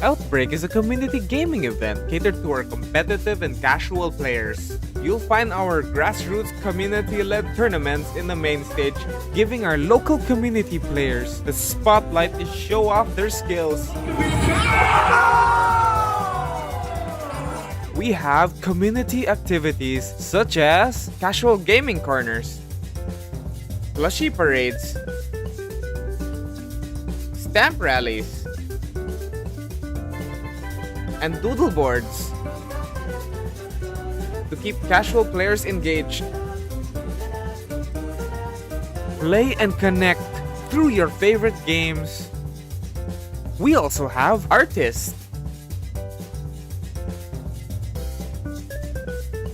Outbreak is a community gaming event catered to our competitive and casual players. You'll find our grassroots community-led tournaments in the main stage, giving our local community players the spotlight to show off their skills. We have community activities such as casual gaming corners, plushie parades, stamp rallies, and doodle boards to keep casual players engaged. Play and connect through your favorite games. We also have artists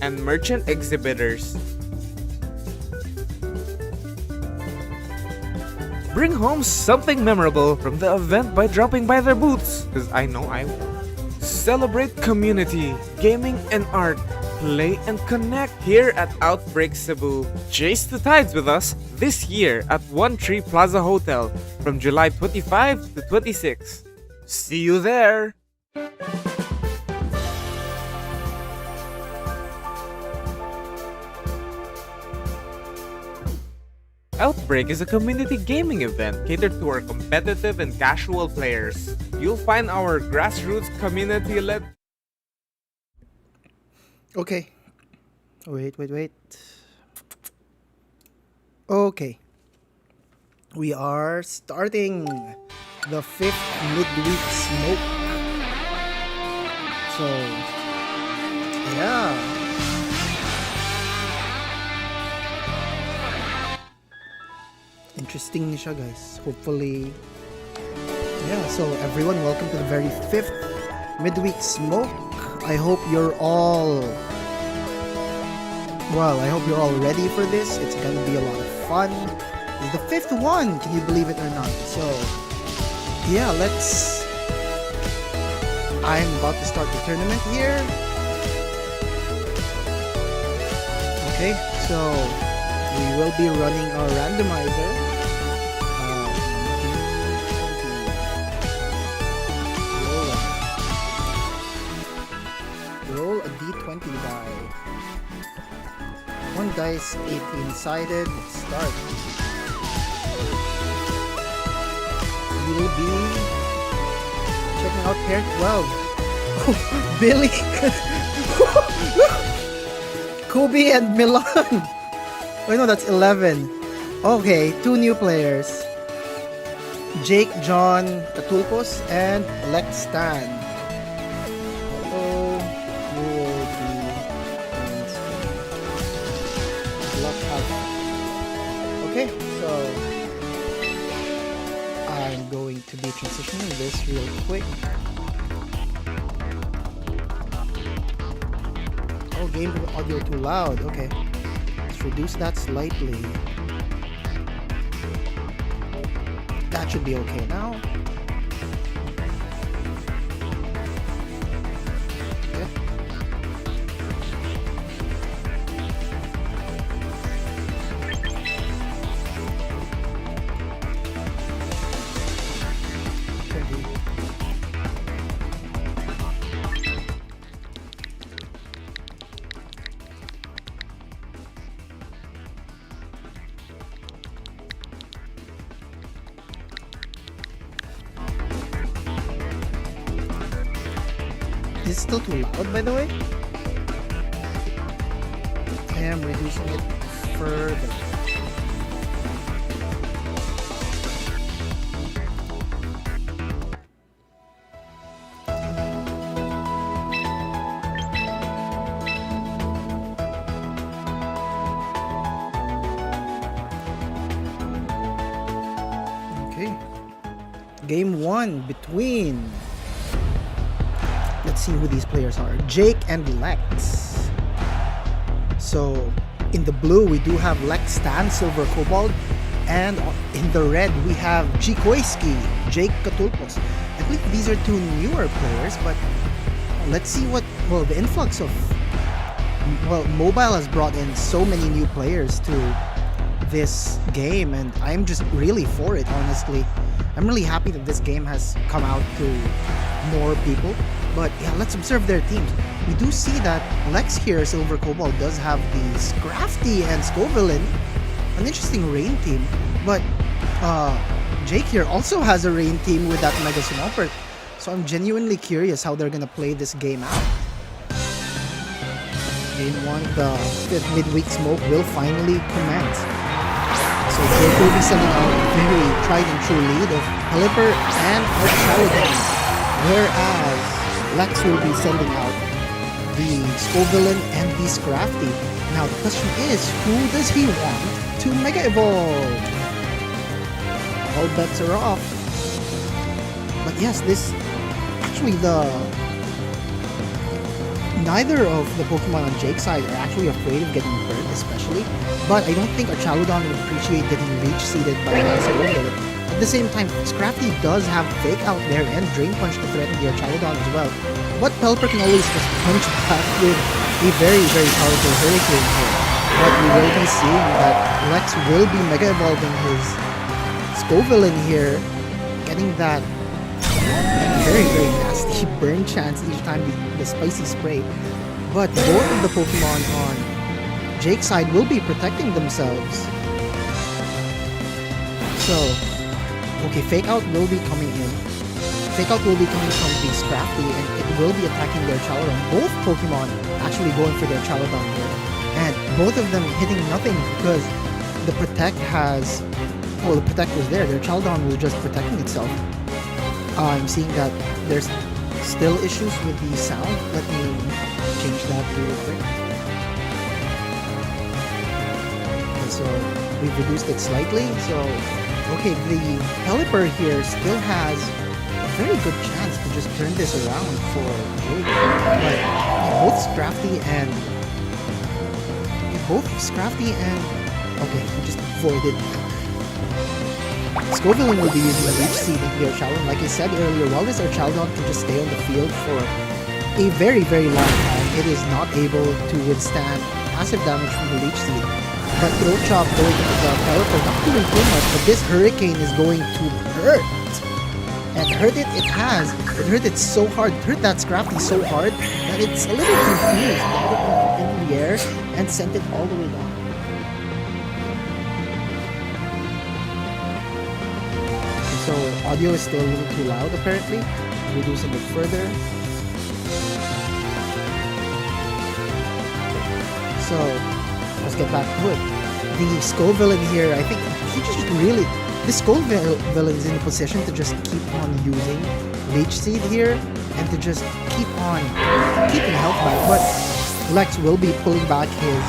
and merchant exhibitors. Bring home something memorable from the event by dropping by their booths, because I know I will. Celebrate community, gaming and art. Play and connect here at Outbreak Cebu. Chase the tides with us this year at One Tree Plaza Hotel from July 25 to 26. See you there! Outbreak is a community gaming event catered to our competitive and casual players. You'll find our grassroots community-led... Okay. Wait. Okay. We are starting the 5th midweek smoke. So, yeah. Interesting siya, guys. Hopefully, yeah. So everyone, welcome to the very 5th midweek smoke. I hope you're all ready for this. It's gonna be a lot of fun. It's the 5th one. Can you believe it or not? So yeah, I'm about to start the tournament here. Okay, so we will be running our randomizer. Roll a d20 die. One dice, 18-sided. Start. We will be checking out pair 12. Oh, Billy! Kobe and Milan! Wait, no, that's 11. Okay, 2 new players. Jake John Katulpos and Lex Stan. Okay, so I'm going to be transitioning this real quick. Oh, game audio too loud. Okay, let's reduce that slightly. That should be okay now. Is it still too loud, by the way? I am reducing it further. Okay. Game 1 between... Let's see who these players are. Jake and Lex. So, in the blue, we do have Lex Stan, Silver Cobalt. And in the red, we have Chikoyski, Jake Katulpos. I believe these are 2 newer players, but let's see the influx of... mobile has brought in so many new players to this game, and I'm just really for it, honestly. I'm really happy that this game has come out to more people. But yeah, let's observe their teams. We do see that Lex here, Silver Cobalt, does have the Scrafty and Scovillain, an interesting rain team. But Jake here also has a rain team with that Mega Swampert. So I'm genuinely curious how they're gonna play this game out. Game 1, the 5th midweek smoke will finally commence. So Jake will be sending out a very tried and true lead of Pelipper and Archaladon, whereas Lex will be sending out the Scovillain and the Scrafty. Now the question is, who does he want to Mega Evolve? All bets are off. But yes, this actually neither of the Pokemon on Jake's side are actually afraid of getting burned, especially. But I don't think Archaladon would appreciate getting Leech Seeded by Lancelot. At the same time, Scrafty does have Fake Out there and Drain Punch to threaten the Archaladon as well. But Pelipper can always just punch back with a very, very powerful Hurricane here. But we will be seeing that Lex will be Mega Evolving his Scovillain here, getting that very, very nasty burn chance each time the spicy spray. But both of the Pokemon on Jake's side will be protecting themselves. So, okay, Fake Out will be coming in. Fake Out will be coming from the Scrafty, and it will be attacking their Chaladon. Both Pokemon actually going for their Chaladon here. And both of them hitting nothing because the Protect has... well, the Protect was there. Their Chaladon was just protecting itself. I'm seeing that there's still issues with the sound. Let me change that real quick. Okay, so we've reduced it slightly. So, okay, the Pelipper here still has a very good chance to just turn this around for Jake. But both Scrafty and okay, he just avoided that. Scovillain will be using a Leech Seed into their Archaladon. Like I said earlier, while this Archaladon can just stay on the field for a very, very long time, it is not able to withstand passive damage from the Leech Seed. But Throat Chop going into the Pelipper, not doing too much, but this Hurricane is going to hurt. And hurt it has. It hurt it so hard, it hurt that Scrafty so hard that it's a little confused. Got it up into the air and sent it all the way down. So audio is still a little too loud apparently. Reducing it further. So let's get back to it. The Scovillain here, I think he just really... the Scovillain is in a position to just keep on using Leech Seed here and to just keep on keeping health back. But Lex will be pulling back his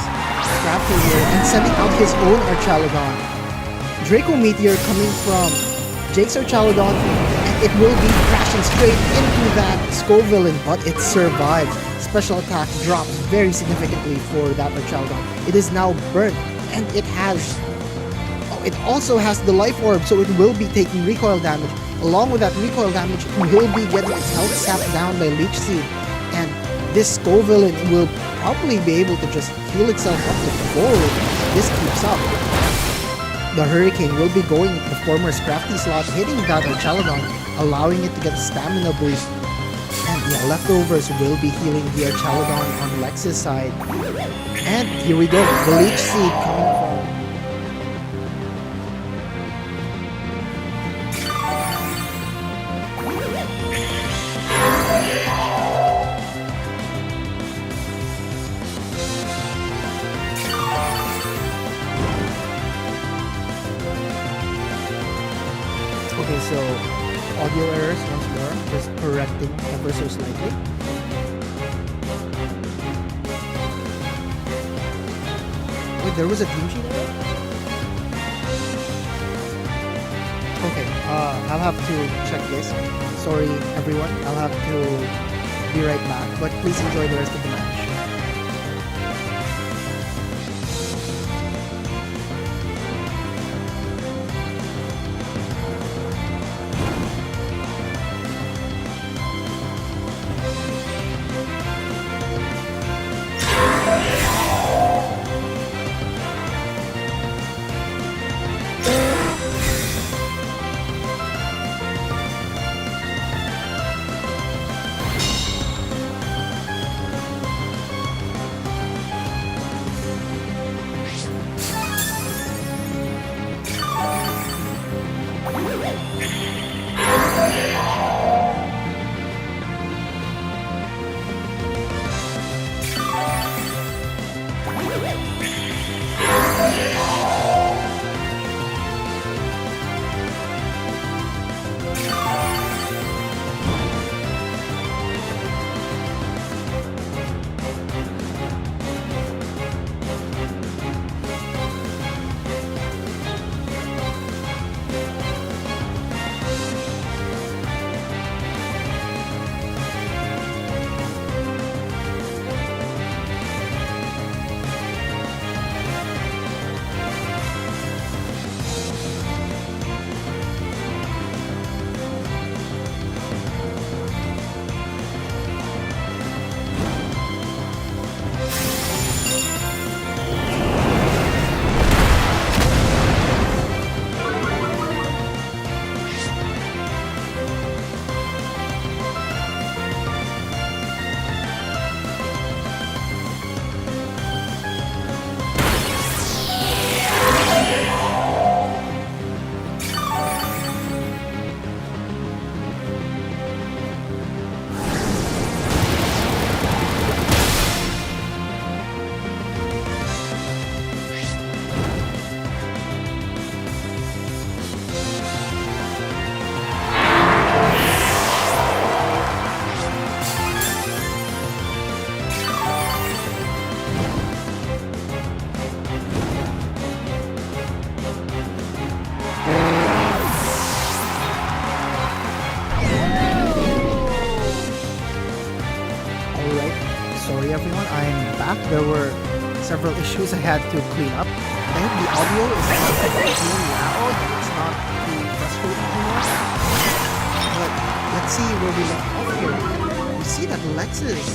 Scrafty here and sending out his own Archaladon. Draco Meteor coming from Jake's Archaladon, and it will be crashing straight into that Scovillain, but it survives. Special attack drops very significantly for that Archaladon. It is now burnt, and it also has the Life Orb, so it will be taking recoil damage. Along with that recoil damage, it will be getting its health sapped down by Leech Seed, and this Scovillain will probably be able to just heal itself up to full if this keeps up. The Hurricane will be going into the former Scrafty slot, hitting that Archaladon, allowing it to get a stamina boost. And yeah, leftovers will be healing the Archaladon on Lex's side. And here we go, the Leech Seed coming from... Okay, so audio errors once more, just correcting ever so slightly. Wait, there was a team sheet error? Okay, I'll have to check this. Sorry everyone, I'll have to be right back, but please enjoy the rest of the match. there were several issues I had to clean up. I hope the audio is not too loud, it's not too frustrating anymore. But let's see where we left off here. We see that Lex's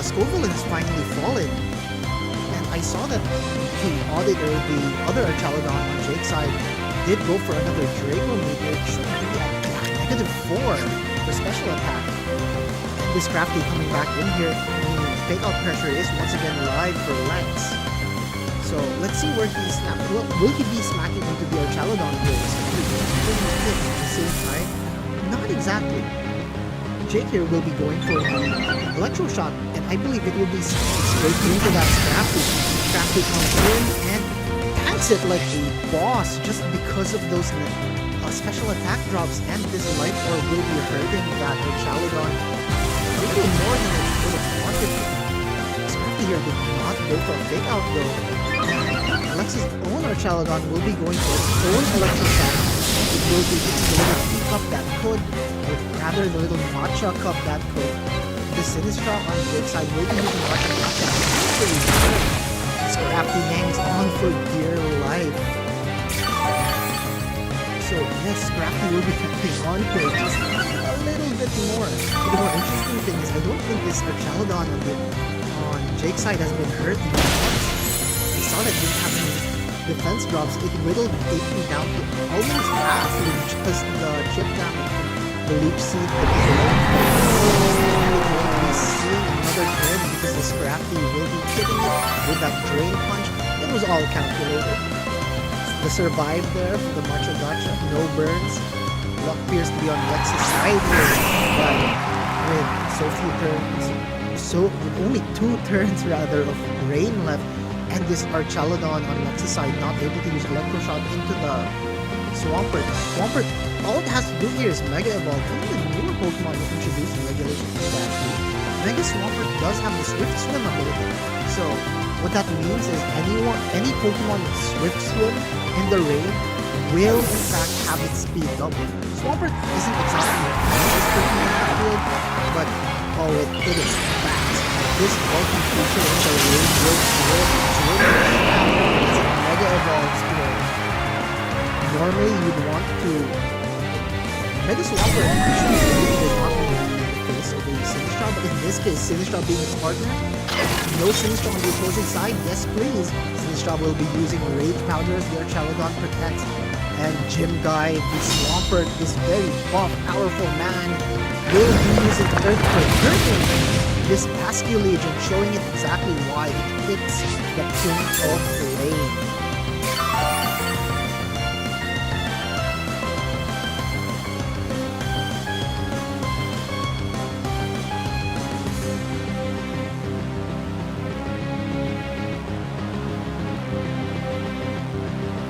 Scoville has finally fallen. And I saw that the auditor, the other Archaludon on Jake's side, did go for another Draco Meteor, which should be at -4 for special attack. And this Crafty coming back in here, meaning fake out pressure is once again live for Lex. So let's see where he snapped. Will he be smacking into the Archaludon here? At the same time? Not exactly. Jake here will be going for the Electro Shot, and I believe it will be straight into that Scrafty. Scrafty comes in and tanks it like a boss just because of those special attack drops, and this Life Orb will be hurting that Archaludon a little more than it would have wanted to. Scrafty here did not go for a fake out though. Alex's own Archaludon will be going for its own Electro Shot. It will be using the little teacup that could, or rather the little matcha cup that could. The Sinistra on Jake's side will be using matcha cup that actually work. Scrafty hangs on for dear life. So yes, Scrafty will be hanging on here just a little bit more. But the more interesting thing is I don't think this Archaludon on Jake's side has been hurt much. I saw that this happening. Defense drops, it whittled AP down to almost half with just the chip damage. The Leech Seed, the kill. And it will be seeing another turn because the Scrafty will be hitting it with that Drain Punch. It was all calculated. The survive there for the Macho Gotcha, no burns. Luck appears to be on Lex's side here, but with so few turns, with only 2 turns rather of rain left, and this Archaludon on Lex's side not able to use Electroshock into the Swampert. Swampert, all it has to do here is Mega Evolve. One of the newer Pokemon was introduced in Regulation exactly. Mega Swampert does have the Swift Swim ability. So what that means is any Pokemon with Swift Swim in the rain will in fact have its speed doubled. Swampert isn't exactly the fastest Pokemon in the field, but oh, it is fast. This bulky creature in the rain will as it Mega Evolves here. Normally you'd want to Mega Swampert actually does not really in the face of a Sinistra, but in this case, Sinistra being its partner, no Sinistra on the opposing side, yes please. Sinistra will be using Rage Powder as the Archaludon protects, and Gym Guy, the Swampert, this very buff, powerful man, will be using Earthquake, hurting this Pascue Legion, showing it exactly why it hits the King of Flame.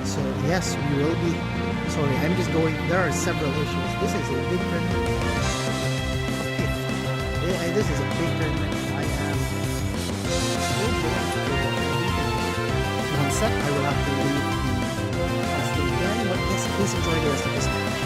So yes, we will be... Sorry, I'm just going... There are several issues. This is a big tournament. This is a big tournament. I am still going to one sec. I will have to leave the casting again. But yes, please enjoy the rest of this match.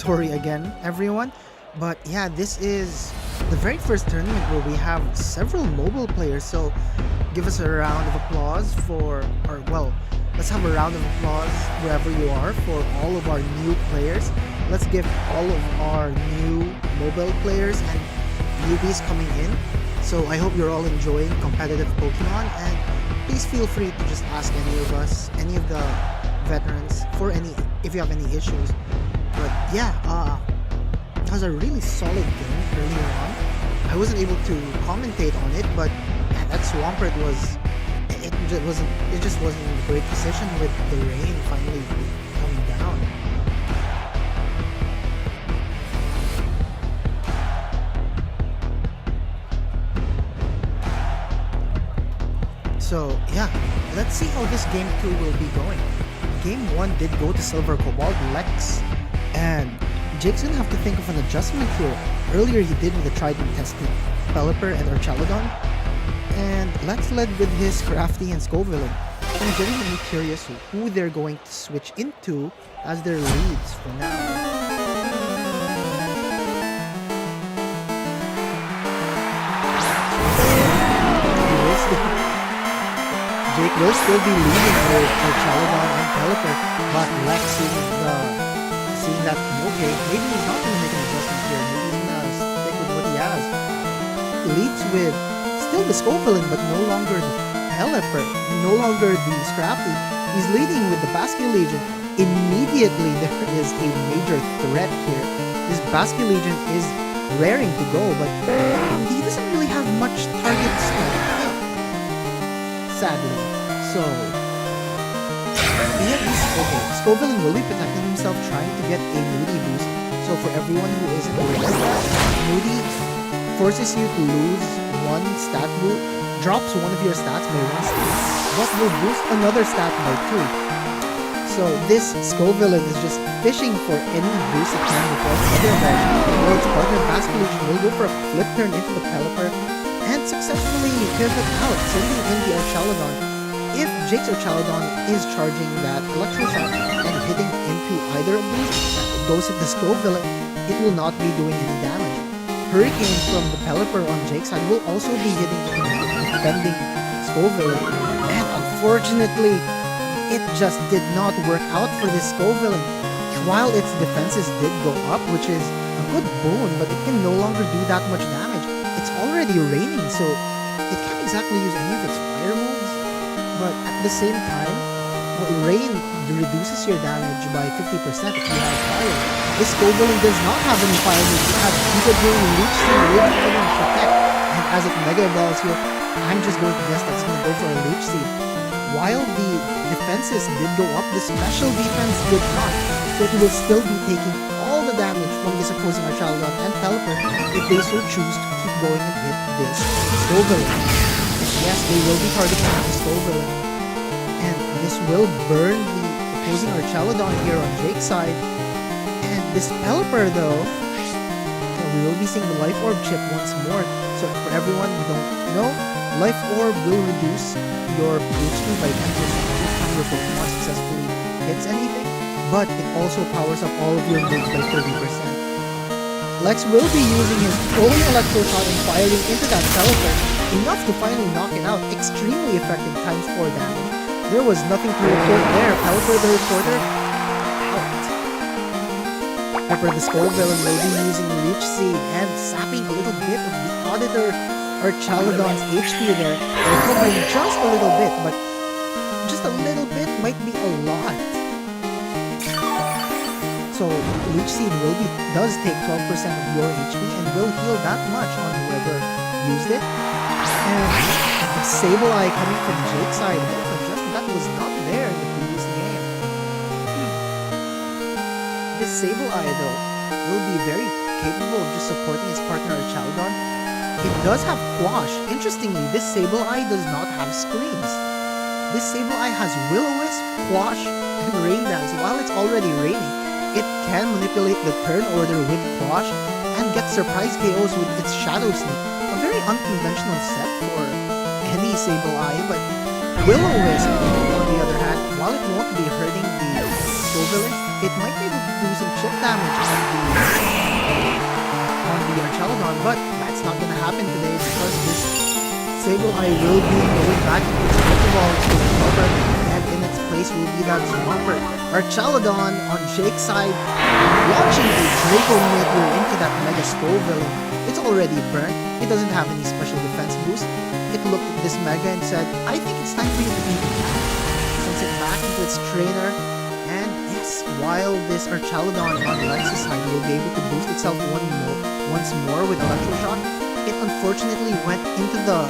story again, everyone. But yeah, this is the very first tournament where we have several mobile players. So give us a round of applause let's have a round of applause wherever you are for all of our new players. Let's give all of our new mobile players and newbies coming in. So I hope you're all enjoying competitive Pokemon, and please feel free to just ask any of us, any of the veterans, if you have any issues. But yeah, it was a really solid game earlier on. I wasn't able to commentate on it, but yeah, that Swampert it just wasn't in a great position with the rain finally coming down. So yeah, let's see how this game 2 will be going. Game 1 did go to Silver Cobalt Lex, and Jake's gonna have to think of an adjustment here. Earlier he did with the tried and tested Pelipper and Archaludon, and Lex led with his Crafty and Scovillain. I'm genuinely curious who they're going to switch into as their leads for now. Jake will still be leading with Archaludon and Pelipper, but Lex seeing that, okay, maybe he's not going to make an adjustment here, maybe he's going to stick with what he has. Leads with still the Scovillain, but no longer the Pelipper, no longer the Scrappy. He's leading with the Basculegion. Immediately there is a major threat here. This Basculegion is raring to go, but he doesn't really have much targets to hit, sadly. So Scovillain will be protecting himself, trying to get a Moody boost. So for everyone who isn't aware, Moody forces you to lose one stat boost, drops one of your stats by one stat, but will boost another stat by 2. So this Scovillain is just fishing for any boost it can before otherwise its partner Basculegion will go for a flip turn into the Pelipper and successfully pivot out, sending in the Archaludon. If Jake's Archaludon is charging that Electro Shot and hitting into either of these, goes at the Scovillain, it will not be doing any damage. Hurricane from the Pelipper on Jake's side will also be hitting the defending Scovillain, and unfortunately, it just did not work out for this Scovillain. While its defenses did go up, which is a good boon, but it can no longer do that much damage. It's already raining, so it can't exactly use any of its fire moves. But at the same time, rain reduces your damage by 50% if you have fire. This Scovillain does not have any fire moves. It has Beetlejuice, Leech Seed, Rage Fire, and Protect. And as it Mega Evolves here, I'm just going to guess that's going to go for a Leech Seed. While the defenses did go up, the special defense did not. So it will still be taking all the damage from this opposing Archaludon and Pelipper if they so choose to keep going and hit this Scovillain. Yes, they will be targeting the Scovillain, and this will burn the opposing Archaludon here on Jake's side. And this Pelipper though, we will be seeing the Life Orb chip once more. So for everyone who don't know, Life Orb will reduce your HP by 10% if your Pokemon successfully hits anything, but it also powers up all of your moves by 30%. Lex will be using his own Electro Shot and firing into that Pelipper, enough to finally knock it out, extremely effective times 4 damage. There was nothing to report there. Pelipper the reporter, out. Pepper the Scovillain will be using Leech Seed and sapping a little bit of the Auditor Archaludon's HP there. Recovering just a little bit, but just a little bit might be a lot. So Leech Seed does take 12% of your HP and will heal that much on whoever used it. And Sableye coming from Jake's side, that was not there in the previous game. This Sableye though will be very capable of just supporting his partner Archaludon. It does have Quash. Interestingly, this Sableye does not have screens. This Sableye has Will-O-Wisp, Quash, and Rain Dance. While it's already raining, it can manipulate the turn order with Quash and get surprise KOs with its Shadow Sneak. A very unconventional set for any Sableye, but Will-O-Wisp, on the other hand, while it won't be hurting the Scovillain, it might be able to do some chip damage on the Chaladon, but that's not gonna happen today because this Sableye will be going back into its Pokeball to Swampert, and in its place will be that Swampert. Our Chaladon on Jake's side, launching a Draco Meteor into that Mega Skull villain. It's already burnt. It doesn't have any special defense boost. It looked at this Mega and said, I think it's time for you to beat me back. Sends it back into its trainer, and yes, while this Archaludon on Lex's side will be able to boost itself once more with Electroshock, it unfortunately went into the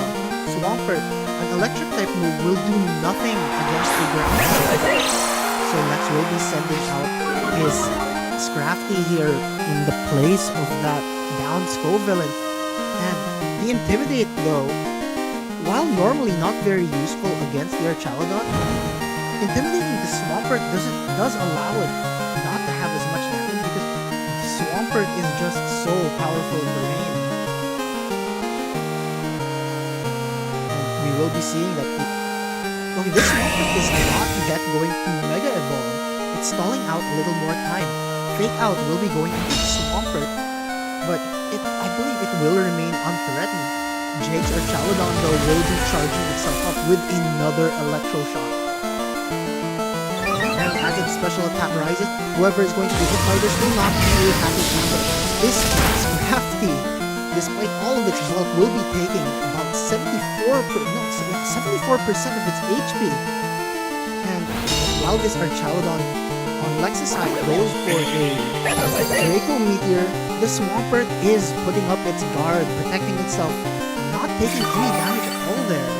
Swampert. An electric type move will do nothing against the ground. So Lex will be sending out his Scrafty here in the place of that down Skull villain. And the Intimidate though, while normally not very useful against the Archaludon, intimidating the Swampert does allow it not to have as much damage because the Swampert is just so powerful in the rain. And we will be seeing that okay, this Swampert is not yet going to Mega Evolve. It's stalling out a little more time. Fake Out will be going into the Swampert, but I believe it will remain unthreatened. Jake's Archaludon though will be charging itself up with another Electroshock. And as its special attack rises, whoever is going to be hit by this will not be very happy either. This Scrafty, despite all of its bulk, will be taking about 74% of its HP. And while this Archaludon on Lex's side goes for a Draco Meteor, the Swampert is putting up its guard, protecting itself, not taking any damage at all there.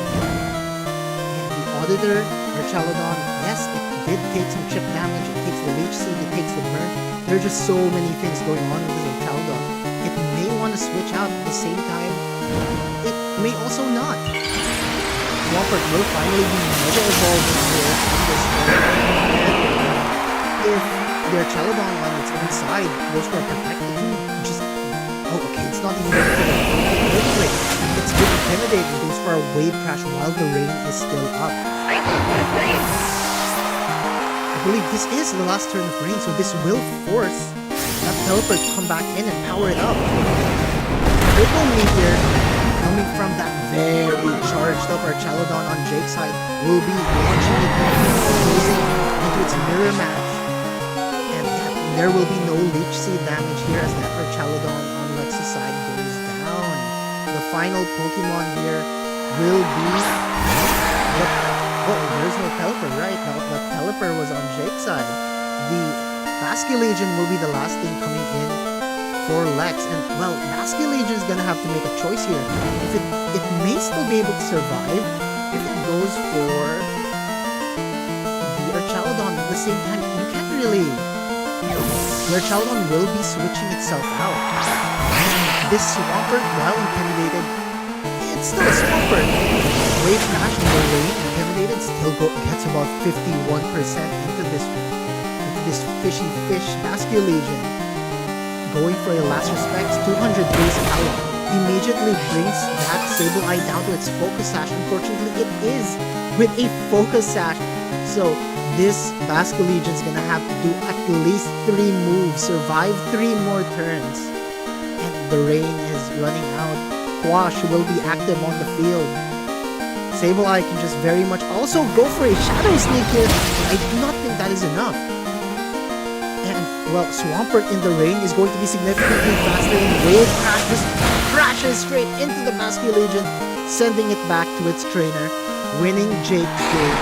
And the Auditor, Archaludon, yes, it did take some chip damage, it takes the Leech Seed, it takes the burn. There are just so many things going on with this Archaludon. It may want to switch out at the same time, it may also not. Swampert will finally be Mega Evolving here on this turn. If the Archaludon on its own side goes for a Protect, it can just... Oh, okay, it's not even going for a Outbreak. It's good Intimidate and goes for a Wave Crash while the rain is still up. I believe this is the last turn of rain, so this will force that Pelipper to come back in and power it up. Triple Meteor, coming from that very charged up Archaludon on Jake's side, will be launching it into its mirror match. And there will be no Leech Seed damage here as that Archaludon on Lex's side goes down. The final Pokemon here will be... Oh, there's no Pelipper, right? Now, the Pelipper was on Jake's side. The Basculegion will be the last thing coming in for Lex. And, well, Basculegion is gonna have to make a choice here. If it may still be able to survive if it goes for the Archaludon at the same time. You can't really... The Archaludon will be switching itself out. And this Swampert, while intimidated, it's still a Swampert. Wave Crash in the rain, intimidated, still gets about 51% into this fishy fish Basculegion. Going for a last respects, 200 base power. Immediately brings that Sableye down to its Focus Sash. Unfortunately, it is with a Focus Sash. So this Basculegion is gonna have to do at least 3 moves, survive 3 more turns. And the rain is running out. Quash will be active on the field. Sableye can just very much also go for a Shadow Sneak here. I do not think that is enough. And, well, Swampert in the rain is going to be significantly faster, and Wave Crash just crashes straight into the Basculegion, sending it back to its trainer, winning Jake's game.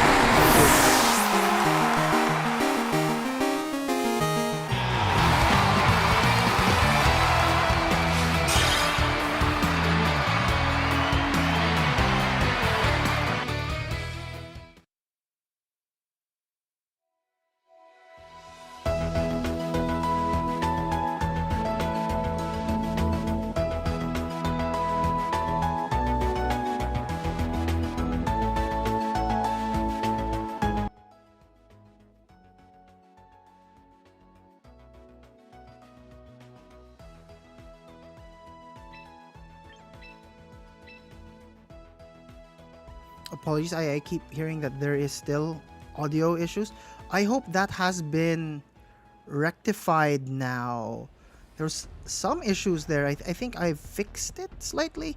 Apologies, I keep hearing that there is still audio issues. I hope that has been rectified now. There's some issues there. I think I've fixed it slightly.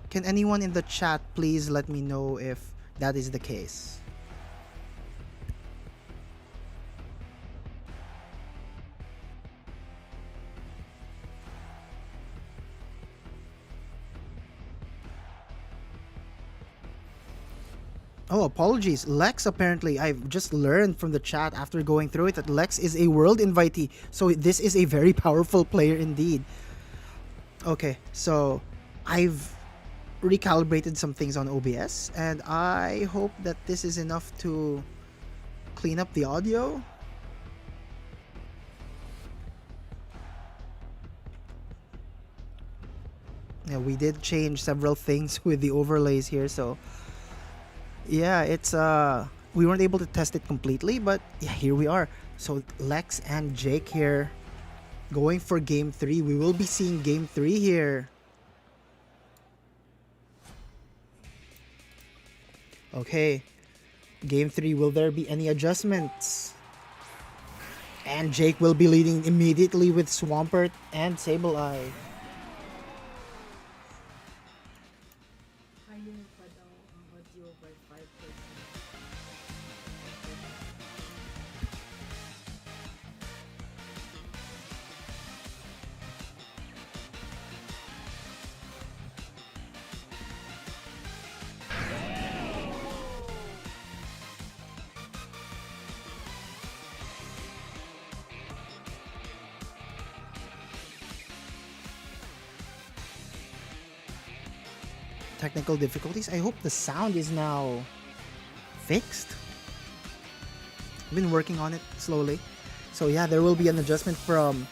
Can anyone in the chat please let me know if that is the case? Oh, apologies. Lex, apparently, I've just learned from the chat after going through it that Lex is a world invitee. So this is a very powerful player indeed. Okay, so I've recalibrated some things on OBS, and I hope that this is enough to clean up the audio. Yeah, we did change several things with the overlays here, so yeah, it's we weren't able to test it completely, but yeah, here we are. So Lex and Jake here going for game 3. We will be seeing game 3 here. Okay, game 3, will there be any adjustments? And Jake will be leading immediately with Swampert and Sableye. Technical difficulties. I hope the sound is now fixed. I've been working on it slowly. So yeah, there will be an adjustment from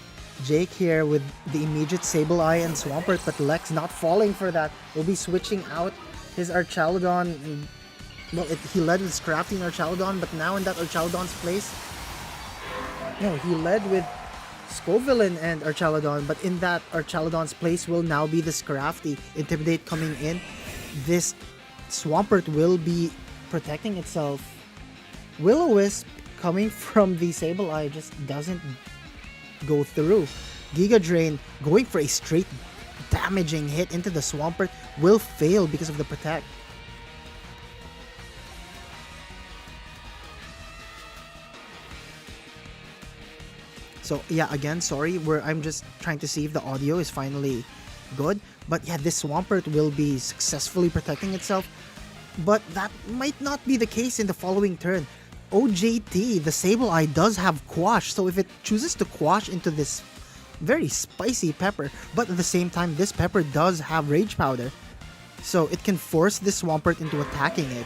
Jake here with the immediate Sableye and Swampert, but Lex not falling for that. Will be switching out his Archaludon. Well, he led with Scrafty and Archaludon, but now in that Archaludon's place, no, he led with Scovillain and Archaludon, but in that Archaludon's place will now be the Scrafty. Intimidate coming in. This Swampert will be protecting itself. Will-O-Wisp coming from the Sableye just doesn't go through. Giga Drain going for a straight damaging hit into the Swampert will fail because of the protect. So yeah, again, sorry, I'm just trying to see if the audio is finally good. But yeah, this Swampert will be successfully protecting itself. But that might not be the case in the following turn. OJT, the Sableye, does have Quash, so if it chooses to Quash into this very spicy pepper, but at the same time, this pepper does have Rage Powder, so it can force this Swampert into attacking it,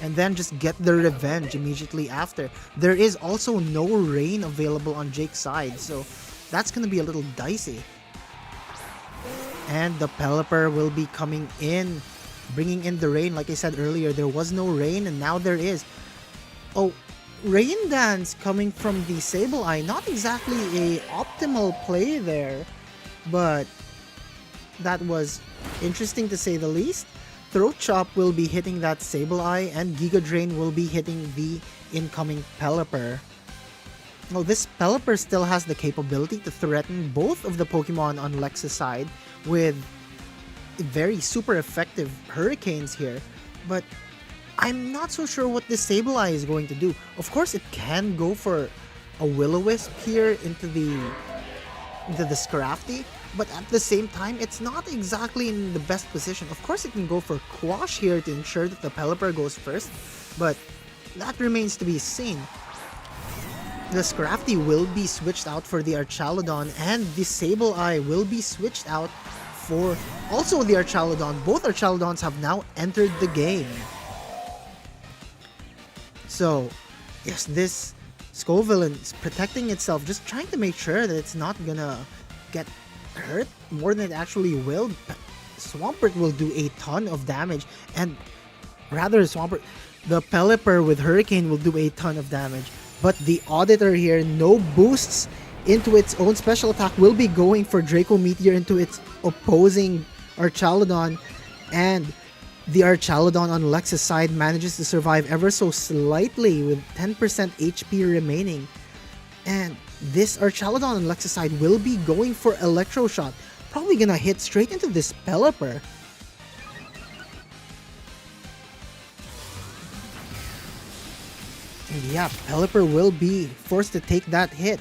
and then just get the revenge immediately after. There is also no rain available on Jake's side, so that's gonna be a little dicey. And the Pelipper will be coming in, bringing in the rain. Like I said earlier, there was no rain, and now there is. Oh, Rain Dance coming from the Sableye. Not exactly a optimal play there, but that was interesting to say the least. Throat Chop will be hitting that Sableye, and Giga Drain will be hitting the incoming Pelipper. Well, this Pelipper still has the capability to threaten both of the Pokemon on Lex's side with very super effective Hurricanes here, but I'm not so sure what this Sableye is going to do. Of course, it can go for a Will-O-Wisp here into the Scrafty, but at the same time, it's not exactly in the best position. Of course, it can go for Quash here to ensure that the Pelipper goes first, but that remains to be seen. The Scrafty will be switched out for the Archaludon, and the Sableye will be switched out for also the Archaludon. Both Archaludons have now entered the game. So, yes, this Scovillain is protecting itself, just trying to make sure that it's not gonna get hurt more than it actually will. Swampert will do a ton of damage, and rather Swampert, the Pelipper with Hurricane will do a ton of damage. But the Auditor here, no boosts into its own special attack, will be going for Draco Meteor into its opposing Archaludon, and the Archaludon on Lex's side manages to survive ever so slightly with 10% HP remaining. And this Archaludon on Lex's side will be going for Electro Shot. Probably gonna hit straight into this Pelipper. And yeah, Pelipper will be forced to take that hit.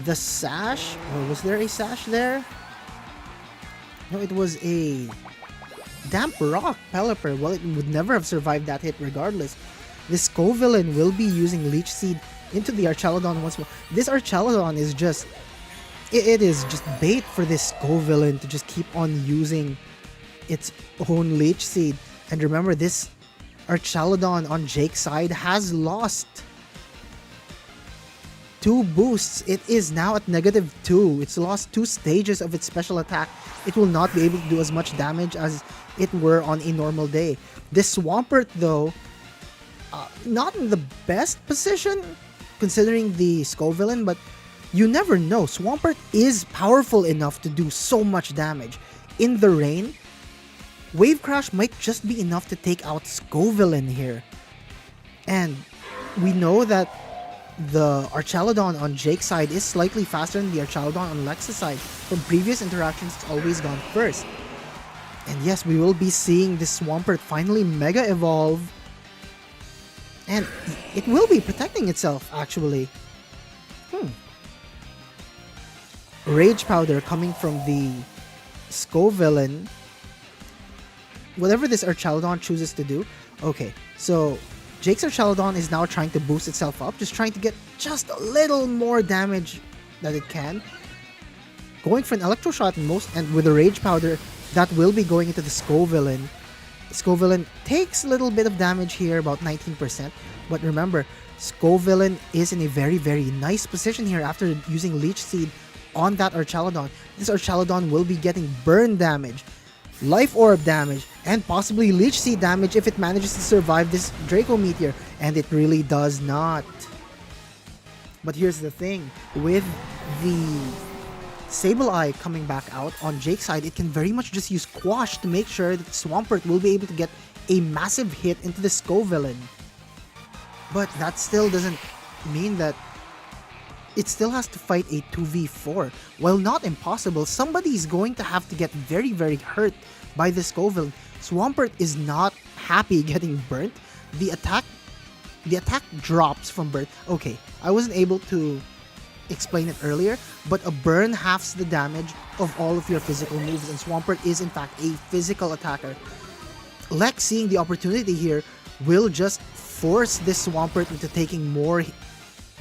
The Sash, or was there a Sash there? No, it was a Damp Rock Pelipper. Well, it would never have survived that hit regardless. This Scovillain will be using Leech Seed into the Archaludon once more. This Archaludon is just... It is just bait for this Scovillain to just keep on using its own Leech Seed. And remember, this Archaludon on Jake's side has lost 2 boosts. It is now at -2. It's lost 2 stages of its special attack. It will not be able to do as much damage as it were on a normal day. This Swampert, though, not in the best position considering the Scovillain, but you never know. Swampert is powerful enough to do so much damage. In the rain, Wave Crash might just be enough to take out Scovillain here. And we know that the Archaludon on Jake's side is slightly faster than the Archaludon on Lex's side. From previous interactions, it's always gone first. And yes, we will be seeing this Swampert finally Mega Evolve. And it will be protecting itself, actually. Rage Powder coming from the Scovillain. Whatever this Archaludon chooses to do. Okay, so Jake's Archaludon is now trying to boost itself up, just trying to get just a little more damage that it can. Going for an Electro Shot and with a Rage Powder, that will be going into the Scovillain. Scovillain takes a little bit of damage here, about 19%. But remember, Scovillain is in a very, very nice position here after using Leech Seed on that Archaludon. This Archaludon will be getting burn damage, Life Orb damage, and possibly Leech Seed damage if it manages to survive this Draco Meteor. And it really does not. But here's the thing, with the Sableye coming back out on Jake's side, it can very much just use Quash to make sure that Swampert will be able to get a massive hit into the Scovillain. But that still doesn't mean that it still has to fight a 2v4. While not impossible, somebody's going to have to get very, very hurt by the Scovillain. Swampert is not happy getting burnt. The attack drops from burn. Okay, I wasn't able to explain it earlier, but a burn halves the damage of all of your physical moves, and Swampert is in fact a physical attacker. Lex, seeing the opportunity here, will just force this Swampert into taking more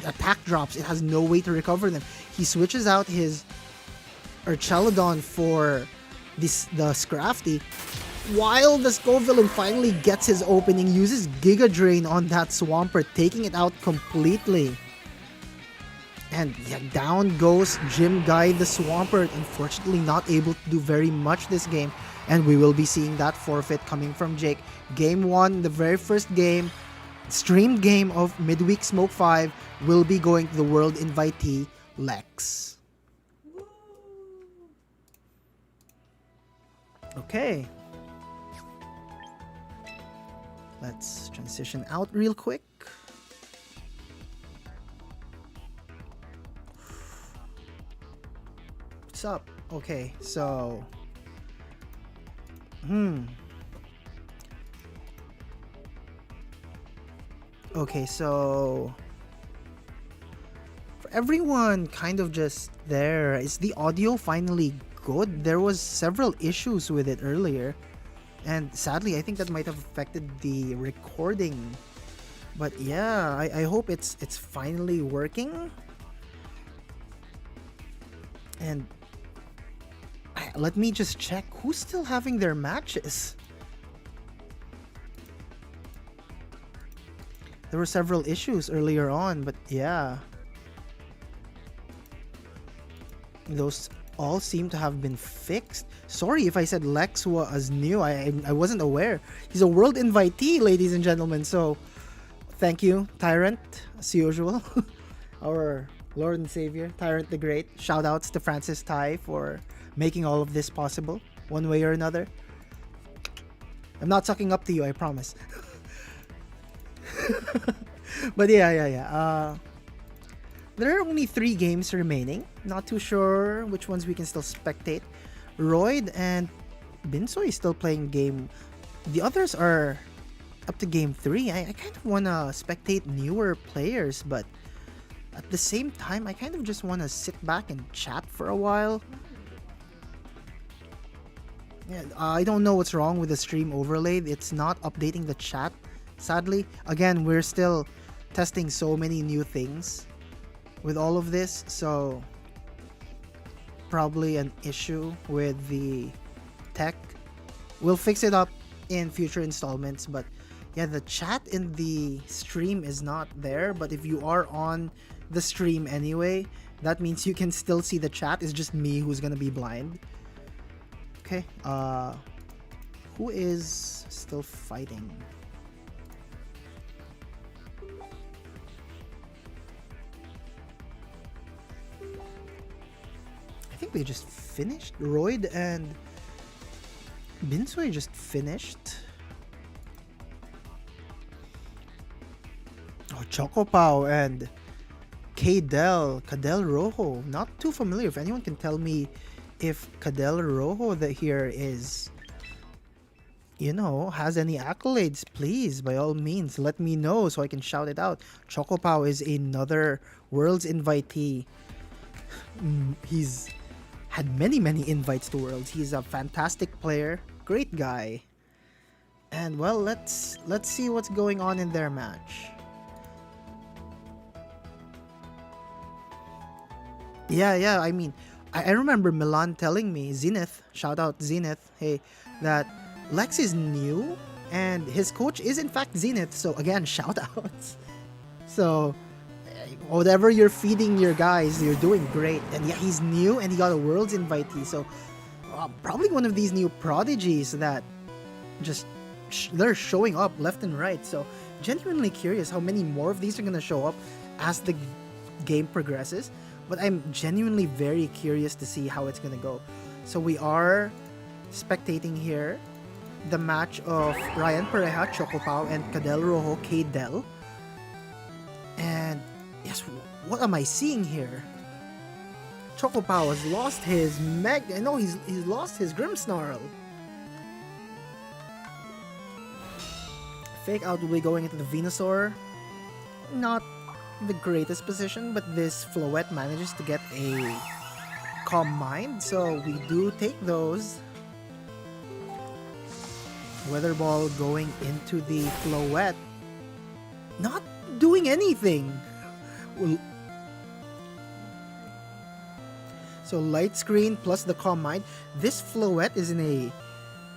attack drops. It has no way to recover them. He switches out his Archaludon for the Scrafty, while the Scovillain finally gets his opening, uses Giga Drain on that Swampert, taking it out completely. And yeah, down goes Gym Guy the Swampert, unfortunately not able to do very much this game, and we will be seeing that forfeit coming from Jake. Game 1, the very first game, streamed game of Midweek Smoke 5, will be going to the World Invitee, Lex. Okay. Let's transition out real quick. What's up? Okay, so... Okay, so... For everyone kind of just there, is the audio finally good? There was several issues with it earlier. And sadly, I think that might have affected the recording. But yeah, I hope it's finally working. And let me just check who's still having their matches. There were several issues earlier on, but yeah. Those all seem to have been fixed. Sorry if I said Lex was new. I wasn't aware. He's a world invitee, ladies and gentlemen. So thank you, Tyrant, as usual. Our Lord and Savior, Tyrant the Great. Shout outs to Francis Tai for making all of this possible, one way or another. I'm not sucking up to you, I promise. But yeah. There are only 3 games remaining. Not too sure which ones we can still spectate. Royd and Binsoy is still playing game. The others are up to game 3. I kind of want to spectate newer players, but at the same time, I kind of just want to sit back and chat for a while. Yeah, I don't know what's wrong with the stream overlay. It's not updating the chat, sadly. Again, we're still testing so many new things with all of this, so probably an issue with the tech. We'll fix it up in future installments, but yeah, the chat in the stream is not there, but if you are on the stream anyway, that means you can still see the chat. It's just me who's gonna be blind. Okay, who is still fighting? I think they just finished. Royd and Binsoy just finished. Oh, Chocopao and Cadel Rojo. Not too familiar. If anyone can tell me if Cadel Rojo that here is, you know, has any accolades, please, by all means, let me know so I can shout it out. Chocopao is another Worlds invitee. He's had many invites to Worlds. He's a fantastic player, great guy. And well, let's see what's going on in their match. Yeah, I mean, I remember Milan telling me, Zenith, shout out Zenith, hey, that Lex is new and his coach is in fact Zenith, so again, shout outs. So, whatever you're feeding your guys, you're doing great. And yeah, he's new and he got a Worlds invitee, so probably one of these new prodigies that just, they're showing up left and right. So, genuinely curious how many more of these are going to show up as the game progresses. But I'm genuinely very curious to see how it's gonna go. So we are spectating here the match of Ryan Pareja, Chocopao, and Cadel Rojo, Cadel. And yes, what am I seeing here? Chocopao has lost his he's lost his Grimmsnarl. Fake out will be going into the Venusaur. Not the greatest position, but this Floette manages to get a Calm Mind, so we do take those. Weather Ball going into the Floette, not doing anything. So Light Screen plus the Calm Mind. This Floette is in a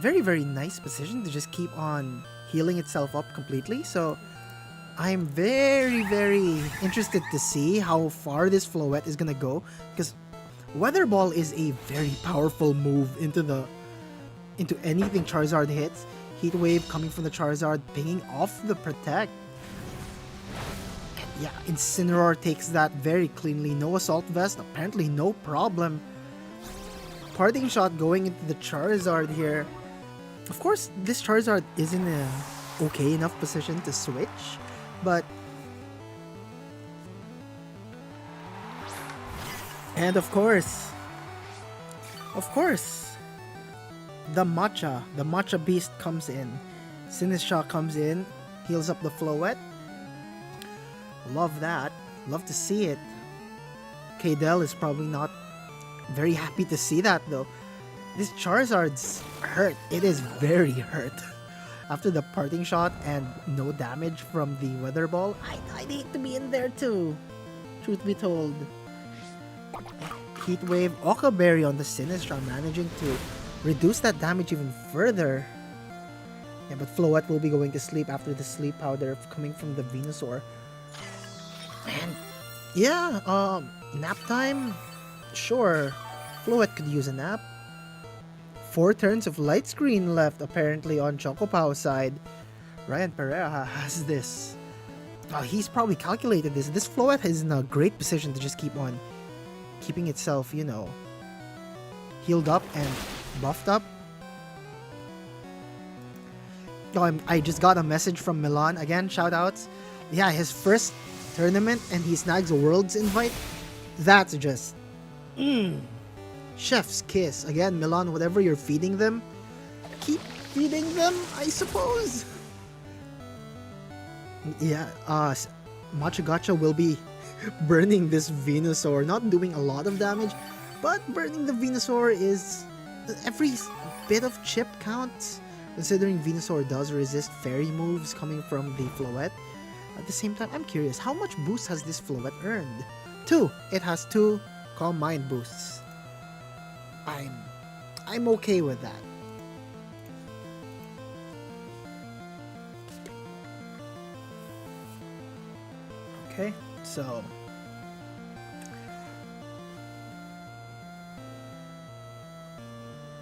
very nice position to just keep on healing itself up completely, so I'm very interested to see how far this Floette is gonna go, because Weather Ball is a very powerful move into anything Charizard hits. Heat Wave coming from the Charizard, pinging off the Protect. And yeah, Incineroar takes that very cleanly. No Assault Vest, apparently no problem. Parting Shot going into the Charizard here. Of course, this Charizard is in a okay enough position to switch, but and of course the Matcha Beast comes in. Sinisha comes in, heals up the Floette. Love that, love to see it. Cadel is probably not very happy to see that though. This Charizard's hurt, it is very hurt. After the Parting Shot and no damage from the Weather Ball, I'd hate to be in there too, truth be told. Heat Wave, Occa Berry on the Sinistra, managing to reduce that damage even further. Yeah, but Floette will be going to sleep after the Sleep Powder coming from the Venusaur. And yeah, nap time? Sure, Floette could use a nap. 4 turns of Light Screen left apparently on Chocopao's side. Ryan Pereira has this. He's probably calculated this. This Floette is in a great position to just keep on keeping itself, you know, healed up and buffed up. Oh, I just got a message from Milan. Again, shoutouts. Yeah, his first tournament and he snags a Worlds invite, that's just chef's kiss. Again, Milan, whatever you're feeding them, keep feeding them, I suppose. Yeah, Matcha Gacha will be burning this Venusaur, not doing a lot of damage, but burning the Venusaur is every bit of chip counts, considering Venusaur does resist fairy moves coming from the Floette. At the same time, I'm curious, how much boost has this Floette earned? 2. It has 2 Calm Mind boosts. I'm okay with that. Okay, so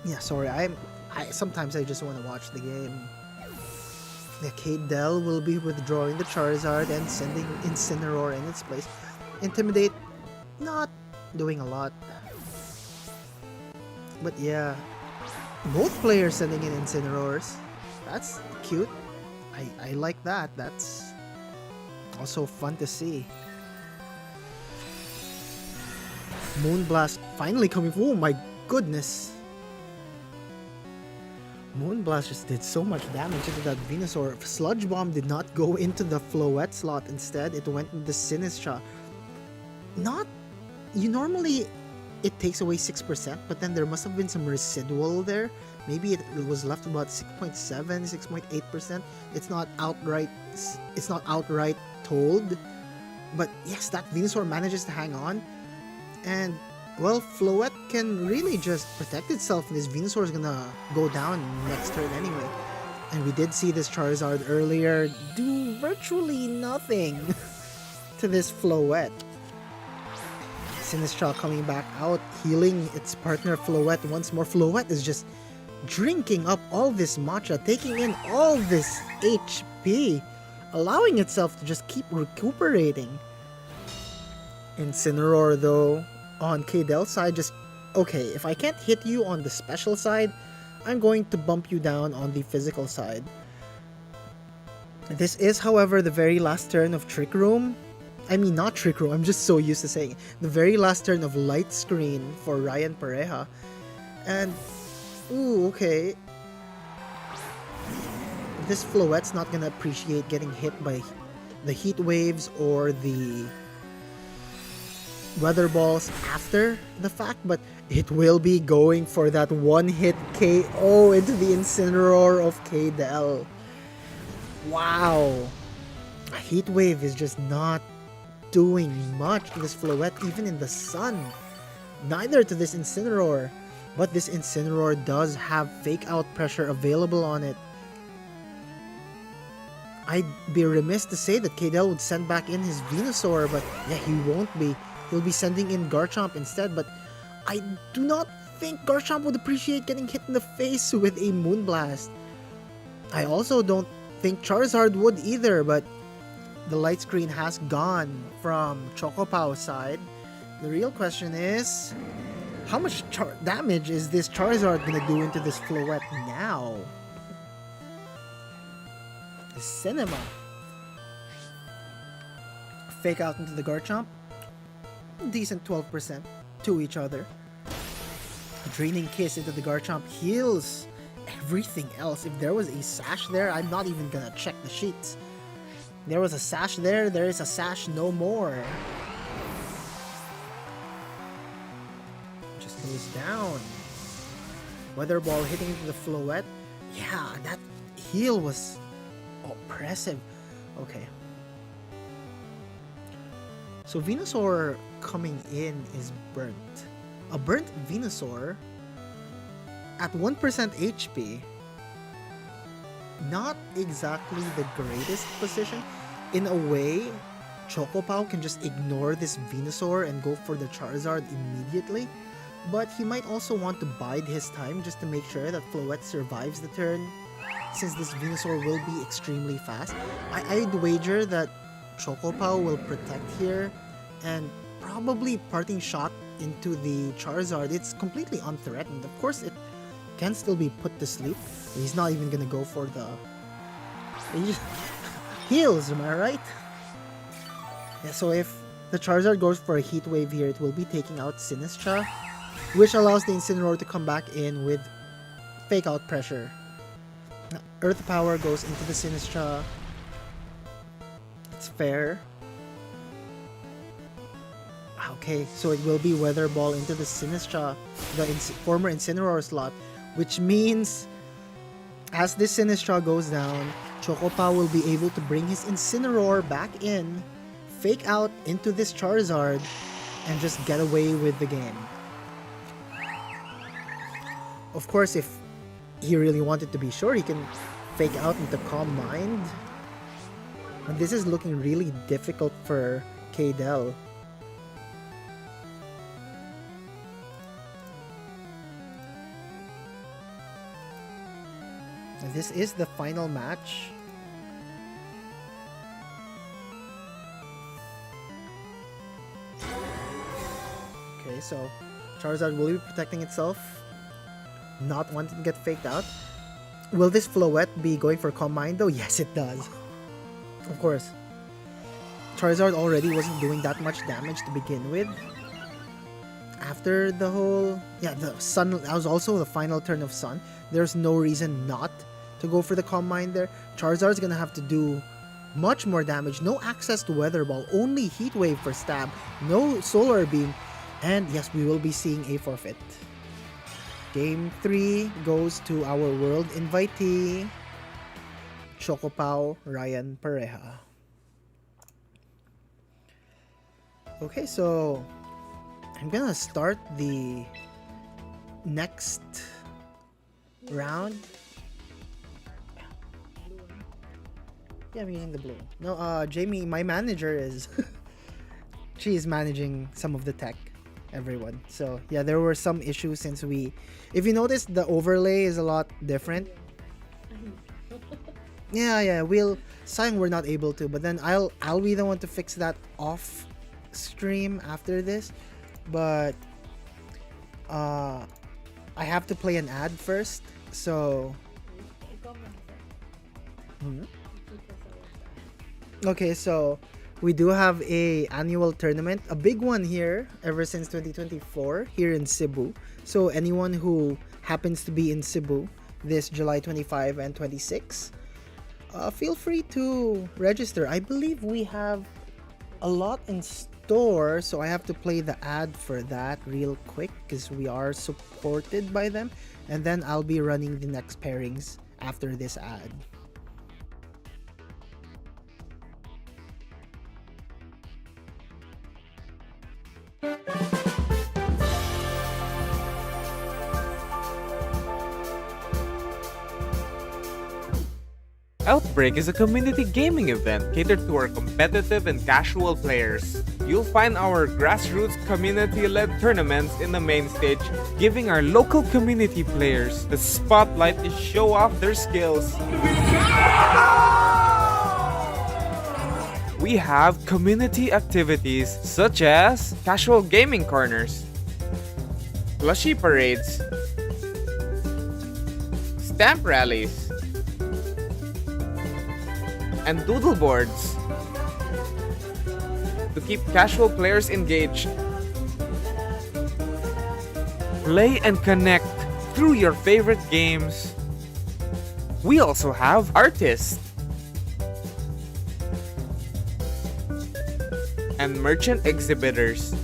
yeah, sorry, I sometimes I just want to watch the game. The Dell will be withdrawing the Charizard and sending Incineroar in its place. Intimidate, not doing a lot. But yeah, both players sending in Incineroars. That's cute. I like that. That's also fun to see. Moonblast finally coming. Oh my goodness. Moonblast just did so much damage into that Venusaur. Sludge Bomb did not go into the Floette slot. Instead, it went into the Sinistcha. Normally it takes away 6%, but then there must have been some residual there. Maybe it was left about 6.7, 6.8%. It's not outright told. But yes, that Venusaur manages to hang on. And well, Floette can really just protect itself, and this Venusaur is gonna go down next turn anyway. And we did see this Charizard earlier do virtually nothing to this Floette. Sinistcha coming back out, healing its partner Floette once more. Floette is just drinking up all this matcha, taking in all this HP, allowing itself to just keep recuperating. Incineroar though, on Dell's side, just, okay, if I can't hit you on the special side, I'm going to bump you down on the physical side. This is, however, the very last turn of Trick Room. I mean, not Trick Room, I'm just so used to saying it. The very last turn of Light Screen for Ryan Pareja. And, ooh, okay. This Floette's not gonna appreciate getting hit by the Heat Waves or the Weather Balls after the fact, but it will be going for that one-hit KO into the Incineroar of Dell. Wow. A Heat Wave is just not doing much to this Floette, even in the sun. Neither to this Incineroar. But this Incineroar does have Fake Out Pressure available on it. I'd be remiss to say that Dell would send back in his Venusaur, but yeah, he won't be. He'll be sending in Garchomp instead, but I do not think Garchomp would appreciate getting hit in the face with a Moonblast. I also don't think Charizard would either, but the light screen has gone from Chocopaw's side. The real question is, how much damage is this Charizard gonna do into this Floette now? Cinema. Fake out into the Garchomp. Decent 12% to each other. Draining Kiss into the Garchomp heals everything else. If there was a sash there, I'm not even gonna check the sheets. There was a sash there, there is a sash no more. Just goes down. Weather Ball hitting into the Floette. Yeah, that heal was oppressive. Okay. So Venusaur coming in is burnt. A burnt Venusaur at 1% HP. Not exactly the greatest position. In a way, Chocopaw can just ignore this Venusaur and go for the Charizard immediately. But he might also want to bide his time just to make sure that Floette survives the turn, since this Venusaur will be extremely fast. I'd wager that Chocopaw will protect here and probably parting shot into the Charizard. It's completely unthreatened. Of course, it can still be put to sleep. He's not even gonna go for the... He just heals, am I right? Yeah, so if the Charizard goes for a Heat Wave here, it will be taking out Sinistcha, which allows the Incineroar to come back in with Fake Out Pressure. Earth Power goes into the Sinistcha. It's fair. Okay, so it will be Weather Ball into the Sinistcha, the former Incineroar slot, which means as this Sinistcha goes down, Chocopa will be able to bring his Incineroar back in, Fake Out into this Charizard, and just get away with the game. Of course, if he really wanted to be sure, he can Fake Out into Calm Mind. And this is looking really difficult for Kaydel. This is the final match. Okay, so Charizard will be protecting itself, not wanting to get faked out. Will this Floette be going for Calm Mind though? Yes, it does. Of course. Charizard already wasn't doing that much damage to begin with. After the whole... Yeah, the Sun... That was also the final turn of Sun. There's no reason not to go for the Calm Mind there. Charizard's gonna have to do much more damage. No access to Weather Ball. Only Heat Wave for stab. No Solar Beam. And yes, we will be seeing a forfeit. Game 3 goes to our world invitee, Chocopao Ryan Pareja. Okay, so I'm gonna start the next round. Yeah, I'm using the blue. No, Jamie, my manager is... she is managing some of the tech, everyone. So, yeah, there were some issues since we... If you notice, the overlay is a lot different. Yeah, saying we're not able to, but then I'll be the one to fix that off stream after this. But I have to play an ad first, so... Okay, so we do have a annual tournament, a big one here ever since 2024 here in Cebu. So anyone who happens to be in Cebu this July 25 and 26, feel free to register. I believe we have a lot in store, so I have to play the ad for that real quick because we are supported by them, and then I'll be running the next pairings after this ad. Outbreak is a community gaming event catered to our competitive and casual players. You'll find our grassroots community-led tournaments in the main stage, giving our local community players the spotlight to show off their skills. We have community activities such as casual gaming corners, plushie parades, stamp rallies, and doodle boards to keep casual players engaged. Play and connect through your favorite games. We also have artists and merchant exhibitors.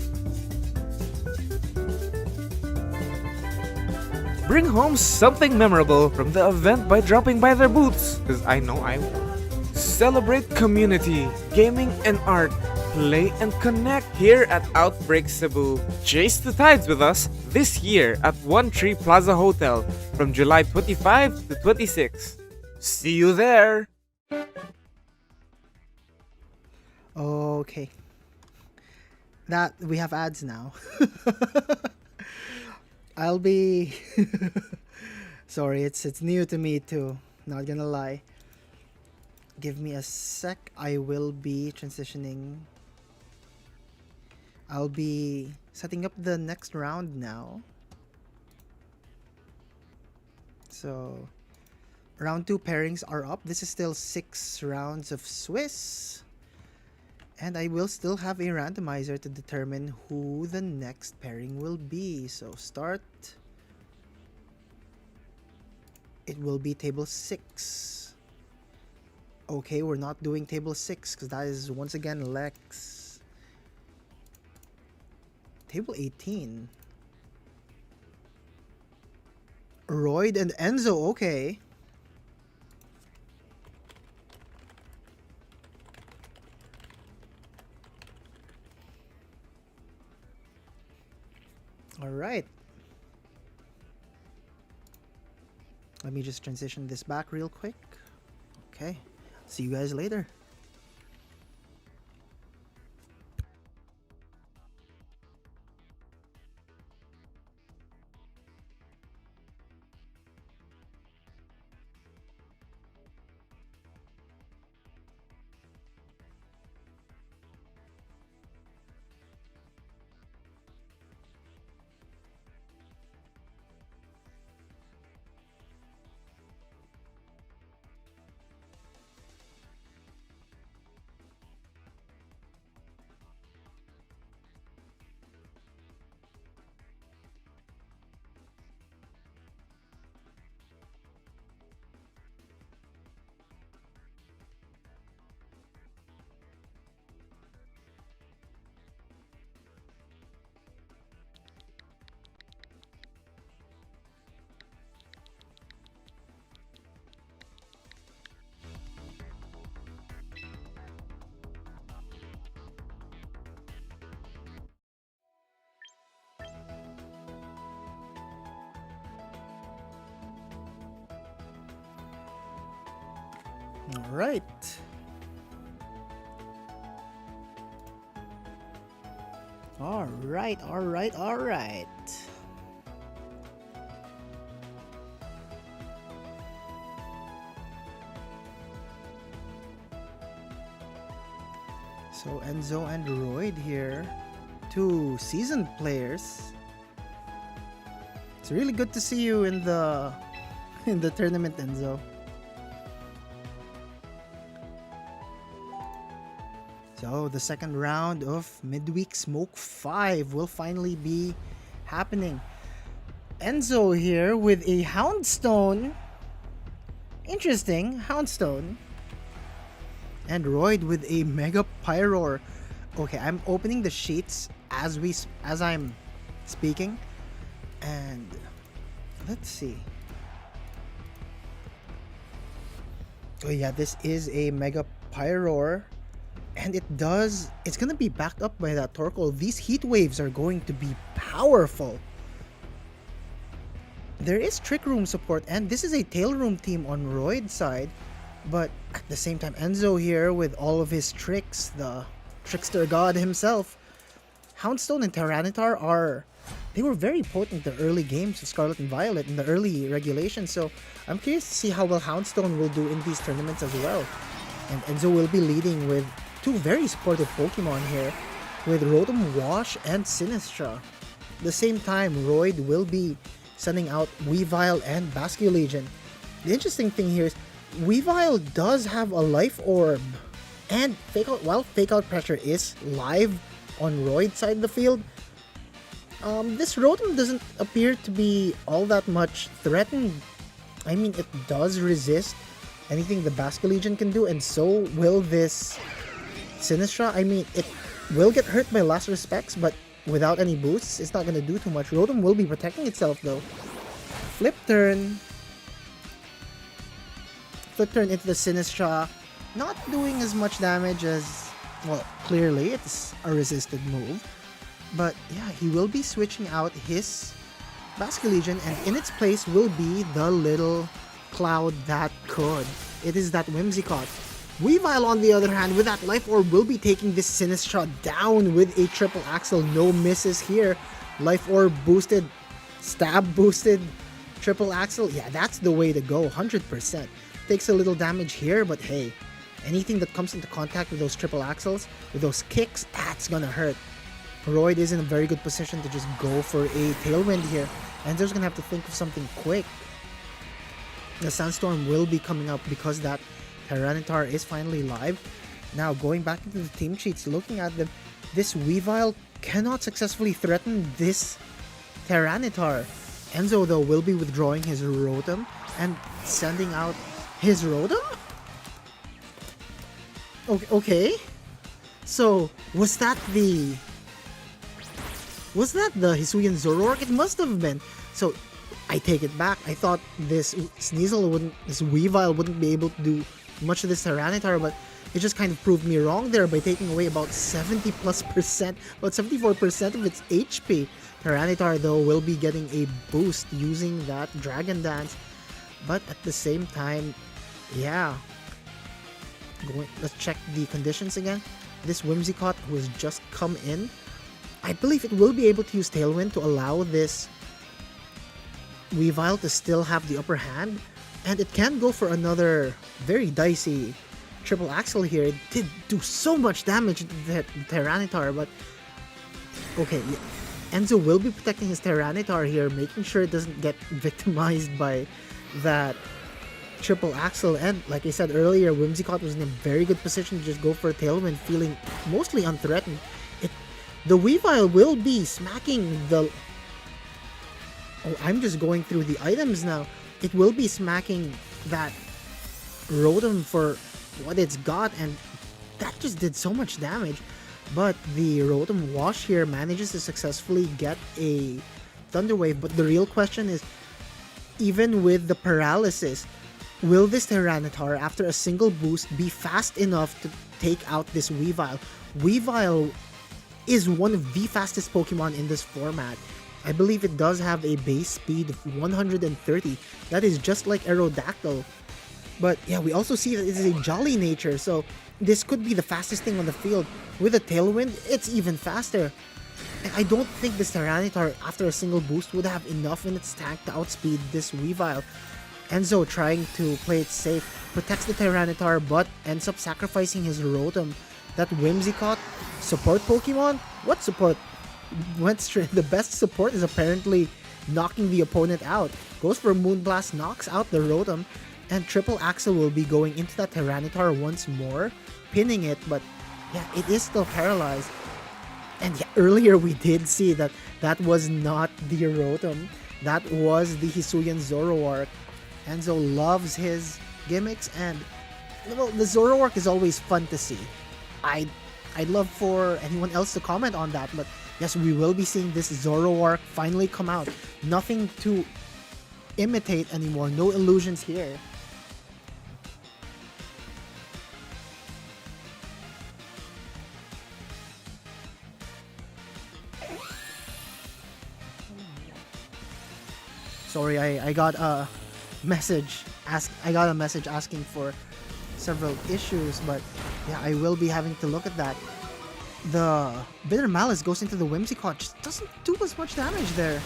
Bring home something memorable from the event by dropping by their booths, because I know I will. Celebrate community, gaming and art. Play and connect here at Outbreak Cebu. Chase the tides with us this year at One Tree Plaza Hotel from July 25 to 26. See you there! Okay. That we have ads now. I'll be sorry, it's new to me too. Not gonna lie. Give me a sec. I will be transitioning. I'll be setting up the next round now. So, round 2 pairings are up. This is still 6 rounds of Swiss. And I will still have a randomizer to determine who the next pairing will be. So start. It will be table 6. Okay, we're not doing table 6 because that is once again Lex. Table 18. Royd and Enzo, okay. Alright. Let me just transition this back real quick. Okay. See you guys later. All right. All right. So Enzo and Royd here, 2 seasoned players. It's really good to see you in the tournament, Enzo. So the second round of Midweek Smoke 5 will finally be happening. Enzo here with a Houndstone. Interesting, Houndstone. And Royd with a Mega Pyroar. Okay, I'm opening the sheets as I'm speaking. And let's see. Oh yeah, this is a Mega Pyroar. And it's gonna be backed up by that Torkoal. These heat waves are going to be powerful. There is Trick Room support, and this is a Tail Room team on Royd's side. But at the same time, Enzo here with all of his tricks, the trickster god himself. Houndstone and Tyranitar they were very potent in the early games of Scarlet and Violet in the early regulations. So I'm curious to see how well Houndstone will do in these tournaments as well. And Enzo will be leading with 2 very supportive Pokemon here, with Rotom Wash and Sinistra. At the same time, Royd will be sending out Weavile and Basculegion. The interesting thing here is Weavile does have a Life Orb, and while Fake Out Pressure is live on Royd's side of the field, this Rotom doesn't appear to be all that much threatened. I mean, it does resist anything the Basculegion can do, and so will this Sinistra. I mean, it will get hurt by Last Respects, but without any boosts, it's not going to do too much. Rotom will be protecting itself though. Flip turn into the Sinistra, not doing as much damage as, well, clearly it's a resisted move. But yeah, he will be switching out his Basculegion, and in its place will be the little cloud that could. It is that Whimsicott. Weavile, on the other hand, with that Life Orb, will be taking this Sinistra down with a triple axle. No misses here. Life Orb boosted, stab boosted, triple axle. Yeah, that's the way to go, 100%. Takes a little damage here, but hey, anything that comes into contact with those triple axles, with those kicks, that's gonna hurt. Royd is in a very good position to just go for a Tailwind here. Enzo's gonna have to think of something quick. The Sandstorm will be coming up because that Tyranitar is finally live. Now, going back into the team sheets, looking at them, this Weavile cannot successfully threaten this Tyranitar. Enzo, though, will be withdrawing his Rotom and sending out his Rotom? Okay. So, was that the Hisuian Zoroark? It must have been. So, I take it back. I thought this Weavile wouldn't be able to do much to this Tyranitar, but it just kind of proved me wrong there by taking away about 70+%, about 74% of its HP. Tyranitar, though, will be getting a boost using that Dragon Dance, but at the same time, yeah. Let's check the conditions again. This Whimsicott, who has just come in, I believe it will be able to use Tailwind to allow this Weavile to still have the upper hand, and it can go for another very dicey triple axle here. It did do so much damage to the Tyranitar, but okay, yeah. Enzo will be protecting his Tyranitar here, making sure it doesn't get victimized by that triple axle. And like I said earlier, Whimsicott was in a very good position to just go for a Tailwind, feeling mostly unthreatened. The Weavile will be smacking the... Oh, I'm just going through the items now. It will be smacking that Rotom for what it's got, and that just did so much damage. But the Rotom Wash here manages to successfully get a Thunder Wave. But the real question is, even with the paralysis, will this Tyranitar, after a single boost, be fast enough to take out this Weavile? Weavile is one of the fastest Pokemon in this format. I believe it does have a base speed of 130. That is just like Aerodactyl. But yeah, we also see that it is a jolly nature, so this could be the fastest thing on the field. With a Tailwind, it's even faster. And I don't think this Tyranitar, after a single boost, would have enough in its tank to outspeed this Weavile. Enzo, trying to play it safe, protects the Tyranitar but ends up sacrificing his Rotom. That Whimsicott, support Pokemon? What support? Went straight. The best support is apparently knocking the opponent out. Goes for Moonblast, knocks out the Rotom, and Triple Axle will be going into that Tyranitar once more, pinning it, but yeah, it is still paralyzed. And yeah, earlier we did see that that was not the Rotom, that was the Hisuian Zoroark. Enzo loves his gimmicks, and well, the Zoroark is always fun to see. I'd love for anyone else to comment on that, but yes, we will be seeing this Zoroark finally come out. Nothing to imitate anymore, no illusions here. Sorry, I got a message asking for several issues, but yeah, I will be having to look at that. The Bitter Malice goes into the Whimsicott, just doesn't do as much damage there.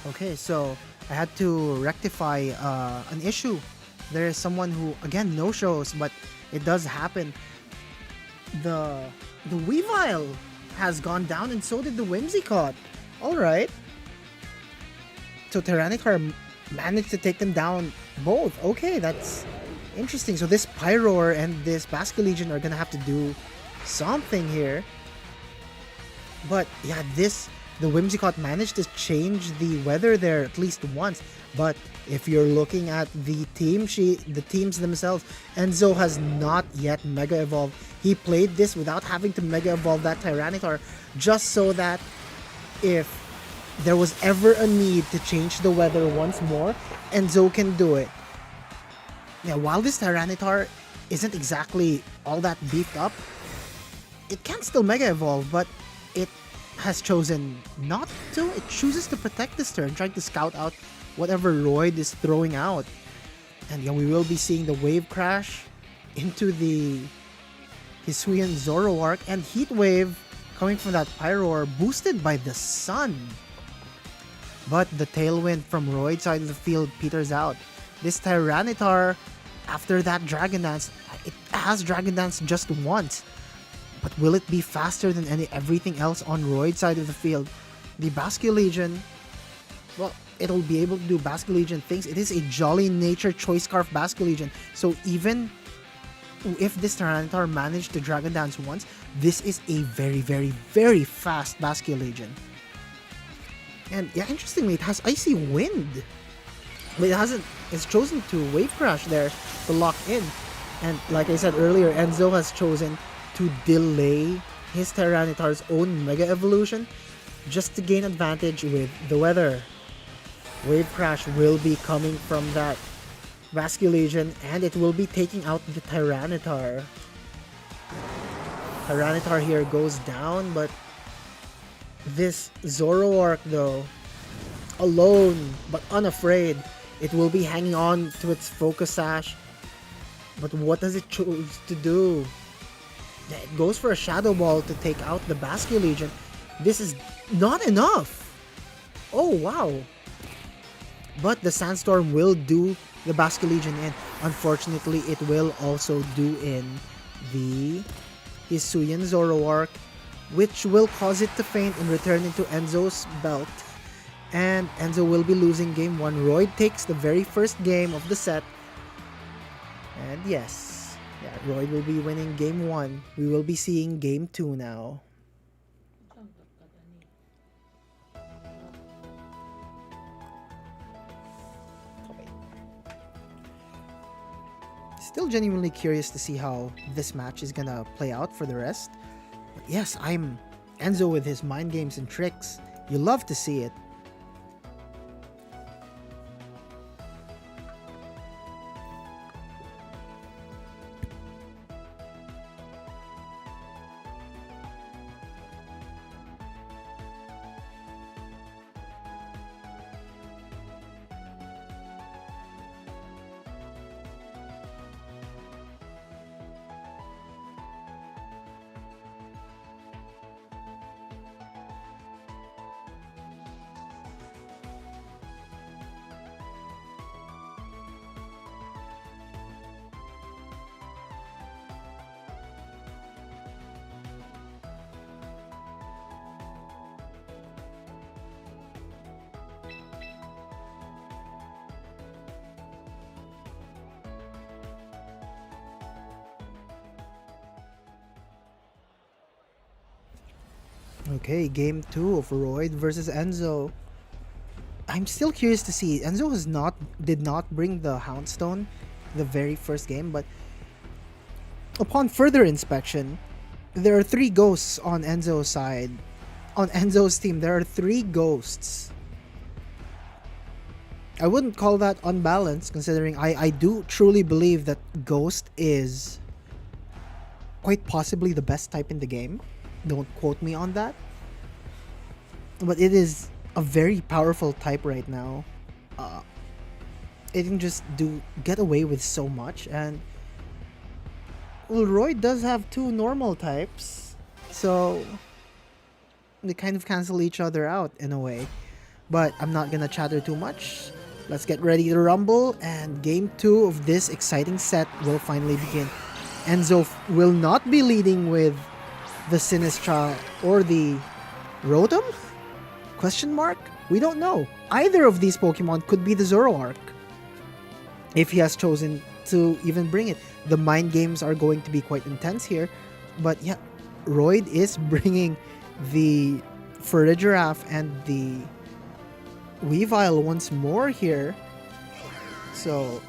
Okay, so I had to rectify an issue. There is someone who, again, no-shows, but it does happen. The Weavile has gone down, and so did the Whimsicott. Alright. So Tyranitar managed to take them down both. Okay, that's interesting. So this Pyroar and this Basculegion are gonna have to do something here. But yeah, the Whimsicott managed to change the weather there at least once. But if you're looking at the teams themselves, Enzo has not yet Mega Evolved. He played this without having to Mega Evolve that Tyranitar, just so that if there was ever a need to change the weather once more, Enzo can do it. Yeah, while this Tyranitar isn't exactly all that beefed up, it can still Mega Evolve, but it has chosen not to. It chooses to protect this turn, trying to scout out whatever Royd is throwing out. And yeah, we will be seeing the Wave Crash into the Hisuian Zoroark, and Heat Wave coming from that Pyroar, boosted by the sun. But the Tailwind from Royd's side of the field peters out. This Tyranitar, after that Dragon Dance, it has Dragon Dance just once. But will it be faster than everything else on Royd's side of the field? The Basculegion, well, it'll be able to do Basculegion things. It is a Jolly Nature Choice Scarf Basculegion. So even if this Tyranitar managed to Dragon Dance once, this is a very, very, very fast Basculegion. And yeah, interestingly, it has Icy Wind. But it's chosen to Wave Crash there to lock in. And like I said earlier, Enzo has chosen to delay his Tyranitar's own Mega Evolution just to gain advantage with the weather. Wave Crash will be coming from that Basculegion, and it will be taking out the Tyranitar. Tyranitar here goes down, but this Zoroark though, alone but unafraid, it will be hanging on to its Focus Sash. But what does it choose to do? It goes for a Shadow Ball to take out the Basculegion. This is not enough! Oh wow! But the Sandstorm will do the Basculegion in. Unfortunately, it will also do in the Hisuian Zoroark, which will cause it to faint and return into Enzo's belt. And Enzo will be losing game 1. Royd takes the very first game of the set. And yes, Royd will be winning game 1. We will be seeing game 2 now. Still genuinely curious to see how this match is gonna play out for the rest. But yes, I'm Enzo with his mind games and tricks. You love to see it. Okay, game 2 of Royd versus Enzo. I'm still curious to see. Enzo did not bring the Houndstone the very first game, but upon further inspection, there are 3 ghosts on Enzo's side. On Enzo's team, there are 3 ghosts. I wouldn't call that unbalanced, considering I do truly believe that Ghost is quite possibly the best type in the game. Don't quote me on that. But it is a very powerful type right now. It can just get away with so much, and well, Roy does have 2 normal types, so they kind of cancel each other out in a way. But I'm not gonna chatter too much. Let's get ready to rumble, and game 2 of this exciting set will finally begin. Enzo will not be leading with the Sinistra or the Rotom? Question mark? We don't know. Either of these Pokemon could be the Zoroark, if he has chosen to even bring it. The mind games are going to be quite intense here. But yeah, Royd is bringing the Farigiraf and the Weavile once more here. So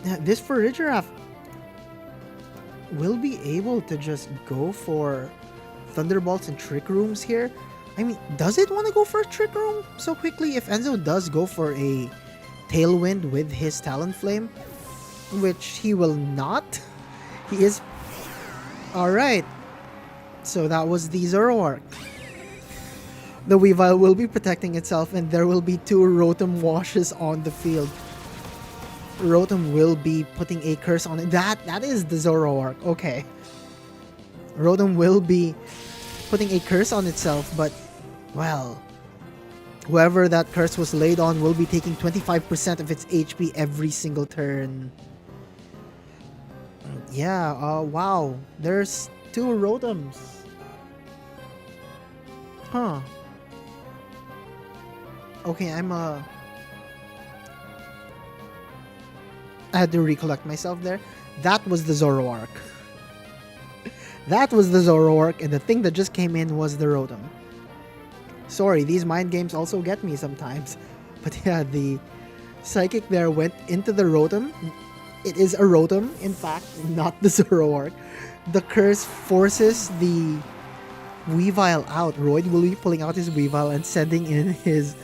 yeah, this Farigiraf will be able to just go for Thunderbolts and Trick Rooms here. I mean, does it want to go for a Trick Room so quickly? If Enzo does go for a Tailwind with his Talonflame, which he will not, he is... Alright, so that was the Zoroark. The Weavile will be protecting itself, and there will be 2 Rotom washes on the field. Rotom will be putting a curse on it. That is the Zoroark. Okay. Rotom will be putting a curse on itself, but, well, whoever that curse was laid on will be taking 25% of its HP every single turn. Yeah, wow. There's 2 Rotoms. Huh. Okay, I had to recollect myself there. That was the Zoroark. That was the Zoroark, and the thing that just came in was the Rotom. Sorry, these mind games also get me sometimes. But yeah, the Psychic there went into the Rotom. It is a Rotom, in fact, not the Zoroark. The curse forces the Weavile out. Royd will be pulling out his Weavile and sending in his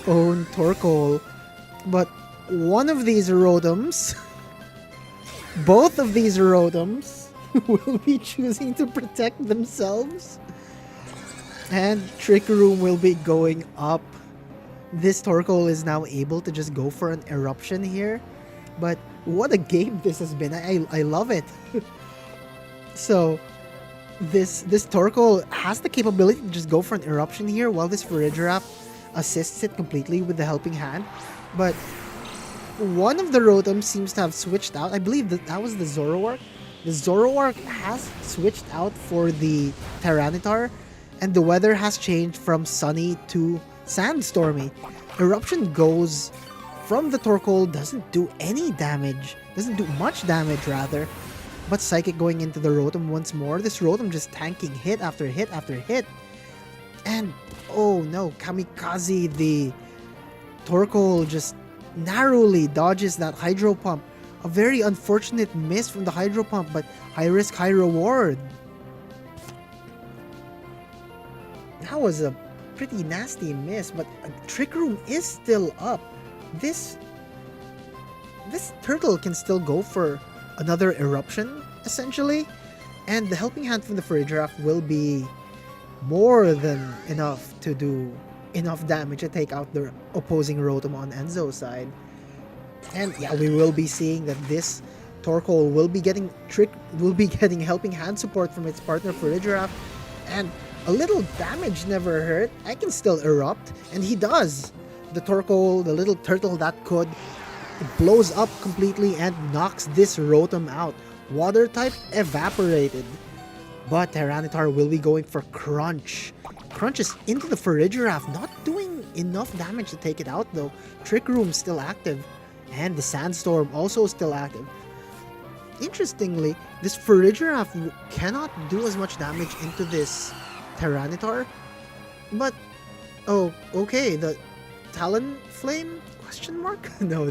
own Torkoal. But one of these Rotoms, both of these Rotoms, will be choosing to protect themselves. And Trick Room will be going up. This Torkoal is now able to just go for an eruption here. But what a game this has been. I love it. So this Torkoal has the capability to just go for an eruption here, while this Farigiraf assists it completely with the helping hand. But one of the Rotoms seems to have switched out. I believe that was the Zoroark. The Zoroark has switched out for the Tyranitar, and the weather has changed from sunny to sandstormy. Eruption goes from the Torkoal, doesn't do any damage, doesn't do much damage rather, but Psychic going into the Rotom once more. This Rotom just tanking hit after hit after hit. And oh no, Kamikaze, the Torkoal just narrowly dodges that Hydro Pump. A very unfortunate miss from the Hydro Pump, but high risk, high reward. That was a pretty nasty miss, but Trick Room is still up. This turtle can still go for another eruption, essentially, and the helping hand from the Farigiraf will be more than enough to do enough damage to take out the opposing Rotom on Enzo's side. And yeah, we will be seeing that this Torkoal will be getting helping hand support from its partner Farigiraf, and a little damage never hurt. I can still erupt, and he does. The Torkoal, the little turtle that could, blows up completely and knocks this Rotom out. Water type evaporated. But Tyranitar will be going for Crunch. Crunch is into the Farigiraf, not doing enough damage to take it out though. Trick Room still active, and the Sandstorm also still active. Interestingly, this Farigiraf cannot do as much damage into this Tyranitar, but oh, okay, the Talonflame? Question mark? No,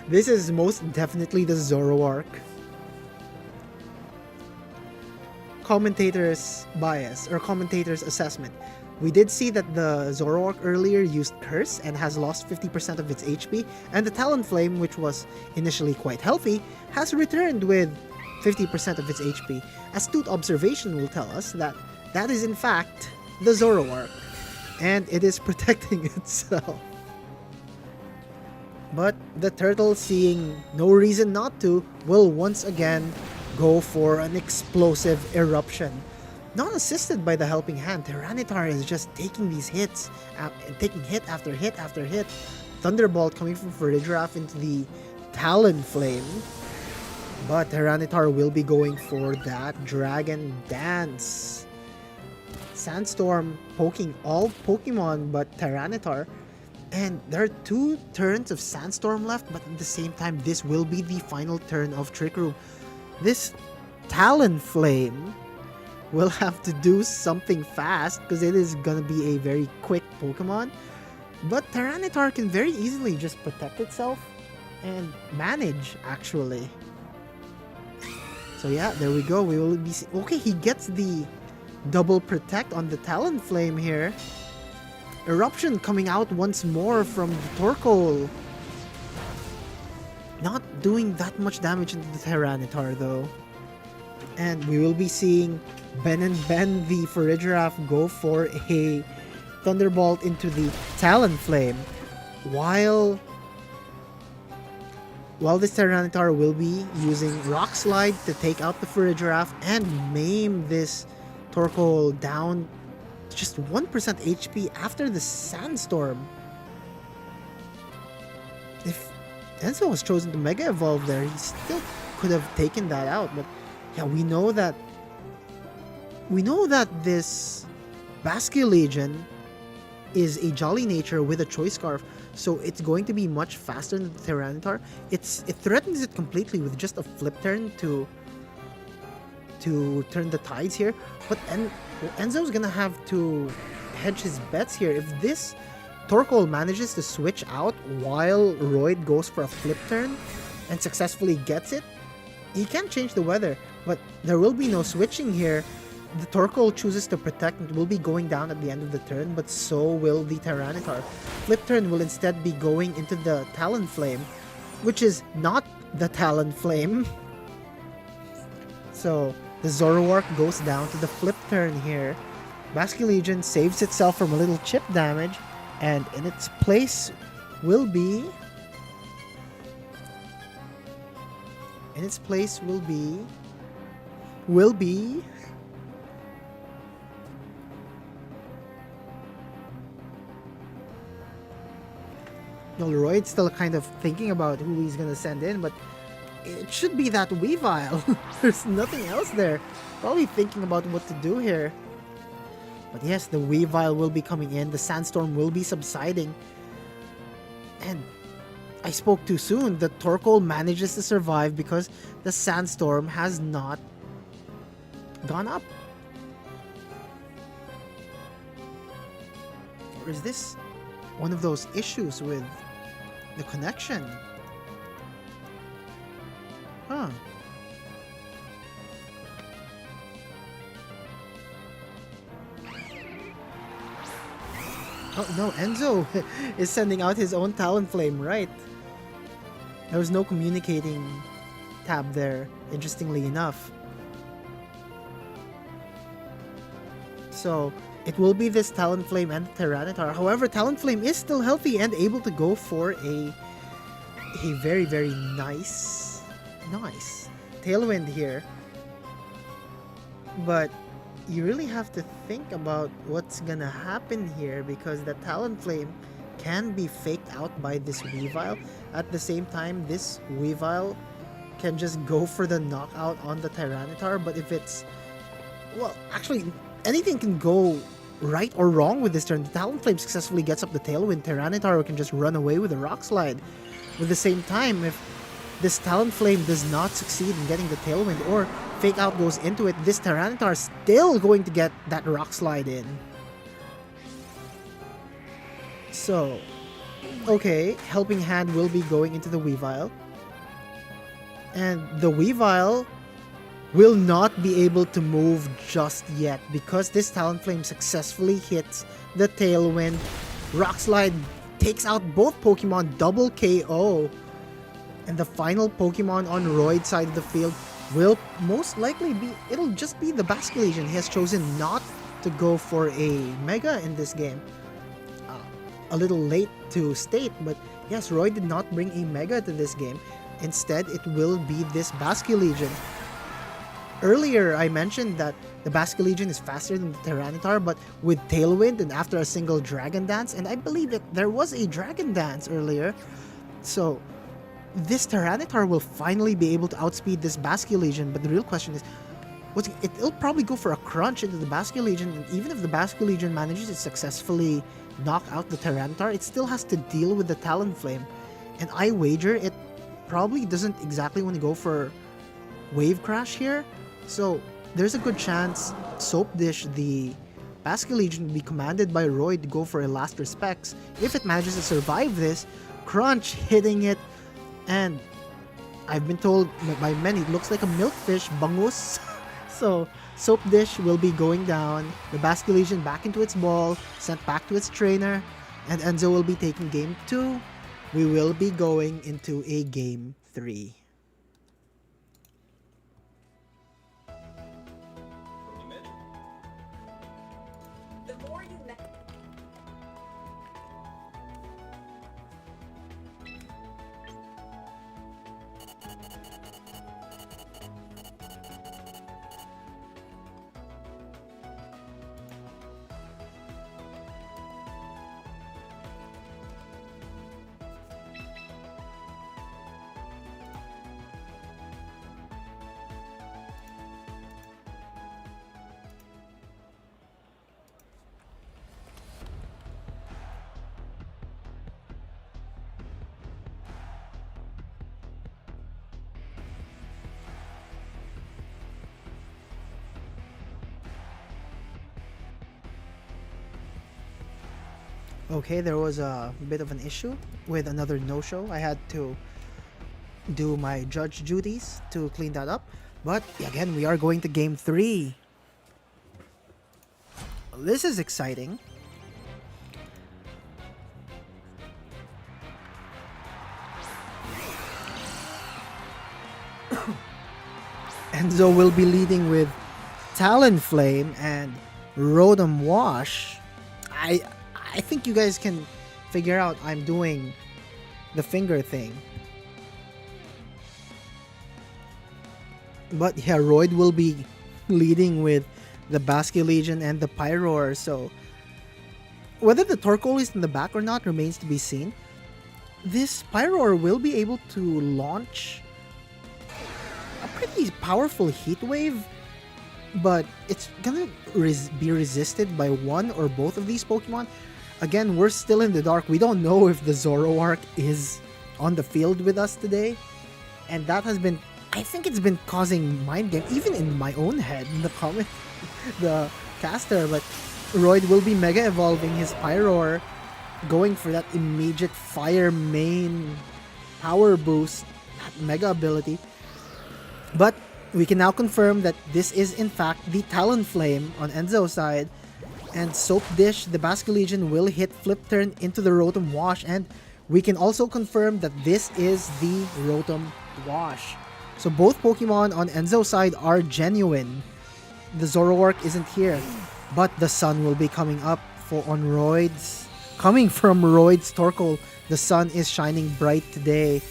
this is most definitely the Zoroark. Commentator's bias, or commentator's assessment. We did see that the Zoroark earlier used Curse and has lost 50% of its HP, and the Talonflame, which was initially quite healthy, has returned with 50% of its HP. Astute observation will tell us that that is in fact the Zoroark, and it is protecting itself. But the turtle, seeing no reason not to, will once again go for an explosive eruption. Not assisted by the helping hand, Tyranitar is just taking these hits, taking hit after hit after hit. Thunderbolt coming from Farigiraf into the Talonflame. But Tyranitar will be going for that Dragon Dance. Sandstorm poking all Pokemon but Tyranitar. And there are 2 turns of Sandstorm left, but at the same time, this will be the final turn of Trick Room. This Talonflame will have to do something fast because it is gonna be a very quick Pokemon. But Tyranitar can very easily just protect itself and manage, actually. So yeah, there we go. We will be... Okay, he gets the double protect on the Talonflame here. Eruption coming out once more from the Torkoal. Not doing that much damage into the Tyranitar though. And we will be seeing Ben the Farigiraf go for a Thunderbolt into the Talonflame. While this Tyranitar will be using Rock Slide to take out the Farigiraf and maim this Torkoal down to just 1% HP after the Sandstorm. If Enzo was chosen to Mega Evolve there, he still could have taken that out. But yeah, we know that this Basculegion is a Jolly Nature with a Choice Scarf, so it's going to be much faster than the Tyranitar. It threatens it completely with just a flip turn to turn the tides here. But Enzo's gonna have to hedge his bets here. If this Torkoal manages to switch out while Royd goes for a flip turn and successfully gets it, he can change the weather, but there will be no switching here. The Torkoal chooses to protect and will be going down at the end of the turn, but so will the Tyranitar. Flip turn will instead be going into the Talonflame, which is not the Talonflame. So the Zoroark goes down to the flip turn here. Basculegion saves itself from a little chip damage, and in its place will be... Royd's still kind of thinking about who he's gonna send in, but it should be that Weavile. There's nothing else there. Probably thinking about what to do here. But yes, the Weavile will be coming in. The Sandstorm will be subsiding. And I spoke too soon. The Torkoal manages to survive because the Sandstorm has not gone up. Or is this one of those issues with the connection? Huh. Oh no, Enzo is sending out his own Talonflame, right? There was no communicating tab there, interestingly enough. So it will be this Talonflame and the Tyranitar. However, Talonflame is still healthy and able to go for a very, very nice Tailwind here. But you really have to think about what's gonna happen here, because the Talonflame can be faked out by this Weavile. At the same time, this Weavile can just go for the knockout on the Tyranitar, but if it's... well, actually, anything can go right or wrong with this turn. The Talonflame successfully gets up the Tailwind. Tyranitar can just run away with a Rock Slide. At the same time, if this Talonflame does not succeed in getting the Tailwind or Fake Out goes into it, this Tyranitar is still going to get that Rock Slide in. So, okay, Helping Hand will be going into the Weavile. And the Weavile will not be able to move just yet because this Talonflame successfully hits the Tailwind. Rock Slide takes out both Pokemon, double KO. And the final Pokemon on Royd's side of the field will most likely be... it'll just be the Basculegion. He has chosen not to go for a Mega in this game. A little late to state, but yes, Royd did not bring a Mega to this game. Instead, it will be this Basculegion. Earlier, I mentioned that the Basculegion is faster than the Tyranitar, but with Tailwind and after a single Dragon Dance, and I believe that there was a Dragon Dance earlier, so this Tyranitar will finally be able to outspeed this Basculegion. But the real question is, it'll probably go for a crunch into the Basculegion, and even if the Basculegion manages to successfully knock out the Tyranitar, it still has to deal with the Talonflame. And I wager it probably doesn't exactly want to go for Wave Crash here. So there's a good chance Soap Dish, the Basculegion, will be commanded by Royd to go for a Last Respects. If it manages to survive this, Crunch hitting it, and I've been told by many it looks like a Milkfish, bangus. So Soap Dish will be going down, the Basculegion back into its ball, sent back to its trainer, and Enzo will be taking game 2. We will be going into a game 3. Okay, there was a bit of an issue with another no-show. I had to do my judge duties to clean that up. But again, we are going to game 3. This is exciting. Enzo will be leading with Talonflame and Rotom Wash. I think you guys can figure out I'm doing the finger thing. But yeah, Royd will be leading with the Basculegion and the Pyroar. So whether the Torkoal is in the back or not remains to be seen. This Pyroar will be able to launch a pretty powerful Heat Wave, but it's gonna be resisted by one or both of these Pokemon. Again, we're still in the dark. We don't know if the Zoroark is on the field with us today, and that has been, I think it's been causing mind game, even in my own head, in the comment, the caster. But Royd will be Mega Evolving his Pyroar, going for that immediate Fire main power boost, that Mega ability. But we can now confirm that this is in fact the Talonflame on Enzo's side. And Soap Dish, the Basculegion, will hit Flip Turn into the Rotom Wash. And we can also confirm that this is the Rotom Wash. So both Pokemon on Enzo's side are genuine. The Zoroark isn't here, but the sun will be coming up on Royd's. Coming from Royd's Torkoal, the sun is shining bright today.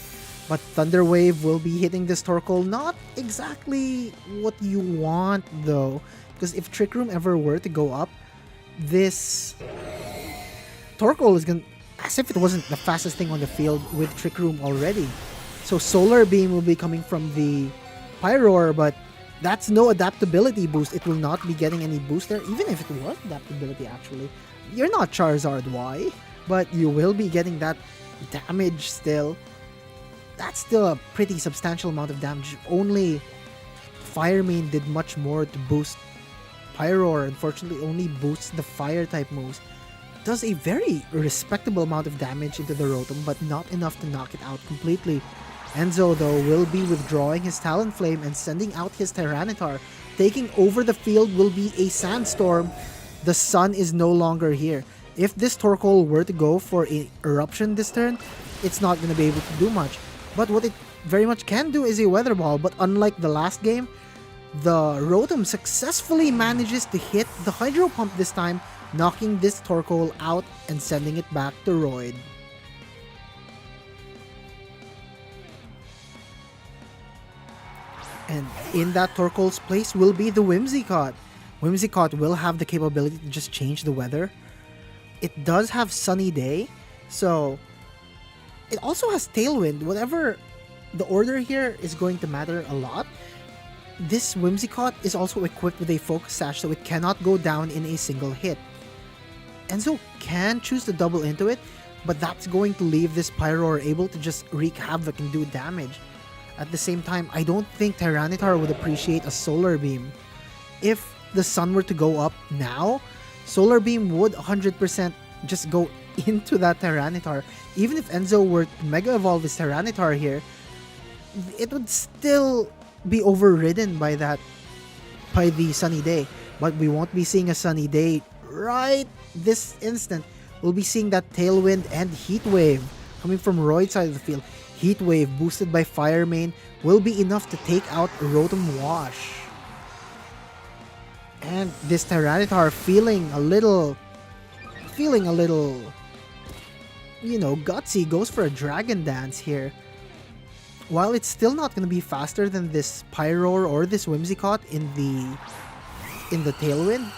But Thunder Wave will be hitting this Torkoal. Not exactly what you want though, because if Trick Room ever were to go up, this Torkoal is gonna, as if it wasn't the fastest thing on the field with Trick Room already. So Solar Beam will be coming from the Pyroar, but that's no adaptability boost. It will not be getting any boost there, even if it was adaptability actually. You're not Charizard Y, but you will be getting that damage still. That's still a pretty substantial amount of damage. Only Fire Main did much more to boost Pyroar. Unfortunately, only boosts the fire type moves. Does a very respectable amount of damage into the Rotom, but not enough to knock it out completely. Enzo, though, will be withdrawing his Talonflame and sending out his Tyranitar. Taking over the field will be a Sandstorm. The sun is no longer here. If this Torkoal were to go for a Eruption this turn, it's not going to be able to do much. But what it very much can do is a Weather Ball. But unlike the last game, the Rotom successfully manages to hit the Hydro Pump this time, knocking this Torkoal out and sending it back to Royd. And in that Torkoal's place will be the Whimsicott. Whimsicott will have the capability to just change the weather. It does have Sunny Day, so it also has Tailwind. Whatever the order here is going to matter a lot. This Whimsicott is also equipped with a Focus Sash, so it cannot go down in a single hit. Enzo can choose to double into it, but that's going to leave this Pyroar able to just wreak havoc and do damage. At the same time, I don't think Tyranitar would appreciate a Solar Beam. If the sun were to go up now, Solar Beam would 100% just go into that Tyranitar. Even if Enzo were to Mega Evolve his Tyranitar here, it would still be overridden by the Sunny Day. But we won't be seeing a Sunny Day right this instant. We'll be seeing that Tailwind and Heat Wave coming from Royd's side of the field. Heat Wave boosted by Fire Main will be enough to take out Rotom Wash. And this Tyranitar feeling a little, you know, gutsy, goes for a Dragon Dance here. While it's still not going to be faster than this Pyroar or this Whimsicott in the Tailwind.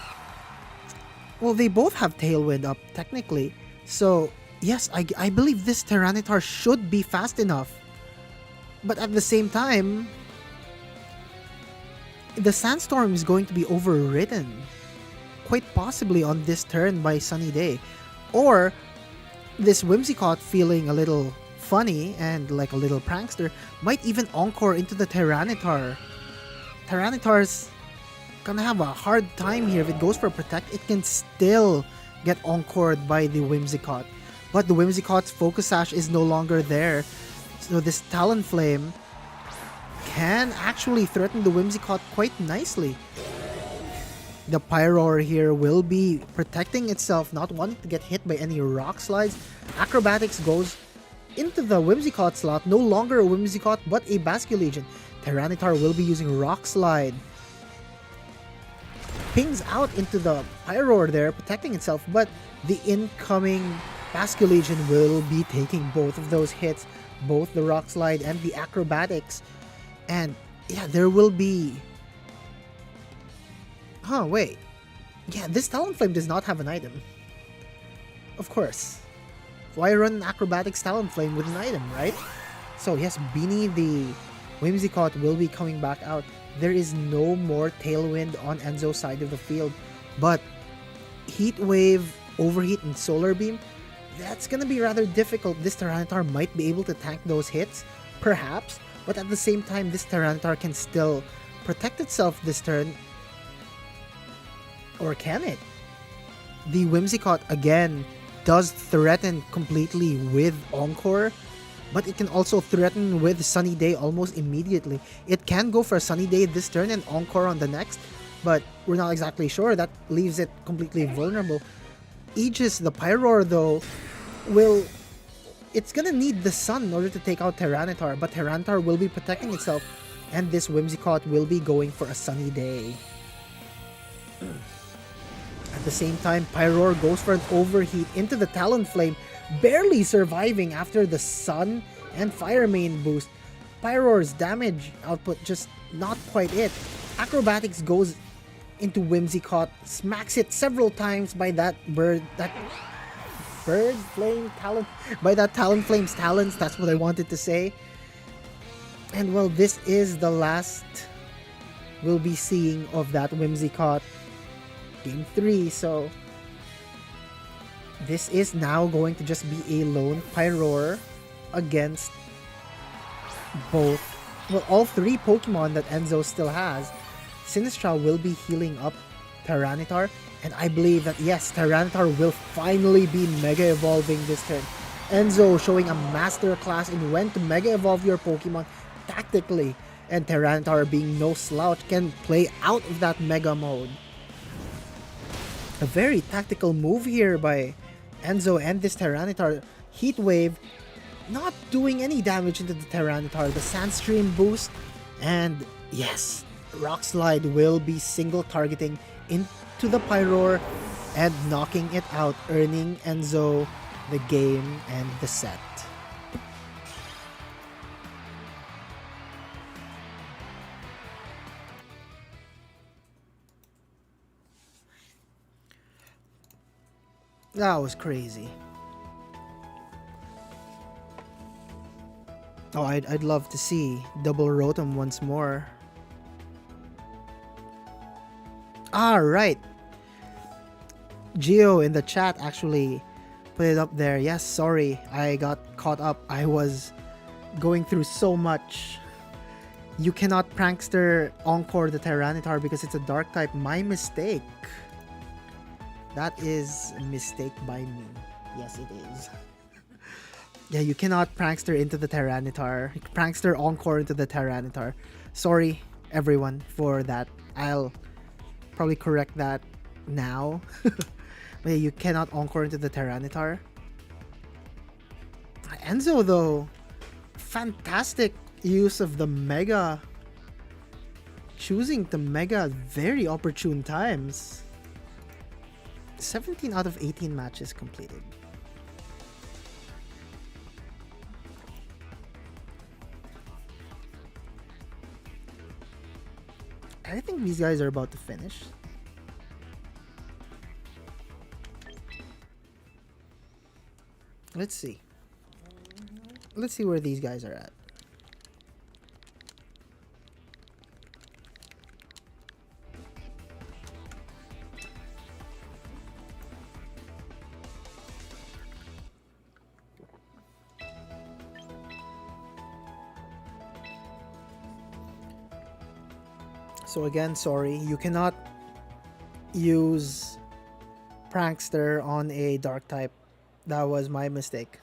Well, they both have Tailwind up technically. So, yes, I believe this Tyranitar should be fast enough. But at the same time, the Sandstorm is going to be overridden, quite possibly on this turn by Sunny Day. Or this Whimsicott, feeling a little funny and like a little prankster, might even Encore into the Tyranitar. Tyranitar's gonna have a hard time here. If it goes for Protect, it can still get encored by the Whimsicott. But the Whimsicott's Focus Sash is no longer there. So this Talonflame can actually threaten the Whimsicott quite nicely. The Pyroar here will be protecting itself, not wanting to get hit by any Rock Slides. Acrobatics goes into the Whimsicott slot, no longer a Whimsicott but a Basculegion. Tyranitar will be using Rock Slide. Pings out into the Pyroar there, protecting itself, but the incoming Basculegion will be taking both of those hits, both the Rock Slide and the Acrobatics. And yeah, there will be... wait. Yeah, this Talonflame does not have an item. Of course. Why run an Acrobatics Talonflame with an item, right? So yes, Beanie the Whimsicott will be coming back out. There is no more Tailwind on Enzo's side of the field. But Heat Wave, Overheat, and Solar Beam, that's gonna be rather difficult. This Tyranitar might be able to tank those hits, perhaps. But at the same time, this Tyranitar can still protect itself this turn. Or can it? The Whimsicott, again, does threaten completely with Encore, but it can also threaten with Sunny Day almost immediately. It can go for a Sunny Day this turn and Encore on the next, but we're not exactly sure. That leaves it completely vulnerable. Aegis, the Pyroar, though, will... It's gonna need the Sun in order to take out Tyranitar, but Tyranitar will be protecting itself, and this Whimsicott will be going for a Sunny Day. At the same time, Pyroar goes for an Overheat into the Talonflame, barely surviving after the Sun and Fire Main boost. Pyroar's damage output just not quite it. Acrobatics goes into Whimsicott, smacks it several times by that Talonflame's talons, that's what I wanted to say. And well, this is the last we'll be seeing of that Whimsicott. Game 3, so this is now going to just be a lone Pyroar against all three Pokemon that Enzo still has. Sinistcha will be healing up Tyranitar, and I believe that yes, Tyranitar will finally be Mega Evolving this turn. Enzo showing a masterclass in when to Mega Evolve your Pokemon tactically, and Tyranitar, being no slouch, can play out of that Mega mode. A very tactical move here by Enzo and this Tyranitar. Heat Wave not doing any damage into the Tyranitar. The Sandstream boost, and yes, Rock Slide will be single targeting into the Pyroar and knocking it out, earning Enzo the game and the set. That was crazy. Oh, I'd love to see double Rotom once more. Alright. Gio in the chat actually put it up there. Yes, sorry, I got caught up. I was going through so much. You cannot Prankster Encore the Tyranitar because it's a Dark type. My mistake. That is a mistake by me. Yes, it is. Yeah, you cannot Prankster into the Tyranitar. Prankster Encore into the Tyranitar. Sorry, everyone, for that. I'll probably correct that now. But yeah, you cannot Encore into the Tyranitar. Enzo, though, fantastic use of the Mega. Choosing the Mega at very opportune times. 17 out of 18 matches completed. I think these guys are about to finish. Let's see. Let's see where these guys are at. So again, sorry, you cannot use prankster on a dark type. That was my mistake.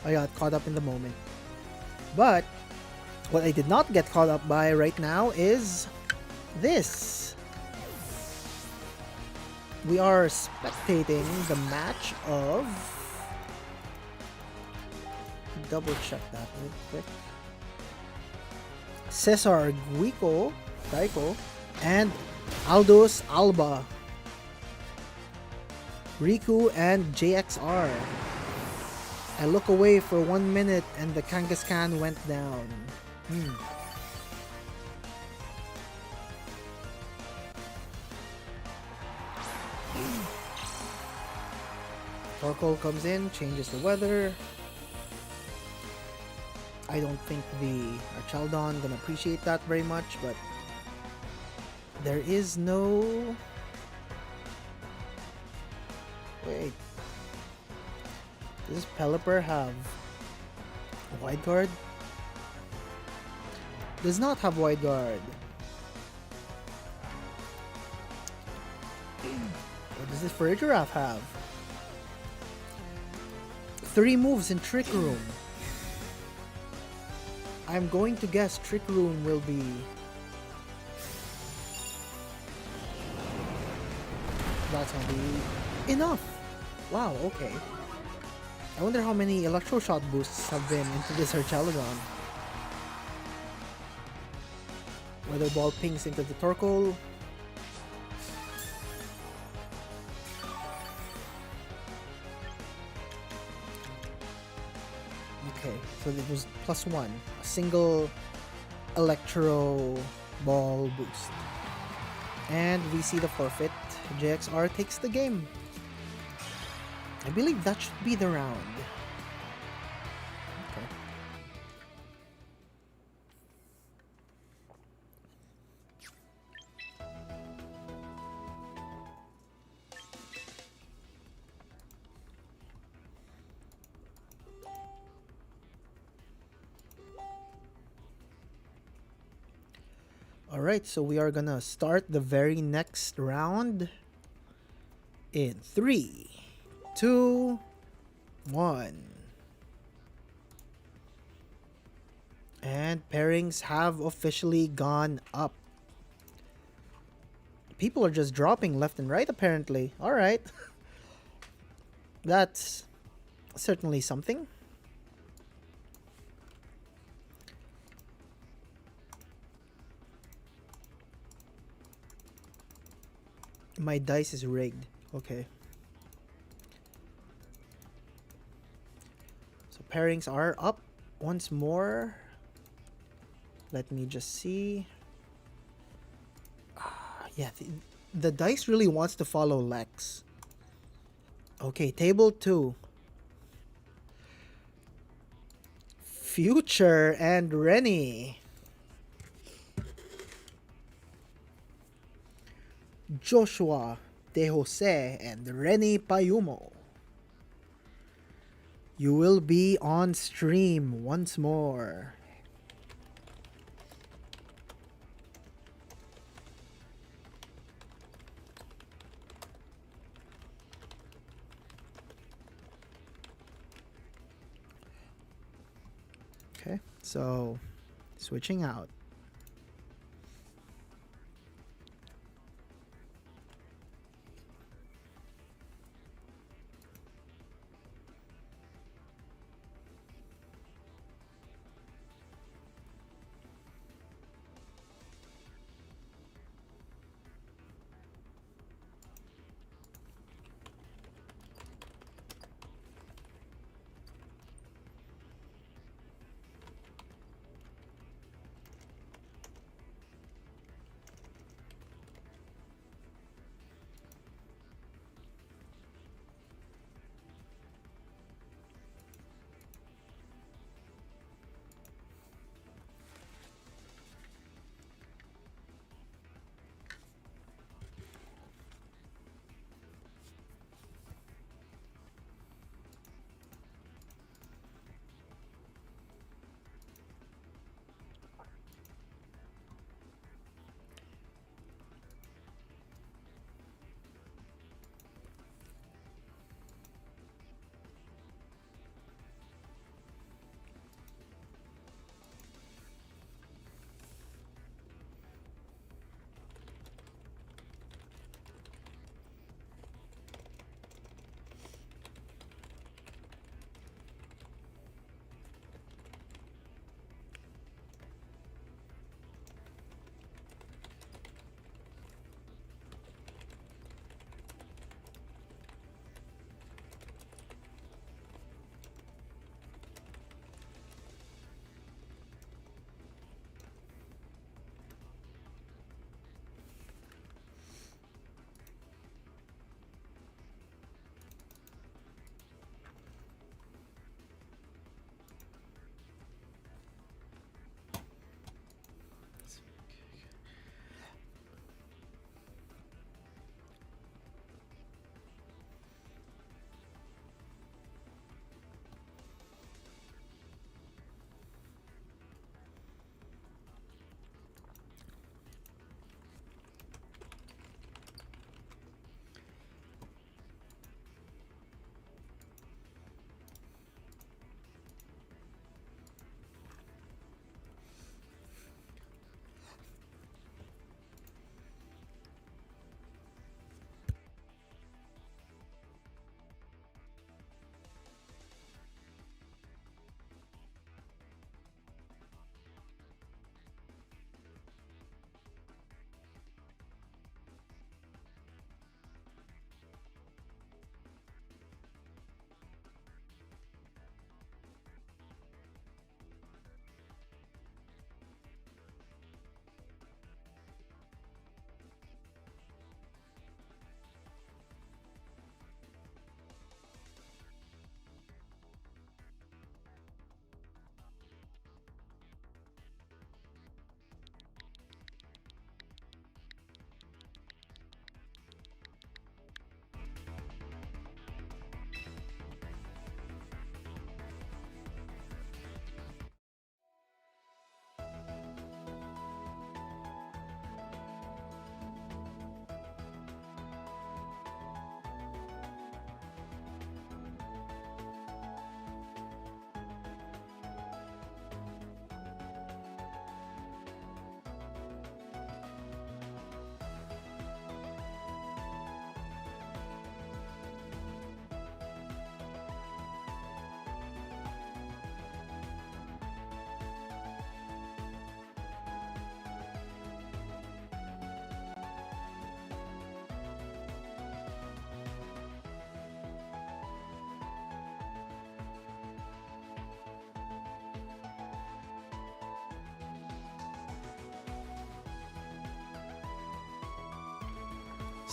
I got caught up in the moment. But what I did not get caught up by right now is this. We are spectating the match of... Double check that real quick. Cesar Guico, Taiko, and Aldous Alba. Riku and JXR. I look away for 1 minute and the Kangaskhan went down. Torkoal comes in, changes the weather. I don't think the Archaldon gonna appreciate that very much, but there is no... Wait. Does Pelipper have Wide Guard? Does not have Wide Guard. What does this Farigiraf have? 3 moves in Trick Room. I'm going to guess Trick Room will be... That's gonna be enough. Wow, okay. I wonder how many Electro Shot boosts have been into this Archaludon. Weather Ball pings into the Torkoal. Okay, so it was +1. A single Electro Ball boost. And we see the forfeit. JXR takes the game. I believe that should be the round. Okay. Alright, so we are gonna start the very next round in 3, 2, 1. And pairings have officially gone up. People are just dropping left and right apparently. Alright. That's certainly something. My dice is rigged. Okay. So pairings are up once more. Let me just see. Yeah, the dice really wants to follow Lex. Okay, table 2. Future and Rennie. Joshua De Jose and Rennie Payumo. You will be on stream once more. Okay, so switching out.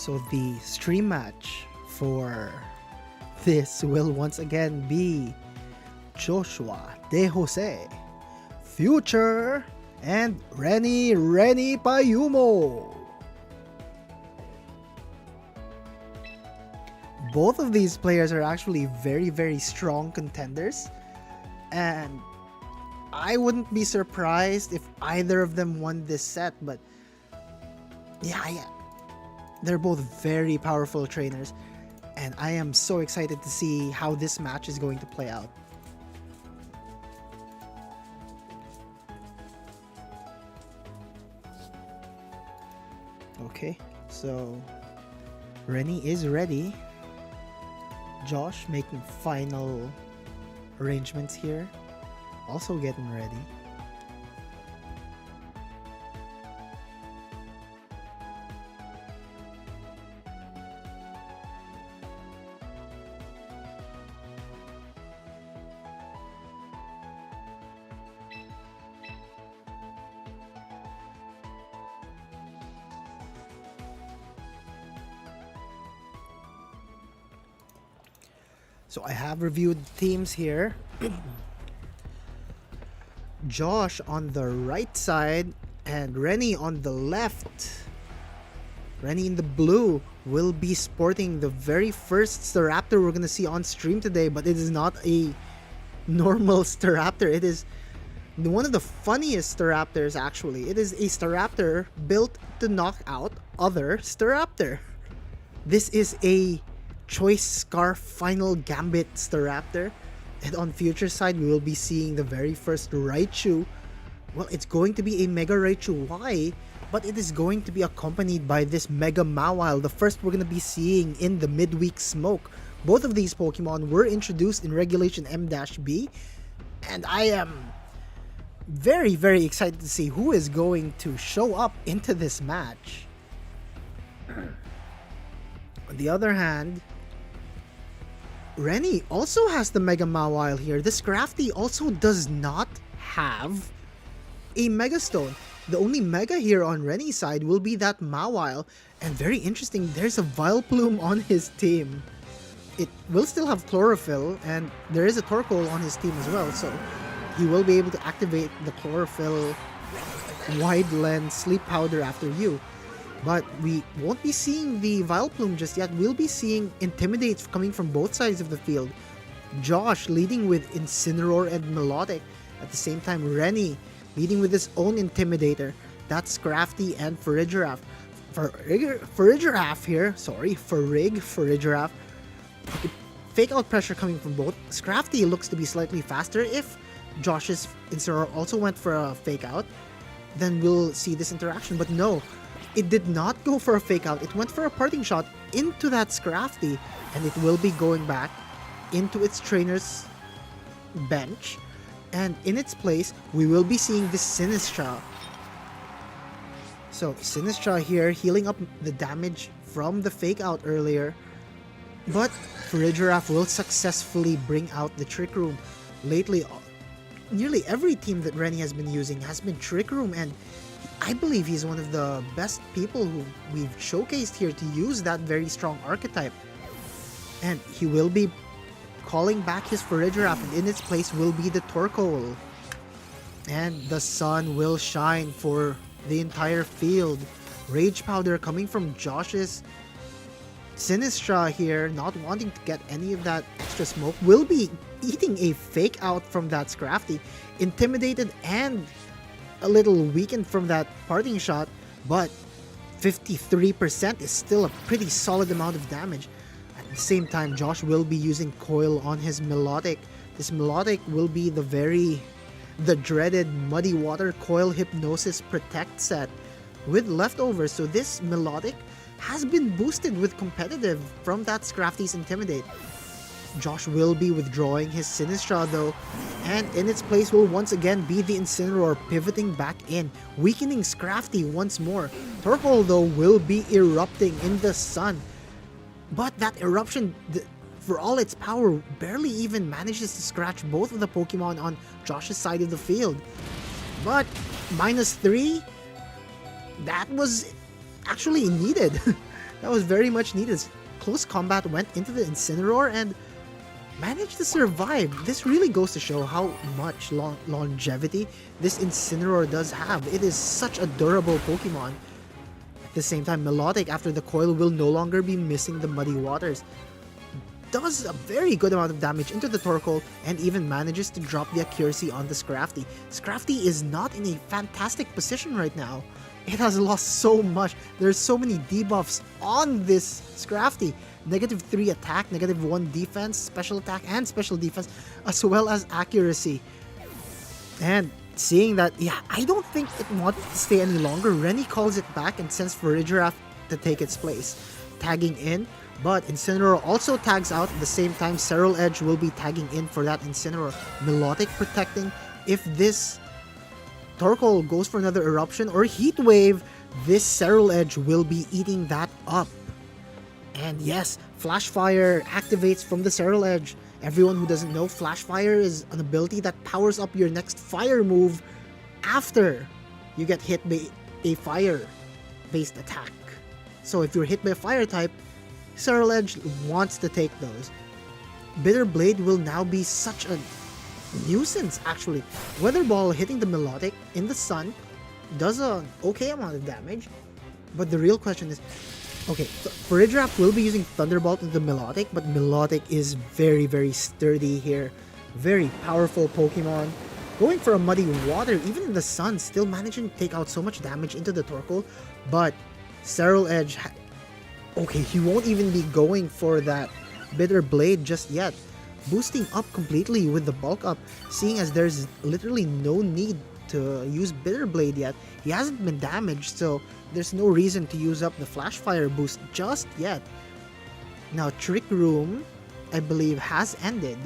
So the stream match for this will once again be Joshua De Jose, Future, and Renny Payumo. Both of these players are actually very strong contenders, and I wouldn't be surprised if either of them won this set, but yeah, they're both very powerful trainers, and I am so excited to see how this match is going to play out. Okay, so Renny is ready. Josh making final arrangements here, also getting ready. So I have reviewed teams here. Josh on the right side and Renny on the left. Renny in the blue will be sporting the very first Staraptor we're gonna see on stream today, but it is not a normal Staraptor. It is one of the funniest Staraptors actually. It is a Staraptor built to knock out other Staraptor. This is a Choice Scarf Final Gambit Staraptor, and on Future side we will be seeing the very first Raichu. Well, it's going to be a Mega Raichu Y, but it is going to be accompanied by this Mega Mawile, the first we're going to be seeing in the midweek smoke. Both of these Pokemon were introduced in Regulation M-B, and I am very excited to see who is going to show up into this match. On the other hand, Renny also has the Mega Mawile here. This Scrafty also does not have a Mega Stone. The only Mega here on Renny's side will be that Mawile. And very interesting, there's a Vileplume on his team. It will still have Chlorophyll, and there is a Torkoal on his team as well. So he will be able to activate the Chlorophyll Wide Lens Sleep Powder after you. But we won't be seeing the Vileplume just yet. We'll be seeing Intimidate coming from both sides of the field. Josh leading with Incineroar and Melodic. At the same time, Renny leading with his own Intimidator. That's Scrafty and Farigiraf. Farigiraf here. Sorry, Farigiraf. Fake out pressure coming from both. Scrafty looks to be slightly faster. If Josh's Incineroar also went for a fake out, then we'll see this interaction. But no. It did not go for a fake out. It went for a parting shot into that Scrafty, and it will be going back into its trainer's bench. And in its place, we will be seeing this Sinistra. So Sinistra here healing up the damage from the fake out earlier. But Farigiraf will successfully bring out the Trick Room. Lately, nearly every team that Renny has been using has been Trick Room, and I believe he's one of the best people who we've showcased here to use that very strong archetype. And he will be calling back his Farigiraf, and in its place will be the Torkoal. And the sun will shine for the entire field. Rage Powder coming from Josh's Sinistra here, not wanting to get any of that extra smoke, will be eating a fake out from that Scrafty. Intimidated and a little weakened from that parting shot, but 53% is still a pretty solid amount of damage. At the same time, Josh will be using Coil on his Melodic. This Melodic will be the dreaded Muddy Water Coil Hypnosis Protect set with leftovers. So this Melodic has been boosted with competitive from that Scrafty's Intimidate. Josh will be withdrawing his Sinistra though, and in its place will once again be the Incineroar pivoting back in, weakening Scrafty once more. Torkoal though will be erupting in the sun, but that eruption, for all its power, barely even manages to scratch both of the Pokemon on Josh's side of the field. But -3, that was actually needed. That was very much needed. Close combat went into the Incineroar and managed to survive. This really goes to show how much longevity this Incineroar does have. It is such a durable Pokemon. At the same time, Melodic, after the coil, will no longer be missing the Muddy Waters. Does a very good amount of damage into the Torkoal and even manages to drop the accuracy on the Scrafty. Scrafty is not in a fantastic position right now. It has lost so much. There's so many debuffs on this Scrafty. -3 attack, -1 defense, special attack, and special defense, as well as accuracy. And seeing that, yeah, I don't think it wanted to stay any longer. Rennie calls it back and sends Farigiraf to take its place, tagging in. But Incineroar also tags out. At the same time, Serral Edge will be tagging in for that Incineroar. Melodic protecting. If this Torkoal goes for another Eruption or Heat Wave, this Serral Edge will be eating that up. And yes, Flash Fire activates from the Serral Edge. Everyone who doesn't know, Flash Fire is an ability that powers up your next fire move after you get hit by a fire-based attack. So if you're hit by a fire type, Serral Edge wants to take those. Bitter Blade will now be such a nuisance, actually. Weather Ball hitting the Melodic in the sun does an okay amount of damage, but the real question is, okay, Farigiraf will be using Thunderbolt into the Melodic, but Melodic is very, very sturdy here. Very powerful Pokemon. Going for a Muddy Water, even in the sun, still managing to take out so much damage into the Torkoal, but Serral Edge, okay, he won't even be going for that Bitter Blade just yet. Boosting up completely with the bulk up, seeing as there's literally no need to use Bitter Blade yet. He hasn't been damaged, so there's no reason to use up the Flash Fire boost just yet. Now, Trick Room, I believe, has ended.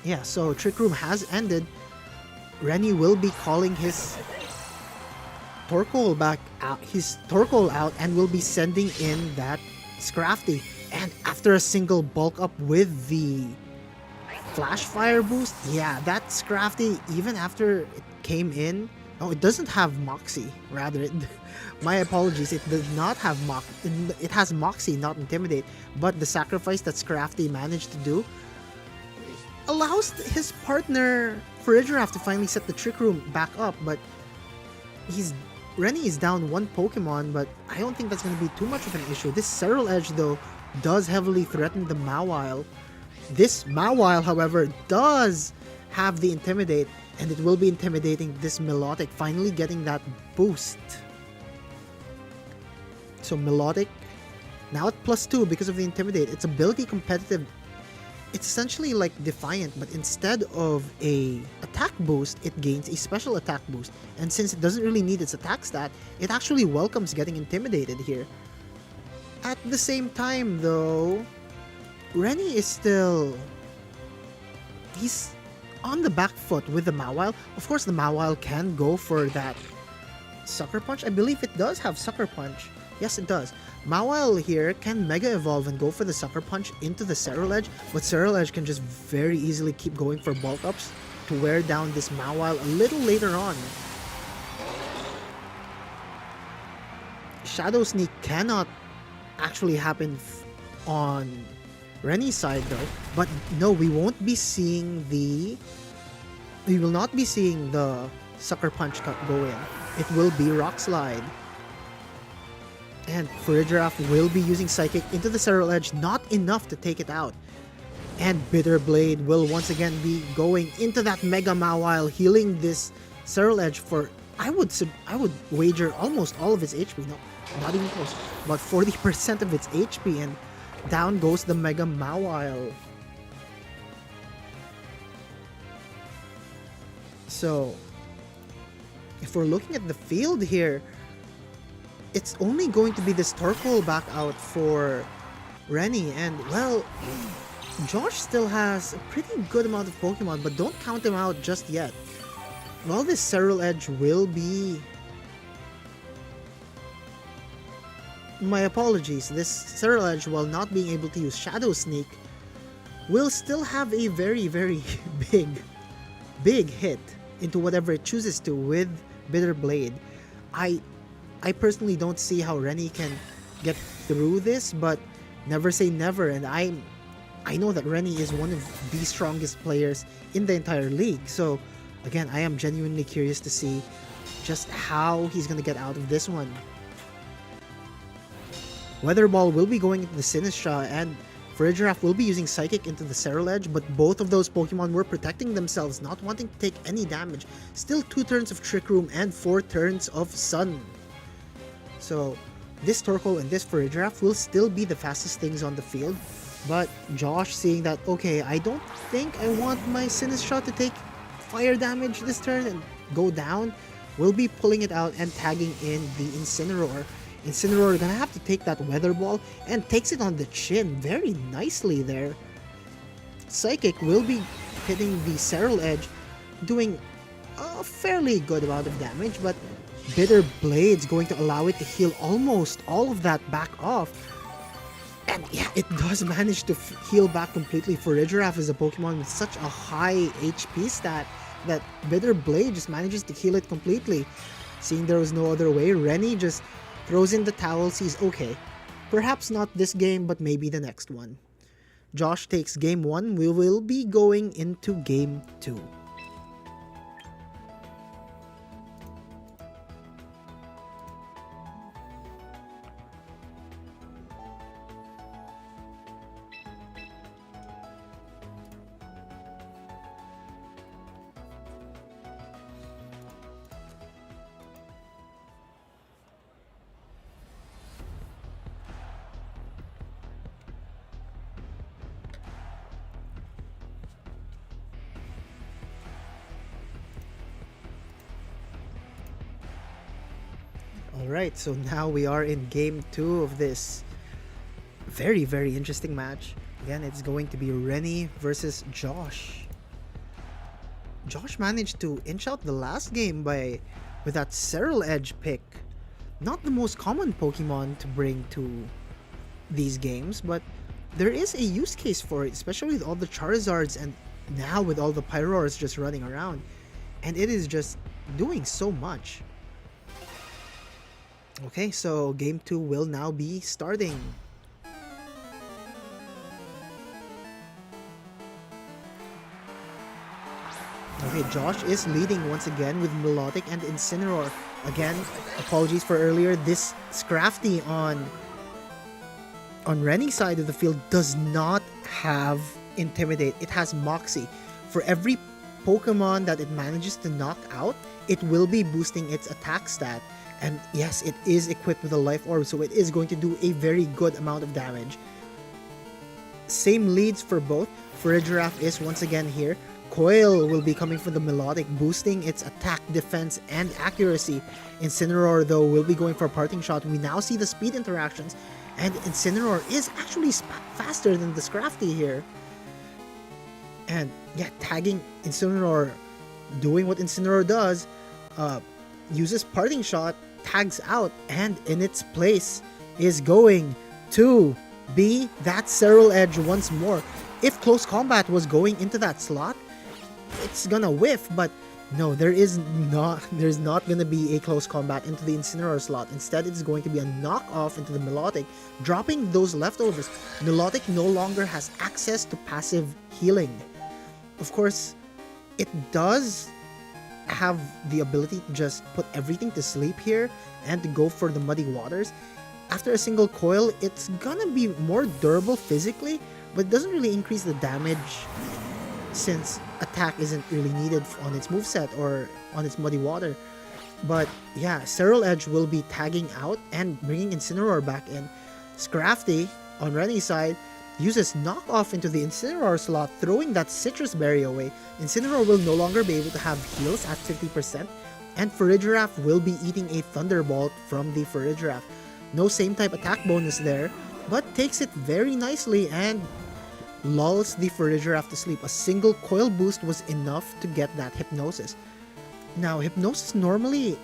Yeah, so Trick Room has ended. Rennie will be calling his Torkoal out and will be sending in that Scrafty. And after a single bulk up with the Flash Fire boost, yeah, that Scrafty, even after it came in, oh, it doesn't have Moxie, rather, my apologies, it does not have it has Moxie, not Intimidate, but the sacrifice that Scrafty managed to do allows his partner Farigiraf to finally set the Trick Room back up, but Rennie is down one Pokemon, but I don't think that's going to be too much of an issue. This Serral Edge, though, does heavily threaten the Mawile. This Mawile, however, does have the Intimidate, and it will be intimidating this Melodic, finally getting that boost. So Melodic, now at +2 because of the Intimidate. Its ability competitive, it's essentially like Defiant, but instead of a attack boost, it gains a special attack boost. And since it doesn't really need its attack stat, it actually welcomes getting intimidated here. At the same time, though, Rennie is still... he's on the back foot with the Mawile. Of course, the Mawile can go for that Sucker Punch. I believe it does have Sucker Punch. Yes, it does. Mawile here can Mega Evolve and go for the Sucker Punch into the Serral Edge, but Serral Edge can just very easily keep going for bulk ups to wear down this Mawile a little later on. Shadow Sneak cannot actually happen on Rennie's side though, but no, we won't be seeing the... we will not be seeing the Sucker Punch go in. It will be Rock Slide. And Farigiraf will be using Psychic into the Serral Edge, not enough to take it out. And Bitter Blade will once again be going into that Mega Mawile, healing this Serral Edge for, I would wager almost all of its HP. No, not even close. About 40% of its HP, and down goes the Mega Mawile. So, if we're looking at the field here, it's only going to be this Torkoal back out for Rennie, and well, Josh still has a pretty good amount of Pokemon, but don't count him out just yet. While this Serral Edge will be... my apologies, this Serral Edge, while not being able to use Shadow Sneak, will still have a very, very big hit into whatever it chooses to with Bitter Blade. I personally don't see how Rennie can get through this, but never say never. And I know that Rennie is one of the strongest players in the entire league. So again, I am genuinely curious to see just how he's gonna get out of this one. Weather Ball will be going into the Sinistra, and Farigiraf will be using Psychic into the Serral Edge, but both of those Pokemon were protecting themselves, not wanting to take any damage. Still 2 turns of Trick Room and 4 turns of Sun. So this Torkoal and this Farigiraf will still be the fastest things on the field, but Josh seeing that, okay, I don't think I want my Sinistra to take fire damage this turn and go down, will be pulling it out and tagging in the Incineroar. Incineroar gonna have to take that Weather Ball and takes it on the chin very nicely there. Psychic will be hitting the Serral Edge, doing a fairly good amount of damage, but Bitter Blade's going to allow it to heal almost all of that back off. And yeah, it does manage to heal back completely. Farigiraf is a Pokemon with such a high HP stat that Bitter Blade just manages to heal it completely. Seeing there was no other way, Rennie just throws in the towel, sees, okay, perhaps not this game, but maybe the next one. Josh takes game 1, we will be going into game 2. Alright, so now we are in game 2 of this very, very interesting match. Again, it's going to be Rennie versus Josh. Josh managed to inch out the last game with that Serral Edge pick. Not the most common Pokemon to bring to these games, but there is a use case for it, especially with all the Charizards and now with all the Pyroars just running around. And it is just doing so much. Okay, so game 2 will now be starting. Okay, Josh is leading once again with Melodic and Incineroar. Again, apologies for earlier, this Scrafty on Rennie's side of the field does not have Intimidate. It has Moxie. For every Pokemon that it manages to knock out, it will be boosting its attack stat. And yes, it is equipped with a Life Orb, so it is going to do a very good amount of damage. Same leads for both. Farigiraf is once again here. Coil will be coming for the Melodic, boosting its attack, defense, and accuracy. Incineroar, though, will be going for a Parting Shot. We now see the speed interactions, and Incineroar is actually faster than the Scrafty here. And yeah, tagging Incineroar, doing what Incineroar does, uses Parting Shot, tags out, and in its place is going to be that Serral Edge once more. If Close Combat was going into that slot, it's gonna whiff, but no, there's not gonna be a Close Combat into the Incineroar slot. Instead, it's going to be a knockoff into the Melodic, dropping those leftovers. Melodic no longer has access to passive healing. Of course, it does have the ability to just put everything to sleep here and to go for the Muddy Waters. After a single coil, it's gonna be more durable physically, but it doesn't really increase the damage since attack isn't really needed on its moveset or on its Muddy Water. But yeah, Serral Edge will be tagging out and bringing Incineroar back in. Scrafty, on Rennie's side, uses Knockoff into the Incineroar slot, throwing that Citrus Berry away. Incineroar will no longer be able to have heals at 50%, and Farigiraf will be eating a Thunderbolt from the Farigiraf. No same type attack bonus there, but takes it very nicely and lulls the Farigiraf to sleep. A single coil boost was enough to get that Hypnosis. Now, Hypnosis normally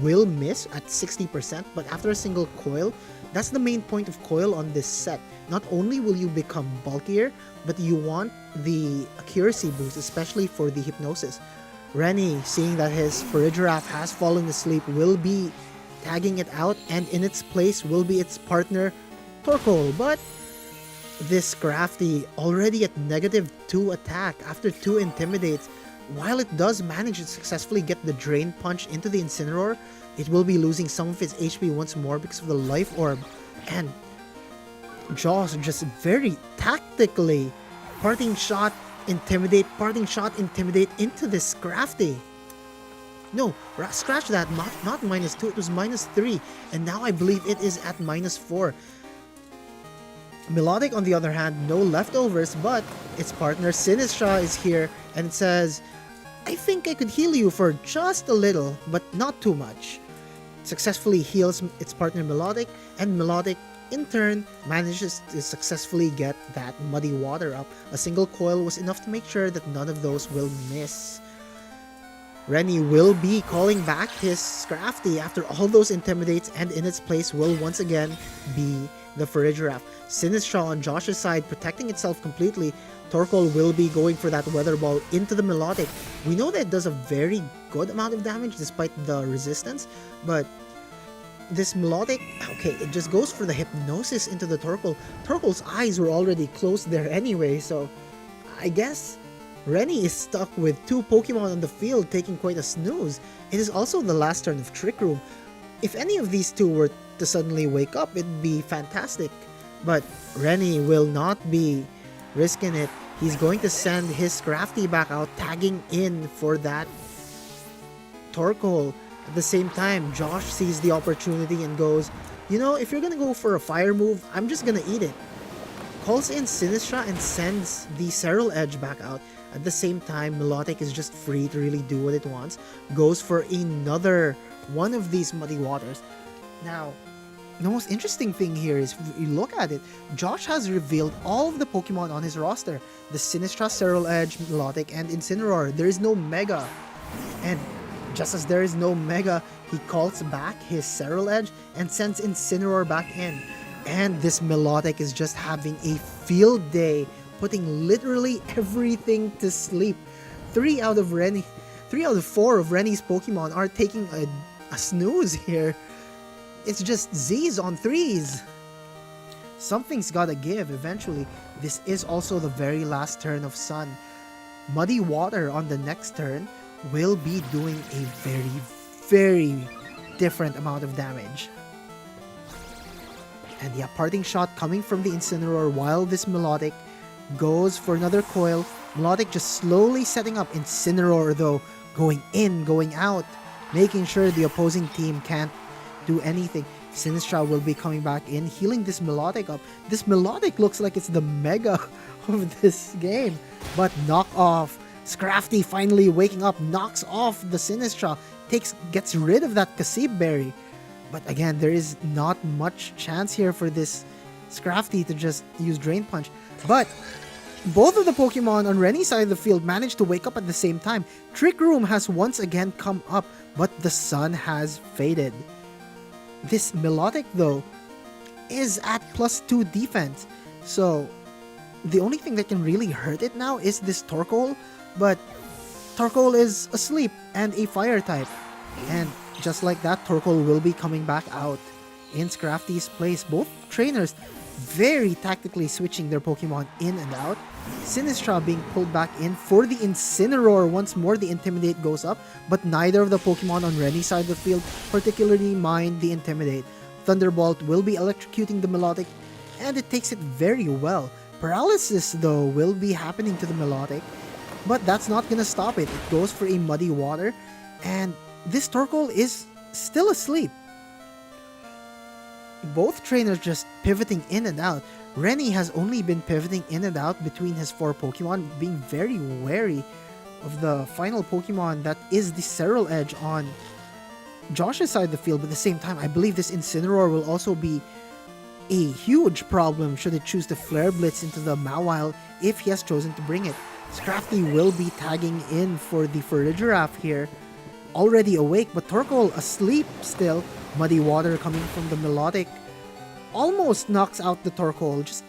will miss at 60%, but after a single coil, that's the main point of coil on this set. Not only will you become bulkier, but you want the accuracy boost, especially for the Hypnosis. Rennie, seeing that his Farigiraf has fallen asleep, will be tagging it out, and in its place will be its partner, Torkoal. But this Crafty, already at -2 attack after 2 intimidates, while it does manage to successfully get the Drain Punch into the Incineroar, it will be losing some of its HP once more because of the Life Orb. And Jaws just very tactically parting shot, intimidate into this Crafty. No, scratch that, not -2, it was -3, and now I believe it is at -4. Melodic, on the other hand, no leftovers, but its partner Sinistra is here, and it says, I think I could heal you for just a little, but not too much. Successfully heals its partner Melodic, and Melodic, in turn, manages to successfully get that Muddy Water up. A single coil was enough to make sure that none of those will miss. Rennie will be calling back his Scrafty after all those intimidates, and in its place will once again be the Farigiraf. Sinistra on Josh's side protecting itself completely. Torkoal will be going for that Weather Ball into the Melodic. We know that it does a very good amount of damage despite the resistance, but this Melodic, okay, it just goes for the Hypnosis into the Torkoal. Torkoal's eyes were already closed there anyway, so I guess Rennie is stuck with 2 Pokemon on the field taking quite a snooze. It is also the last turn of Trick Room. If any of these 2 were to suddenly wake up, it'd be fantastic. But Rennie will not be risking it. He's going to send his Crafty back out, tagging in for that Torkoal. At the same time, Josh sees the opportunity and goes, you know, if you're gonna go for a fire move, I'm just gonna eat it. Calls in Sinistra and sends the Serral Edge back out. At the same time, Melodic is just free to really do what it wants. Goes for another one of these Muddy Waters. Now, the most interesting thing here is, if you look at it, Josh has revealed all of the Pokemon on his roster. The Sinistra, Serral Edge, Melodic, and Incineroar. There is no Mega. And just as there is no Mega, he calls back his Serral Edge and sends Incineroar back in. And this Melodic is just having a field day, putting literally everything to sleep. 3 out of 4 of Rennie's Pokemon are taking a snooze here. It's just Z's on 3s. Something's gotta give eventually. This is also the very last turn of Sun. Muddy Water on the next turn will be doing a very, very different amount of damage. And yeah, parting shot coming from the Incineroar while this Melodic goes for another coil. Melodic just slowly setting up. Incineroar though, going in, going out, making sure the opposing team can't do anything. Sinistra will be coming back in, healing this Melodic up. This Melodic looks like it's the Mega of this game. But knock off. Scrafty finally waking up, knocks off the Sinistra, gets rid of that Kasib Berry. But again, there is not much chance here for this Scrafty to just use Drain Punch. But both of the Pokemon on Rennie's side of the field managed to wake up at the same time. Trick Room has once again come up, but the sun has faded. This Melodic, though, is at +2 defense. So the only thing that can really hurt it now is this Torkoal. But Torkoal is asleep and a fire type. And just like that, Torkoal will be coming back out in Scrafty's place. Both trainers very tactically switching their Pokemon in and out. Sinistra being pulled back in for the Incineroar. Once more, the Intimidate goes up, but neither of the Pokemon on Rennie's side of the field particularly mind the Intimidate. Thunderbolt will be electrocuting the Melodic, and it takes it very well. Paralysis, though, will be happening to the Melodic, but that's not gonna stop it. It goes for a Muddy Water, and this Torkoal is still asleep. Both trainers just pivoting in and out. Rennie has only been pivoting in and out between his 4 Pokemon, being very wary of the final Pokemon that is the Serral Edge on Josh's side of the field. But at the same time, I believe this Incineroar will also be a huge problem should it choose to Flare Blitz into the Mawile if he has chosen to bring it. Scrafty will be tagging in for the Farigiraf here. Already awake, but Torkoal asleep still. Muddy Water coming from the Melodic almost knocks out the Torkoal, just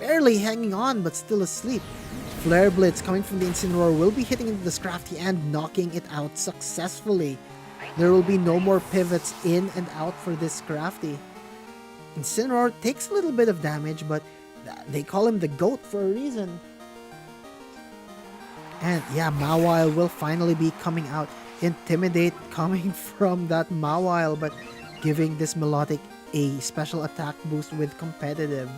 barely hanging on but still asleep. Flare Blitz coming from the Incineroar will be hitting into the Scrafty and knocking it out successfully. There will be no more pivots in and out for this Scrafty. Incineroar takes a little bit of damage, but they call him the GOAT for a reason. And yeah, Mawile will finally be coming out. Intimidate coming from that Mawile, but giving this Melodic a special attack boost with competitive.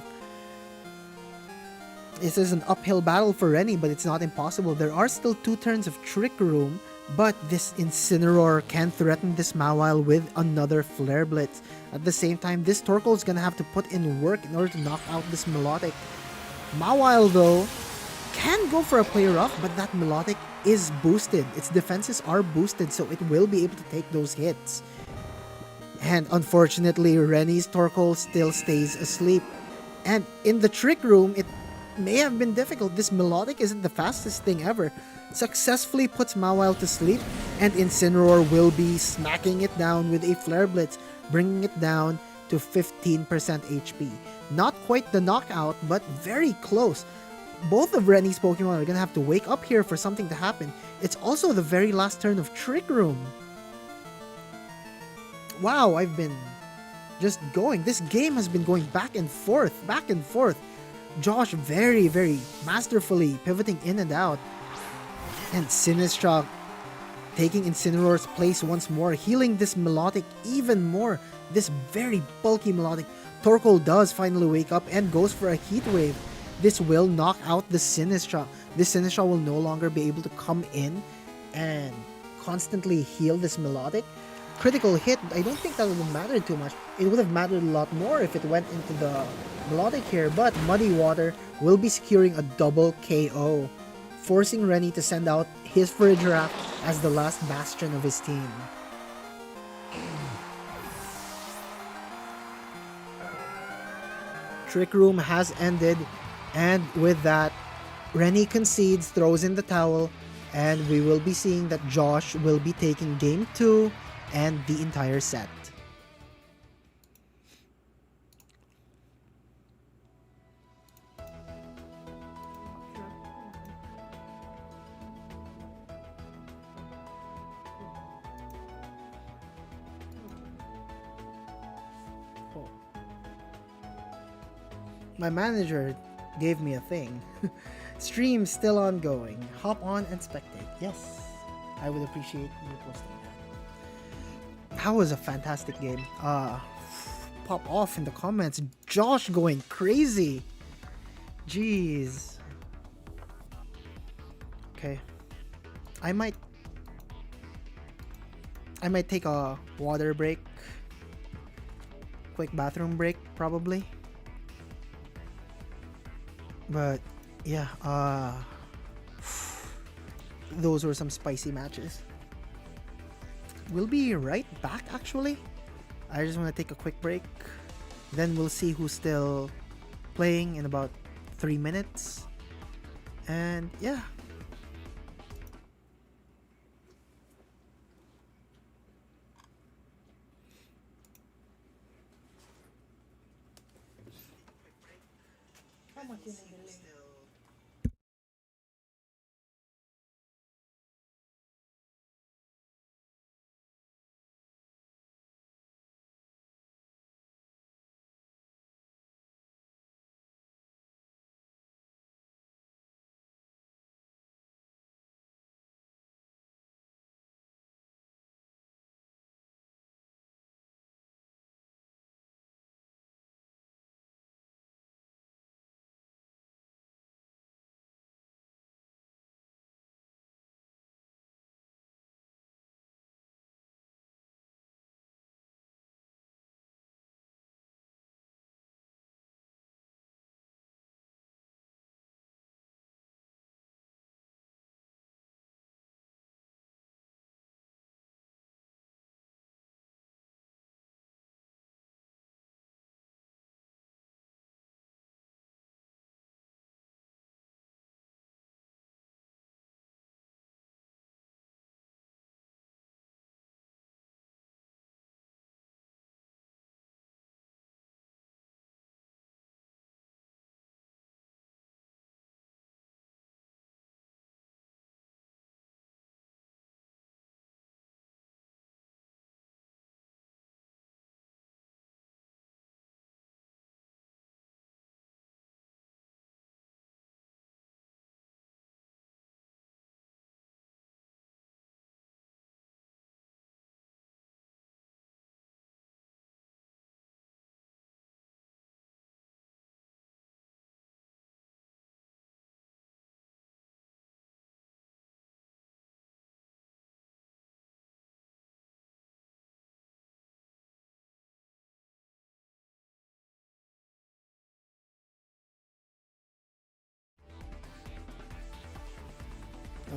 This is an uphill battle for Rennie, but it's not impossible. There are still 2 turns of Trick Room, but this Incineroar can threaten this Mawile with another Flare Blitz. At the same time, this Torkoal is gonna have to put in work in order to knock out this Melodic. Mawile, though, can go for a play rough, but that Melodic is boosted. Its defenses are boosted, so it will be able to take those hits. And unfortunately, Rennie's Torkoal still stays asleep. And in the Trick Room, it may have been difficult. This Melodic isn't the fastest thing ever. Successfully puts Mawile to sleep, and Incineroar will be smacking it down with a Flare Blitz, bringing it down to 15% HP. Not quite the knockout, but very close. Both of Rennie's Pokemon are gonna have to wake up here for something to happen. It's also the very last turn of Trick Room. Wow, I've been just going. This game has been going back and forth, back and forth. Josh very, very masterfully pivoting in and out. And Sinistra taking Incineroar's place once more, healing this Melodic even more. This very bulky Melodic. Torkoal does finally wake up and goes for a Heat Wave. This will knock out the Sinistra. This Sinistra will no longer be able to come in and constantly heal this Melodic. Critical hit, I don't think that would have mattered too much. It would have mattered a lot more if it went into the Melodic here, but Muddy Water will be securing a double KO, forcing Rennie to send out his Farigiraf as the last bastion of his team. Trick Room has ended, and with that, Rennie concedes, throws in the towel, and we will be seeing that Josh will be taking Game 2 and the entire set. My manager gave me a thing. Stream still ongoing. Hop on and spectate. Yes, I would appreciate you posting that. That was a fantastic game. Pop off in the comments. Josh going crazy. Jeez. Okay. I might take a water break. Quick bathroom break, probably. But yeah, those were some spicy matches. We'll be right back actually. I just want to take a quick break. Then we'll see who's still playing in about 3 minutes. And yeah. How much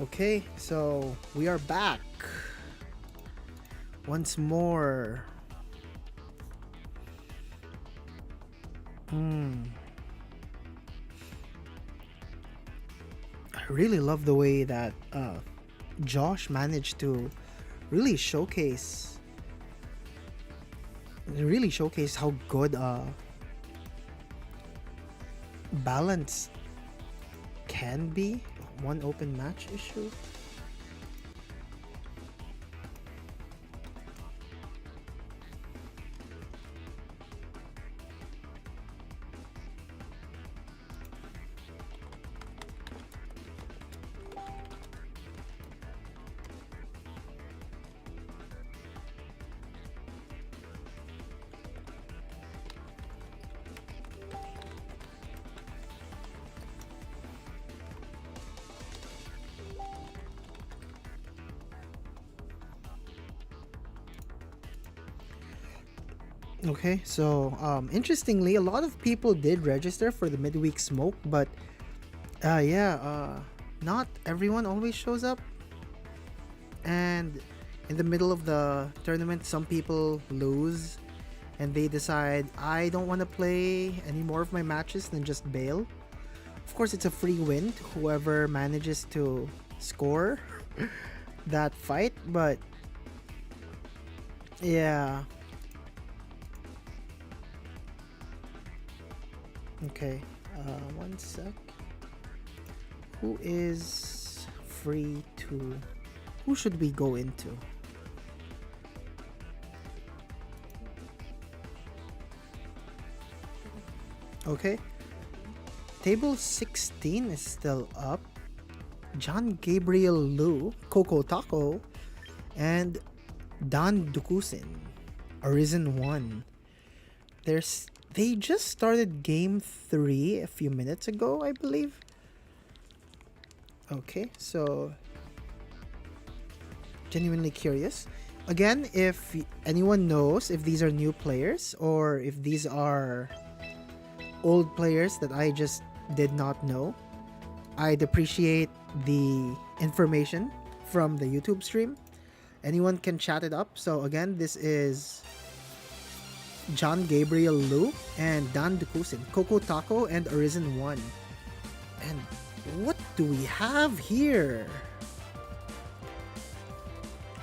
Okay, so we are back once more. I really love the way that Josh managed to really showcase how good balance can be. One open match issue. Okay, so interestingly, a lot of people did register for the midweek smoke, but not everyone always shows up. And in the middle of the tournament, some people lose and they decide, I don't want to play any more of my matches, then just bail. Of course, it's a free win to whoever manages to score that fight, but yeah. Okay, one sec. Who is free to... Who should we go into? Okay. Table 16 is still up. John Gabriel Liu, Coco Taco, and Dan Dukusin. Arisen 1. They just started game 3 a few minutes ago, I believe. Okay, so genuinely curious. Again, if anyone knows if these are new players or if these are old players that I just did not know, I'd appreciate the information from the YouTube stream. Anyone can chat it up. So again, this is John Gabriel Liu and Dan Dukusin, Coco Taco, and Arisen 1. And what do we have here?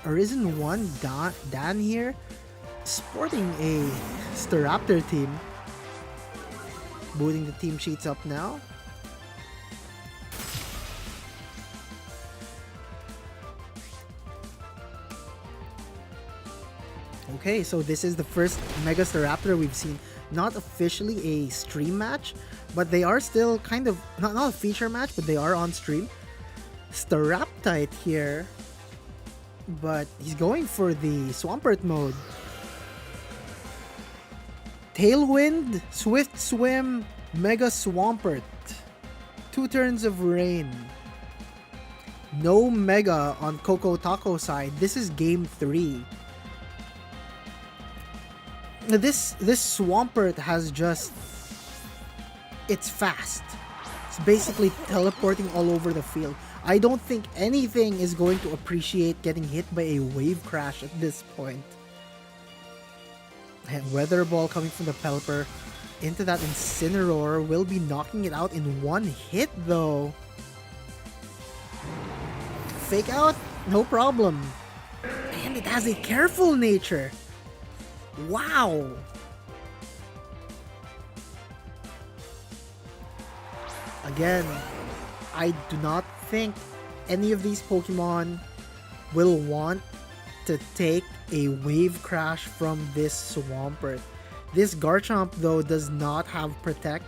Arisen 1, Dan here, sporting a Staraptor team. Booting the team sheets up now. Okay, so this is the first Mega Staraptor we've seen. Not officially a stream match, but they are still kind of, not a feature match, but they are on stream. Staraptite here, but he's going for the Swampert mode. Tailwind, Swift Swim, Mega Swampert. 2 turns of rain. No Mega on Coco Taco side. This is game 3. This Swampert has just... It's fast. It's basically teleporting all over the field. I don't think anything is going to appreciate getting hit by a wave crash at this point. And Weather Ball coming from the Pelipper into that Incineroar will be knocking it out in one hit though. Fake out? No problem. And it has a careful nature. Wow! Again, I do not think any of these Pokemon will want to take a wave crash from this Swampert. This Garchomp though does not have Protect.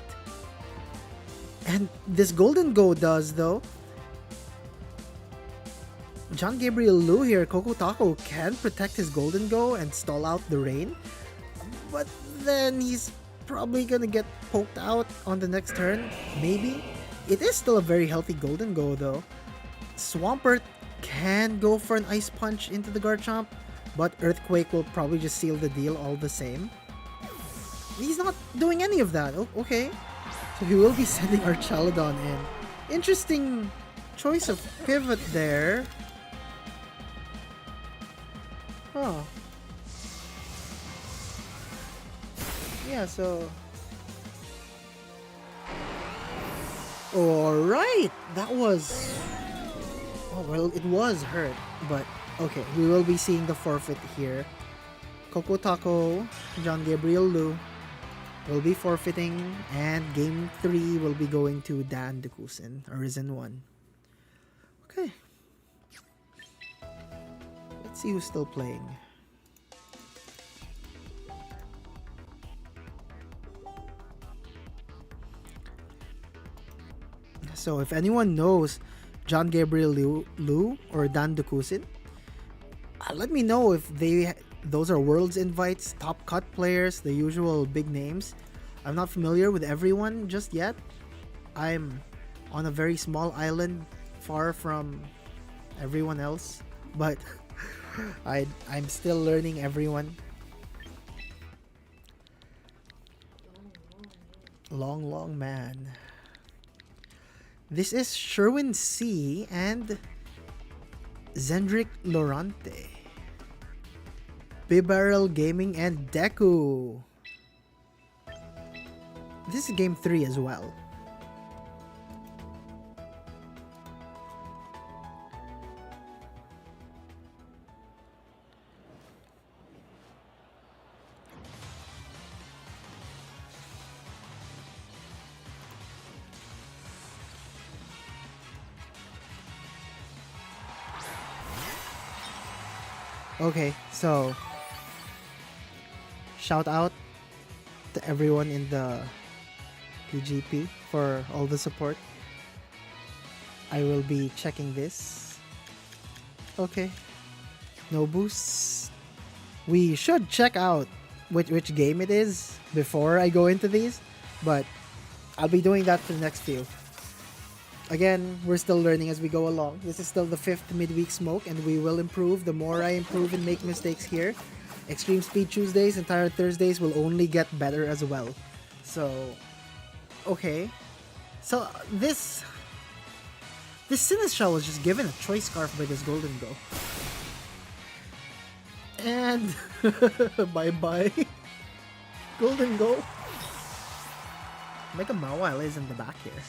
And this Golden Go does though. John Gabriel Liu here, Coco Taco, can protect his Golden Go and stall out the rain. But then he's probably gonna get poked out on the next turn, maybe. It is still a very healthy Golden Go though. Swampert can go for an Ice Punch into the Garchomp, but Earthquake will probably just seal the deal all the same. He's not doing any of that. Oh, okay. So he will be sending our Chaladon in. Interesting choice of pivot there. Oh. Yeah, so... Alright! That was... Oh, well, it was hurt. But, okay, we will be seeing the forfeit here. Coco Taco, John Gabriel Lu will be forfeiting, and game 3 will be going to Dan Dukusin, Arisen 1. Okay. Let's see who's still playing. So if anyone knows John Gabriel Lu or Dan Dukusin, let me know if those are Worlds invites, top cut players, the usual big names. I'm not familiar with everyone just yet. I'm on a very small island far from everyone else, but I'm still learning everyone. Long man. This is Sherwin C and Zendrick Lorante. Bibarrel Gaming and Deku. This is game 3 as well. Okay, so shout out to everyone in the PGP for all the support. I will be checking this. Okay, no boosts. We should check out which game it is before I go into these, but I'll be doing that for the next few. Again, we're still learning as we go along. This is still the 5th midweek smoke, and we will improve. The more I improve and make mistakes here, Extreme Speed Tuesdays and Tired Thursdays will only get better as well. So, okay. So, this Sinistral was just given a choice scarf by this Golden Go. And, bye-bye. Golden Go. Mega Mawile is in the back here.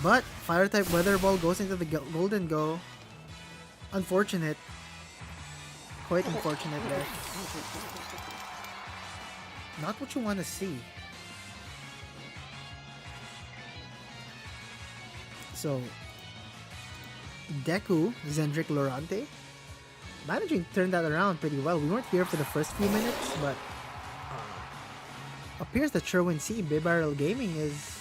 But Fire type Weather Ball goes into the Golden Go. Unfortunate. Quite unfortunate there. Not what you want to see. So, Deku, Zendrick Lorante, managing to turn that around pretty well. We weren't here for the first few minutes, but appears that Sherwin C, Bibarrel Gaming, is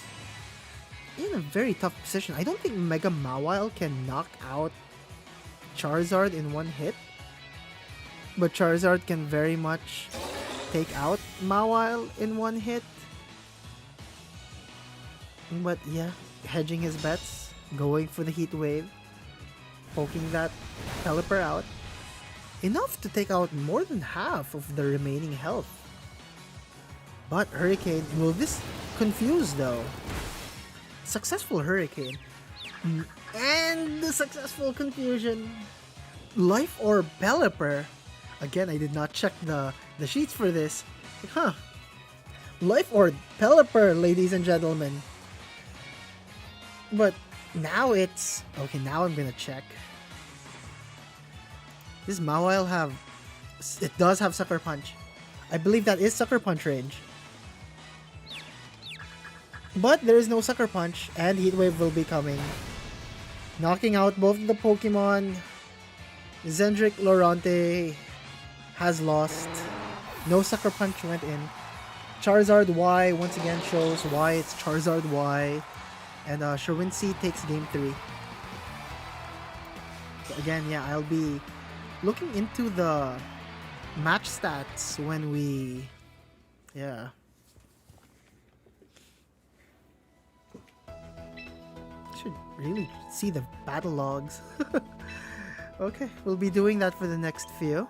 in a very tough position. I don't think Mega Mawile can knock out Charizard in one hit, but Charizard can very much take out Mawile in one hit. But yeah, hedging his bets, going for the Heat Wave, poking that Pelipper out. Enough to take out more than half of the remaining health. But Hurricane, will this confuse though? Successful Hurricane. And the successful confusion. Life Orb Pelipper. Again, I did not check the sheets for this. Huh. Life Orb Pelipper, ladies and gentlemen. But now it's... Okay, now I'm gonna check. Does Mawile have... It does have Sucker Punch. I believe that is Sucker Punch range. But there is no Sucker Punch, and Heat Wave will be coming. Knocking out both the Pokemon. Zendrick Lorante has lost. No Sucker Punch went in. Charizard Y once again shows why it's Charizard Y. And Sherwin C takes game 3. So again, yeah, I'll be looking into the match stats when we... Yeah. Should really see the battle logs. Okay, we'll be doing that for the next few.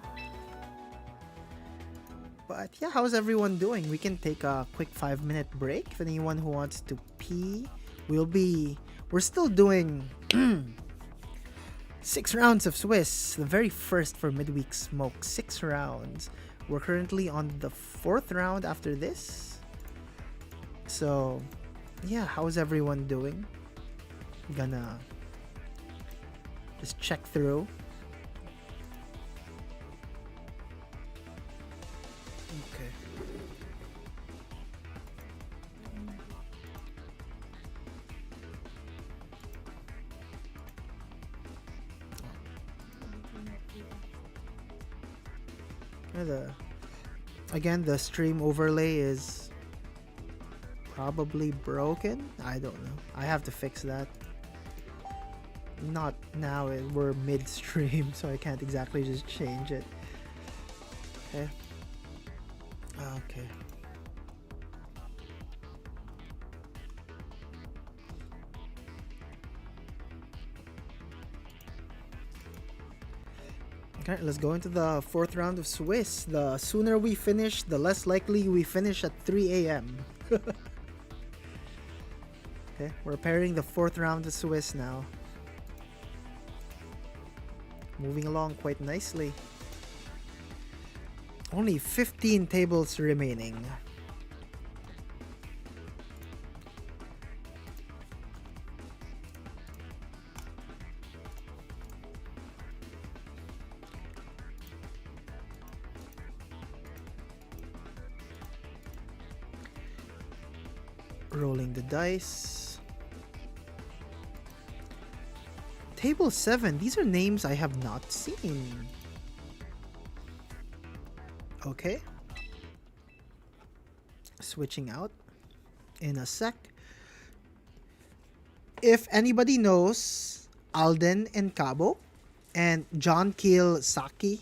But yeah, how's everyone doing? We can take a quick 5-minute break if anyone who wants to pee. we're still doing 6 rounds of Swiss, the very first for midweek smoke. 6 rounds. We're currently on the 4th round after this. So, yeah, how's everyone doing? Gonna just check through. Okay. Again, the stream overlay is probably broken. I don't know. I have to fix that. Not now, we're mid-stream, so I can't exactly just change it. Okay. Okay. Okay, let's go into the 4th round of Swiss. The sooner we finish, the less likely we finish at 3 a.m. Okay, we're pairing the 4th round of Swiss now. Moving along quite nicely. Only 15 tables remaining. Rolling the dice. Table 7. These are names I have not seen. Okay. Switching out in a sec. If anybody knows Alden and Cabo and John Keel Saki,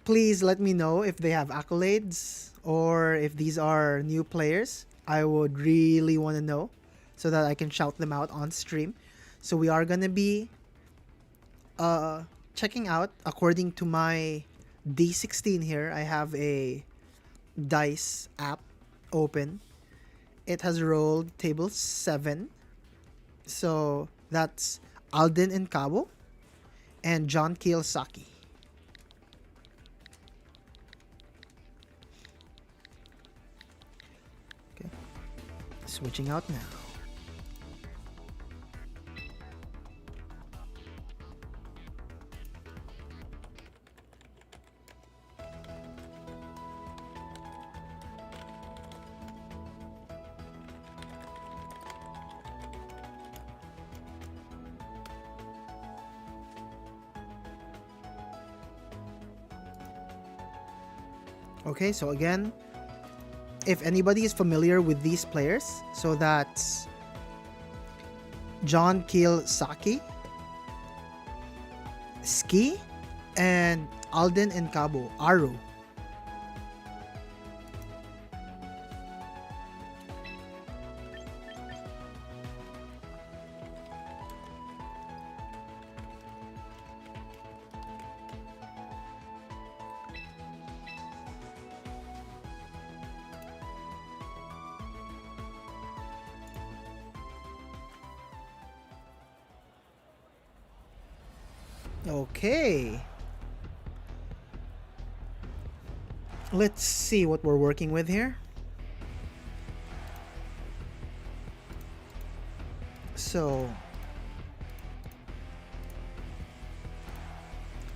please let me know if they have accolades or if these are new players. I would really want to know so that I can shout them out on stream. So we are going to be checking out according to my D16 here. I have a dice app open. It has rolled table 7. So that's Alden and Cabo and John Keel Saki. Switching out now. Okay, so again, if anybody is familiar with these players, so that's John Keel Saki, Ski, and Alden and Cabo, Aru. Okay. Let's see what we're working with here. So,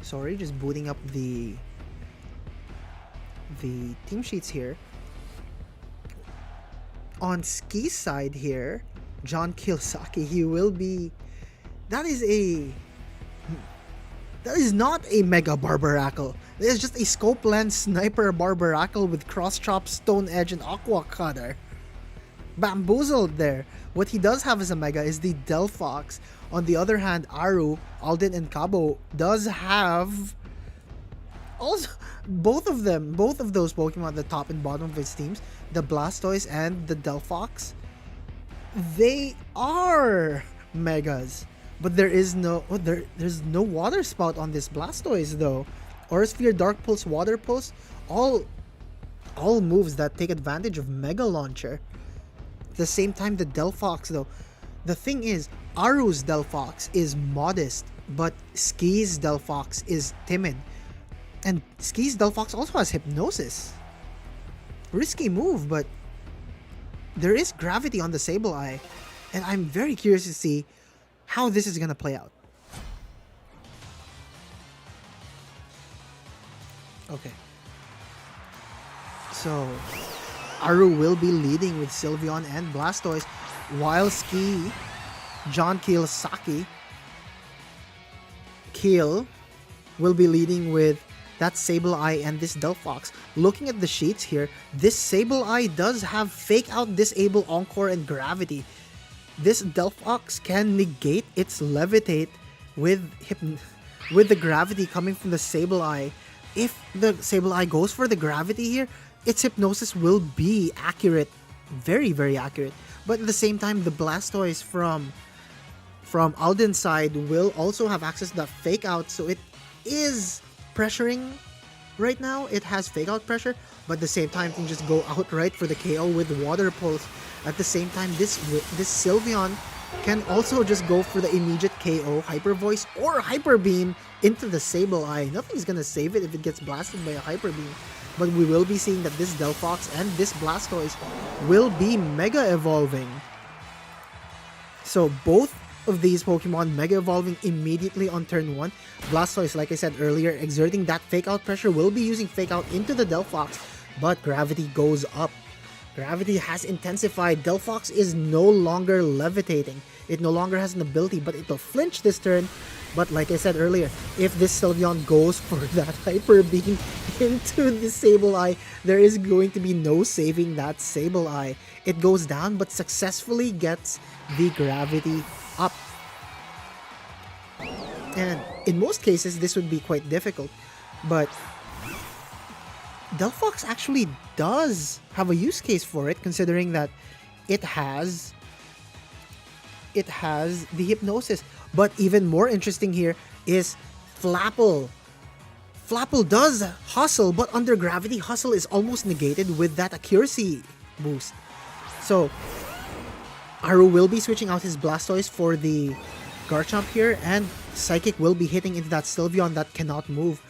sorry, just booting up the team sheets here. On Ski's side here, John Kiyosaki, he will be. That is not a Mega Barbaracle. It is just a Scope Lens Sniper Barbaracle with Cross Chop, Stone Edge, and Aqua Cutter. Bamboozled there. What he does have as a Mega is the Delphox. On the other hand, Aru, Alden, and Cabo does have... Also, both of those Pokemon at the top and bottom of his teams, the Blastoise and the Delphox, they are Megas. But there's no Water Spout on this Blastoise though. Aura Sphere, Dark Pulse, Water Pulse, all all moves that take advantage of Mega Launcher. At the same time, the Delphox though, the thing is, Aru's Delphox is modest, but Ski's Delphox is timid. And Ski's Delphox also has Hypnosis. Risky move, but there is gravity on the Sableye, and I'm very curious to see how this is gonna play out. Okay. So, Aru will be leading with Sylveon and Blastoise, while Ski, John Kiyosaki, Keel will be leading with that Sableye and this Delphox. Looking at the sheets here, this Sableye does have Fake Out, Disable, Encore, and Gravity. This Delphox can negate its Levitate with the Gravity coming from the Sableye. If the Sableye goes for the Gravity here, its Hypnosis will be accurate. Very, very accurate. But at the same time, the Blastoise from Alden's side will also have access to that Fake Out, so it is pressuring right now. It has Fake Out pressure, but at the same time, it can just go outright for the KO with Water Pulse. At the same time, this Sylveon can also just go for the immediate KO, Hyper Voice, or Hyper Beam into the Sableye. Nothing's gonna save it if it gets blasted by a Hyper Beam. But we will be seeing that this Delphox and this Blastoise will be Mega Evolving. So both of these Pokemon Mega Evolving immediately on turn 1. Blastoise, like I said earlier, exerting that Fake Out pressure, will be using Fake Out into the Delphox, but Gravity goes up. Gravity has intensified. Delphox is no longer levitating. It no longer has an ability, but it will flinch this turn. But like I said earlier, if this Sylveon goes for that Hyper Beam into the Sableye, there is going to be no saving that Sableye. It goes down, but successfully gets the Gravity up. And in most cases, this would be quite difficult. But Delphox actually does have a use case for it, considering that it has the Hypnosis. But even more interesting here is Flapple. Flapple does Hustle, but under Gravity, Hustle is almost negated with that Accuracy boost. So, Aru will be switching out his Blastoise for the Garchomp here, and Psychic will be hitting into that Sylveon that cannot move.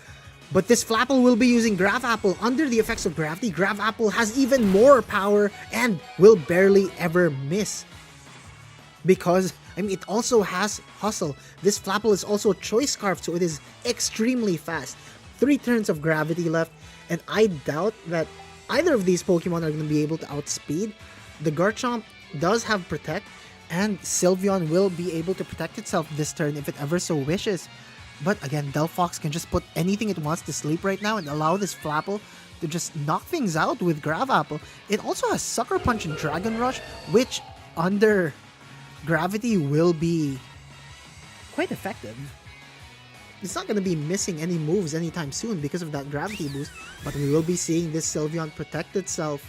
But this Flapple will be using Grav Apple. Under the effects of Gravity, Grav Apple has even more power and will barely ever miss. Because, I mean, it also has Hustle. This Flapple is also Choice Scarf, so it is extremely fast. 3 turns of Gravity left, and I doubt that either of these Pokemon are going to be able to outspeed. The Garchomp does have Protect, and Sylveon will be able to protect itself this turn if it ever so wishes. But again, Delphox can just put anything it wants to sleep right now and allow this Flapple to just knock things out with Grav Apple. It also has Sucker Punch and Dragon Rush, which under Gravity will be quite effective. It's not going to be missing any moves anytime soon because of that Gravity boost, but we will be seeing this Sylveon protect itself.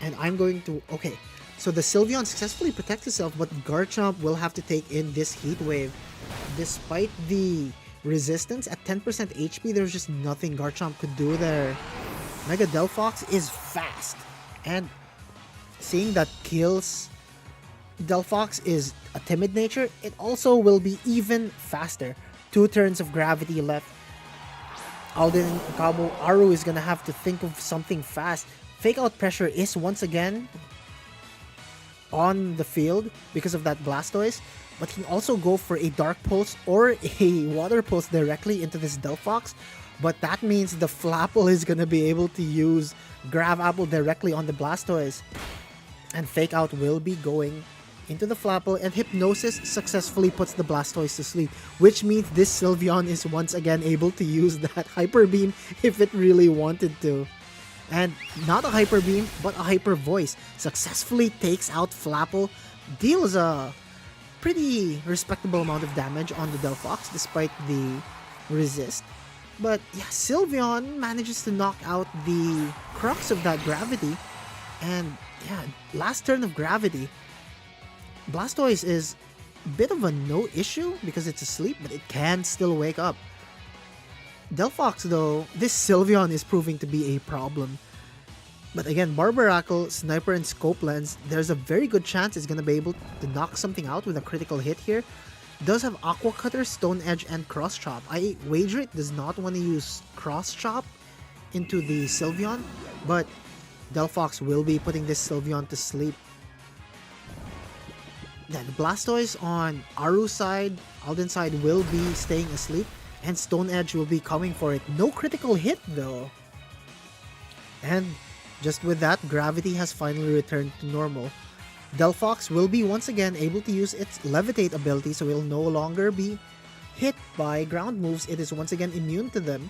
And I'm going to... Okay, so the Sylveon successfully protects itself, but Garchomp will have to take in this Heat Wave. Despite the resistance, at 10% HP, there's just nothing Garchomp could do there. Mega Delphox is fast, and seeing that Keel's Delphox is a timid nature, it also will be even faster. 2 turns of Gravity left. Alden Cabo Aru is gonna have to think of something fast. Fake Out pressure is once again on the field because of that Blastoise, but he can also go for a Dark Pulse or a Water Pulse directly into this Delphox. But that means the Flapple is gonna be able to use Grav Apple directly on the Blastoise, and Fake Out will be going into the Flapple, and Hypnosis successfully puts the Blastoise to sleep, which means this Sylveon is once again able to use that Hyper Beam if it really wanted to. And not a Hyper Beam, but a Hyper Voice successfully takes out Flapple, deals a pretty respectable amount of damage on the Delphox despite the resist. But yeah, Sylveon manages to knock out the crux of that Gravity, and yeah, last turn of Gravity, Blastoise is a bit of a no issue because it's asleep, but it can still wake up. Delphox though, this Sylveon is proving to be a problem. But again, Barbaracle, Sniper, and Scope Lens, there's a very good chance it's going to be able to knock something out with a critical hit here. Does have Aqua Cutter, Stone Edge, and Cross Chop. I wager it does not want to use Cross Chop into the Sylveon, but Delphox will be putting this Sylveon to sleep. Then Blastoise on Aru's side, Alden's side will be staying asleep, and Stone Edge will be coming for it. No critical hit though. And just with that, Gravity has finally returned to normal. Delphox will be once again able to use its Levitate ability, so it will no longer be hit by ground moves. It is once again immune to them,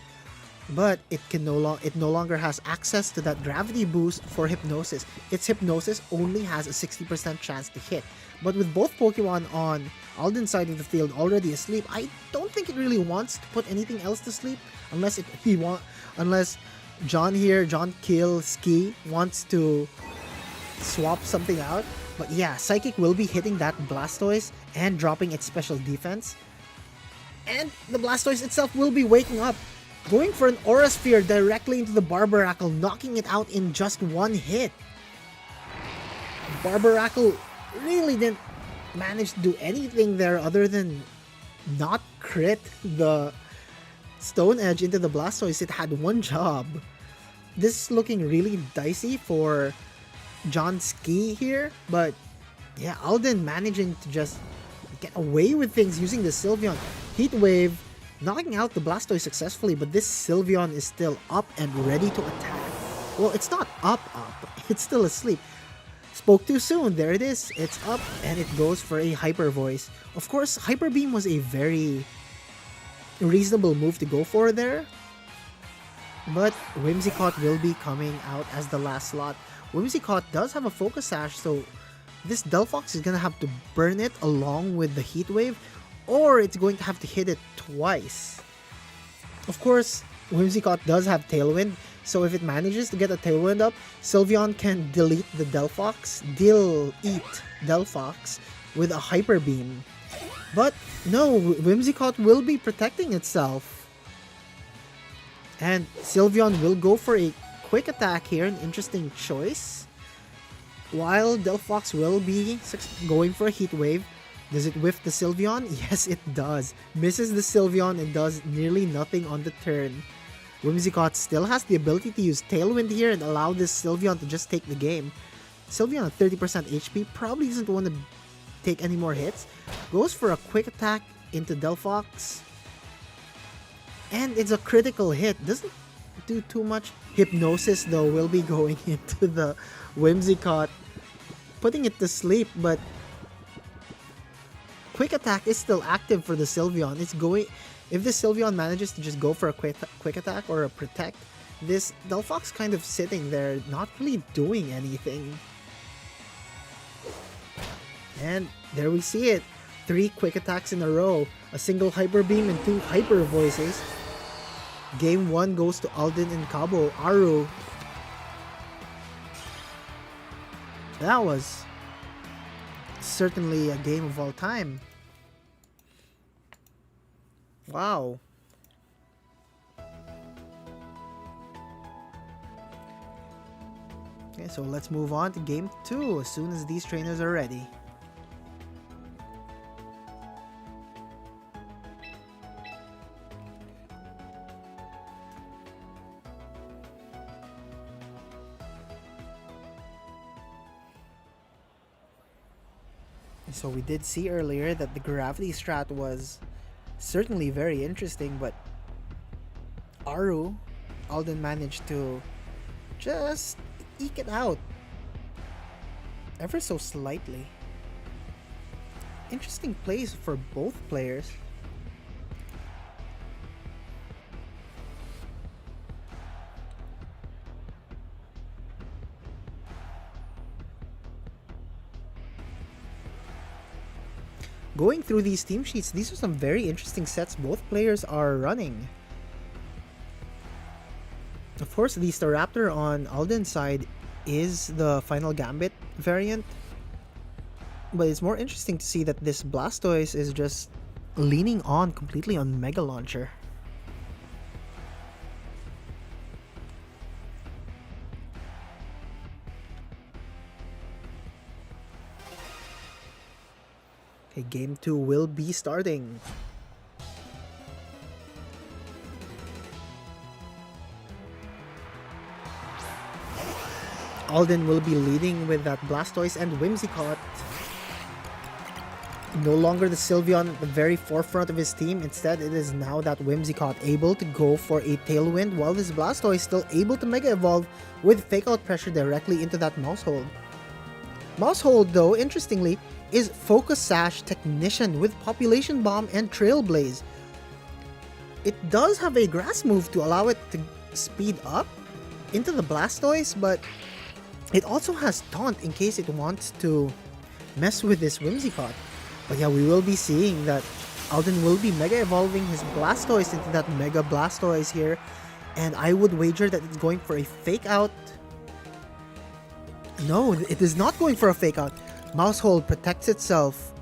but it no longer has access to that gravity boost for Hypnosis. Its Hypnosis only has a 60% chance to hit. But with both Pokemon on Alden's side of the field already asleep, I don't think it really wants to put anything else to sleep unless John here, John Kill Ski wants to swap something out. But yeah, Psychic will be hitting that Blastoise and dropping its special defense. And the Blastoise itself will be waking up, going for an Aura Sphere directly into the Barbaracle, knocking it out in just one hit. Barbaracle really didn't manage to do anything there other than not crit the Stone Edge into the Blastoise. It had one job. This is looking really dicey for John Ski here, but yeah, Alden managing to just get away with things using the Sylveon. Heat Wave knocking out the Blastoise successfully, but this Sylveon is still up and ready to attack. Well, it's not up, it's still asleep. Spoke too soon, there it is, it's up, and it goes for a Hyper Voice. Of course, Hyper Beam was a very reasonable move to go for there, but Whimsicott will be coming out as the last slot. Whimsicott does have a Focus Sash, so this Delphox is going to have to burn it along with the Heat Wave, or it's going to have to hit it twice. Of course, Whimsicott does have Tailwind, so if it manages to get a Tailwind up, Sylveon can delete the Delphox, eat Delphox with a Hyper Beam. But no, Whimsicott will be protecting itself. And Sylveon will go for a Quick Attack here, an interesting choice. While Delphox will be going for a Heat Wave. Does it whiff the Sylveon? Yes, it does. Misses the Sylveon and does nearly nothing on the turn. Whimsicott still has the ability to use Tailwind here and allow this Sylveon to just take the game. Sylveon at 30% HP probably doesn't want to take any more hits. Goes for a Quick Attack into Delphox. And it's a critical hit. Doesn't do too much. Hypnosis though will be going into the Whimsicott, putting it to sleep, but Quick Attack is still active for the Sylveon. It's going. If this Sylveon manages to just go for a quick Attack or a Protect, this Delphox kind of sitting there, not really doing anything. And there we see it. 3 Quick Attacks in a row, a single Hyper Beam and 2 Hyper Voices. Game 1 goes to Alden and Cabo. Aru. That was certainly a game of all time. Wow. Okay, so let's move on to game 2 as soon as these trainers are ready. So we did see earlier that the gravity strat was certainly very interesting, but Alden managed to just eke it out ever so slightly. Interesting plays for both players. Going through these team sheets, these are some very interesting sets both players are running. Of course, the Staraptor on Alden's side is the Final Gambit variant, but it's more interesting to see that this Blastoise is just leaning on completely on Mega Launcher. Okay, game 2 will be starting. Alden will be leading with that Blastoise and Whimsicott. No longer the Sylveon at the very forefront of his team. Instead, it is now that Whimsicott able to go for a Tailwind, while this Blastoise still able to Mega Evolve with Fake Out pressure directly into that Mousehold. Mousehold, though, interestingly, is Focus Sash Technician with Population Bomb and Trailblaze. It does have a Grass move to allow it to speed up into the Blastoise, but it also has Taunt in case it wants to mess with this Whimsicott. But yeah, we will be seeing that Alden will be Mega Evolving his Blastoise into that Mega Blastoise here. And I would wager that it's going for a Fake Out. No, it is not going for a Fake Out. Mousehold protects itself.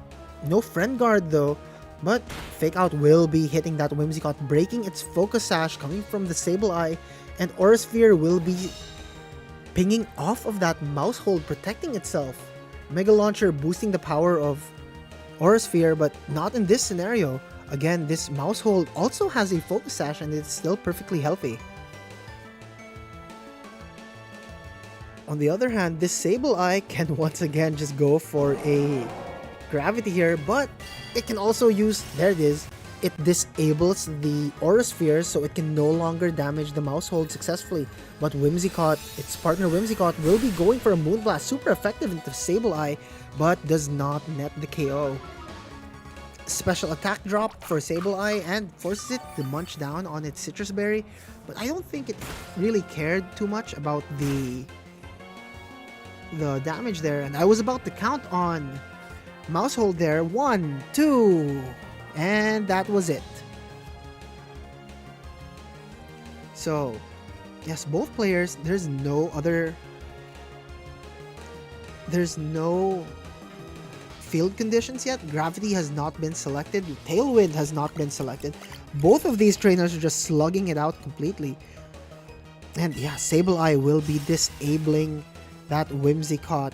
No Friend Guard though. But Fake Out will be hitting that Whimsicott, breaking its Focus Sash coming from the Sableye. And Aura Sphere will be pinging off of that Mousehold, protecting itself. Mega Launcher boosting the power of Aura Sphere, but not in this scenario. Again, this Mousehold also has a Focus Sash and it's still perfectly healthy. On the other hand, this Sableye can once again just go for a Gravity here, but it can also use, there it is, it disables the Aura Sphere so it can no longer damage the Mousehold successfully. But Whimsicott, its partner Whimsicott, will be going for a Moonblast, super effective into Sableye, but does not net the KO. Special attack drop for Sableye and forces it to munch down on its Citrus Berry, but I don't think it really cared too much about the damage there. And I was about to count on Mousehold there. 1, 2, and that was it. So yes, both players, there's no field conditions yet. Gravity has not been selected. Tailwind has not been selected. Both of these trainers are just slugging it out completely. And yeah, Sableye will be disabling that Whimsicott.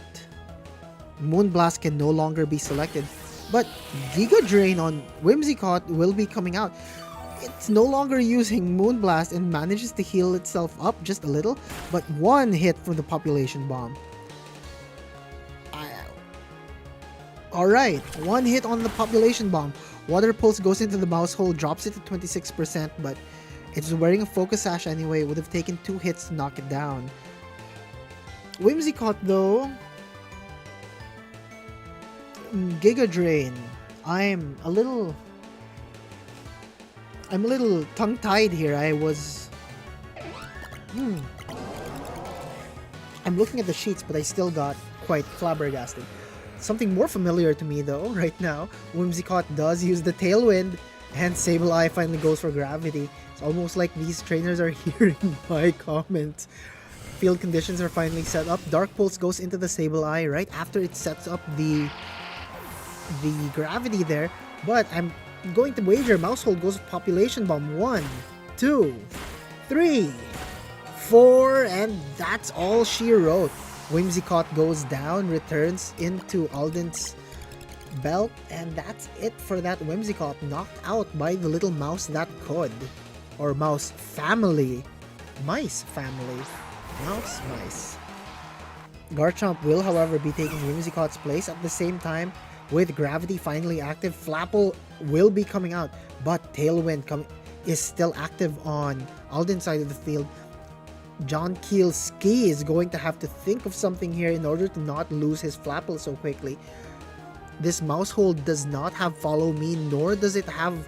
Moonblast can no longer be selected. But Giga Drain on Whimsicott will be coming out. It's no longer using Moonblast and manages to heal itself up just a little. But one hit from the Population Bomb. Alright, one hit on the Population Bomb. Water Pulse goes into the Mousehold, drops it to 26%, but it's wearing a Focus Sash anyway. It would have taken 2 hits to knock it down. Whimsicott though, Giga Drain. I'm a little tongue-tied here. I'm looking at the sheets, but I still got quite flabbergasted. Something more familiar to me though, right now, Whimsicott does use the Tailwind, and Sableye finally goes for Gravity. It's almost like these trainers are hearing my comments. Field conditions are finally set up. Dark Pulse goes into the Sableye right after it sets up the Gravity there, but I'm going to wager Mousehold goes with Population Bomb. 1, 2, 3, 4, and that's all she wrote. Whimsicott goes down, returns into Alden's belt, and that's it for that Whimsicott, knocked out by the little mouse that could. Or mouse family. Mice family. Mouse mice. Garchomp will, however, be taking Whimsicott's place at the same time. With Gravity finally active, Flapple will be coming out, but Tailwind is still active on Alden's side of the field. John Keel's Ski is going to have to think of something here in order to not lose his Flapple so quickly. This Mousehold does not have Follow Me, nor does it have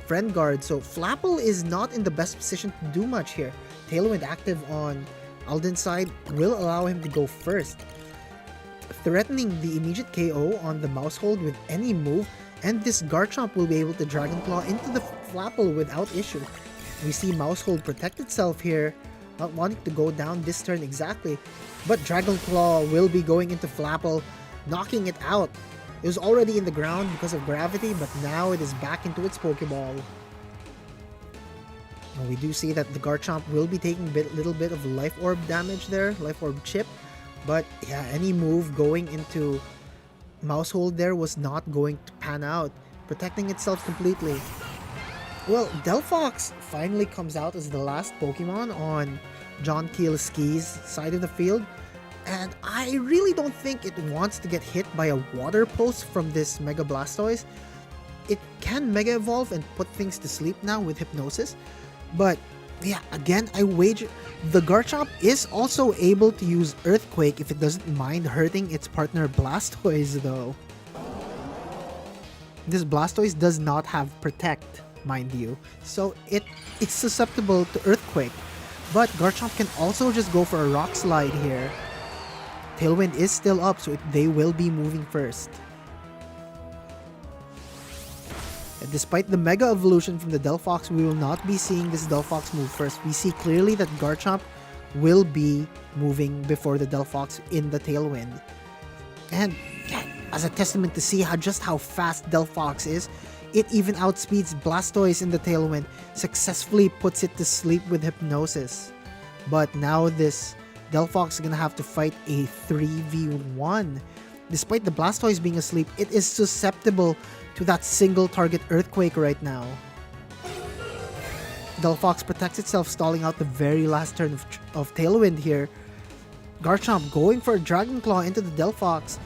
Friend Guard, so Flapple is not in the best position to do much here. Tailwind active on Alden's side will allow him to go first, threatening the immediate KO on the Mousehold with any move, and this Garchomp will be able to Dragon Claw into the Flapple without issue. We see Mousehold protect itself here, not wanting to go down this turn exactly, but Dragon Claw will be going into Flapple, knocking it out. It was already in the ground because of Gravity, but now it is back into its Pokeball. And we do see that the Garchomp will be taking a little bit of Life Orb damage there, Life Orb chip, but yeah, any move going into Mousehold there was not going to pan out, protecting itself completely. Well, Delphox finally comes out as the last Pokemon on John Kielski's side of the field, and I really don't think it wants to get hit by a water pulse from this Mega Blastoise. It can Mega Evolve and put things to sleep now with Hypnosis, but yeah, again, I wager the Garchomp is also able to use Earthquake if it doesn't mind hurting its partner Blastoise though. This Blastoise does not have Protect, mind you, so it's susceptible to Earthquake. But Garchomp can also just go for a Rock Slide here. Tailwind is still up, so they will be moving first. And despite the Mega Evolution from the Delphox, we will not be seeing this Delphox move first. We see clearly that Garchomp will be moving before the Delphox in the Tailwind. And yeah, as a testament to see just how fast Delphox is, it even outspeeds Blastoise in the Tailwind, successfully puts it to sleep with Hypnosis. But now this Delphox is gonna have to fight a 3v1. Despite the Blastoise being asleep, it is susceptible to that single target Earthquake right now. Delphox protects itself, stalling out the very last turn of Tailwind here. Garchomp going for a Dragon Claw into the Delphox,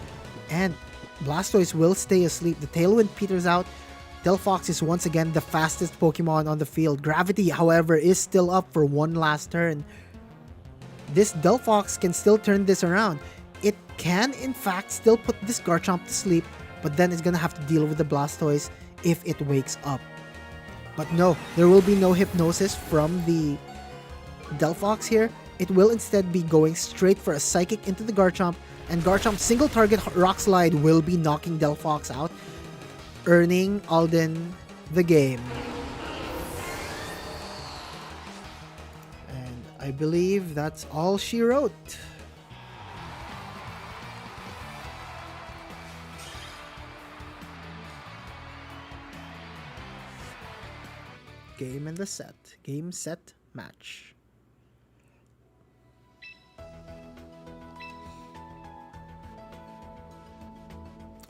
and Blastoise will stay asleep. The Tailwind peters out. Delphox is once again the fastest Pokemon on the field. Gravity, however, is still up for one last turn. This Delphox can still turn this around. It can, in fact, still put this Garchomp to sleep, but then it's gonna have to deal with the Blastoise if it wakes up. But no, there will be no Hypnosis from the Delphox here. It will instead be going straight for a Psychic into the Garchomp, and Garchomp's single target Rock Slide will be knocking Delphox out, earning Alden the game. And I believe that's all she wrote. Game in the set. Game, set, match.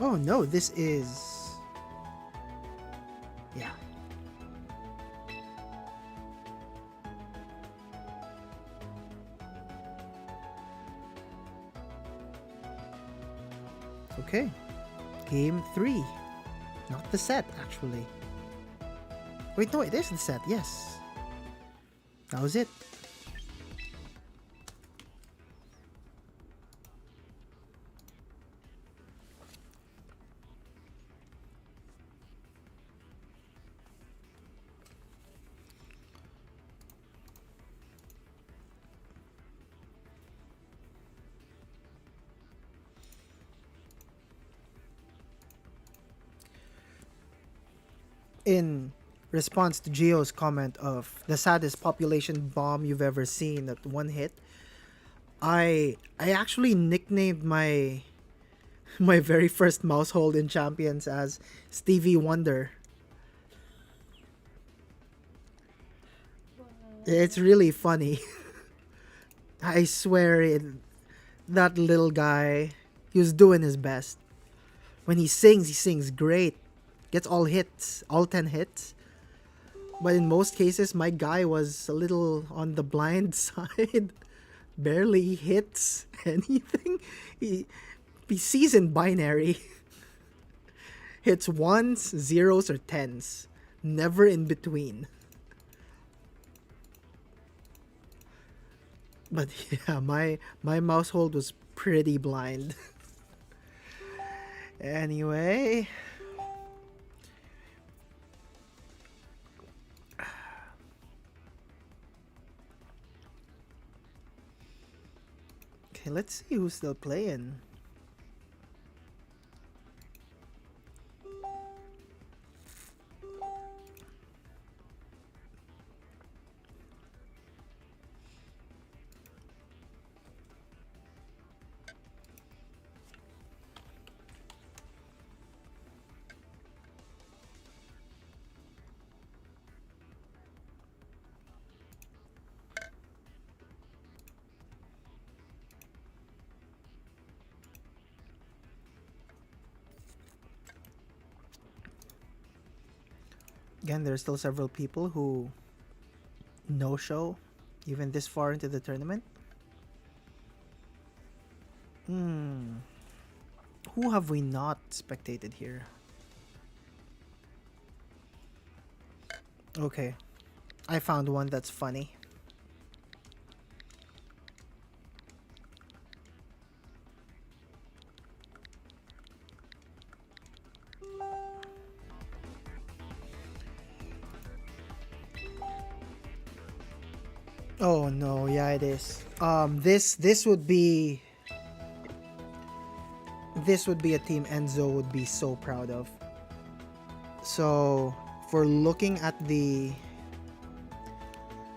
Oh no, this is... yeah. Okay. Game 3. Not the set, actually. Wait, no, it is the set, yes. That was it. In response to Gio's comment of the saddest population bomb you've ever seen at one hit, I actually nicknamed my very first Mousehold in Champions as Stevie Wonder. It's really funny. I swear that little guy, he was doing his best. When he sings great. Gets all hits, all 10 hits. But in most cases, my guy was a little on the blind side. Barely hits anything. He sees in binary. Hits ones, zeros, or tens. Never in between. But yeah, my Mousehold was pretty blind. Anyway... okay, let's see who's still playing. Again, there are still several people who no-show even this far into the tournament. Who have we not spectated here? Okay, I found one that's funny. Oh no, yeah it is. This would be a team Enzo would be so proud of. So, for looking at the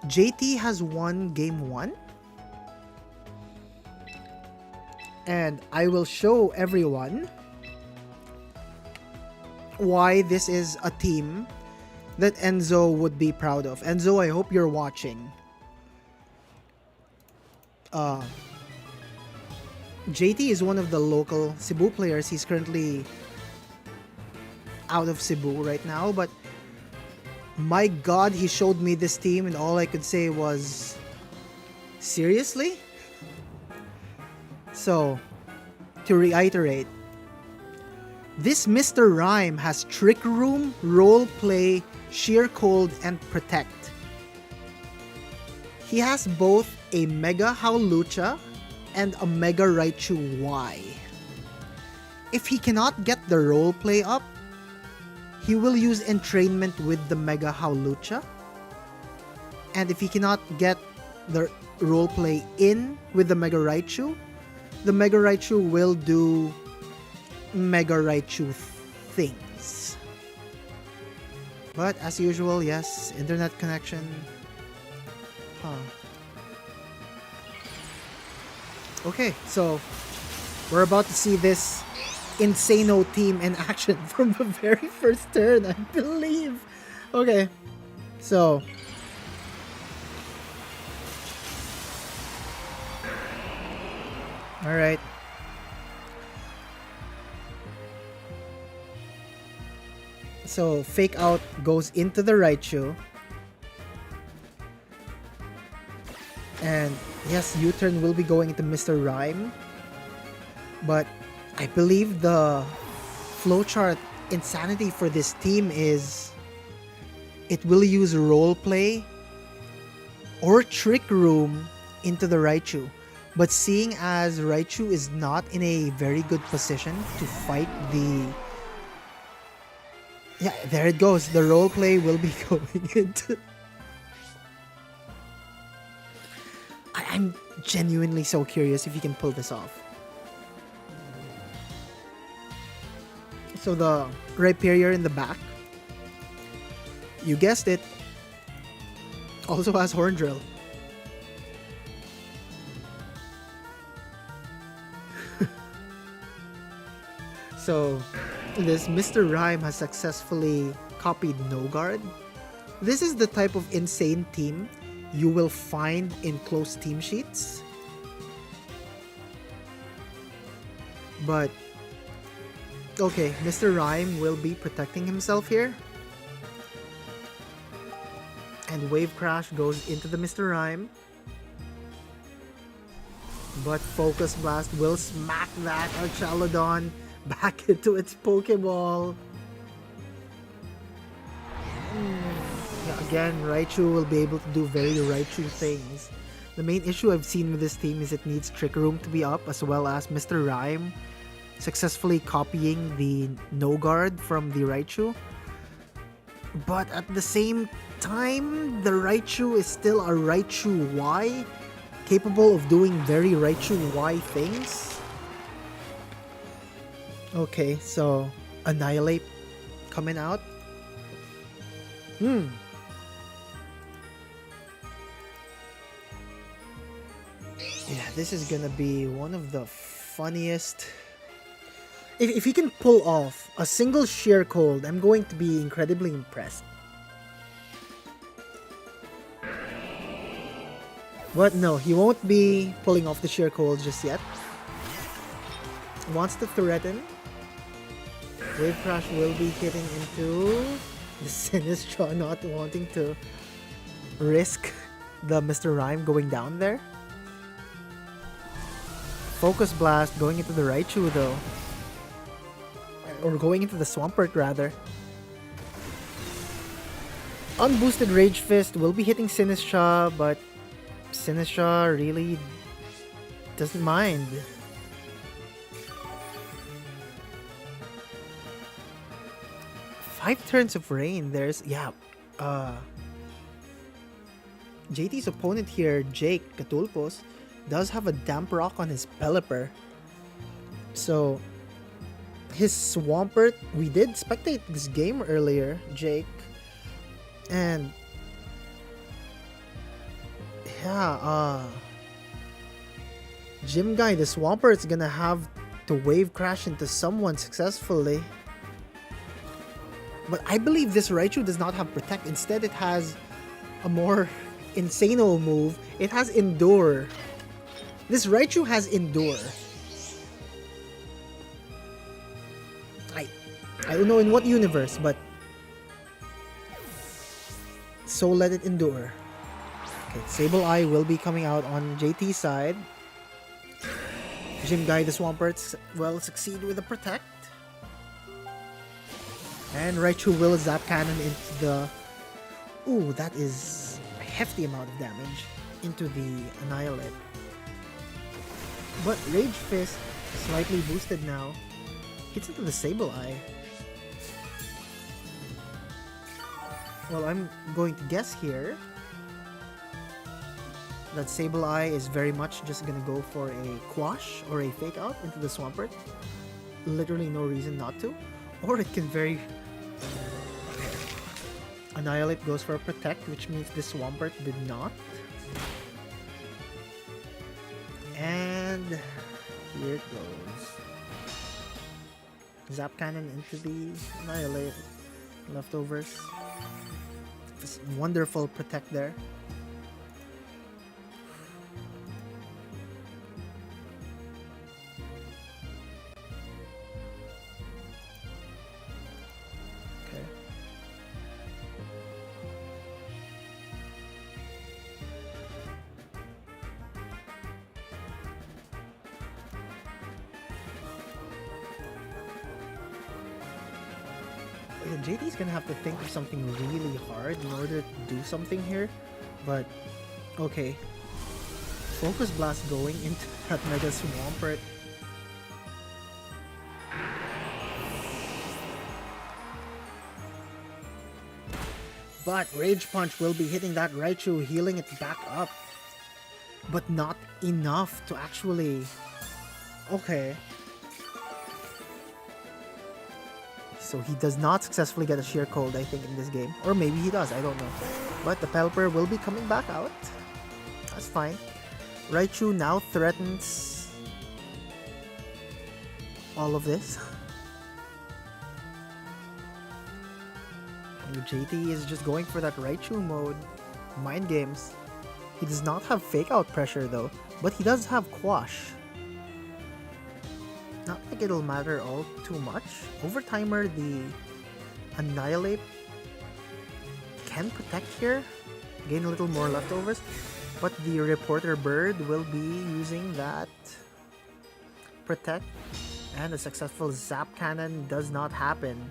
JT has won game 1. And I will show everyone why this is a team that Enzo would be proud of. Enzo, I hope you're watching. JT is one of the local Cebu players. He's currently out of Cebu right now, but my god, he showed me this team and all I could say was, seriously? So, to reiterate, this Mr. Rhyme has Trick Room, Roleplay, Sheer Cold, and Protect. He has both a Mega Howlucha and a Mega Raichu Y. If he cannot get the roleplay up, he will use entrainment with the Mega Howlucha. And if he cannot get the roleplay in with the Mega Raichu will do Mega Raichu things. But as usual, yes, internet connection. Okay, so we're about to see this Insano team in action from the very first turn, I believe. Okay, so alright. So Fake Out goes into the Raichu. And yes, U-turn will be going into Mr. Rhyme. But I believe the flowchart insanity for this team is it will use roleplay or Trick Room into the Raichu. But seeing as Raichu is not in a very good position to fight the... Yeah, there it goes. The roleplay will be going into... I'm genuinely so curious if you can pull this off. So the Rhyperior in the back, you guessed it, also has Horn Drill. So this Mr. Rhyme has successfully copied No Guard. This is the type of insane team you will find in close team sheets. But okay, Mr. Rhyme will be protecting himself here. And Wave Crash goes into the Mr. Rhyme. But Focus Blast will smack that Archaludon back into its Pokeball. Again, Raichu will be able to do very Raichu things. The main issue I've seen with this team is it needs Trick Room to be up, as well as Mr. Rhyme successfully copying the No Guard from the Raichu. But at the same time, the Raichu is still a Raichu Y, capable of doing very Raichu Y things. Okay, so Annihilate coming out. Yeah, this is gonna be one of the funniest. If he can pull off a single Sheer Cold, I'm going to be incredibly impressed. But no, he won't be pulling off the Sheer Cold just yet. Wants to threaten. Wave Crash will be hitting into The Sinistro not wanting to risk the Mr. Rhyme going down there. Focus Blast going into the Raichu though. Or going into the Swampert rather. Unboosted Rage Fist will be hitting Sinistra, but Sinistra really doesn't mind. Five turns of rain. There's JT's opponent here, Jake Catulpos, does have a Damp Rock on his Pelipper. So his Swampert, we did spectate this game earlier, Jake. And Gym Guy, the Swampert's gonna have to wave crash into someone successfully. But I believe this Raichu does not have Protect. Instead, it has a more insano move. It has Endure. This Raichu has Endure. I don't know in what universe, but so let it endure. Okay, Sableye will be coming out on JT's side. Gym Guy, the Swampert, will succeed with a Protect. And Raichu will Zap Cannon into the... Ooh, that is a hefty amount of damage into the Annihilate. But Rage Fist, slightly boosted now, hits into the Sableye. Well, I'm going to guess here that Sableye is very much just gonna go for a Quash or a Fake Out into the Swampert. Literally no reason not to. Or it can very... Annihilate goes for a Protect, which means the Swampert did not. And here it goes. Zap Cannon into the Annihilate. Leftovers. This wonderful Protect there. Okay. JT's gonna have to think of something really hard in order to do something here, but okay. Focus Blast going into that Mega Swampert. But Rage Punch will be hitting that Raichu, healing it back up. But not enough to actually... Okay. So he does not successfully get a Sheer Cold, I think, in this game. Or maybe he does, I don't know. But the Pelipper will be coming back out. That's fine. Raichu now threatens all of this. JT is just going for that Raichu mode. Mind games. He does not have Fake Out pressure though, but he does have Quash. Not like it'll matter all too much. Over timer, the Annihilate can Protect here, gain a little more leftovers, but the Reporter Bird will be using that Protect, and a successful Zap Cannon does not happen.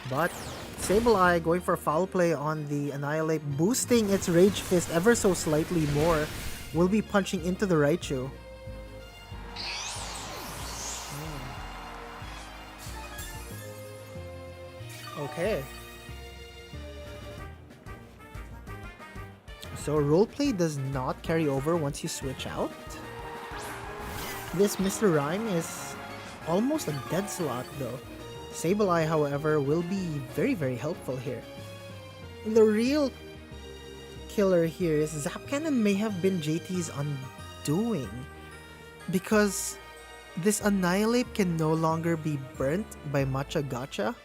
But Sableye going for a Foul Play on the Annihilate, boosting its Rage Fist ever so slightly more, will be punching into the Raichu. Okay. So roleplay does not carry over once you switch out. This Mr. Rhyme is almost a dead slot though. Sableye, however, will be very, very helpful here. The real killer here is Zap Cannon may have been JT's undoing, because this Annihilate can no longer be burnt by Matcha Gotcha.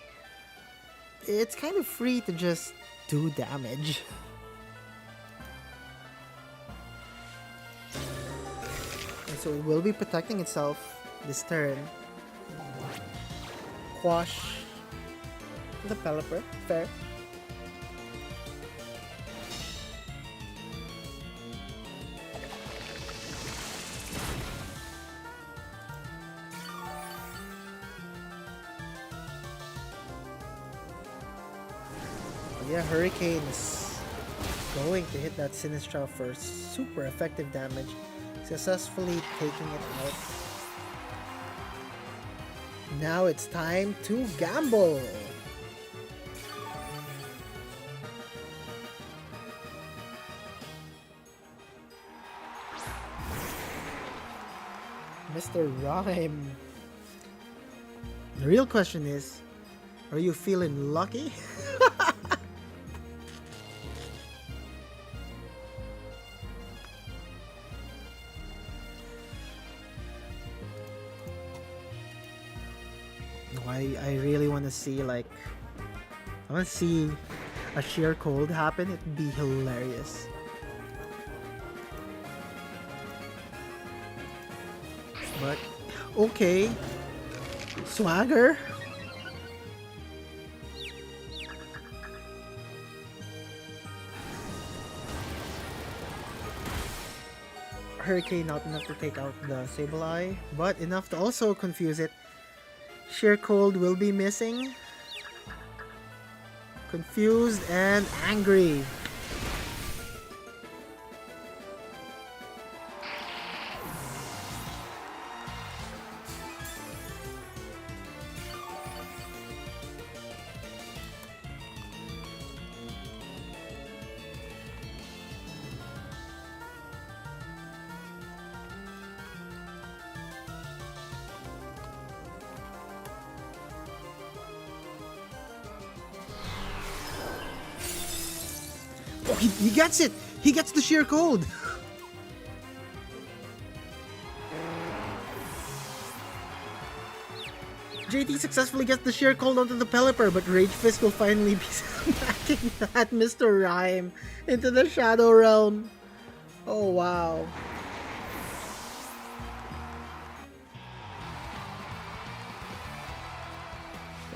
It's kind of free to just do damage. And so it will be protecting itself this turn. Quash the Pelipper, fair. Yeah, Hurricane is going to hit that Sinistra for super effective damage, successfully taking it out. Now it's time to gamble. Mr. Rhyme. The real question is, are you feeling lucky? I really want to see I want to see a sheer cold happen. It'd be hilarious. But okay, swagger. Hurricane not enough to take out the Sableye, but enough to also confuse it. Sheer Cold will be missing. Confused and angry. Oh, he gets it! He gets the Sheer Cold! JT successfully gets the Sheer Cold onto the Pelipper, but Rage Fist will finally be smacking that Mr. Rhyme into the Shadow Realm. Oh, wow.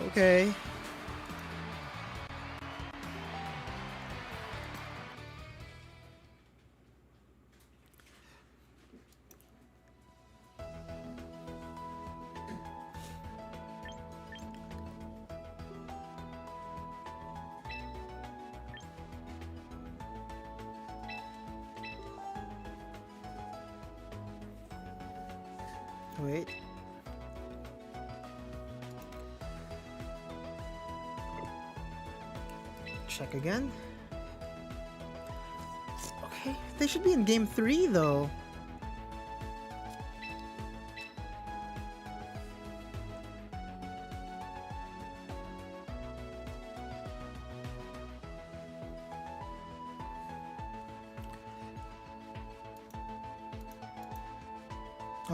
Okay. Wait. Check again. Okay, they should be in game 3 though.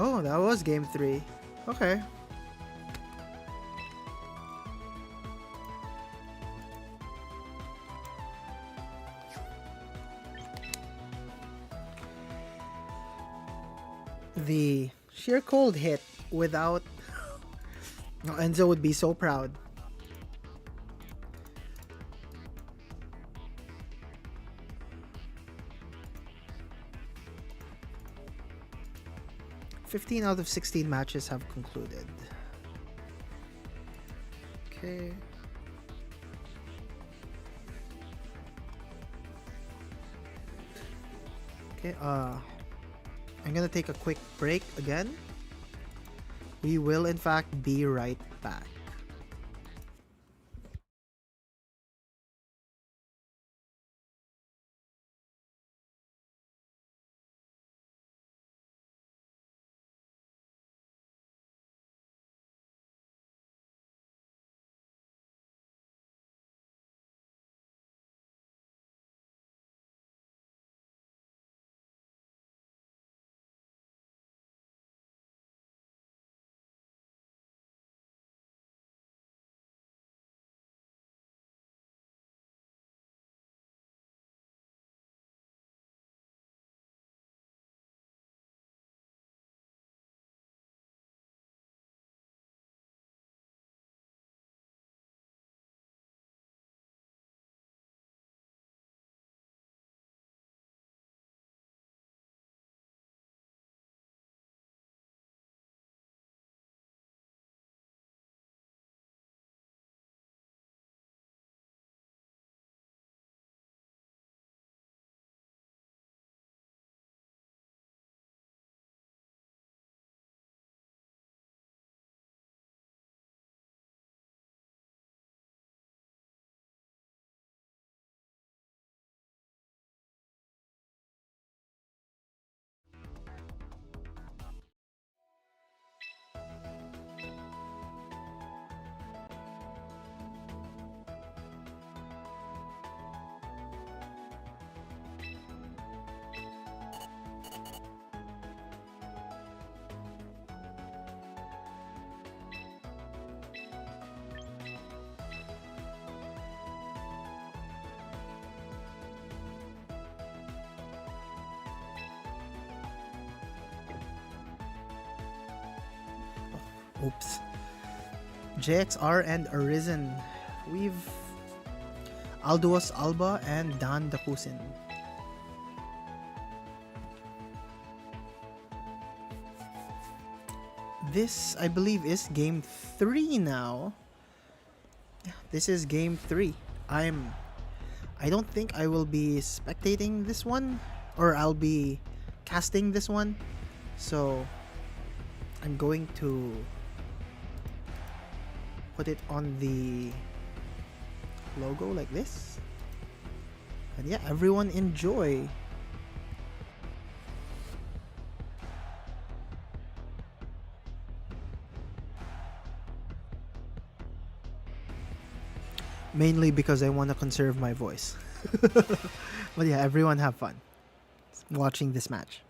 Oh, that was game 3. Okay. The Sheer Cold hit without... Oh, Enzo would be so proud. "15 out of 16 matches have concluded." Okay. Okay, I'm gonna take a quick break again. We will in fact be right back. Oops. JXR and Arisen. We've Alduas Alba and Dan Dakusin. This, I believe, is game 3 now. This is game 3. I don't think I will be spectating this one, or I'll be casting this one. So I'm going to put it on the logo like this. And yeah, everyone enjoy. Mainly because I want to conserve my voice. But yeah, everyone have fun watching this match.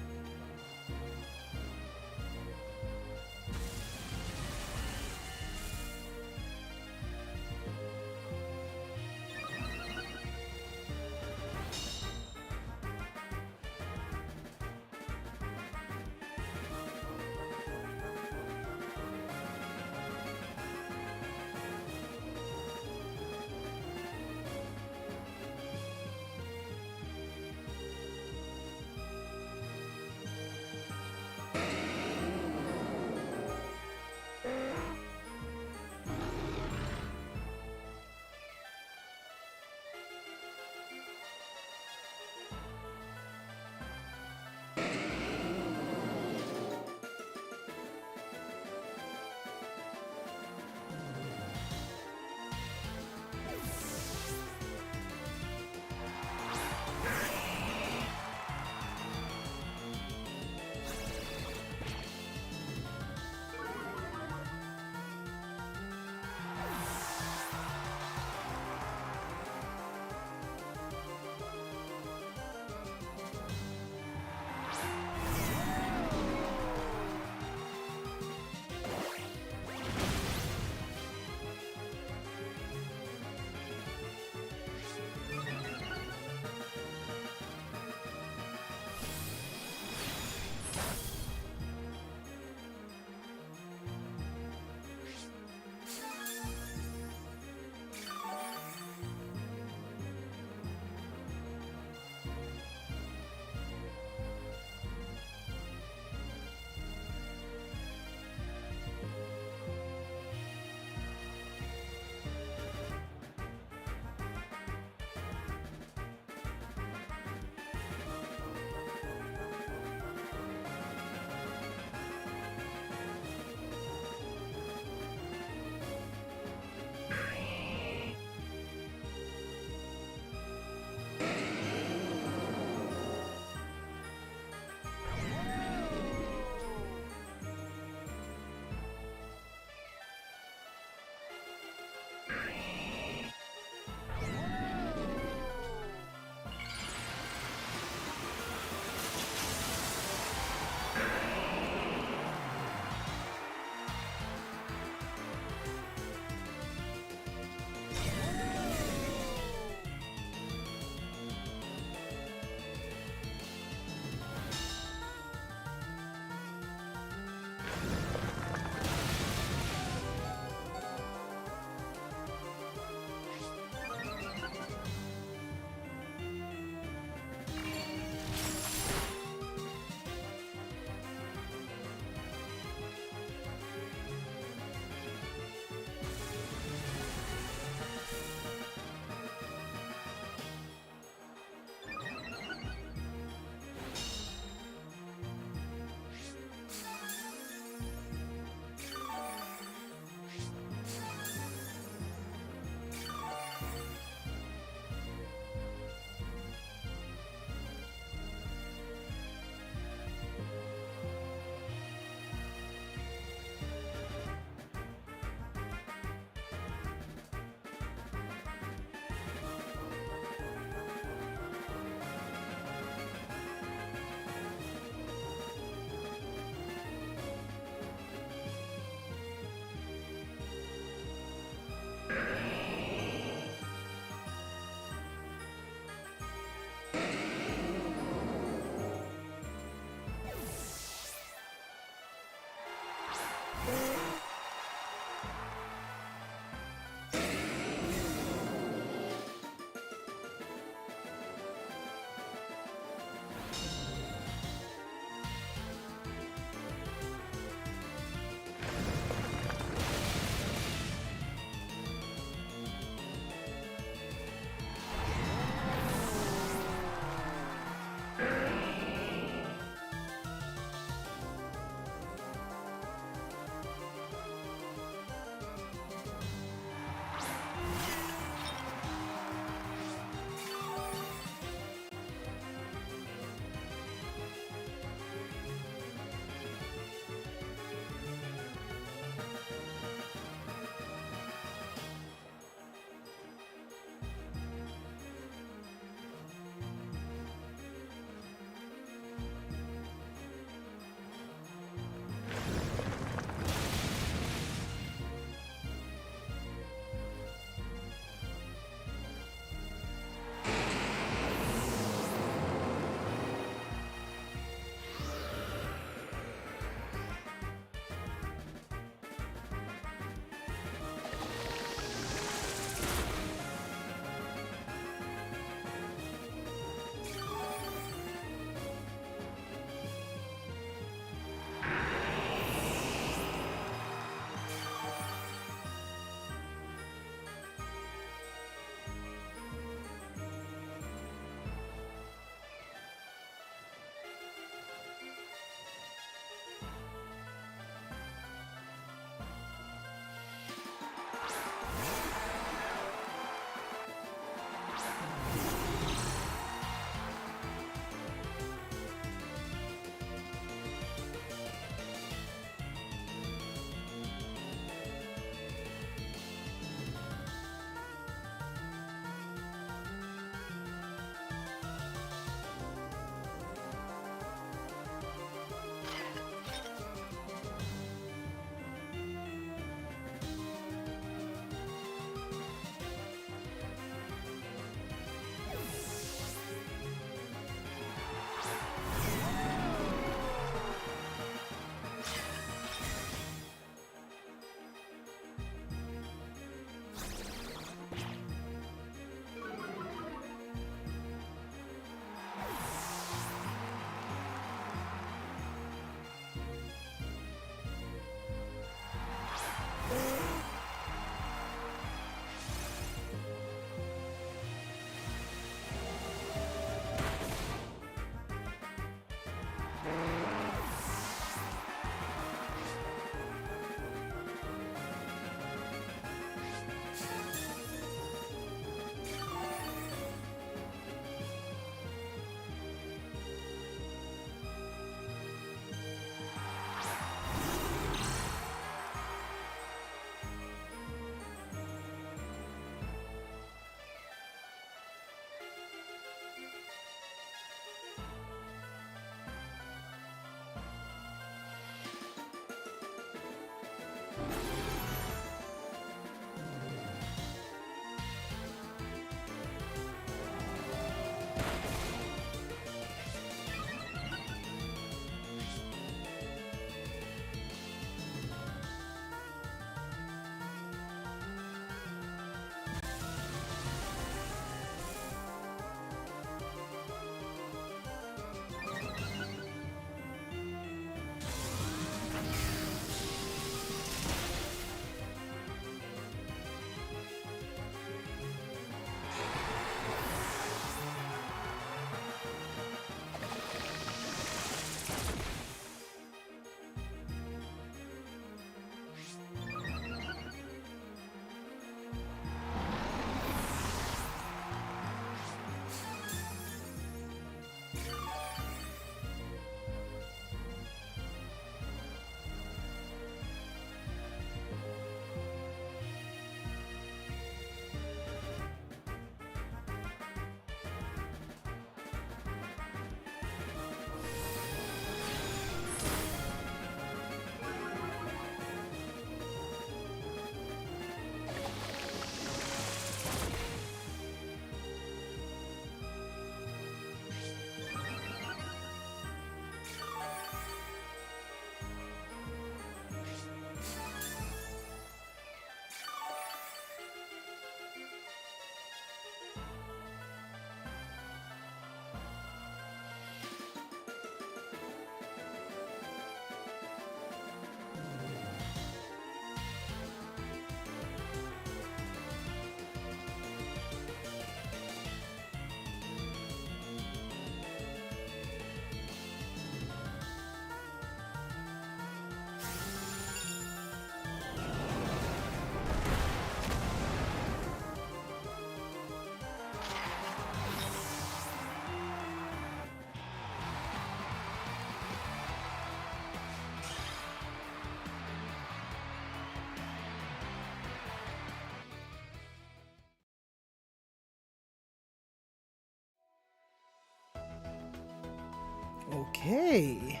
Okay.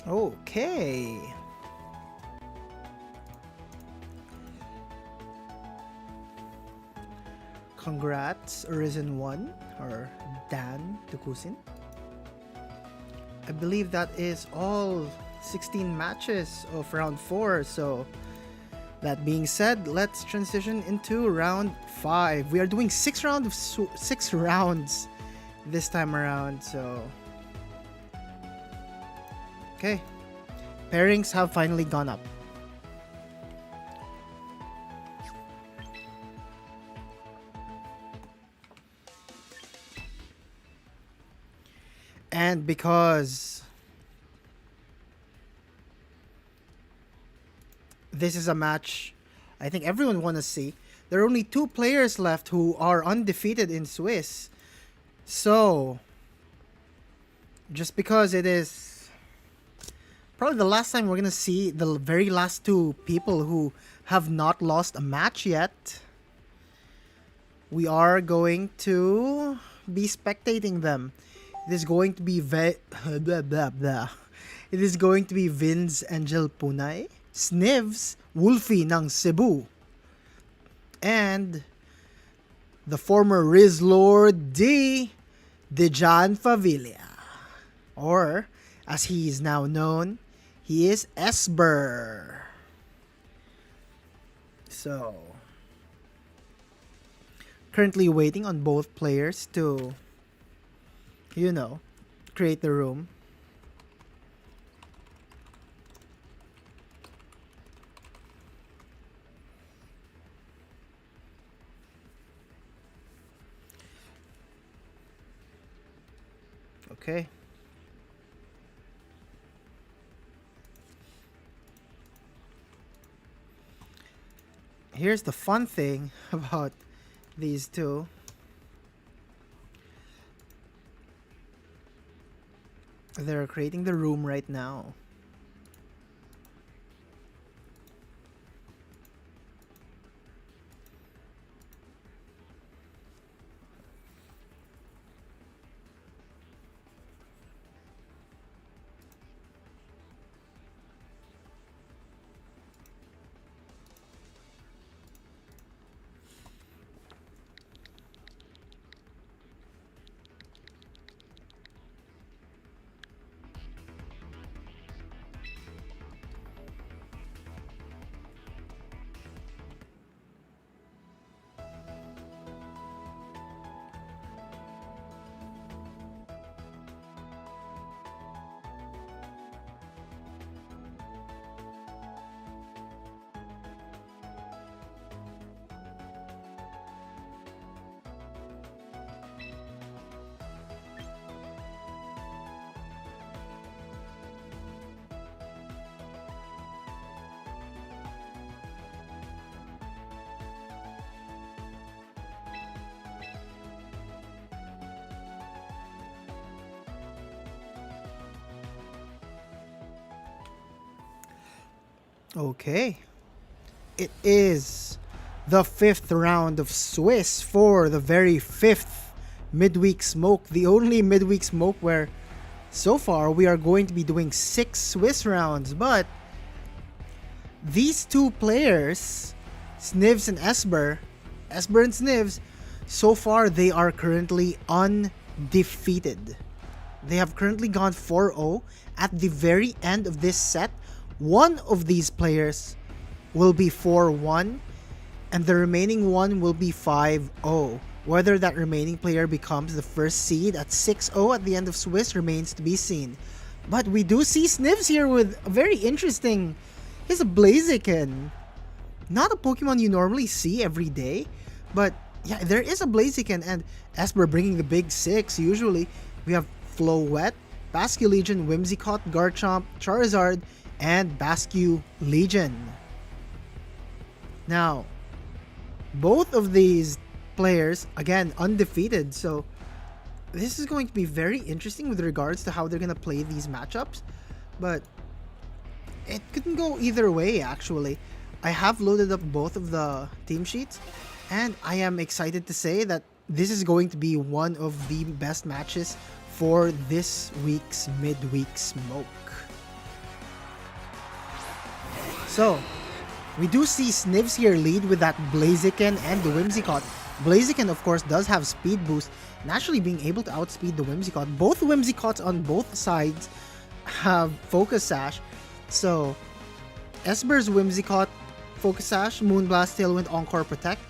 Okay. Congrats, Arisen 1 or Dan Tukusin. I believe that is all 16 matches of round 4. So, that being said, let's transition into round 5. We are doing 6 rounds this time around. So, okay. Pairings have finally gone up. And because this is a match I think everyone want to see, there are only 2 players left who are undefeated in Swiss. So, just because it is probably the last time we're going to see the very last 2 people who have not lost a match yet, we are going to be spectating them. It is going to be It is going to be Vince Angel Punay, Snivs Wolfie ng Cebu, and the former Riz Lord Dejan Favilla, or as he is now known, he is Esber. So, currently waiting on both players to, create the room. Okay. Here's the fun thing about these 2. They're creating the room right now. Okay. It is the 5th round of Swiss for the very 5th midweek smoke. The only midweek smoke where so far we are going to be doing 6 Swiss rounds. But these 2 players, Snivs and Esber and Snivs, so far they are currently undefeated. They have currently gone 4-0. At the very end of this set, one of these players will be 4-1 and the remaining one will be 5-0. Whether that remaining player becomes the first seed at 6-0 at the end of Swiss remains to be seen. But we do see Snivs here with a very interesting... He's a Blaziken. Not a Pokemon you normally see every day, but yeah, there is a Blaziken, and Esper bringing the big 6 usually. We have Floette, Basque Legion, Whimsicott, Garchomp, Charizard, and Basque Legion. Now, both of these players, again, undefeated, so this is going to be very interesting with regards to how they're going to play these matchups, but it couldn't go either way, actually. I have loaded up both of the team sheets, and I am excited to say that this is going to be one of the best matches for this week's midweek smoke. So, we do see Snivs here lead with that Blaziken and the Whimsicott. Blaziken, of course, does have speed boost, naturally being able to outspeed the Whimsicott. Both Whimsicotts on both sides have Focus Sash. So, Esper's Whimsicott, Focus Sash, Moonblast, Tailwind, Encore, Protect.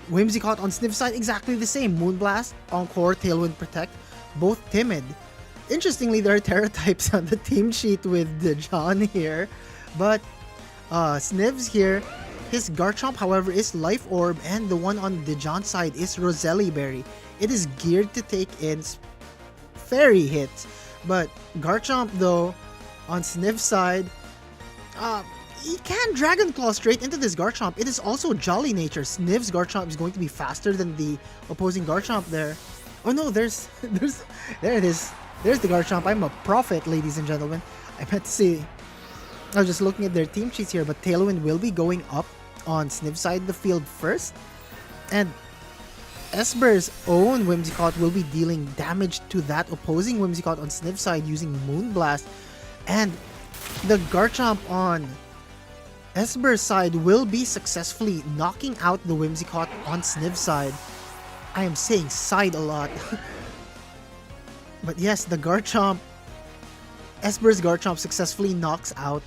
Whimsicott on Sniv's side, exactly the same. Moonblast, Encore, Tailwind, Protect. Both timid. Interestingly, there are Terra types on the team sheet with Gochan here. But Snivs here, his Garchomp, however, is Life Orb, and the one on Dejan's side is Roselli Berry. It is geared to take in fairy hits, but Garchomp, though, on Sniv's side, he can Dragon Claw straight into this Garchomp. It is also Jolly Nature. Sniv's Garchomp is going to be faster than the opposing Garchomp there. Oh no, there it is. There's the Garchomp. I'm a prophet, ladies and gentlemen. I meant to say, I was just looking at their team sheets here, but Tailwind will be going up on Sniv's side of the field first. And Esper's own Whimsicott will be dealing damage to that opposing Whimsicott on Sniv's side using Moonblast. And the Garchomp on Esper's side will be successfully knocking out the Whimsicott on Sniv's side. I am saying side a lot. But yes, the Garchomp, Esper's Garchomp successfully knocks out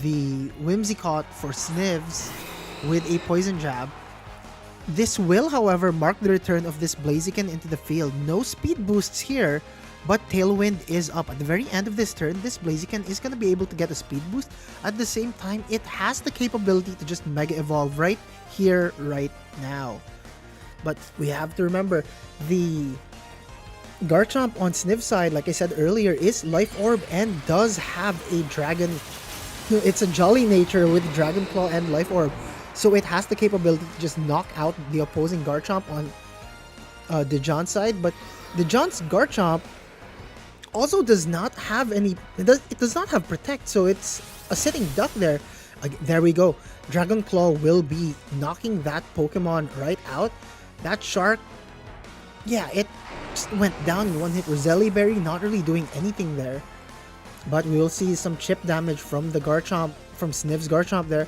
the Whimsicott for Snivs with a Poison Jab. This will, however, mark the return of this Blaziken into the field. No speed boosts here, but Tailwind is up. At the very end of this turn, this Blaziken is going to be able to get a speed boost. At the same time, it has the capability to just Mega Evolve right here, right now. But we have to remember, the Garchomp on Sniv's side, like I said earlier, is Life Orb and does have a Dragon. It's a Jolly Nature with Dragon Claw and Life Orb. So it has the capability to just knock out the opposing Garchomp on Dejan's side. But Dejan's Garchomp also does not have any. It does not have Protect, so it's a sitting duck there. There we go. Dragon Claw will be knocking that Pokemon right out. That Shark, yeah, it just went down in one hit. Roselli Berry not really doing anything there. But we will see some chip damage from the Garchomp, from Sniv's Garchomp there.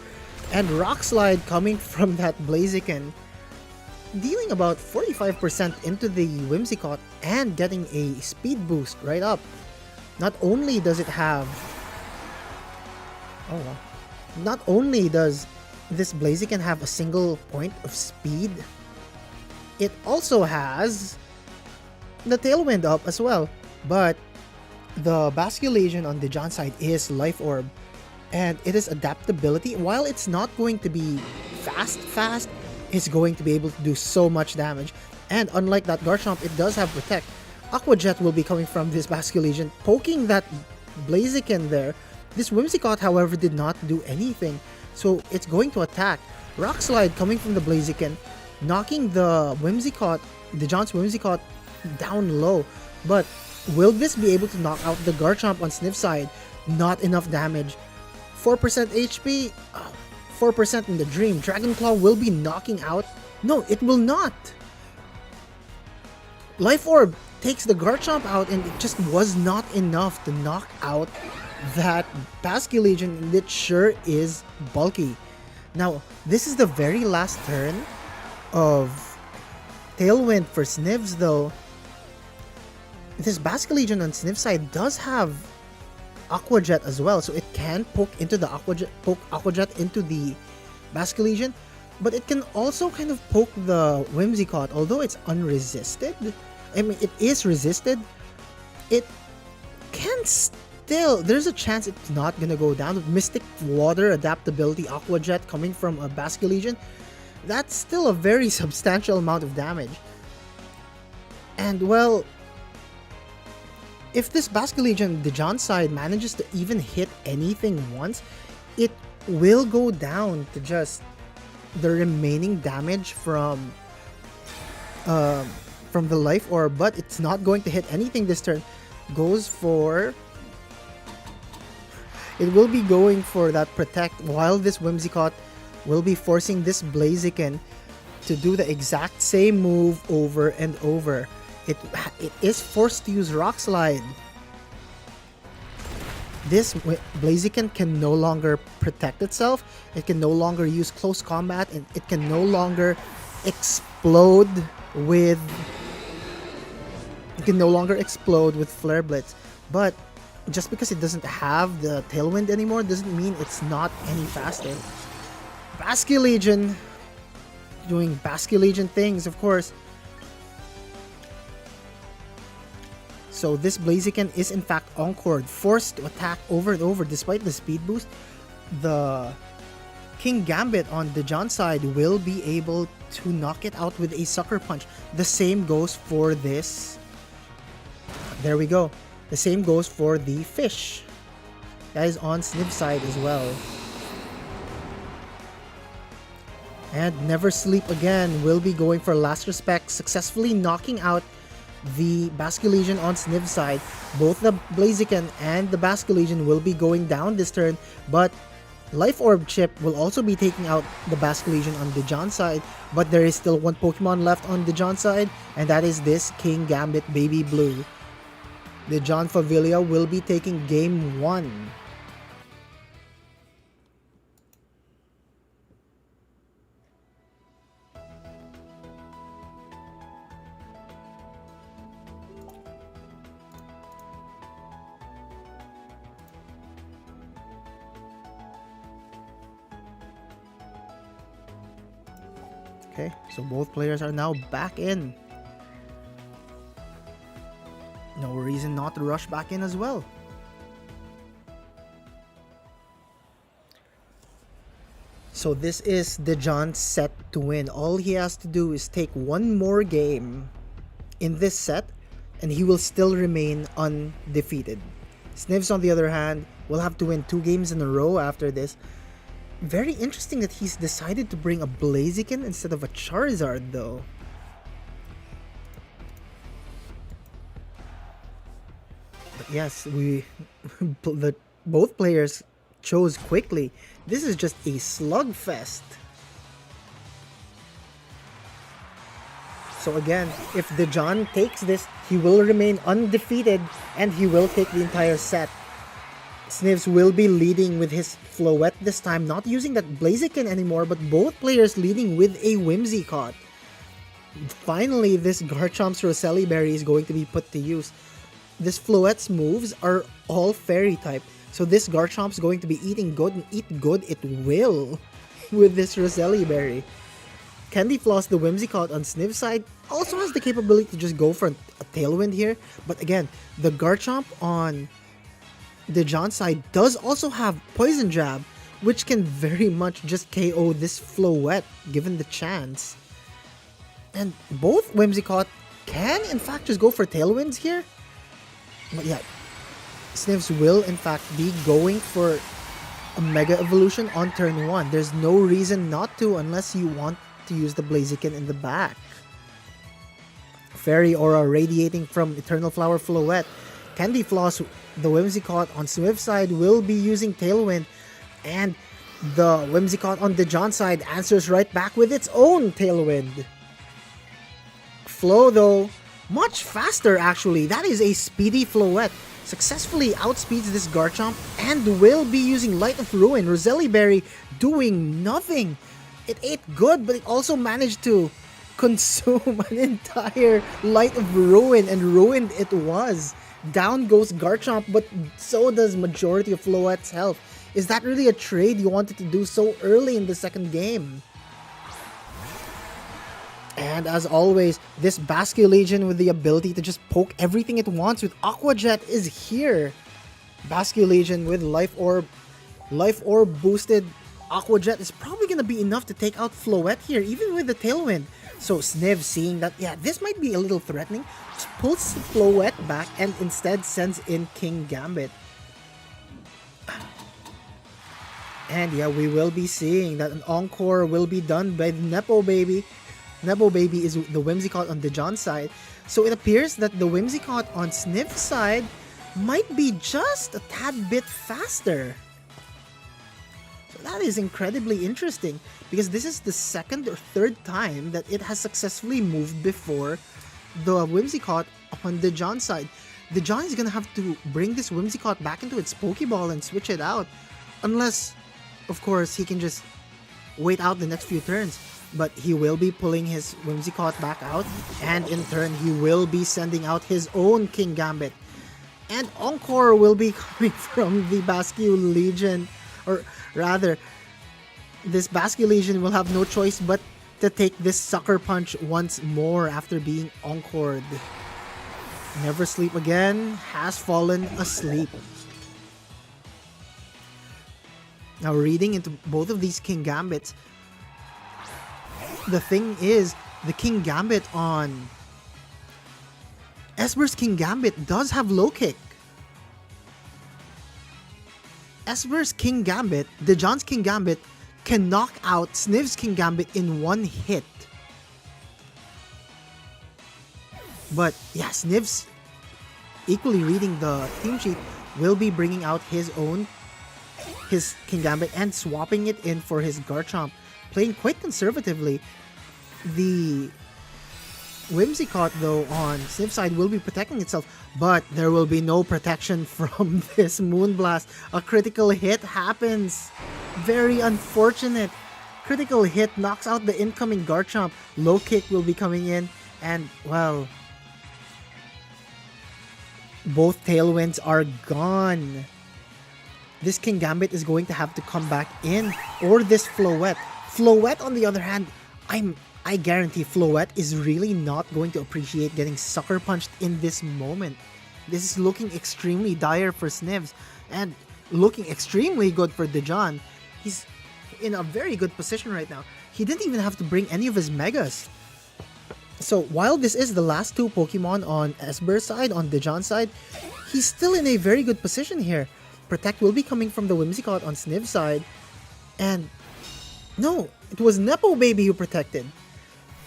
And Rock Slide coming from that Blaziken, dealing about 45% into the Whimsicott and getting a speed boost right up. Not only does it have... Oh wow. Not only does this Blaziken have a single point of speed, it also has the Tailwind up as well. But the Basculation on Dejan's side is Life Orb, and it is adaptability. While it's not going to be fast, it's going to be able to do so much damage. And unlike that Garchomp, it does have Protect. Aqua Jet will be coming from this Basculation, poking that Blaziken there. This Whimsicott, however, did not do anything, so it's going to attack. Rock Slide coming from the Blaziken, knocking the Whimsicott, Dejan's Whimsicott, down low. But will this be able to knock out the Garchomp on Sniv's side? Not enough damage. 4% HP, 4% in the dream. Dragon Claw will be knocking out. No, it will not. Life Orb takes the Garchomp out, and it just was not enough to knock out that Basculation, and it sure is bulky. Now, this is the very last turn of Tailwind for Snivs, though. This Basculation on Sniv's side does have Aqua Jet as well, so it can poke into the Aqua Jet into the Basculation, but it can also kind of poke the Whimsicott. Although it's unresisted, I mean, it is resisted, it can still, there's a chance it's not gonna go down. With Mystic Water, Adaptability, Aqua Jet coming from a Basculation, that's still a very substantial amount of damage. And well, if this Basculation, Dejan's side, manages to even hit anything once, it will go down to just the remaining damage from the Life Orb, but it's not going to hit anything this turn. Goes for... It will be going for that Protect, while this Whimsicott will be forcing this Blaziken to do the exact same move over and over. It is forced to use Rock Slide. This Blaziken can no longer protect itself. It can no longer use close combat, and it can no longer explode with. It can no longer explode with Flare Blitz. But just because it doesn't have the Tailwind anymore doesn't mean it's not any faster. Basculegion doing Basculegion things, of course. So this Blaziken is in fact encored, forced to attack over and over despite the speed boost. The King Gambit on the John side will be able to knock it out with a Sucker Punch. The same goes for this. There we go. The same goes for the Fish. That is on Sniv side as well. And Never Sleep Again will be going for Last Respect, successfully knocking out the Basculegion on Sniv side. Both the Blaziken and the Basculegion will be going down this turn, but Life Orb Chip will also be taking out the Basculegion on Dejan side, but there is still one Pokemon left on Dejan side, and that is this King Gambit Baby Blue. Dejan Favilia will be taking Game 1. Okay, so both players are now back in. No reason not to rush back in as well. So this is Dejan set to win. All he has to do is take one more game in this set and he will still remain undefeated. Snivs, on the other hand, will have to win 2 games in a row after this. Very interesting that he's decided to bring a Blaziken instead of a Charizard though. But yes, both players chose quickly. This is just a slugfest. So again, if Dejan takes this, he will remain undefeated and he will take the entire set. Snivs will be leading with his Floette this time, not using that Blaziken anymore, but both players leading with a Whimsicott. Finally, this Garchomp's Roselli Berry is going to be put to use. This Floette's moves are all Fairy type, so this Garchomp's going to be eating good, and eat good it will with this Roselli Berry. Candy Floss, the Whimsicott on Sniv's side, also has the capability to just go for a Tailwind here, but again, the Garchomp on Dejan side does also have Poison Jab, which can very much just KO this Floette given the chance. And both Whimsicott can in fact just go for Tailwinds here. But yeah, Snivs will in fact be going for a Mega Evolution on turn 1. There's no reason not to unless you want to use the Blaziken in the back. Fairy Aura radiating from Eternal Flower Floette. Candy Floss, the Whimsicott on Swift side, will be using Tailwind, and the Whimsicott on Dejan side answers right back with its own Tailwind. Flow, though, much faster actually. That is a speedy Floette. Successfully outspeeds this Garchomp and will be using Light of Ruin. Roselli Berry doing nothing. It ate good, but it also managed to consume an entire Light of Ruin, and ruined it was. Down goes Garchomp, but so does majority of Floette's health. Is that really a trade you wanted to do so early in the second game? And as always, this Basculegion with the ability to just poke everything it wants with Aqua Jet is here. Basculegion with Life Orb boosted Aqua Jet is probably going to be enough to take out Floette here, even with the Tailwind. So Sniv, seeing that, yeah, this might be a little threatening, just pulls Floette back and instead sends in King Gambit. And yeah, we will be seeing that an Encore will be done by the Nepo Baby. Nepo Baby is the Whimsicott on Dejan side. So it appears that the Whimsicott on Sniv's side might be just a tad bit faster. So that is incredibly interesting, because this is the second or third time that it has successfully moved before the Whimsicott on the John side. The John is gonna have to bring this Whimsicott back into its Pokeball and switch it out. Unless, of course, he can just wait out the next few turns. But he will be pulling his Whimsicott back out, and in turn, he will be sending out his own King Gambit. And Encore will be coming from the Basque Legion, or rather, this Basque Legion will have no choice but to take this Sucker Punch once more after being encored. Never Sleep Again has fallen asleep. Now, reading into both of these King Gambits, the thing is, the King Gambit on Esber's King Gambit does have low kick. Esber's King Gambit, Dejan's King Gambit, can knock out Sniv's King Gambit in one hit. But yeah, Sniv's, equally reading the team sheet, will be bringing out his King Gambit and swapping it in for his Garchomp, playing quite conservatively. The Whimsicott, though, on Sniv's side will be protecting itself, but there will be no protection from this Moonblast. A critical hit happens. Very unfortunate. Critical hit knocks out the incoming Garchomp. Low kick will be coming in, and, well, both Tailwinds are gone. This King Gambit is going to have to come back in, or this Floette. Floette, on the other hand, I guarantee Floette is really not going to appreciate getting Sucker Punched in this moment. This is looking extremely dire for Snivs, and looking extremely good for Dejan. He's in a very good position right now. He didn't even have to bring any of his Megas. So while this is the last two Pokemon on Esber's side, on Dejan's side, he's still in a very good position here. Protect will be coming from the Whimsicott on Sniv's side, and no, it was Nepo Baby who protected.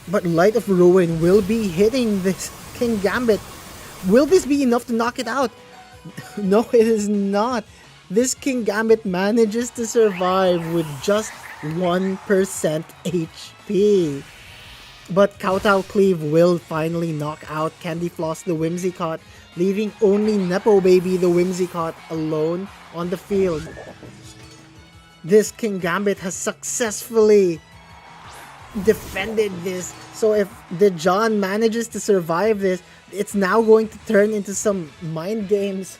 But Light of Ruin will be hitting this King Gambit. Will this be enough to knock it out? No, it is not. This King Gambit manages to survive with just 1% HP. But Kowtow Cleave will finally knock out Candy Floss the Whimsicott, leaving only Nepo Baby the Whimsicott alone on the field. This King Gambit has successfully defended this. So if Dejan manages to survive this, it's now going to turn into some mind games.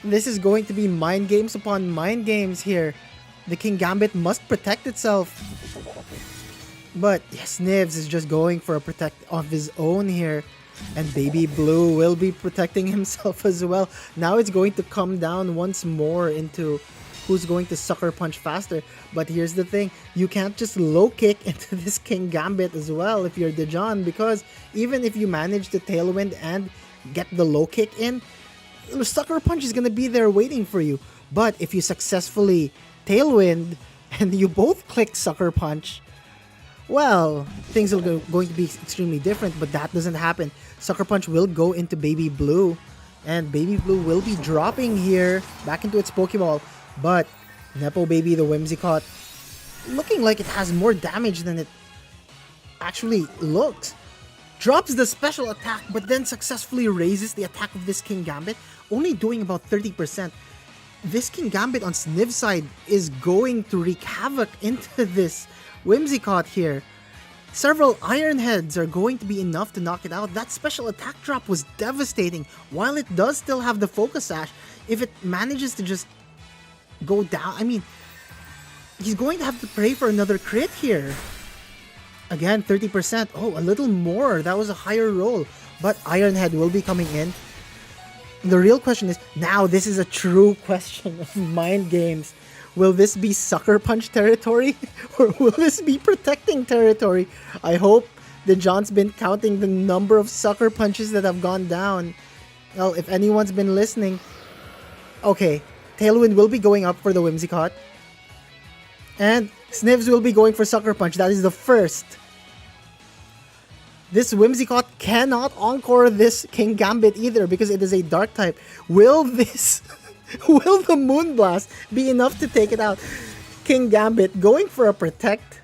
This is going to be mind games upon mind games here. The King Gambit must protect itself. But yes, Snivs is just going for a protect of his own here. And Baby Blue will be protecting himself as well. Now it's going to come down once more into who's going to Sucker Punch faster. But here's the thing, you can't just low kick into this King Gambit as well if you're Dejan, because even if you manage to Tailwind and get the low kick in, Sucker Punch is gonna be there waiting for you. But if you successfully Tailwind and you both click Sucker Punch, well, things are going to be extremely different, but that doesn't happen. Sucker Punch will go into Baby Blue, and Baby Blue will be dropping here back into its Pokeball. But Nepo Baby the Whimsicott, looking like it has more damage than it actually looks, drops the special attack, but then successfully raises the attack of this King Gambit, only doing about 30%. This King Gambit on Sniv's side is going to wreak havoc into this Whimsicott here. Several Iron Heads are going to be enough to knock it out. That special attack drop was devastating. While it does still have the Focus Sash, if it manages to just go down, I mean, he's going to have to pray for another crit here. Again, 30%. Oh, a little more. That was a higher roll. But Iron Head will be coming in. The real question is, now this is a true question of mind games. Will this be Sucker Punch territory? Or will this be protecting territory? I hope Dejan's been counting the number of Sucker Punches that have gone down. Well, if anyone's been listening, okay, Tailwind will be going up for the Whimsicott. And Snivs will be going for Sucker Punch. That is the first. This Whimsicott cannot encore this King Gambit either because it is a Dark type. Will this... will the Moonblast be enough to take it out? King Gambit going for a Protect.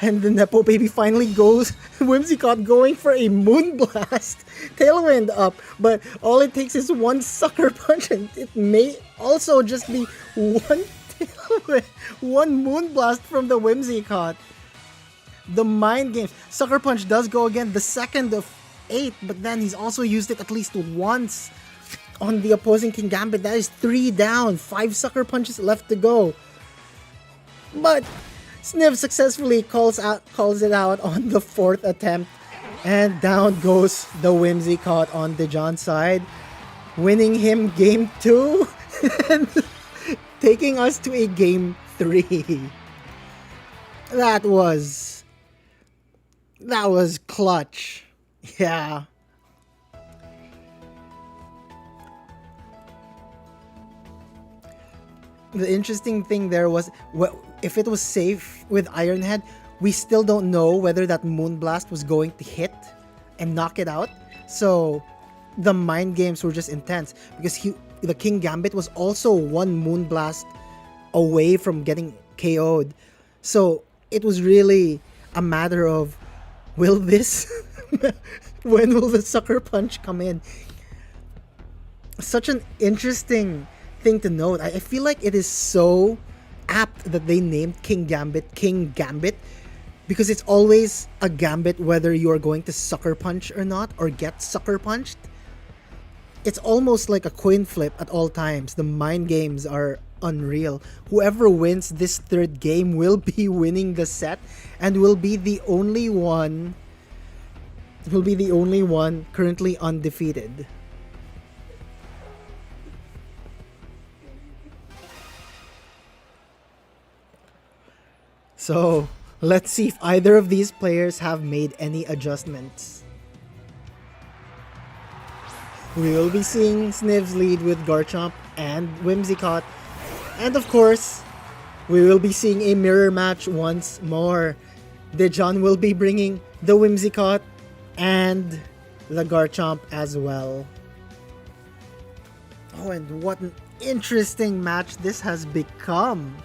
And the Nepo Baby finally goes, Whimsicott going for a Moonblast. Tailwind up, but all it takes is one Sucker Punch, and it may also just be one Tailwind, one Moonblast from the Whimsicott. The Mind Games. Sucker Punch does go again, the second of 8, but then he's also used it at least once on the opposing King Gambit. That is 3 down, 5 Sucker Punches left to go. But Sniv successfully calls it out on the 4th attempt, and down goes the Whimsicott on Dejan's side, winning him game 2 and taking us to a game 3. That was clutch. Yeah. The interesting thing there was, if it was safe with Ironhead, we still don't know whether that Moonblast was going to hit and knock it out. So the Mind Games were just intense because the King Gambit was also one Moonblast away from getting KO'd. So it was really a matter of, will this when will the Sucker Punch come in? Such an interesting thing to note. I feel like it is so apt that they named King Gambit, because it's always a gambit whether you are going to Sucker Punch or not, or get Sucker Punched. It's almost like a coin flip at all times. The Mind Games are unreal. Whoever wins this 3rd game will be winning the set and will be the only one currently undefeated. So, let's see if either of these players have made any adjustments. We will be seeing Sniv's lead with Garchomp and Whimsicott. And of course, we will be seeing a mirror match once more. Dejan will be bringing the Whimsicott and the Garchomp as well. Oh, and what an interesting match this has become.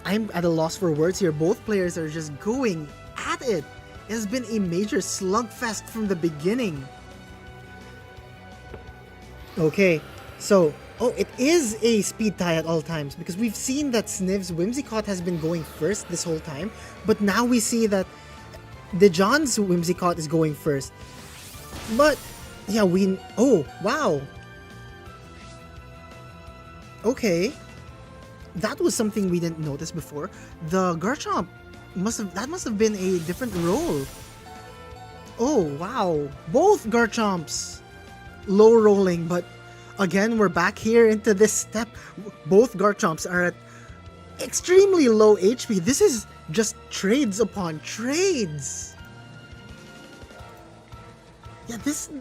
I'm at a loss for words here. Both players are just going at it. It has been a major slugfest from the beginning. Okay, so, it is a speed tie at all times, because we've seen that Sniv's Whimsicott has been going first this whole time, but now we see that Dejan's Whimsicott is going first. But, yeah, oh, wow. Okay. That was something we didn't notice before. The Garchomp must have been a different role. Oh, wow. Both Garchomps low rolling, but again, we're back here into this step. Both Garchomps are at extremely low HP. This is just trades upon trades. Yeah,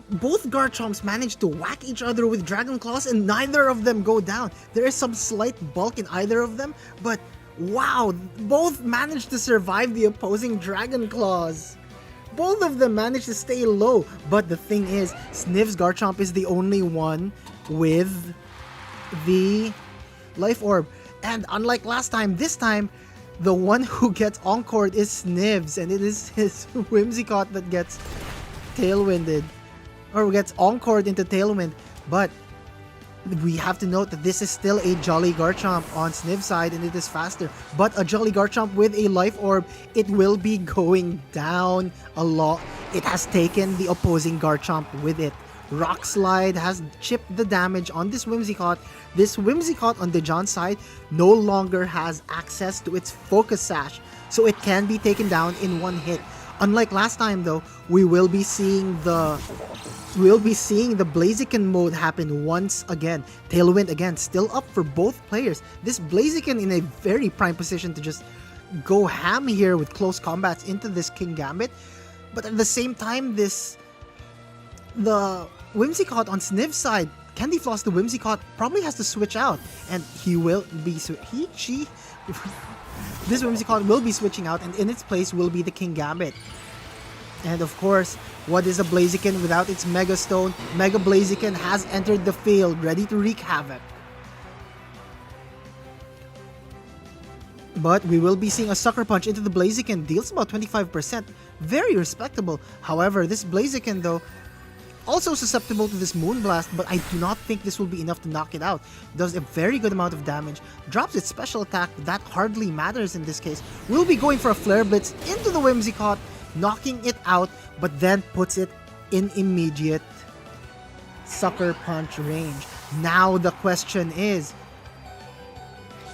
both Garchomps managed to whack each other with Dragon Claws and neither of them go down. There is some slight bulk in either of them, but wow, both managed to survive the opposing Dragon Claws. Both of them managed to stay low, but the thing is, Sniv's Garchomp is the only one with the Life Orb. And unlike last time, this time, the one who gets encored is Sniv's, and it is his Whimsicott that gets tailwinded, or gets encored into tailwind. But we have to note that this is still a Jolly Garchomp on Sniv's side, and it is faster. But a Jolly Garchomp with a Life Orb, it will be going down a lot. It has taken the opposing Garchomp with it. Rock Slide has chipped the damage on this Whimsicott. This Whimsicott on Dejan's side no longer has access to its Focus Sash, so it can be taken down in one hit. Unlike last time though, we will be seeing the Blaziken mode happen once again. Tailwind again, still up for both players. This Blaziken in a very prime position to just go ham here with close combats into this King Gambit. But at the same time, the Whimsicott on Sniv's side, Candy Floss the Whimsicott probably has to switch out, and this Whimsicott will be switching out, and in its place will be the King Gambit. And of course, what is a Blaziken without its Mega Stone? Mega Blaziken has entered the field, ready to wreak havoc. But we will be seeing a Sucker Punch into the Blaziken. Deals about 25%. Very respectable. However, this Blaziken though, also susceptible to this Moonblast, but I do not think this will be enough to knock it out. Does a very good amount of damage. Drops its special attack, but that hardly matters in this case. We'll be going for a Flare Blitz into the Whimsicott, knocking it out, but then puts it in immediate Sucker Punch range. Now the question is,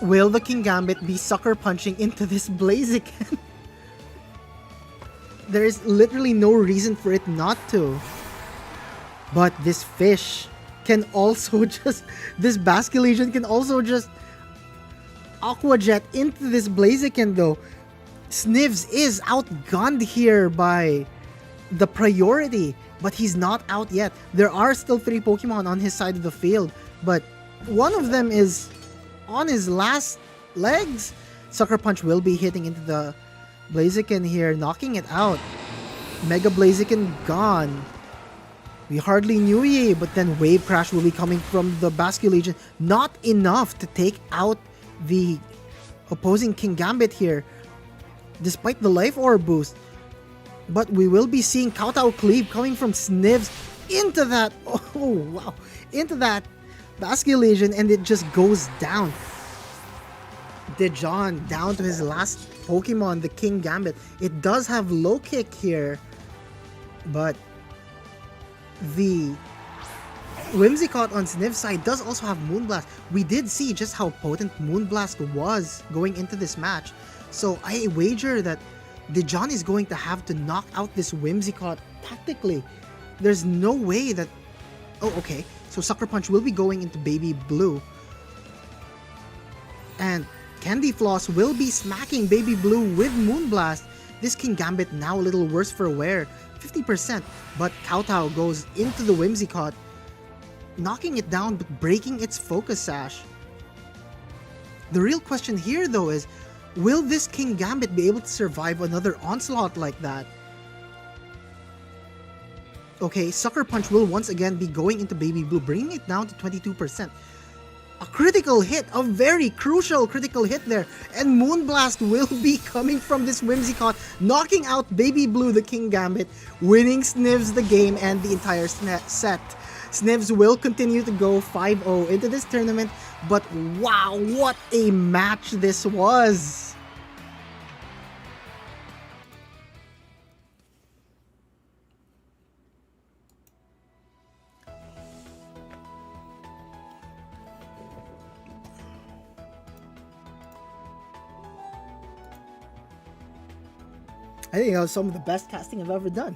will the Kingambit be Sucker Punching into this Blaziken? There is literally no reason for it not to. But this fish can also just... This Basculation can also just Aqua Jet into this Blaziken though. Snivs is outgunned here by the priority, but he's not out yet. There are still 3 Pokemon on his side of the field, but one of them is on his last legs. Sucker Punch will be hitting into the Blaziken here, knocking it out. Mega Blaziken gone. We hardly knew ye, but then Wave Crash will be coming from the Basculation. Not enough to take out the opposing Kingambit here, despite the Life Orb boost. But we will be seeing Kowtow Cleave coming from Snivs into that, oh wow, into that Basculation, and it just goes down. Dijon down to his last Pokemon, the Kingambit. It does have Low Kick here, but the Whimsicott on Sniv's side does also have Moonblast. We did see just how potent Moonblast was going into this match. So I wager that Dijon is going to have to knock out this Whimsicott tactically. There's no way that... Oh, okay. So Sucker Punch will be going into Baby Blue. And Candy Floss will be smacking Baby Blue with Moonblast. This Kingambit now a little worse for wear. 50%, but Kowtow goes into the Whimsicott, knocking it down but breaking its Focus Sash. The real question here though is, will this Kingambit be able to survive another onslaught like that? Okay, Sucker Punch will once again be going into Baby Blue, bringing it down to 22%. A critical hit, a very crucial critical hit there, and Moonblast will be coming from this Whimsicott, knocking out Baby Blue, the Kingambit, winning Snivs the game and the entire set. Snivs will continue to go 5-0 into this tournament, but wow, what a match this was! I think that was some of the best casting I've ever done.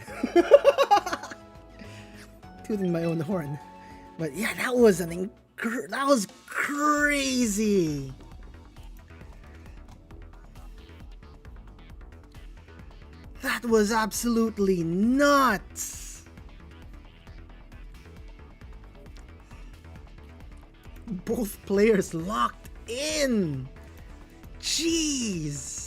Tooting my own horn. But yeah, that was that was crazy. That was absolutely nuts. Both players locked in. Jeez.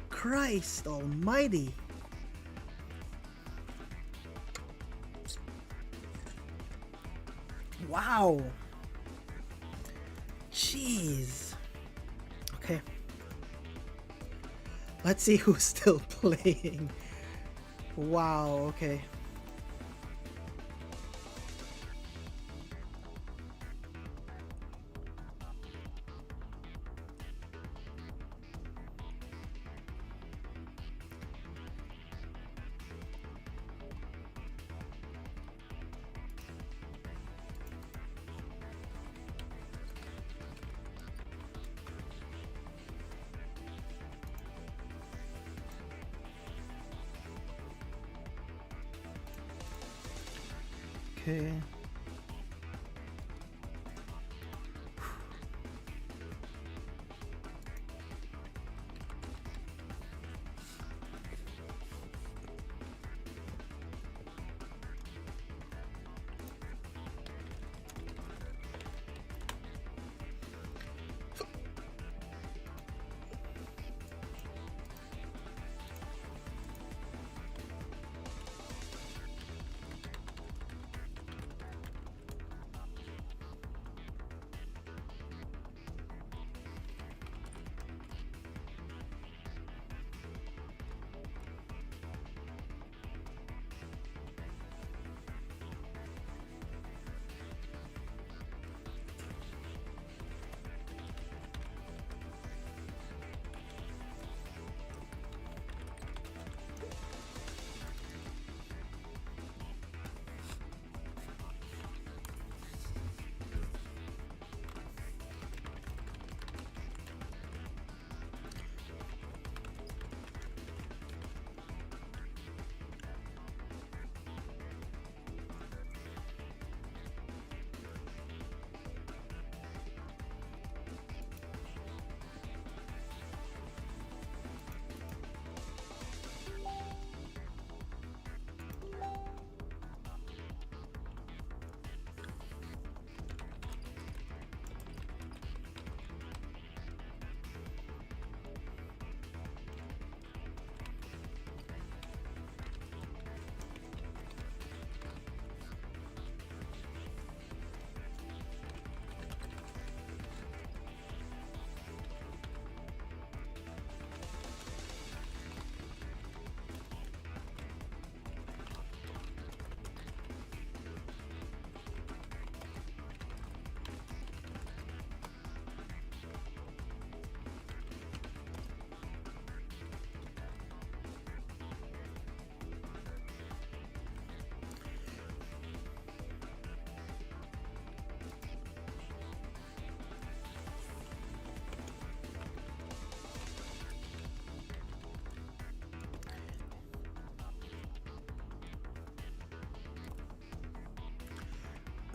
Christ almighty. Wow. Jeez. Okay. Let's see who's still playing. Wow, okay. Okay.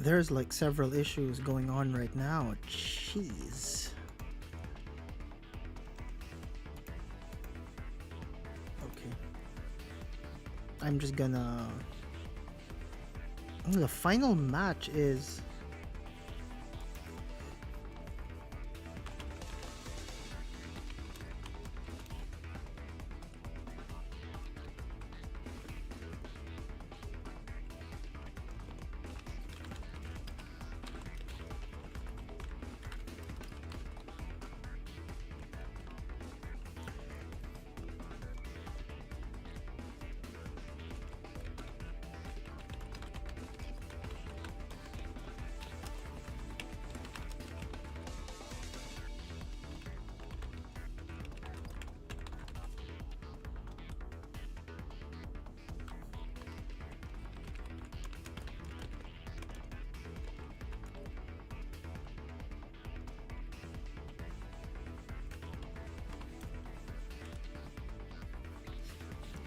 There's like several issues going on right now. Jeez. Okay. I'm just gonna... The final match is...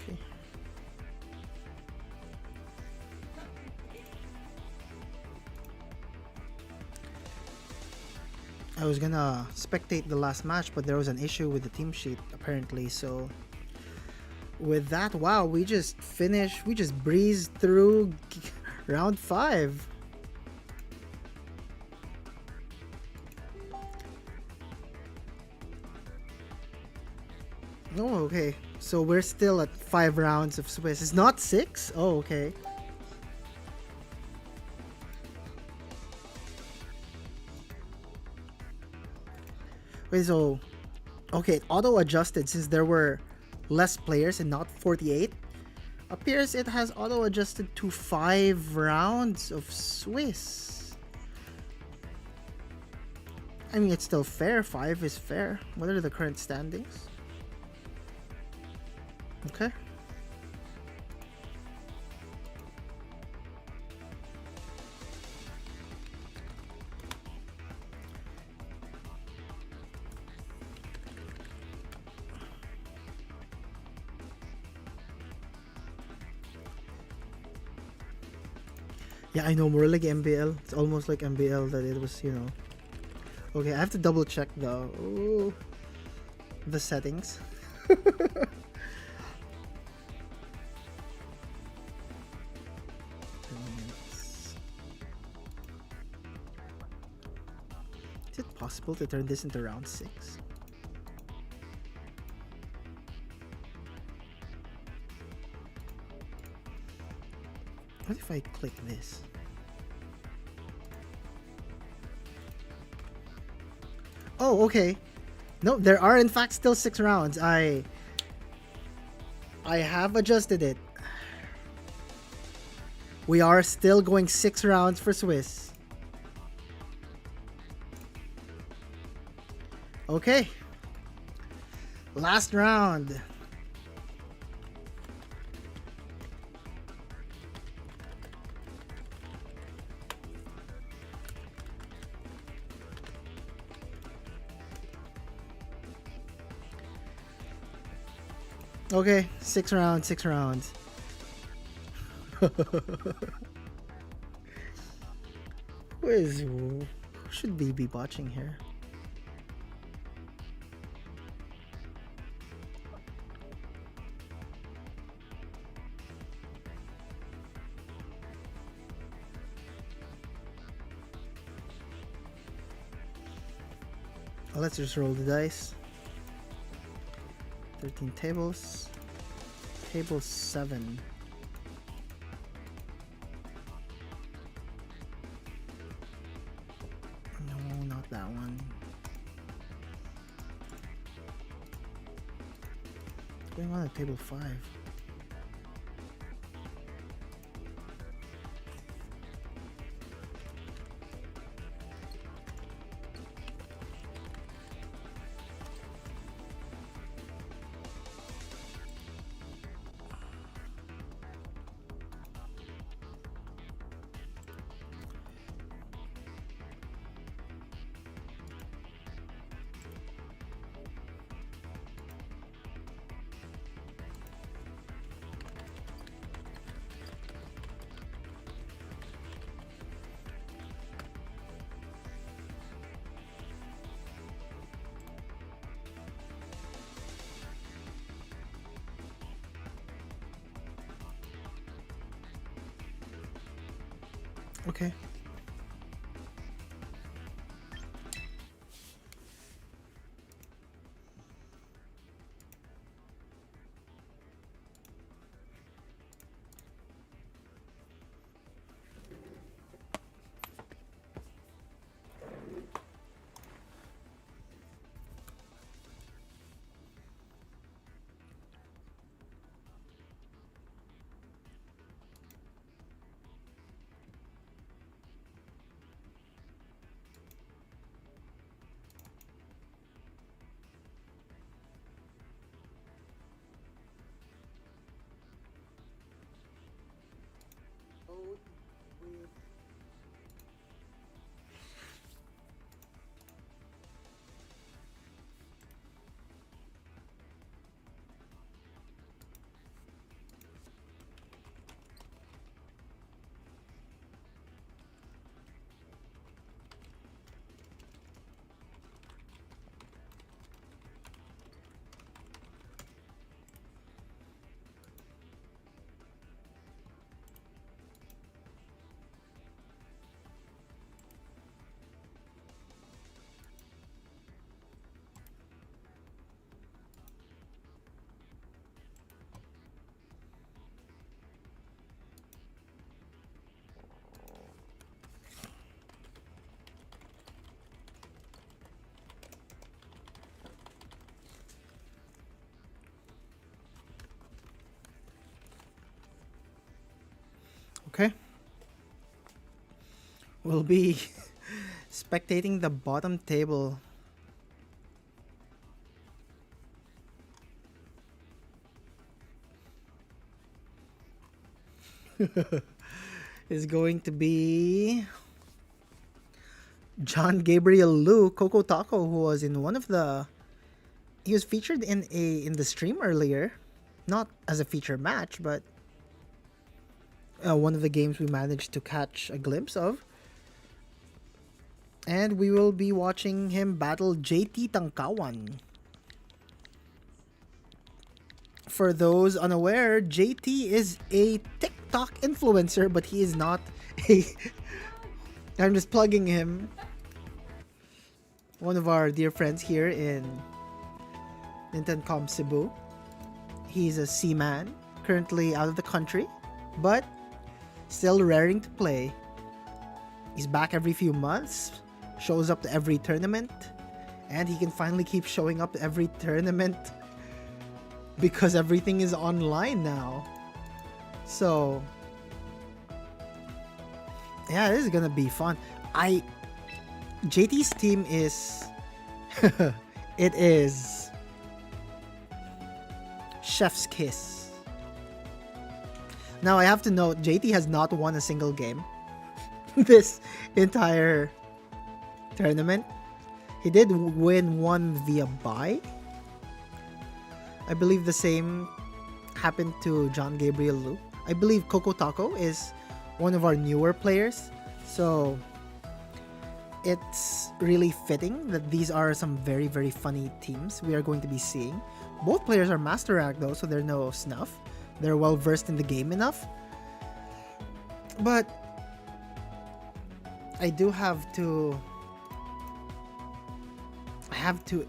Okay. I was gonna spectate the last match, but there was an issue with the team sheet apparently, so with that, wow, we just breezed through round 5. Oh, okay. So we're still at 5 rounds of Swiss. It's not 6? Oh, okay. Wait, so... Okay, it auto-adjusted since there were less players and not 48. Appears it has auto-adjusted to 5 rounds of Swiss. I mean, it's still fair. 5 is fair. What are the current standings? Okay. Yeah, I know, more like MBL. It's almost like MBL that it was, you know. Okay, I have to double check the the settings. Is it possible to turn this into round 6? What if I click this? Oh, okay. No, there are in fact still 6 rounds. I have adjusted it. We are still going 6 rounds for Swiss. Okay. Last round. Okay, 6 rounds, 6 rounds. Who should we be watching here? Well, let's just roll the dice. 13 tables. Table 7. No, not that one. What's going on at table 5? Okay. Okay. We'll be spectating the bottom table. Is going to be John Gabriel Lu, Coco Taco, who was in one of the. He was featured in the stream earlier, not as a feature match, but one of the games we managed to catch a glimpse of. And we will be watching him battle JT Tangkawan. For those unaware, JT is a TikTok influencer, but he is not a... I'm just plugging him. One of our dear friends here in Nintendo Cebu. He's a seaman, currently out of the country, but still raring to play. He's back every few months, shows up to every tournament, and he can finally keep showing up to every tournament because everything is online now. So yeah, this is gonna be fun. JT's team is it is chef's kiss. Now I have to note, JT has not won a single game this entire tournament. He did win one via bye. I believe the same happened to John Gabriel Lu. I believe Coco Taco is one of our newer players, so it's really fitting that these are some very, very funny teams we are going to be seeing. Both players are master rank though, so they're no snuff. They're well versed in the game enough. But I do have to... I have to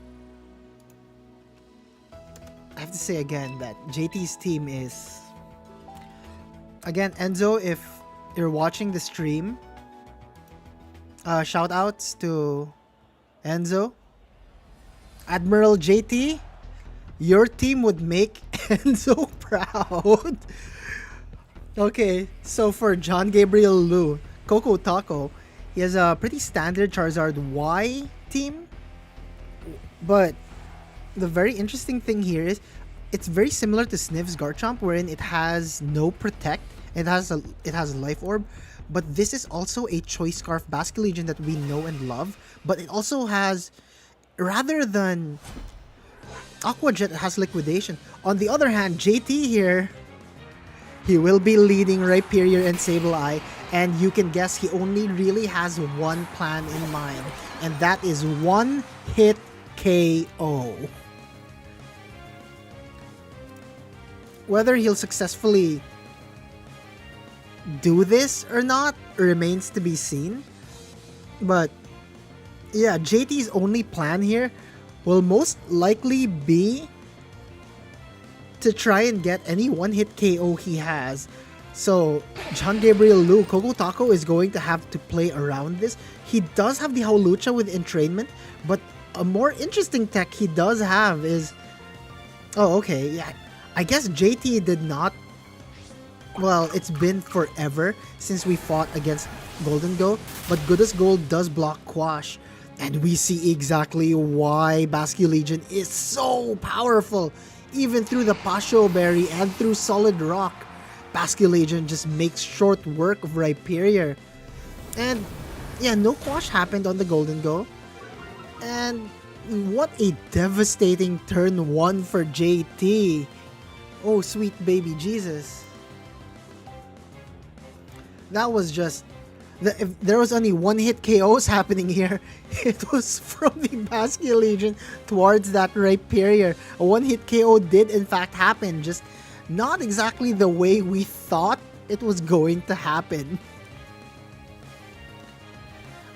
say again that JT's team is... Again, Enzo, if you're watching the stream, shout outs to Enzo. Admiral JT, your team would make Enzo proud. Okay, so for John Gabriel Lu, Coco Taco, he has a pretty standard Charizard Y team. But the very interesting thing here is it's very similar to Sniv's Garchomp, wherein it has no protect, it has Life Orb, but this is also a Choice Scarf Basculegion that we know and love, but it also has, rather than Aqua Jet, it has Liquidation. On the other hand, JT here, he will be leading Rhyperior and Sableye, and you can guess he only really has one plan in mind, and that is one hit KO. Whether he'll successfully do this or not remains to be seen. But yeah, JT's only plan here will most likely be to try and get any one-hit KO he has. So John Gabriel Lu, Coco Taco is going to have to play around this. He does have the Howlucha with entrainment, but a more interesting tech he does have is... Oh, okay, yeah. I guess JT did not... Well, it's been forever since we fought against Golden Go, but Good as Gold does block Quash. And we see exactly why Basque Legion is so powerful. Even through the Pasho Berry and through Solid Rock, Basque Legion just makes short work of Rhyperior. And yeah, no Quash happened on the Golden Go. And what a devastating turn 1 for JT. Oh, sweet baby Jesus. That was just... If there was only one-hit KOs happening here, it was from the Basque Legion towards that Rhyperior. A one-hit KO did in fact happen, just not exactly the way we thought it was going to happen.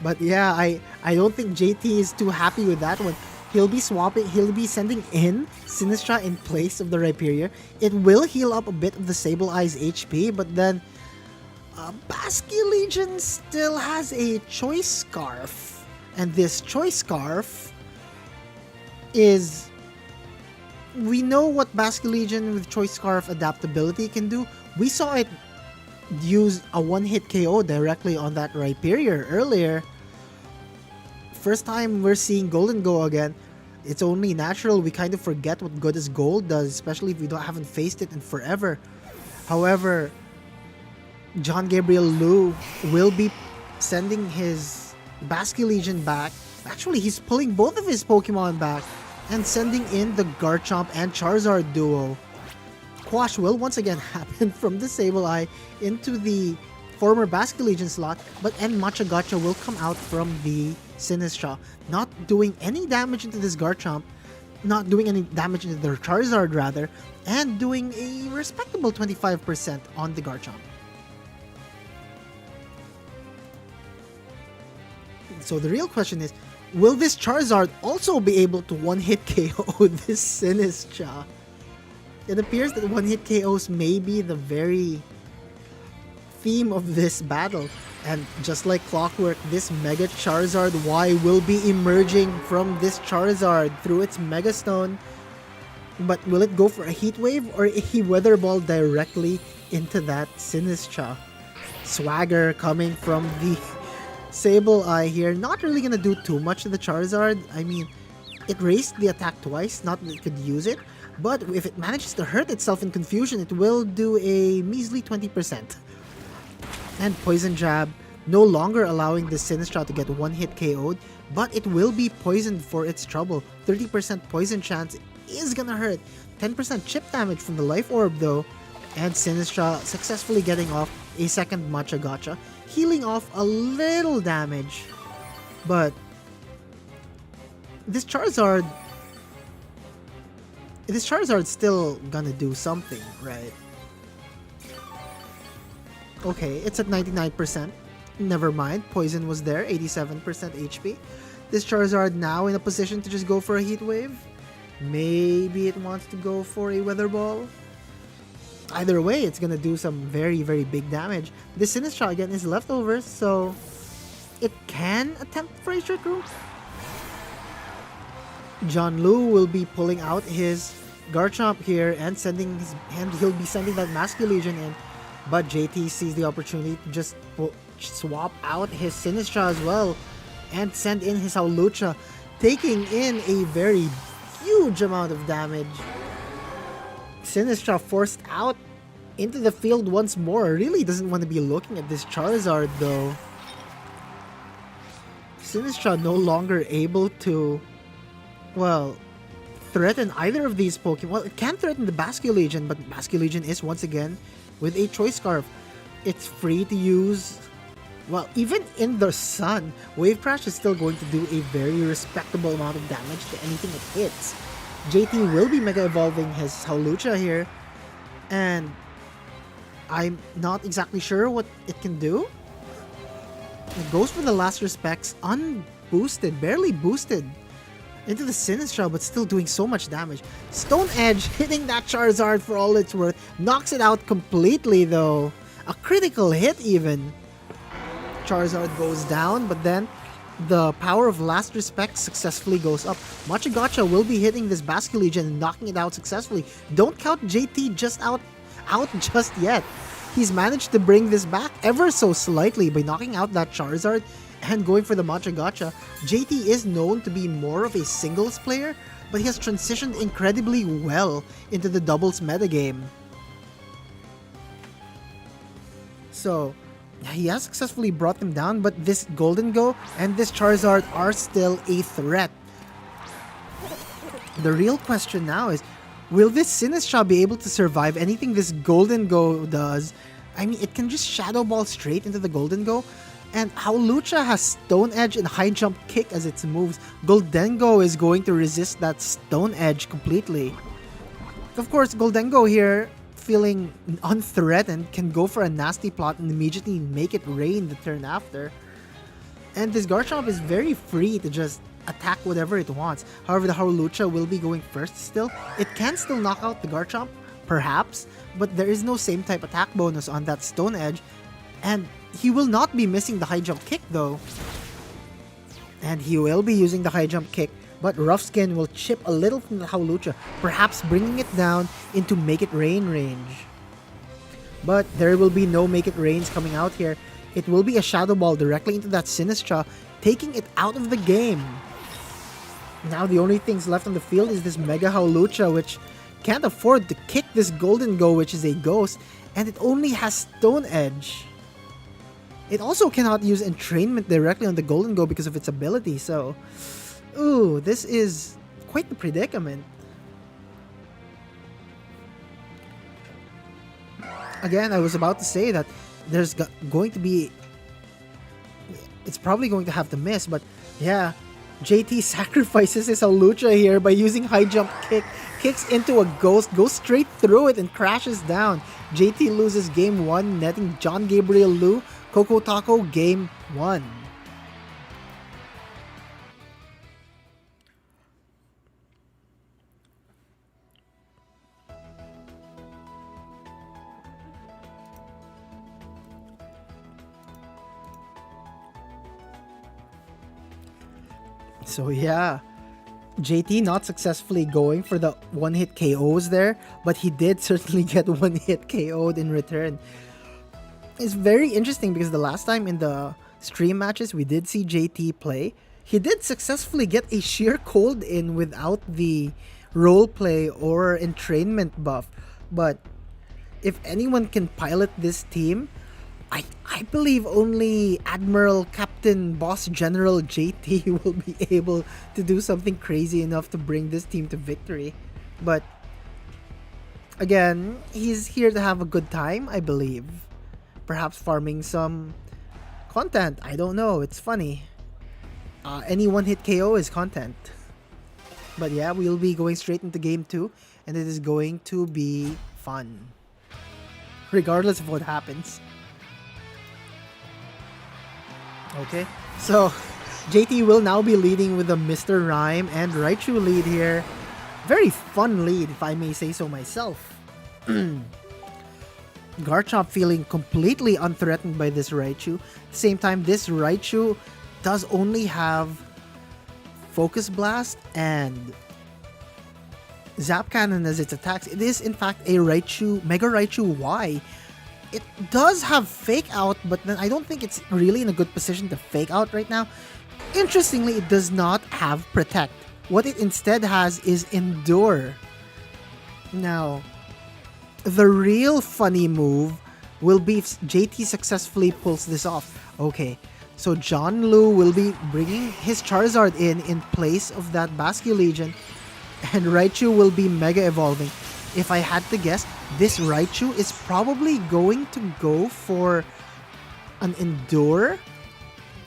But yeah, I don't think JT is too happy with that one. He'll be sending in Sinistra in place of the Rhyperior. It will heal up a bit of the Sable Eye's HP, but then Basque Legion still has a Choice Scarf. And this Choice Scarf is... We know what Basque Legion with Choice Scarf adaptability can do. We saw it use a one-hit KO directly on that Rhyperior earlier. First time we're seeing Golden Go again. It's only natural we kind of forget what Good as Gold does, especially if we haven't faced it in forever. However, John Gabriel Lu will be sending his Basque Legion back. Actually, he's pulling both of his Pokemon back and sending in the Garchomp and Charizard duo. Quash will once again happen from the Sableye into the former Basque Legion slot, but Matcha Gotcha will come out from the Sinistra, not doing any damage into this Garchomp, not doing any damage into the Charizard rather, and doing a respectable 25% on the Garchomp. So the real question is, will this Charizard also be able to one-hit KO this Sinistra? It appears that one-hit KOs may be the very theme of this battle. And just like clockwork, this Mega Charizard Y will be emerging from this Charizard through its Mega Stone. But will it go for a Heat Wave or a Weather Ball directly into that Sinistra? Swagger coming from the Sableye here, not really gonna do too much to the Charizard. I mean, it raised the attack twice, not that it could use it, but if it manages to hurt itself in confusion, it will do a measly 20%. And Poison Jab, no longer allowing the Sinistra to get one-hit KO'd, but it will be poisoned for its trouble. 30% poison chance is gonna hurt. 10% chip damage from the Life Orb though, and Sinistra successfully getting off a second Matcha Gotcha, healing off a little damage. But this Charizard's still gonna do something, right? Okay, it's at 99%. Never mind, Poison was there, 87% HP. This Charizard now in a position to just go for a Heat Wave. Maybe it wants to go for a Weather Ball. Either way, it's gonna do some very, very big damage. This Sinistra again is leftovers, so it can attempt for a Trick Room. John Lu will be pulling out his Garchomp here and he'll be sending that Basque Legion in. But JT sees the opportunity to just swap out his Sinistra as well and send in his Howlucha, taking in a very huge amount of damage. Sinistra forced out into the field once more. Really doesn't want to be looking at this Charizard though. Sinistra no longer able to, well, threaten either of these Pokemon. Well, it can threaten the Basque Legion, but Basque Legion is once again with a Choice Scarf. It's free to use. Well, even in the sun, Wave Crash is still going to do a very respectable amount of damage to anything it hits. JT will be Mega Evolving his Howlucha here. And I'm not exactly sure what it can do. It goes for the last respects, unboosted, barely boosted into the Sinistral, but still doing so much damage. Stone Edge hitting that Charizard for all it's worth. Knocks it out completely though. A critical hit even. Charizard goes down, but then the power of last respect successfully goes up. Gotcha will be hitting this Basculegion and knocking it out successfully. Don't count JT out just yet. He's managed to bring this back ever so slightly by knocking out that Charizard and going for the Gotcha. JT is known to be more of a singles player, but he has transitioned incredibly well into the doubles metagame. So he has successfully brought them down, but this Golden Go and this Charizard are still a threat. The real question now is, will this Sinistcha be able to survive anything this Golden Go does? I mean, it can just Shadow Ball straight into the Golden Go, and Howlucha has Stone Edge and High Jump Kick as its moves. Goldengo is going to resist that Stone Edge completely. Of course, Goldengo here, feeling unthreatened, can go for a nasty plot and immediately make it rain the turn after. And this Garchomp is very free to just attack whatever it wants. However, the Howlucha will be going first still. It can still knock out the Garchomp, perhaps, but there is no same type attack bonus on that Stone Edge. And he will not be missing the High Jump Kick though. And he will be using the High Jump Kick, but Rough Skin will chip a little from the Howlucha, perhaps bringing it down into Make It Rain range. But there will be no Make It Rains coming out here. It will be a Shadow Ball directly into that Sinistcha, taking it out of the game. Now the only things left on the field is this Mega Howlucha, which can't afford to kick this Golden Go, which is a ghost, and it only has Stone Edge. It also cannot use Entrainment directly on the Golden Go because of its ability, so... Ooh, this is quite the predicament. Again, I was about to say that there's going to be... It's probably going to have to miss, but yeah, JT sacrifices his Howlucha here by using High Jump Kick. Kicks into a ghost, goes straight through it and crashes down. JT loses game 1, netting John Gabriel Lu, Coco Taco game 1. So yeah, JT not successfully going for the one-hit KOs there, but he did certainly get one-hit KO'd in return. It's very interesting because the last time in the stream matches we did see JT play, he did successfully get a sheer cold in without the roleplay or entrainment buff. But if anyone can pilot this team, I believe only Admiral Captain Boss General JT will be able to do something crazy enough to bring this team to victory. But again, he's here to have a good time, I believe. Perhaps farming some content. I don't know. It's funny. Any one-hit KO is content. But yeah, we'll be going straight into game 2, and it is going to be fun. Regardless of what happens. Okay, so JT will now be leading with the Mr. Rhyme and Raichu lead here. Very fun lead, if I may say so myself. Garchomp feeling completely unthreatened by this Raichu. At the same time, this Raichu does only have Focus Blast and Zap Cannon as its attacks. It is in fact a Raichu, Mega Raichu Y. It does have Fake Out, but then I don't think it's really in a good position to Fake Out right now. Interestingly, it does not have Protect. What it instead has is Endure. Now, the real funny move will be if JT successfully pulls this off. Okay, so John Lu will be bringing his Charizard in place of that Basculegion, and Raichu will be Mega Evolving. If I had to guess, this Raichu is probably going to go for an Endure,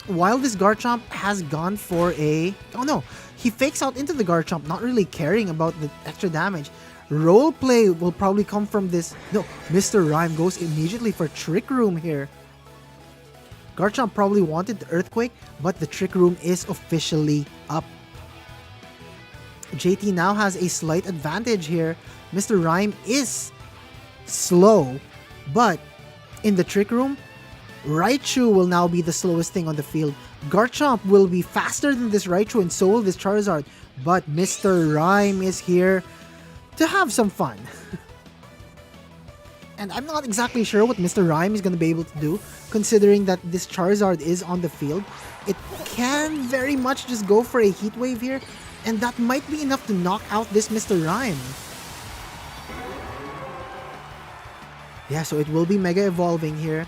while this Garchomp has gone for a... Oh no, he fakes out into the Garchomp, not really caring about the extra damage. role play will probably come from this. No, Mr. Rhyme goes immediately for Trick Room here. Garchomp probably wanted the Earthquake, but the Trick Room is officially up. JT now has a slight advantage here. Mr. Rhyme is slow, but in the Trick Room, Raichu will now be the slowest thing on the field. Garchomp will be faster than this Raichu and so will this Charizard. But Mr. Rhyme is here to have some fun. And I'm not exactly sure what Mr. Rhyme is going to be able to do, considering that this Charizard is on the field. It can very much just go for a Heat Wave here, and that might be enough to knock out this Mr. Rhyme. Yeah, so it will be Mega Evolving here.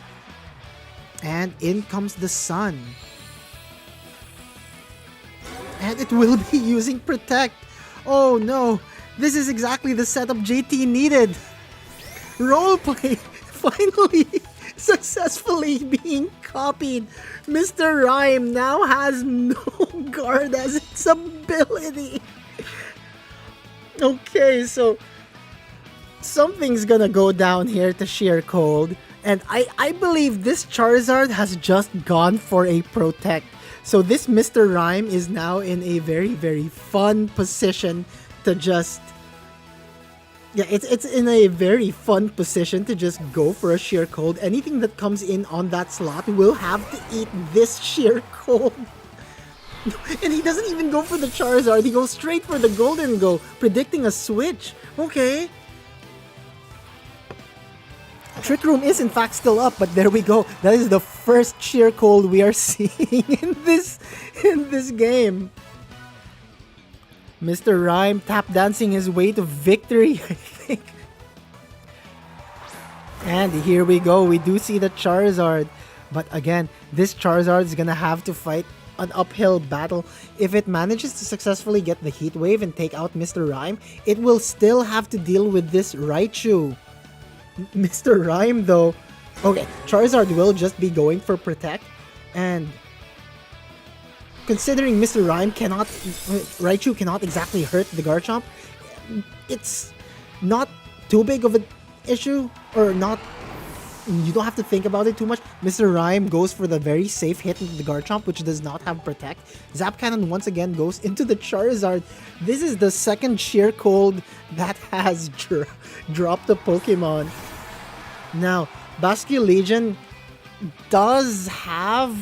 And in comes the Sun. And it will be using Protect. Oh no, this is exactly the setup JT needed. Roleplay finally successfully being copied. Mr. Rhyme now has no guard as its ability. Okay, so something's gonna go down here to Sheer Cold. And I believe this Charizard has just gone for a Protect. So this Mr. Rhyme is now in a very, very fun position to just... Yeah, it's in a very fun position to just go for a Sheer Cold. Anything that comes in on that slot will have to eat this Sheer Cold. And he doesn't even go for the Charizard. He goes straight for the Golden Go, predicting a switch. Okay. Trick Room is in fact still up, but there we go. That is the first Sheer Cold we are seeing in this game. Mr. Rhyme tap dancing his way to victory, I think. And here we go. We do see the Charizard. But again, this Charizard is gonna have to fight an uphill battle. If it manages to successfully get the Heat Wave and take out Mr. Rhyme, it will still have to deal with this Raichu. Mr. Rhyme though, okay, Charizard will just be going for Protect, and considering Mr. Rhyme Raichu cannot exactly hurt the Garchomp, it's not too big of an issue, or not, you don't have to think about it too much. Mr. Rhyme goes for the very safe hit into the Garchomp, which does not have Protect. Zap Cannon once again goes into the Charizard. This is the second Sheer Cold that has dropped a Pokemon. Now, Basculegion does have...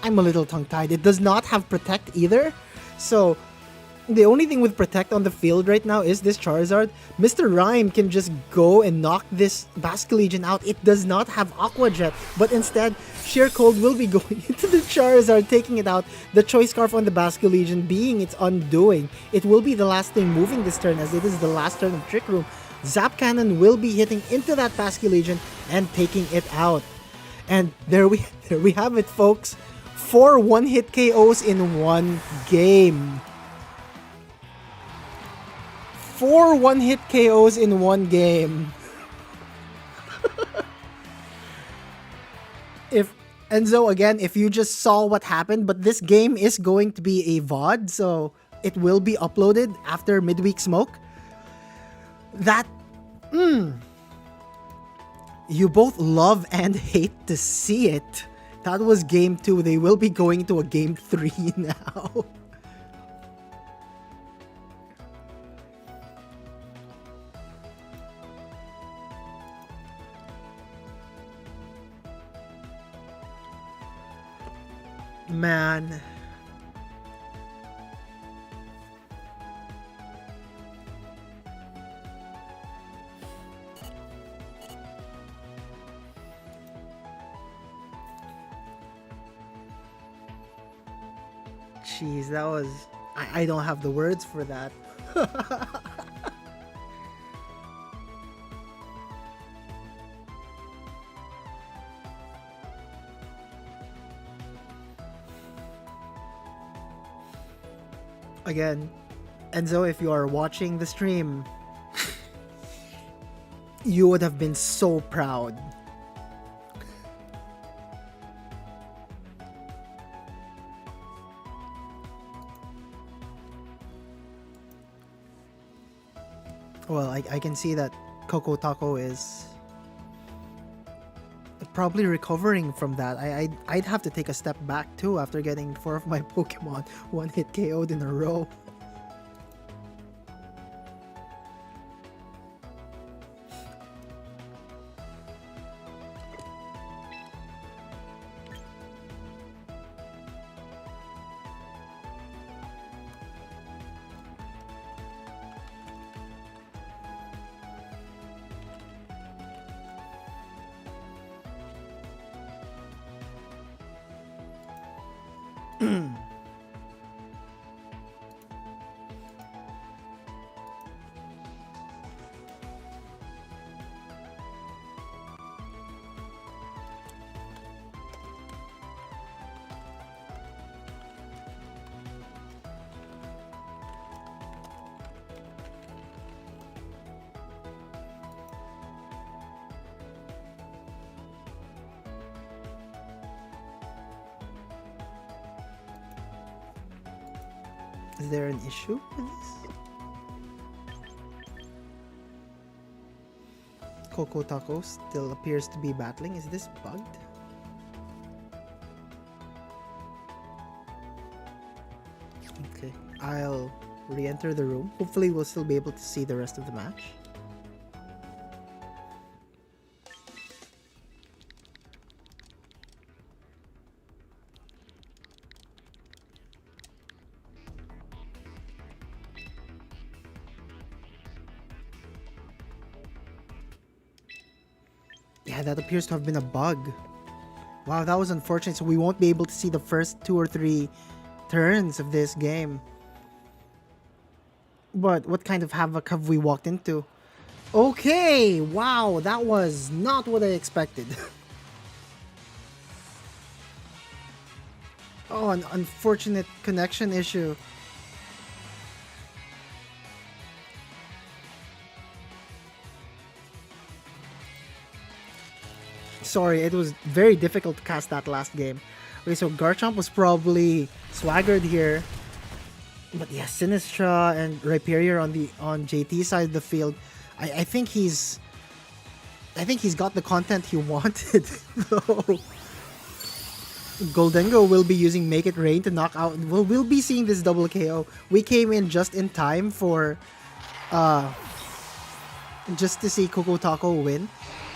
I'm a little tongue-tied. It does not have Protect either. So, the only thing with Protect on the field right now is this Charizard. Mr. Rhyme can just go and knock this Basculegion out. It does not have Aqua Jet, but instead, Sheer Cold will be going into the Charizard, taking it out. The Choice Scarf on the Basculegion being its undoing. It will be the last thing moving this turn, as it is the last turn of Trick Room. Zap Cannon will be hitting into that Basculegion and taking it out. And there we have it, folks. 4 one-hit KOs in one game. 4 one-hit KOs in one game. Enzo, again, if you just saw what happened, but this game is going to be a VOD, so it will be uploaded after Midweek Smoke. That, you both love and hate to see it. That was game 2. They will be going to a game 3 now. Man. Jeez, that was... I don't have the words for that. Again, Enzo, if you are watching the stream, you would have been so proud. Well, I can see that Coco Taco is probably recovering from that. I'd have to take a step back too after getting 4 of my Pokemon one hit KO'd in a row. Is there an issue with this? Coco Taco still appears to be battling. Is this bugged? Okay, I'll re-enter the room. Hopefully we'll still be able to see the rest of the match. Yeah, that appears to have been a bug. Wow, that was unfortunate. So we won't be able to see the first 2 or 3 turns of this game. But what kind of havoc have we walked into? Okay, wow, that was not what I expected. Oh, an unfortunate connection issue. Sorry, it was very difficult to cast that last game. Okay, so Garchomp was probably swaggered here. But yeah, Sinistra and Rhyperior on JT's side of the field. I think he's got the content he wanted. Though Goldengo will be using Make It Rain to knock out. We'll be seeing this double KO. We came in just in time for just to see Coco Taco win.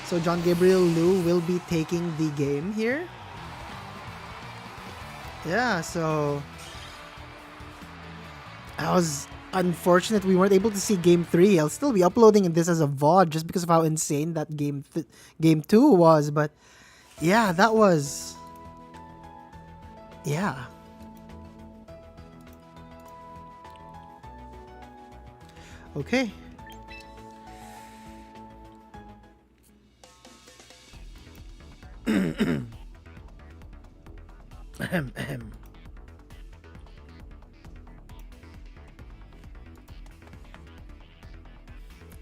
So John Gabriel Liu will be taking the game here. Yeah, so that was unfortunate we weren't able to see game 3. I'll still be uploading this as a VOD just because of how insane that game 2 was. But yeah, that was... Yeah. Okay.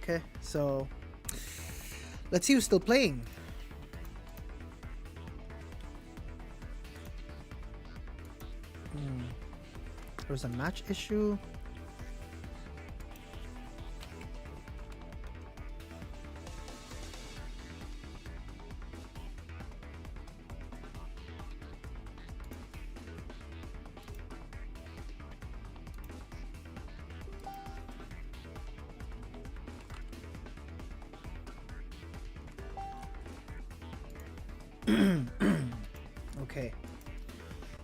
Okay, so let's see who's still playing. There was a match issue. Okay.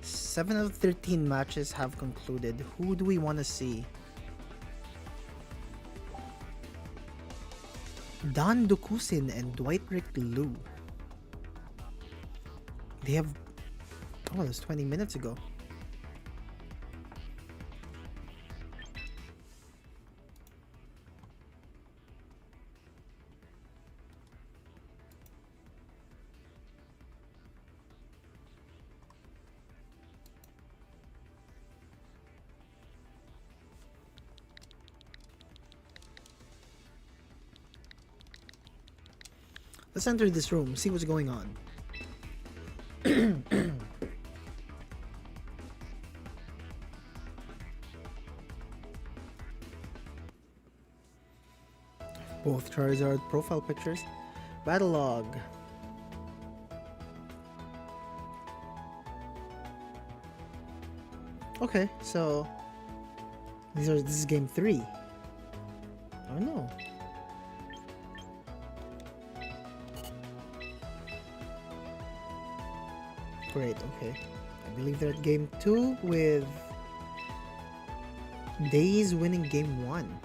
7 out of 13 matches have concluded. Who do we want to see? Don Dukusin and Dwight Rick Liu. They have... Oh, that's 20 minutes ago. Let's enter this room, see what's going on. Both Charizard profile pictures. Battle log. Okay, so this is game 3. Oh no. Great, okay. I believe they're at game 2 with Days winning game 1.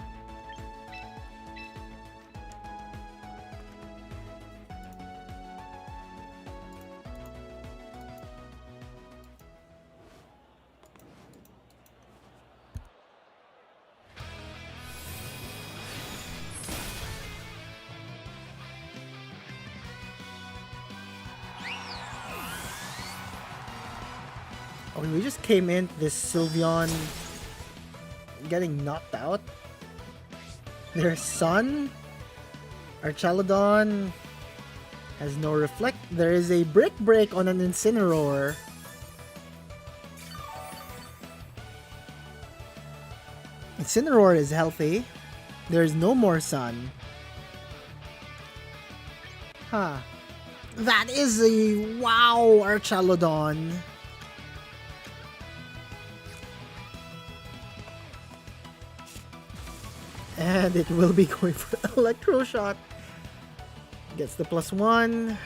Okay, we just came in this Sylveon getting knocked out. Their son, Archaludon, has no reflect. There is a Brick Break on an Incineroar. Incineroar is healthy. There's no more sun. Huh. That is a wow Archaludon. And it will be going for Electro Shot. Gets the +1.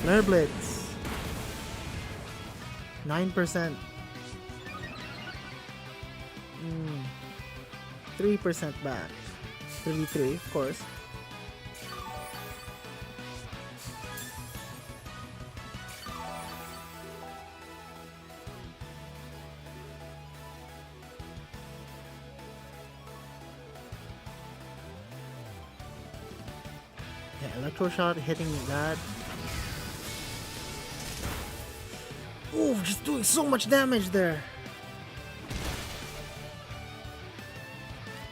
Flare Blitz. 9%. 3% back. 33, of course. Yeah, Electro Shot hitting that. Ooh, just doing so much damage there.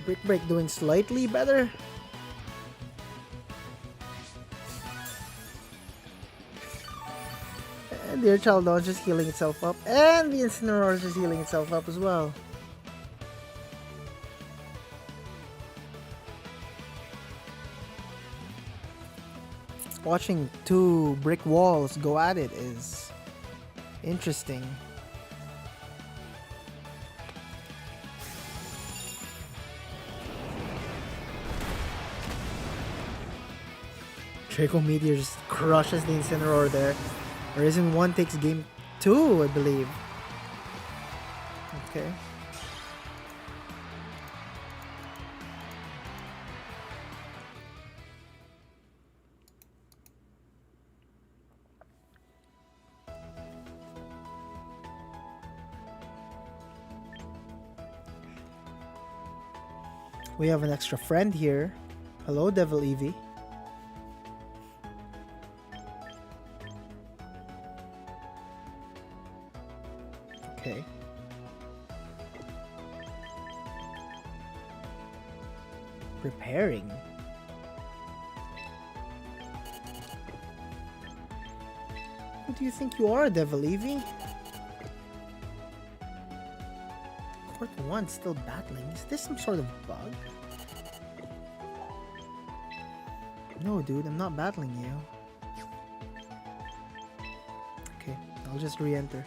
Brick Break doing slightly better. And the Archaludon just healing itself up. And the Incineroar is just healing itself up as well. Watching two brick walls go at it is interesting. Draco Meteor just crushes the Incineroar there. Risen 1 takes game 2, I believe. Okay. We have an extra friend here. Hello, Devil Eevee. Okay. Preparing. Who do you think you are, Devil Eevee? Court 1 still battling. Is this some sort of bug? No, dude, I'm not battling you. Okay, I'll just re-enter.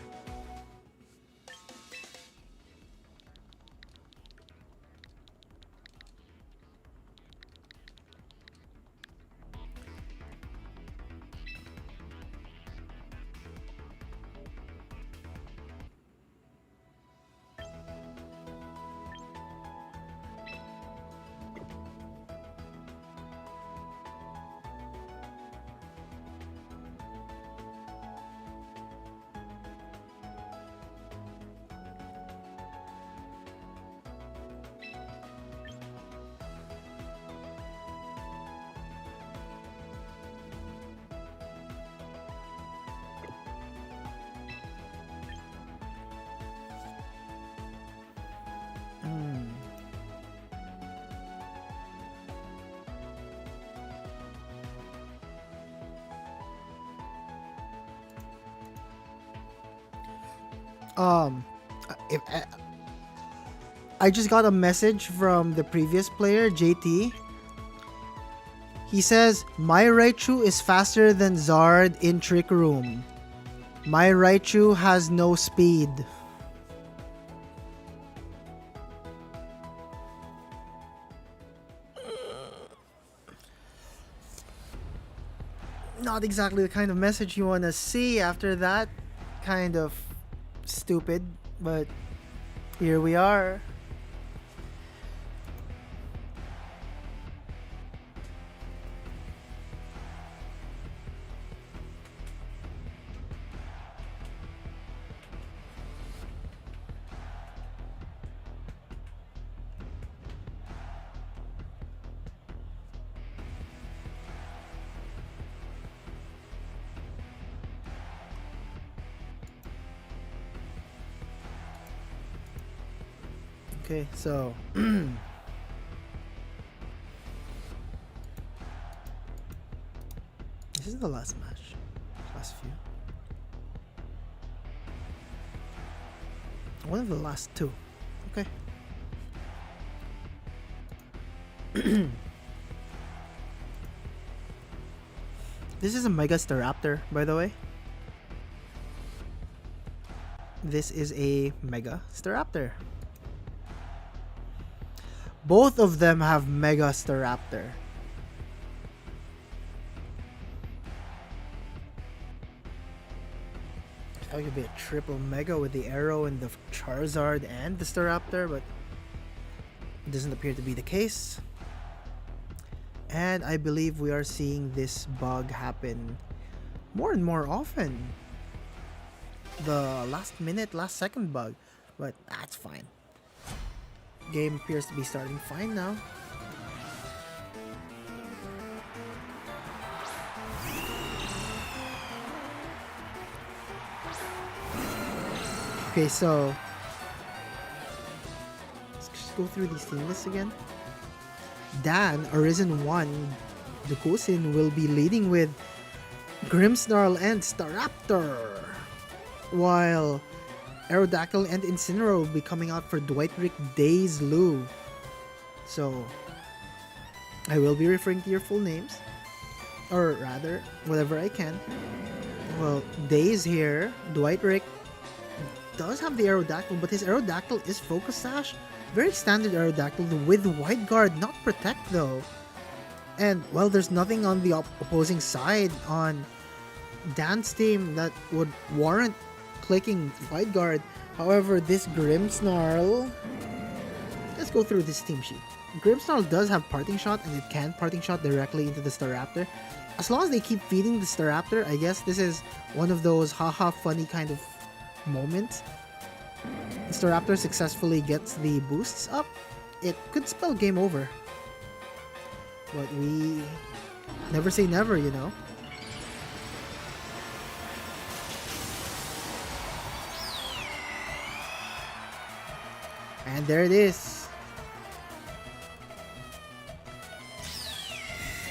If I just got a message from the previous player, JT. He says, my Raichu is faster than Zard in Trick Room. My Raichu has no speed. Not exactly the kind of message you want to see after that. Kind of stupid, but here we are. Okay, so this is the last match. Last few. One of the last two. Okay. This is a Mega Staraptor, by the way. This is a Mega Staraptor. Both of them have Mega Staraptor. I thought it could be a triple Mega with the Arrow and the Charizard and the Staraptor, but it doesn't appear to be the case. And I believe we are seeing this bug happen more and more often. The last minute, last second bug, but that's fine. Game appears to be starting fine now. Okay, so let's just go through these team lists again. Dan, Arisen 1, the Gochan will be leading with Grimmsnarl and Staraptor, while Aerodactyl and Incineroar will be coming out for Dwightrick, Daze, Lou. So, I will be referring to your full names. Or rather, whatever I can. Well, Daze here, Dwightrick does have the Aerodactyl, but his Aerodactyl is Focus Sash. Very standard Aerodactyl with Wide Guard, not Protect though. And, well, there's nothing on the opposing side on Dan's team that would warrant clicking Wide Guard. However, this Grimmsnarl, let's go through this team sheet. Grimmsnarl does have Parting Shot, and it can Parting Shot directly into the Staraptor. As long as they keep feeding the Staraptor, I guess this is one of those haha funny kind of moments. The Staraptor successfully gets the boosts up. It could spell game over. But we never say never, you know. And there it is.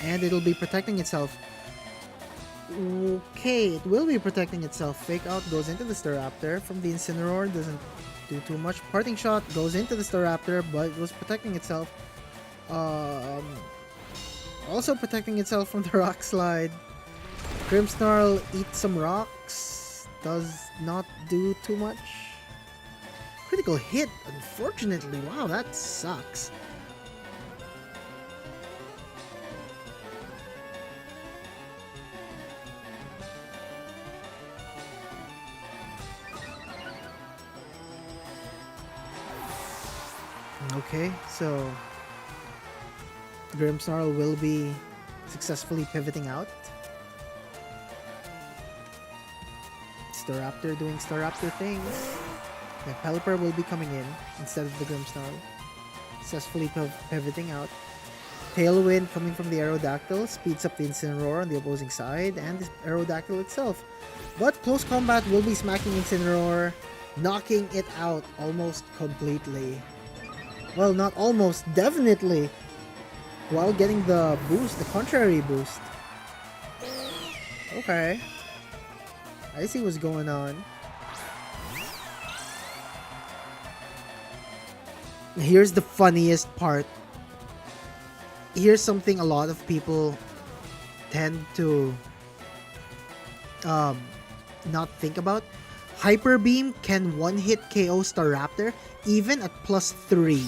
And it'll be protecting itself. Okay, it will be protecting itself. Fake Out goes into the Staraptor from the Incineroar. Doesn't do too much. Parting Shot goes into the Staraptor, but it was protecting itself. Also protecting itself from the Rock Slide. Grimmsnarl eats some rocks. Does not do too much. Critical hit, unfortunately. Wow, that sucks. Okay, so Grimmsnarl will be successfully pivoting out. Staraptor doing Staraptor things. The Pelipper will be coming in instead of the Grimmsnarl. Successfully pivoting out. Tailwind coming from the Aerodactyl speeds up the Incineroar on the opposing side and the Aerodactyl itself. But close combat will be smacking Incineroar, knocking it out almost completely. Well, not almost, definitely. While getting the boost, the contrary boost. Okay. I see what's going on. Here's the funniest part. Here's something a lot of people tend to not think about. Hyper Beam can one-hit KO Staraptor even at +3.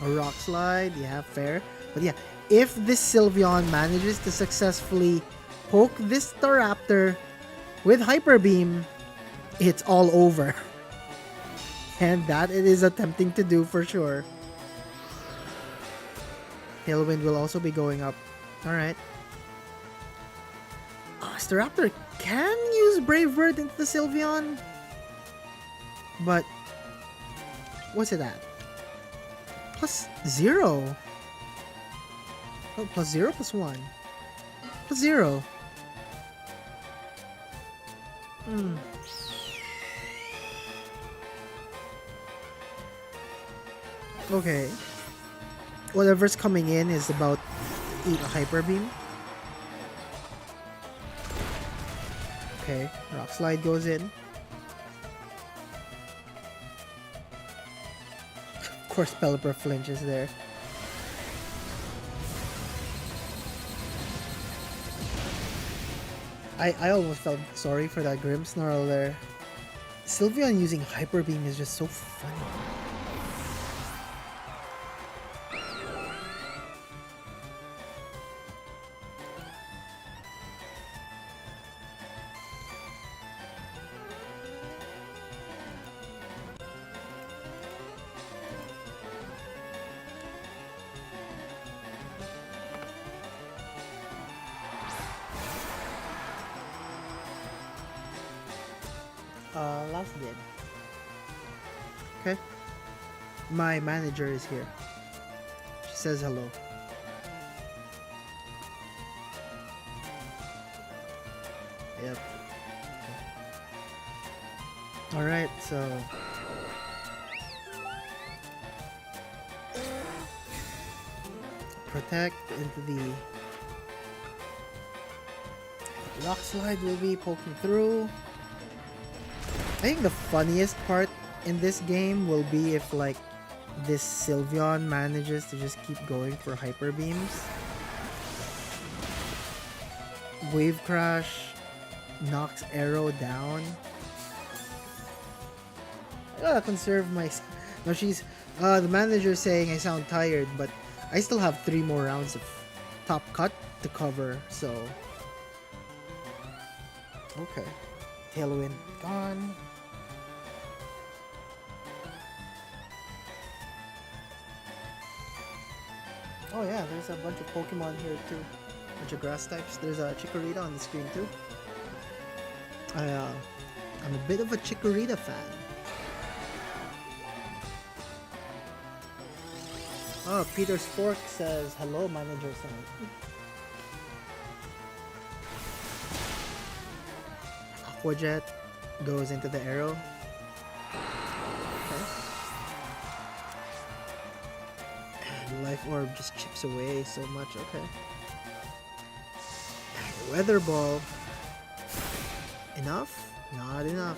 A Rock Slide, yeah, fair. But yeah, if this Sylveon manages to successfully poke this Staraptor with Hyper Beam, it's all over. And that it is attempting to do for sure. Tailwind will also be going up. Alright. Staraptor can use Brave Bird into the Sylveon. But what's it at? +0. Oh, +0, +1. +0. Okay. Whatever's coming in is about to eat a Hyper Beam. Okay, Rock Slide goes in. Of course, Pelipper flinches there. I almost felt sorry for that Grimmsnarl there. Sylveon using Hyper Beam is just so funny. Last did. Okay. My manager is here. She says hello. Yep. Okay. Alright, so protect into the Rock Slide will be poking through. I think the funniest part in this game will be if like this Sylveon manages to just keep going for Hyper Beams. Wave Crash knocks Arrow down. I gotta conserve my... No, she's... the manager's saying I sound tired, but I still have 3 more rounds of Top Cut to cover, so... Okay. Tailwind gone. Oh yeah, there's a bunch of Pokemon here too. Bunch of grass types. There's a Chikorita on the screen too. I'm a bit of a Chikorita fan. Oh, Peter Spork says, hello, manager-san. Aqua Jet goes into the arrow. Okay. And Life Orb just chips away so much, okay. Weather Ball. Enough? Not enough.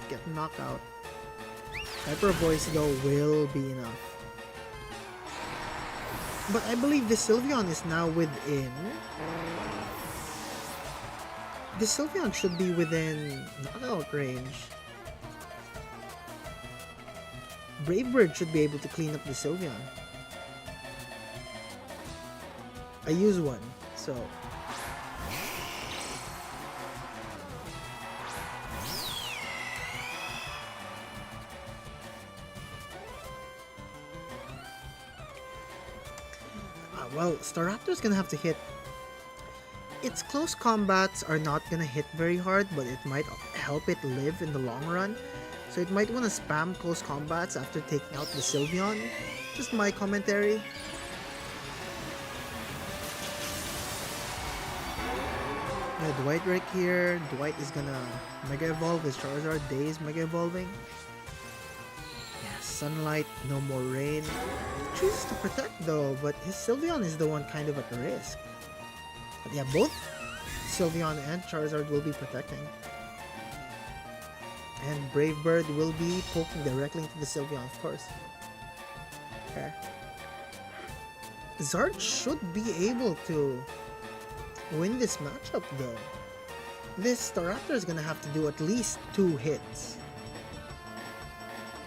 Get knocked out. Hyper Voice though will be enough. But I believe the Sylveon is now within... The Sylveon should be within knockout range. Brave Bird should be able to clean up the Sylveon. I use one, so... well, Staraptor's gonna have to hit. Its close combats are not gonna hit very hard, but it might help it live in the long run. So it might want to spam close combats after taking out the Sylveon. Just my commentary. Yeah, Dwight right here. Dwight is gonna Mega Evolve his Charizard. Days Mega Evolving. Yeah, Sunlight, no more rain. Chooses to protect though, but his Sylveon is the one kind of at risk. But yeah, both Sylveon and Charizard will be protecting. And Brave Bird will be poking directly into the Sylveon, of course. Okay. Zard should be able to win this matchup though. This Staraptor is gonna have to do at least 2 hits.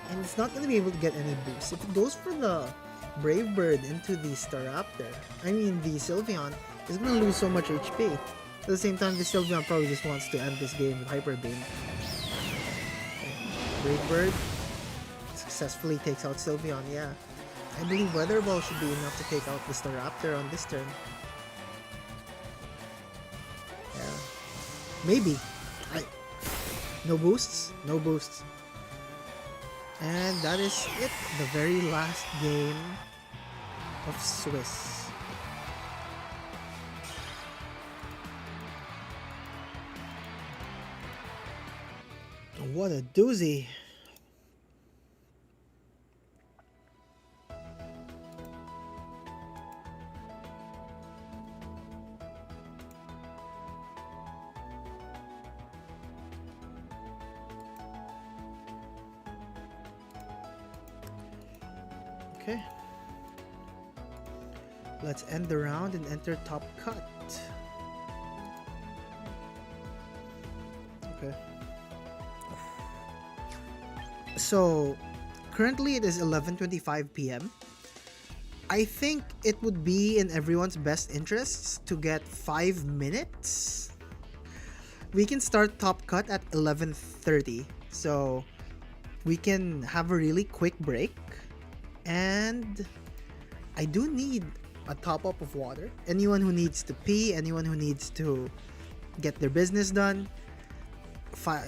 And it's not gonna be able to get any boost. If it goes for the Brave Bird into the Staraptor, the Sylveon, is gonna lose so much HP. At the same time, the Sylveon probably just wants to end this game with Hyper Beam. Okay. Brave Bird successfully takes out Sylveon, yeah. I believe Weather Ball should be enough to take out the Staraptor on this turn. Yeah. Maybe. No boosts? No boosts. And that is it. The very last game of Swiss. What a doozy. Okay. Let's end the round and enter top cut. Okay. So, currently it is 11:25 p.m. I think it would be in everyone's best interests to get 5 minutes. We can start top cut at 11:30. So, we can have a really quick break. And I do need a top up of water. Anyone who needs to pee, anyone who needs to get their business done,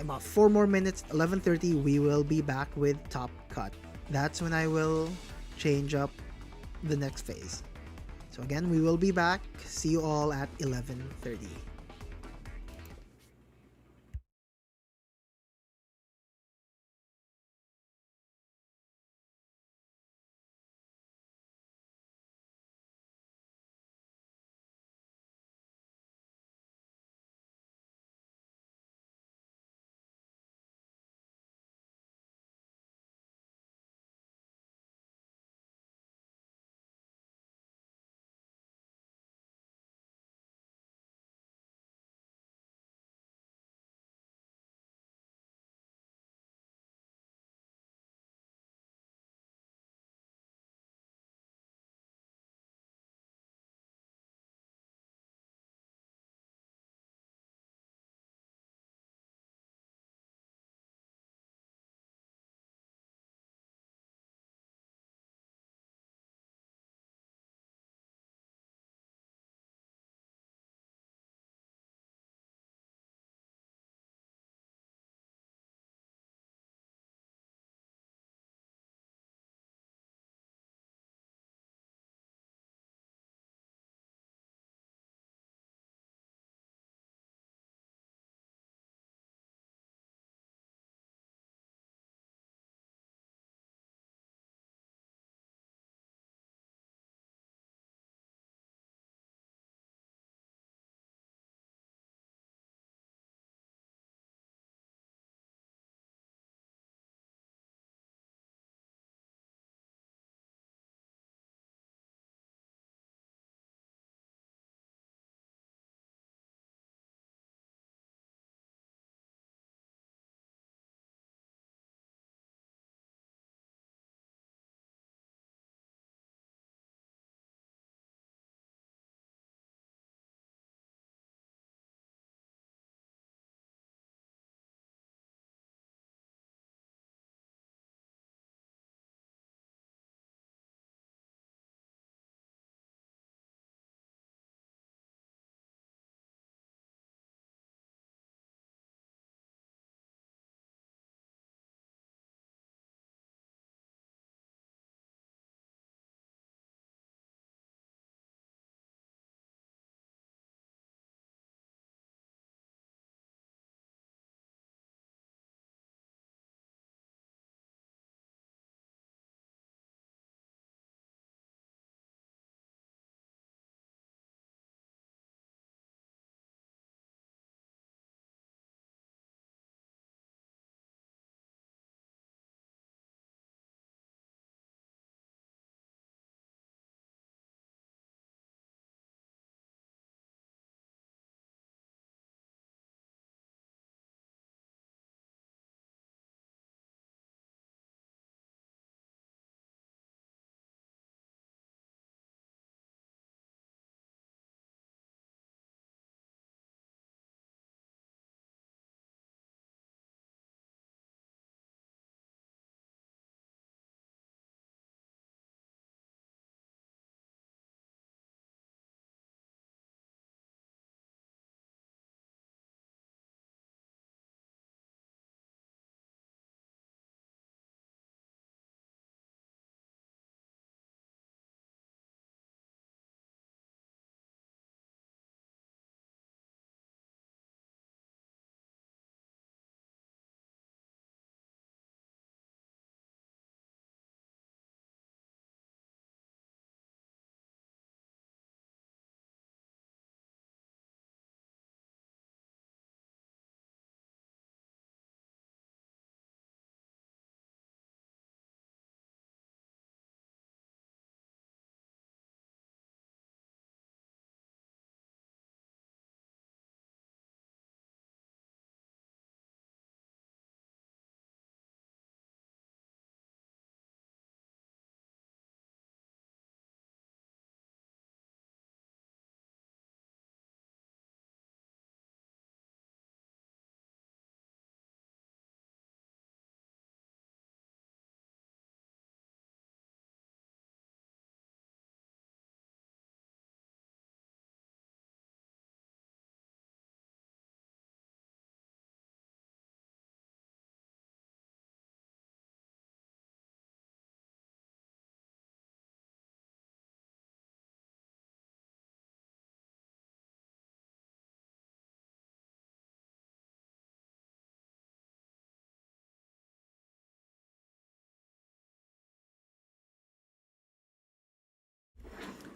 about 4 more minutes, 11:30, we will be back with top cut. That's when I will change up the next phase. So again, we will be back. See you all at 11:30.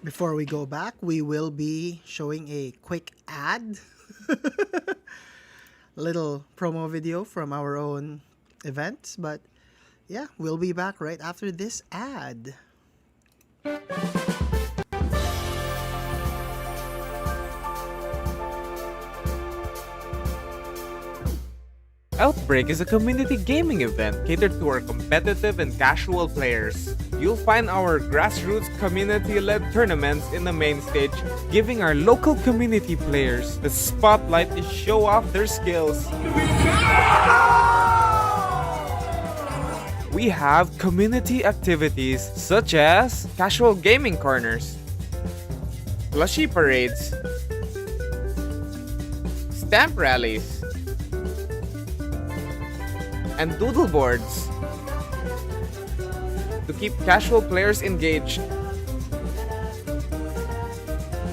Before we go back, we will be showing a quick ad. Little promo video from our own events, but yeah, we'll be back right after this ad. Outbreak is a community gaming event catered to our competitive and casual players. You'll find our grassroots community-led tournaments in the main stage, giving our local community players the spotlight to show off their skills. We have community activities such as casual gaming corners, plushie parades, stamp rallies, and doodle boards to keep casual players engaged.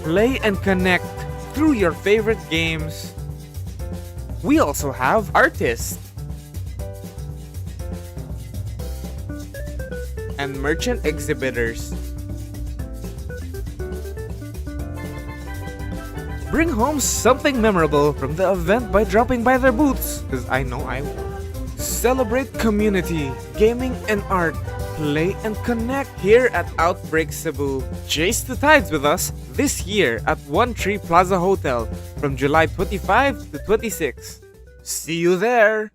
Play and connect through your favorite games. We also have artists and merchant exhibitors. Bring home something memorable from the event by dropping by their booths, because I know I will. Celebrate community, gaming and art. Play and connect here at Outbreak Cebu. Chase the tides with us this year at One Tree Plaza Hotel from July 25 to 26. See you there!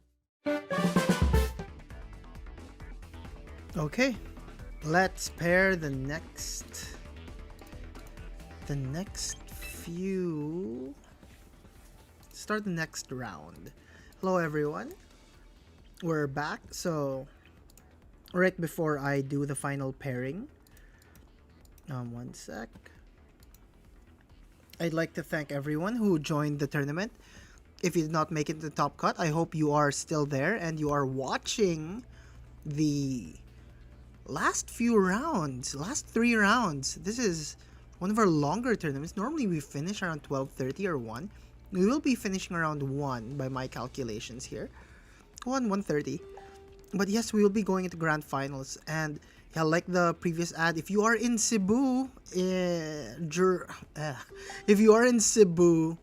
Okay, let's pair the next few. Start the next round. Hello everyone. We're back. So right before I do the final pairing, one sec. I'd like to thank everyone who joined the tournament. If you did not make it to the top cut, I hope you are still there and you are watching the last few rounds, last 3 rounds. This is one of our longer tournaments. Normally we finish around 12:30 or 1. We will be finishing around 1 by my calculations here. 1:30. But yes, we will be going into grand finals. And yeah, like the previous ad, if you are in Cebu, if you are in Cebu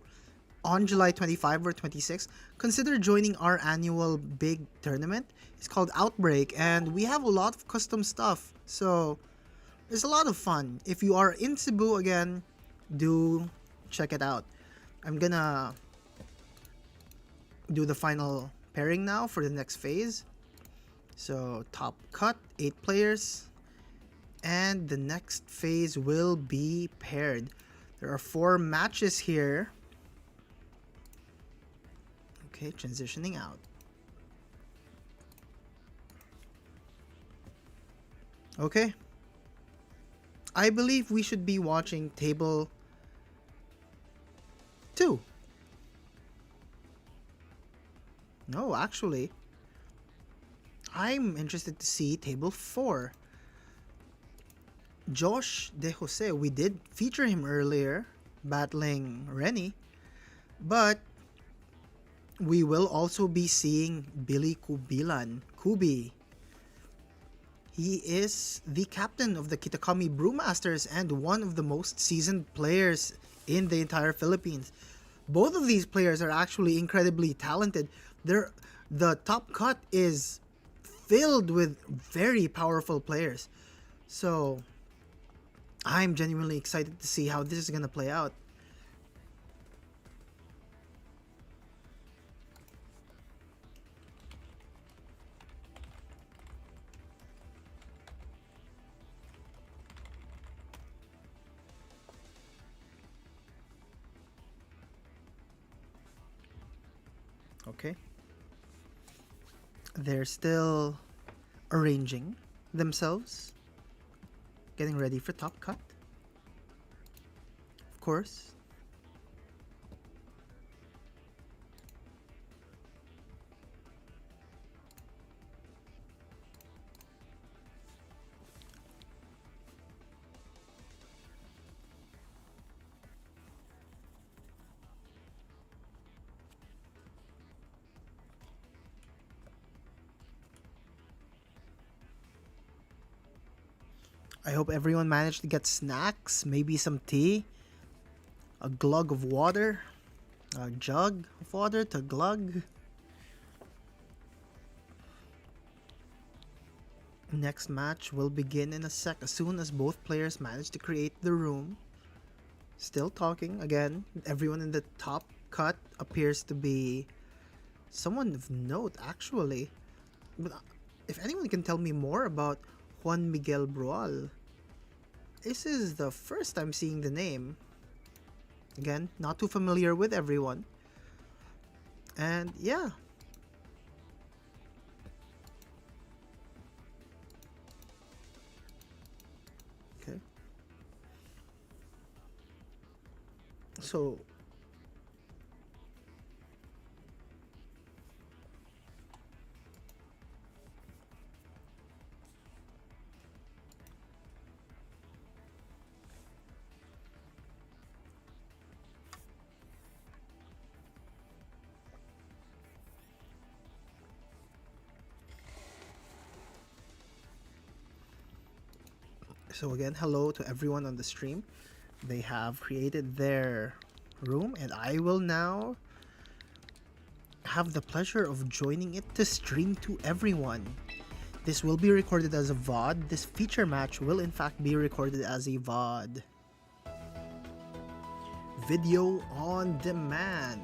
on July 25 or 26, consider joining our annual big tournament. It's called Outbreak, and we have a lot of custom stuff. So it's a lot of fun. If you are in Cebu again, do check it out. I'm gonna do the final pairing now for the next phase. So top cut, 8 players, and the next phase will be paired. There are 4 matches here. Okay, transitioning out. Okay, I believe we should be watching table 2. No, actually, I'm interested to see table 4. Josh De Jose, we did feature him earlier, battling Rennie, but we will also be seeing Billy Kubilan, Kubi. He is the captain of the Kitakami Brewmasters and one of the most seasoned players in the entire Philippines. Both of these players are actually incredibly talented. The top cut is filled with very powerful players. So I'm genuinely excited to see how this is going to play out. Okay. They're still arranging themselves, getting ready for top cut. Of course. I hope everyone managed to get snacks, maybe some tea, a glug of water, a jug of water to glug. Next match will begin in a sec as soon as both players manage to create the room. Still talking again. Everyone in the top cut appears to be someone of note, actually. But if anyone can tell me more about Juan Miguel Brual, this is the first time seeing the name. Again, not too familiar with everyone. And yeah. Okay. So again, hello to everyone on the stream. They have created their room and I will now have the pleasure of joining it to stream to everyone. This will be recorded as a VOD. This feature match will in fact be recorded as a VOD. Video on demand.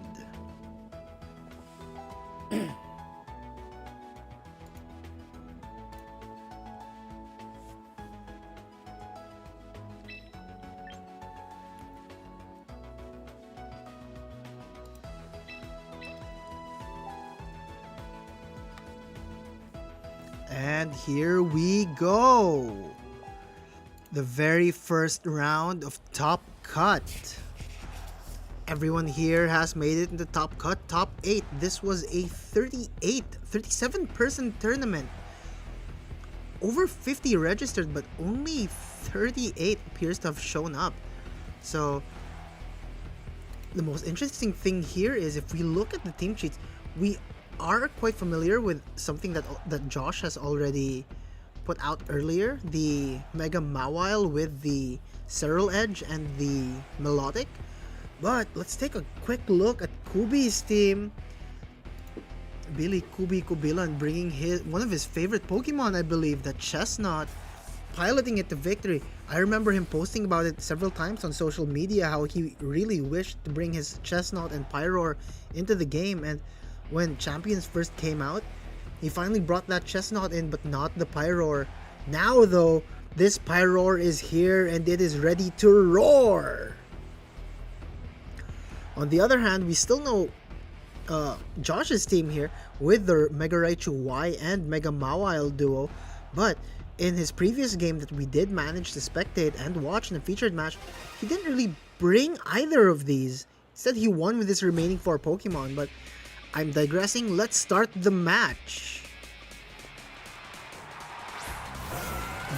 And here we go. The very first round of Top Cut. Everyone here has made it in the Top Cut, Top 8. This was a 37 person tournament. Over 50 registered, but only 38 appears to have shown up. So the most interesting thing here is if we look at the team sheets, we are quite familiar with something that Josh has already put out earlier, the Mega Mawile with the Cereal Edge and the Melodic. But let's take a quick look at Kubi's team. Billy Kubi Kubilan bringing one of his favorite Pokemon, I believe, the Chestnut, piloting it to victory. I remember him posting about it several times on social media, how he really wished to bring his Chestnut and Pyroar into the game, and when Champions first came out, he finally brought that Chestnut in, but not the Pyroar. Now though, this Pyroar is here and it is ready to roar. On the other hand, we still know Josh's team here with the Mega Raichu Y and Mega Mawile duo, but in his previous game that we did manage to spectate and watch in a featured match, he didn't really bring either of these. Instead, he won with his remaining 4 Pokemon, but I'm digressing. Let's start the match.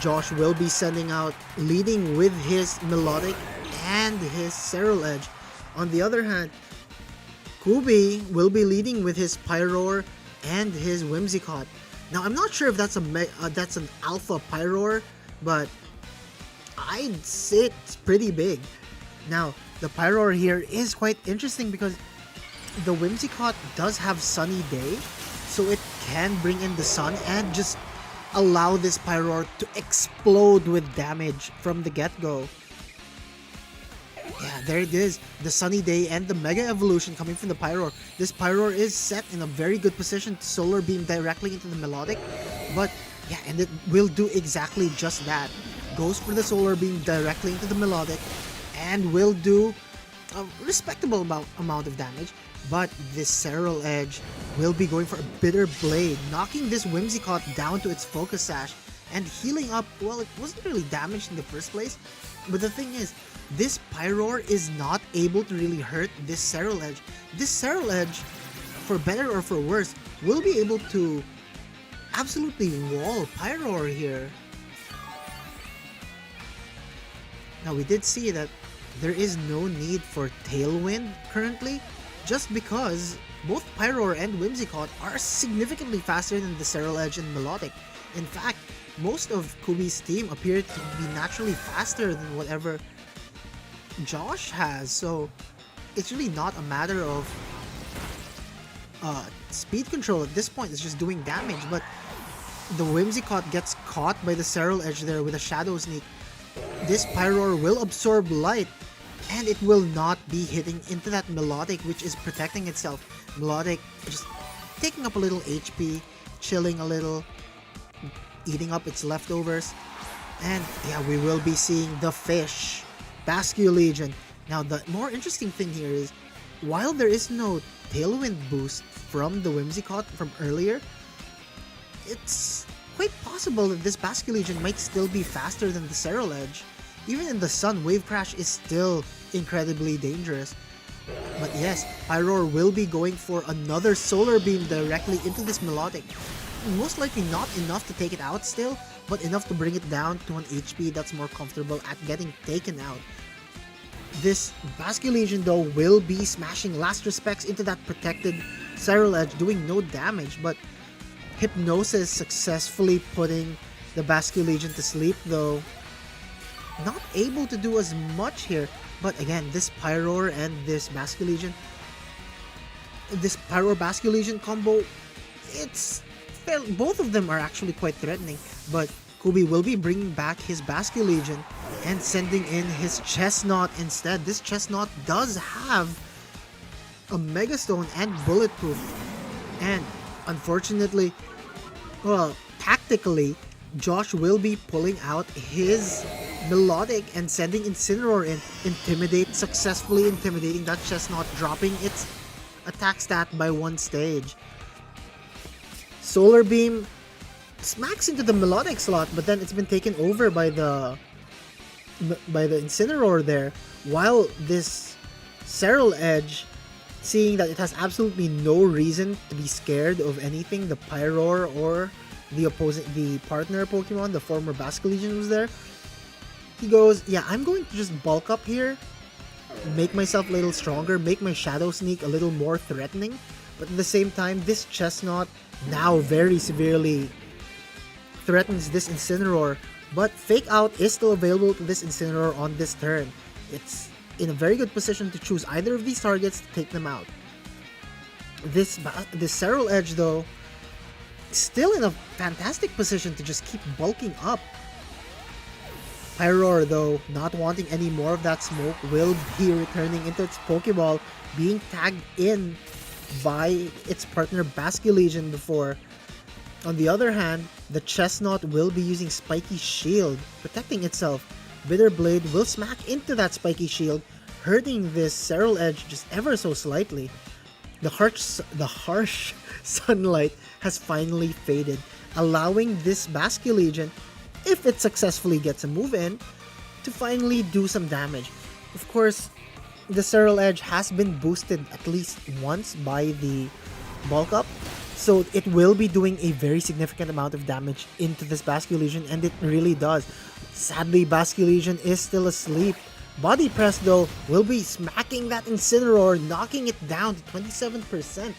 Josh will be sending out, leading with his Melodic and his Cereal Edge. On the other hand, Kubi will be leading with his Pyroar and his Whimsicott. Now, I'm not sure if that's that's an Alpha Pyroar, but I'd say it's pretty big. Now, the Pyroar here is quite interesting because the Whimsicott does have Sunny Day, so it can bring in the sun and just allow this Pyroar to explode with damage from the get-go. Yeah, there it is. The Sunny Day and the Mega Evolution coming from the Pyroar. This Pyroar is set in a very good position to Solar Beam directly into the Melodic. But yeah, and it will do exactly just that. Goes for the Solar Beam directly into the Melodic and will do a respectable amount of damage. But this Cereal Edge will be going for a Bitter Blade, knocking this Whimsicott down to its Focus Sash and healing up. Well, it wasn't really damaged in the first place, but the thing is, this Pyroar is not able to really hurt this Cereal Edge. This Cereal Edge, for better or for worse, will be able to absolutely wall Pyroar here. Now, we did see that there is no need for Tailwind currently, just because both Pyroar and Whimsicott are significantly faster than the Cereal Edge and Melodic. In fact, most of Kubi's team appear to be naturally faster than whatever Josh has, so it's really not a matter of speed control at this point. It's just doing damage, but the Whimsicott gets caught by the Serral Edge there with a Shadow Sneak. This Pyroar will absorb light, and it will not be hitting into that Melodic, which is protecting itself. Melodic just taking up a little HP, chilling a little, eating up its leftovers. And yeah, we will be seeing the fish, Basculegion. Now, the more interesting thing here is, while there is no Tailwind boost from the Whimsicott from earlier, it's quite possible that this Basculegion might still be faster than the Serral Edge. Even in the sun, Wave Crash is still incredibly dangerous. But yes, Pyroar will be going for another Solar Beam directly into this Melodic. Most likely not enough to take it out still, but enough to bring it down to an HP that's more comfortable at getting taken out. This Basculegion though will be smashing Last Respects into that protected Serral Edge, doing no damage, but Hypnosis successfully putting the Basculegion to sleep though. Not able to do as much here, but again, this Pyroar and this Basculegion, this Pyroar-Basculegion combo, both of them are actually quite threatening, but Kubi will be bringing back his Basculegion and sending in his Chestnut instead. This Chestnut does have a Mega Stone and Bulletproof, and unfortunately, well, tactically, Josh will be pulling out his Melodic and sending Incineroar in. Successfully intimidating that Chestnut, dropping its attack stat by 1 stage. Solar Beam smacks into the Melodic slot, but then it's been taken over by the Incineroar there, while this Serral Edge, seeing that it has absolutely no reason to be scared of anything, the Pyroar or the partner Pokemon, the former Basculegion was there, he goes, yeah, I'm going to just bulk up here, make myself a little stronger, make my Shadow Sneak a little more threatening, but at the same time, this Chestnut now very severely threatens this Incineroar, but Fake Out is still available to this Incineroar on this turn. It's in a very good position to choose either of these targets to take them out. This Serral Edge though, still in a fantastic position to just keep bulking up. Pyroar though, not wanting any more of that smoke, will be returning into its Pokeball, being tagged in by its partner Basculegion before. On the other hand, the Chestnut will be using Spiky Shield, protecting itself. Bitter Blade will smack into that Spiky Shield, hurting this Serral Edge just ever so slightly. The harsh sunlight has finally faded, allowing this Basculegion, if it successfully gets a move in, to finally do some damage. Of course, the Serral Edge has been boosted at least once by the bulk up, so it will be doing a very significant amount of damage into this Basculegion, and it really does. Sadly, Basculegion is still asleep. Body Press though will be smacking that Incineroar, knocking it down to 27%.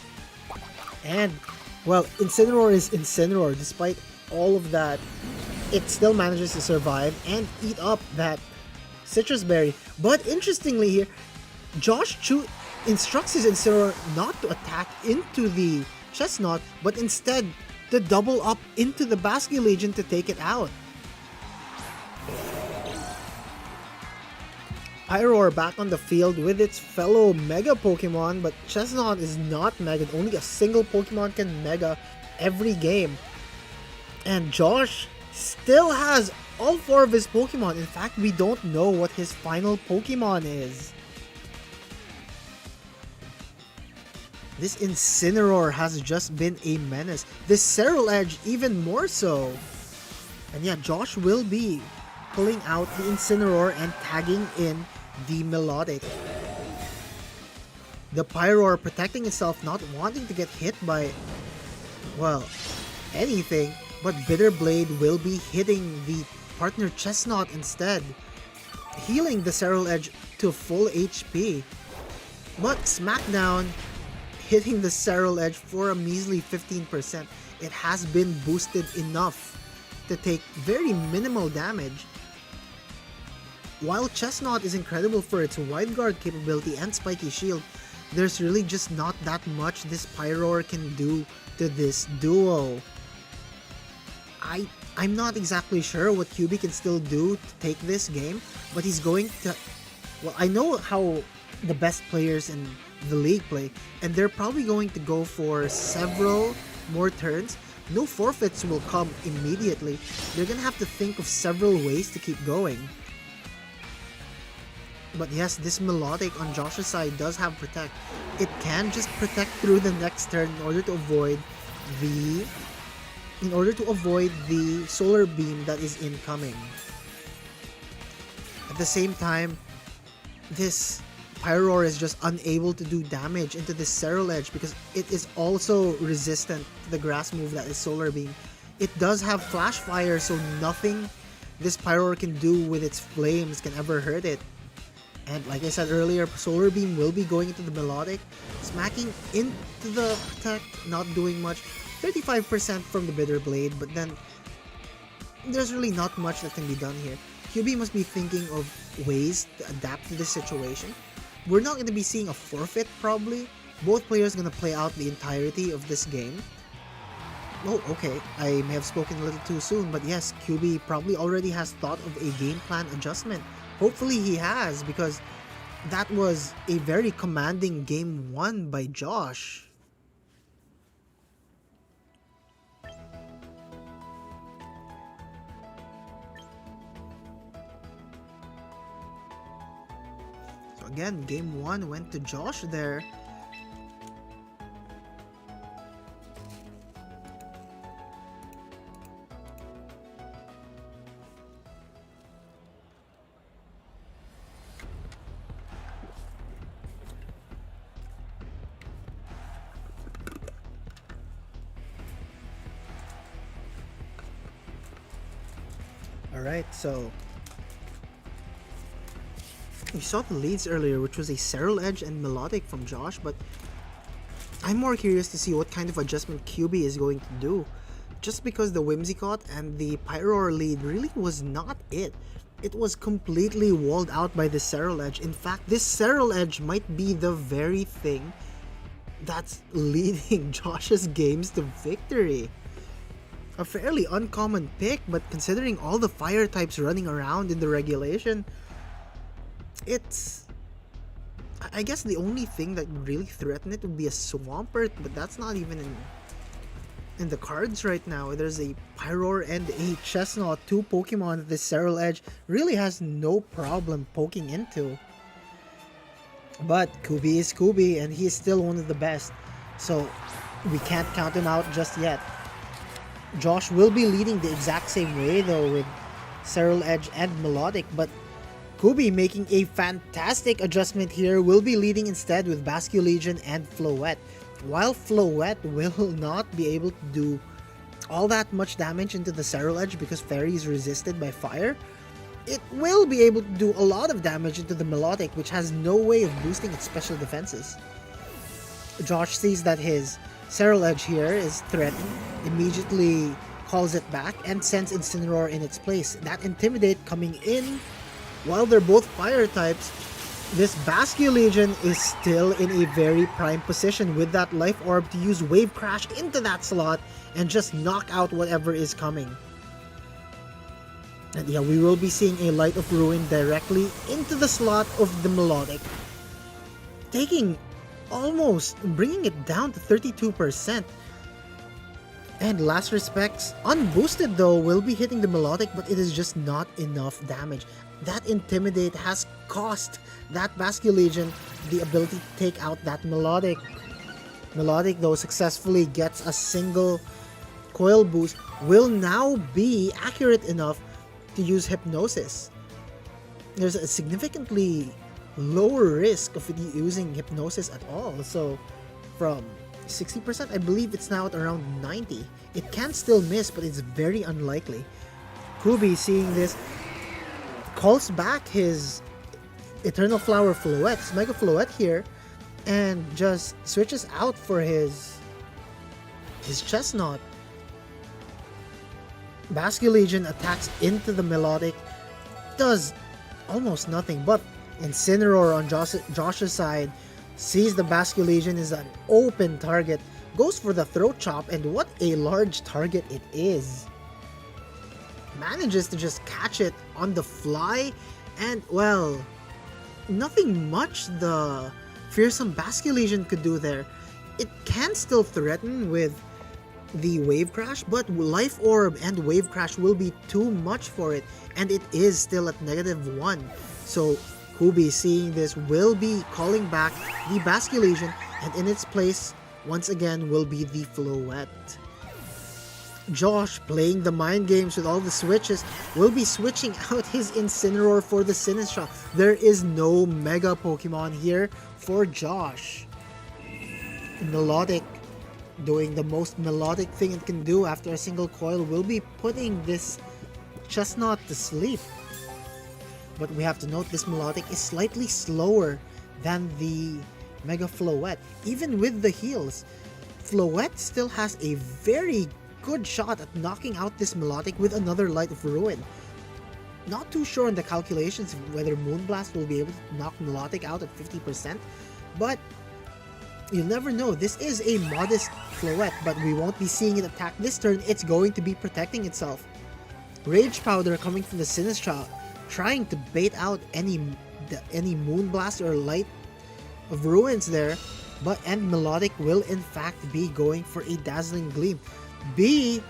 And, well, Incineroar is Incineroar. Despite all of that, it still manages to survive and eat up that Citrus Berry. But interestingly here, Josh instructs his Incineroar not to attack into the Chestnut, but instead to double up into the Basculegion to take it out. Pyroar back on the field with its fellow Mega Pokemon, but Chestnut is not Mega. Only a single Pokemon can Mega every game. And Josh still has all 4 of his Pokemon. In fact, we don't know what his final Pokemon is. This Incineroar has just been a menace. This Serral Edge even more so. And yeah, Josh will be pulling out the Incineroar and tagging in the Melodic. The Pyroar protecting itself, not wanting to get hit by, well, anything, but Bitter Blade will be hitting the partner Chestnut instead, healing the Serral Edge to full HP. But Smackdown hitting the Serral Edge for a measly 15%. It has been boosted enough to take very minimal damage. While Chestnut is incredible for its wide guard capability and spiky shield, there's really just not that much this Pyroar can do to this duo. I'm not exactly sure what QB can still do to take this game, but he's going to... Well, I know how the best players in the league play, and they're probably going to go for several more turns. No forfeits will come immediately. They're gonna have to think of several ways to keep going. But yes, this Melodic on Josh's side does have Protect. It can just protect through the next turn in order to avoid the Solar Beam that is incoming. At the same time, this Pyroar is just unable to do damage into this Serral Edge because it is also resistant to the grass move that is Solar Beam. It does have Flash Fire, so nothing this Pyroar can do with its flames can ever hurt it. And like I said earlier, Solar Beam will be going into the Melodic, smacking into the Protect, not doing much. 35% from the Bitter Blade, but then there's really not much that can be done here. QB must be thinking of ways to adapt to this situation. We're not going to be seeing a forfeit probably. Both players are going to play out the entirety of this game. Oh, okay. I may have spoken a little too soon, but yes, QB probably already has thought of a game plan adjustment. Hopefully he has, because that was a very commanding game won by Josh. So again, game 1 went to Josh there. Alright, so we saw the leads earlier, which was a Serral Edge and Melodic from Josh, but I'm more curious to see what kind of adjustment QB is going to do. Just because the Whimsicott and the Pyroar lead really was not it. It was completely walled out by the Serral Edge. In fact, this Serral Edge might be the very thing that's leading Josh's games to victory. A fairly uncommon pick, but considering all the fire types running around in the regulation, it's... I guess the only thing that would really threaten it would be a Swampert, but that's not even in the cards right now. There's a Pyroar and a Chestnut, two Pokemon that this Serral Edge really has no problem poking into. But Kubi is Kubi, and he is still one of the best, so we can't count him out just yet. Josh will be leading the exact same way though, with Serral Edge and Melodic, but Kubi making a fantastic adjustment here, will be leading instead with Basculegion and Floette. While Floette will not be able to do all that much damage into the Serral Edge because Fairy is resisted by fire, it will be able to do a lot of damage into the Melodic, which has no way of boosting its special defenses. Josh sees that his Serral Edge here is threatened, immediately calls it back, and sends Incineroar in its place. That Intimidate coming in. While they're both fire types, this Basculegion is still in a very prime position with that Life Orb to use Wave Crash into that slot and just knock out whatever is coming. And yeah, we will be seeing a Light of Ruin directly into the slot of the Melodic, taking almost, bringing it down to 32%. And Last Respects, unboosted though, will be hitting the Melodic, but it is just not enough damage. That Intimidate has cost that Basculegion the ability to take out that Melodic. Melodic though successfully gets a single coil boost, will now be accurate enough to use Hypnosis. There's a significantly lower risk of it using Hypnosis at all, so from 60%, I believe it's now at around 90. It can still miss, but it's very unlikely. Kubi, seeing this, calls back his Eternal Flower Floette, his Mega Floette here, and just switches out for his Chestnut. Basculegion attacks into the Melodic, does almost nothing, but Incineroar on Josh's side sees the Basculegion is an open target, goes for the Throat Chop, and what a large target it is. Manages to just catch it on the fly, and well, nothing much the fearsome Basculegion could do there. It can still threaten with the Wave Crash, but Life Orb and Wave Crash will be too much for it, and it is still at -1. So Kubi, seeing this, will be calling back the Basculegion, and in its place, once again, will be the Floette. Josh, playing the mind games with all the switches, will be switching out his Incineroar for the Sinistcha. There is no Mega Pokemon here for Josh. Melodic, doing the most melodic thing it can do after a single coil, will be putting this Chestnut to sleep. But we have to note this Melodic is slightly slower than the Mega Floette. Even with the heals, Floette still has a very good shot at knocking out this Melodic with another Light of Ruin. Not too sure on the calculations whether Moonblast will be able to knock Melodic out at 50%, but you'll never know. This is a modest Floette, but we won't be seeing it attack this turn. It's going to be protecting itself. Rage Powder coming from the Sinistcha, trying to bait out any Moonblast or Light of Ruins there, and Melodic will in fact be going for a Dazzling Gleam. B,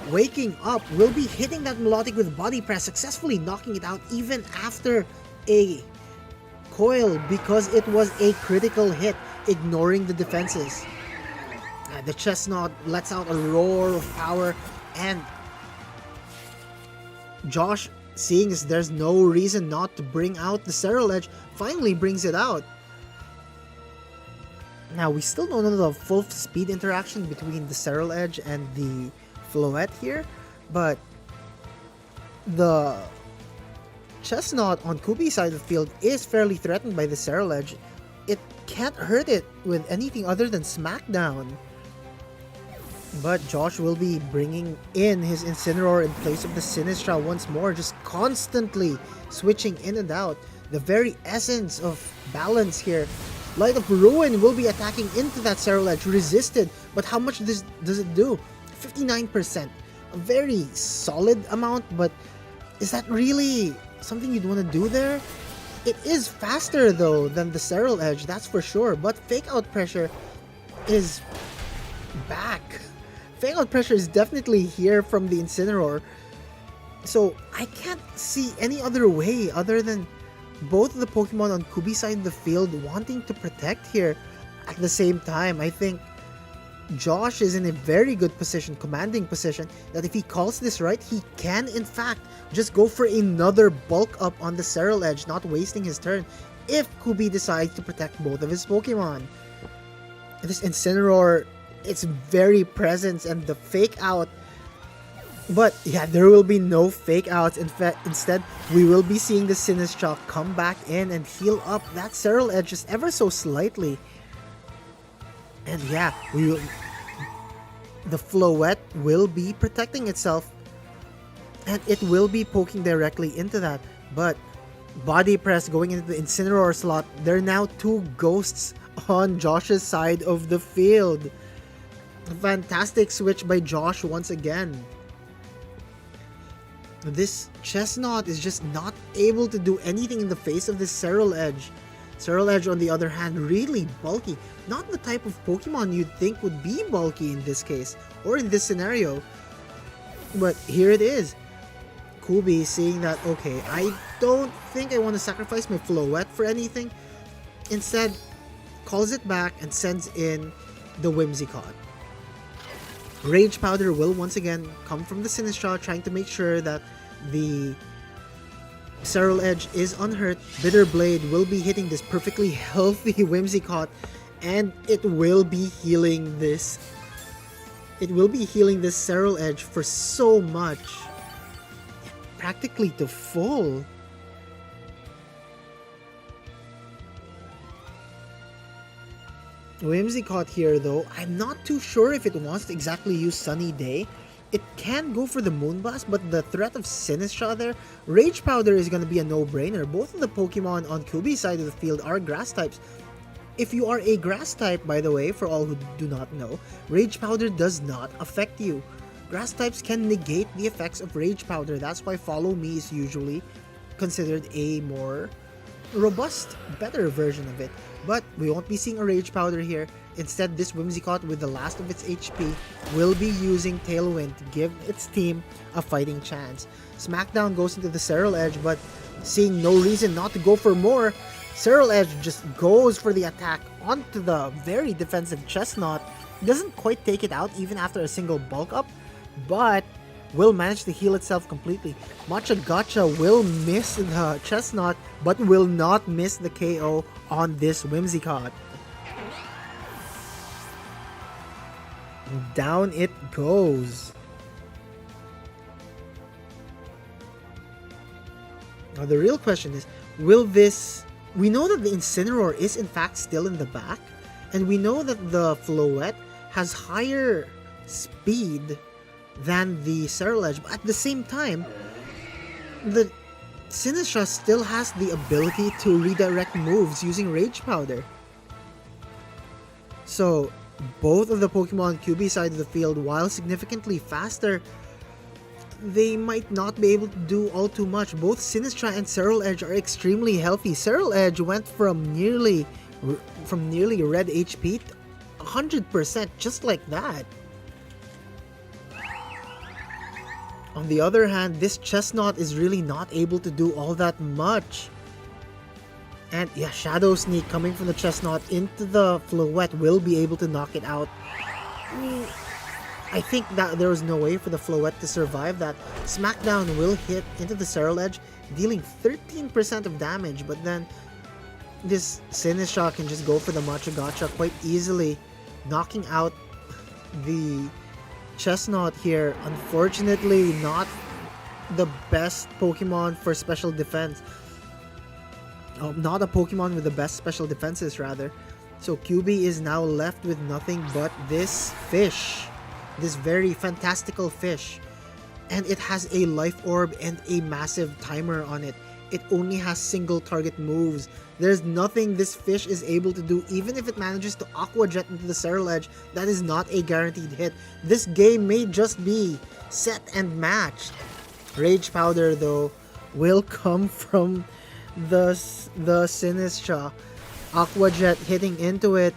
waking up, will be hitting that Melodic with Body Press, successfully knocking it out even after a coil because it was a critical hit, ignoring the defenses. The Chestnut lets out a roar of power, and Josh, seeing as there's no reason not to bring out the Serral Edge, finally brings it out. Now, we still don't know the full speed interaction between the Serral Edge and the Floette here, but the Chestnut on Kubi's side of the field is fairly threatened by the Serral Edge. It can't hurt it with anything other than Smackdown. But Josh will be bringing in his Incineroar in place of the Sinistcha once more, just constantly switching in and out. The very essence of balance here. Light of Ruin will be attacking into that Serral Edge, resisted, but how much does it do? 59%. A very solid amount, but is that really something you'd want to do there? It is faster though than the Serral Edge, that's for sure, but Fake Out Pressure is back. Fake Out Pressure is definitely here from the Incineroar, so I can't see any other way other than both of the Pokemon on Kubi's side of the field wanting to protect here. At the same time, I think Josh is in a very good position, commanding position, that if he calls this right, he can in fact just go for another bulk up on the Serral Edge, not wasting his turn, if Kubi decides to protect both of his Pokemon. This Incineroar, its very presence and the fake out, but yeah, there will be no fake outs. In fact, instead, we will be seeing the Sinistcha come back in and heal up that Serral Edge just ever so slightly. And yeah, the Floette will be protecting itself, and it will be poking directly into that. But Body Press going into the Incineroar slot, there are now two ghosts on Josh's side of the field. A fantastic switch by Josh once again. This Chestnut is just not able to do anything in the face of this Serral Edge. Serral Edge, on the other hand, really bulky. Not the type of Pokemon you'd think would be bulky in this case, or in this scenario. But here it is. Kubi seeing that, okay, I don't think I want to sacrifice my Floette for anything. Instead, calls it back and sends in the Whimsicott. Rage Powder will once again come from the Sinistcha, trying to make sure that the Serral Edge is unhurt. Bitter Blade will be hitting this perfectly healthy Whimsicott, and it will be healing this. It will be healing this Serral Edge for so much, practically to full. Whimsicott here though, I'm not too sure if it wants to exactly use Sunny Day. It can go for the Moonblast, but the threat of Sinistra there, Rage Powder is going to be a no-brainer. Both of the Pokemon on QB's side of the field are grass types. If you are a grass type, by the way, for all who do not know, Rage Powder does not affect you. Grass types can negate the effects of Rage Powder. That's why Follow Me is usually considered a more robust, better version of it. But we won't be seeing a Rage Powder here. Instead, this Whimsicott with the last of its HP will be using Tailwind to give its team a fighting chance. Smackdown goes into the Serral Edge, but seeing no reason not to go for more, Serral Edge just goes for the attack onto the very defensive Chestnut. Doesn't quite take it out even after a single bulk up, but will manage to heal itself completely. Matcha Gotcha will miss the Chestnut, but will not miss the KO on this Whimsicott. Down it goes. Now the real question is, will this... We know that the Incineroar is in fact still in the back, and we know that the Floette has higher speed than the Serral Edge, but at the same time, the Sinistra still has the ability to redirect moves using Rage Powder. So, both of the Pokemon QB side of the field, while significantly faster, they might not be able to do all too much. Both Sinistra and Serral Edge are extremely healthy. Serral Edge went from nearly red HP to 100% just like that. On the other hand, this Chestnut is really not able to do all that much. And yeah, Shadow Sneak coming from the Chestnut into the Floette will be able to knock it out. I think that there was no way for the Floette to survive that. Smackdown will hit into the Serral Edge, dealing 13% of damage, but then this Sinistra can just go for the Matcha Gotcha quite easily, knocking out the Chestnut here. Unfortunately, not the best Pokemon for special defense. Not a Pokemon with the best special defenses, rather. So QB is now left with nothing but this fish. This very fantastical fish. And it has a Life Orb and a massive timer on it. It only has single target moves. There's nothing this fish is able to do. Even if it manages to Aqua Jet into the Serral Edge, that is not a guaranteed hit. This game may just be set and matched. Rage Powder, though, will come from the Sinistra. Aqua Jet hitting into it.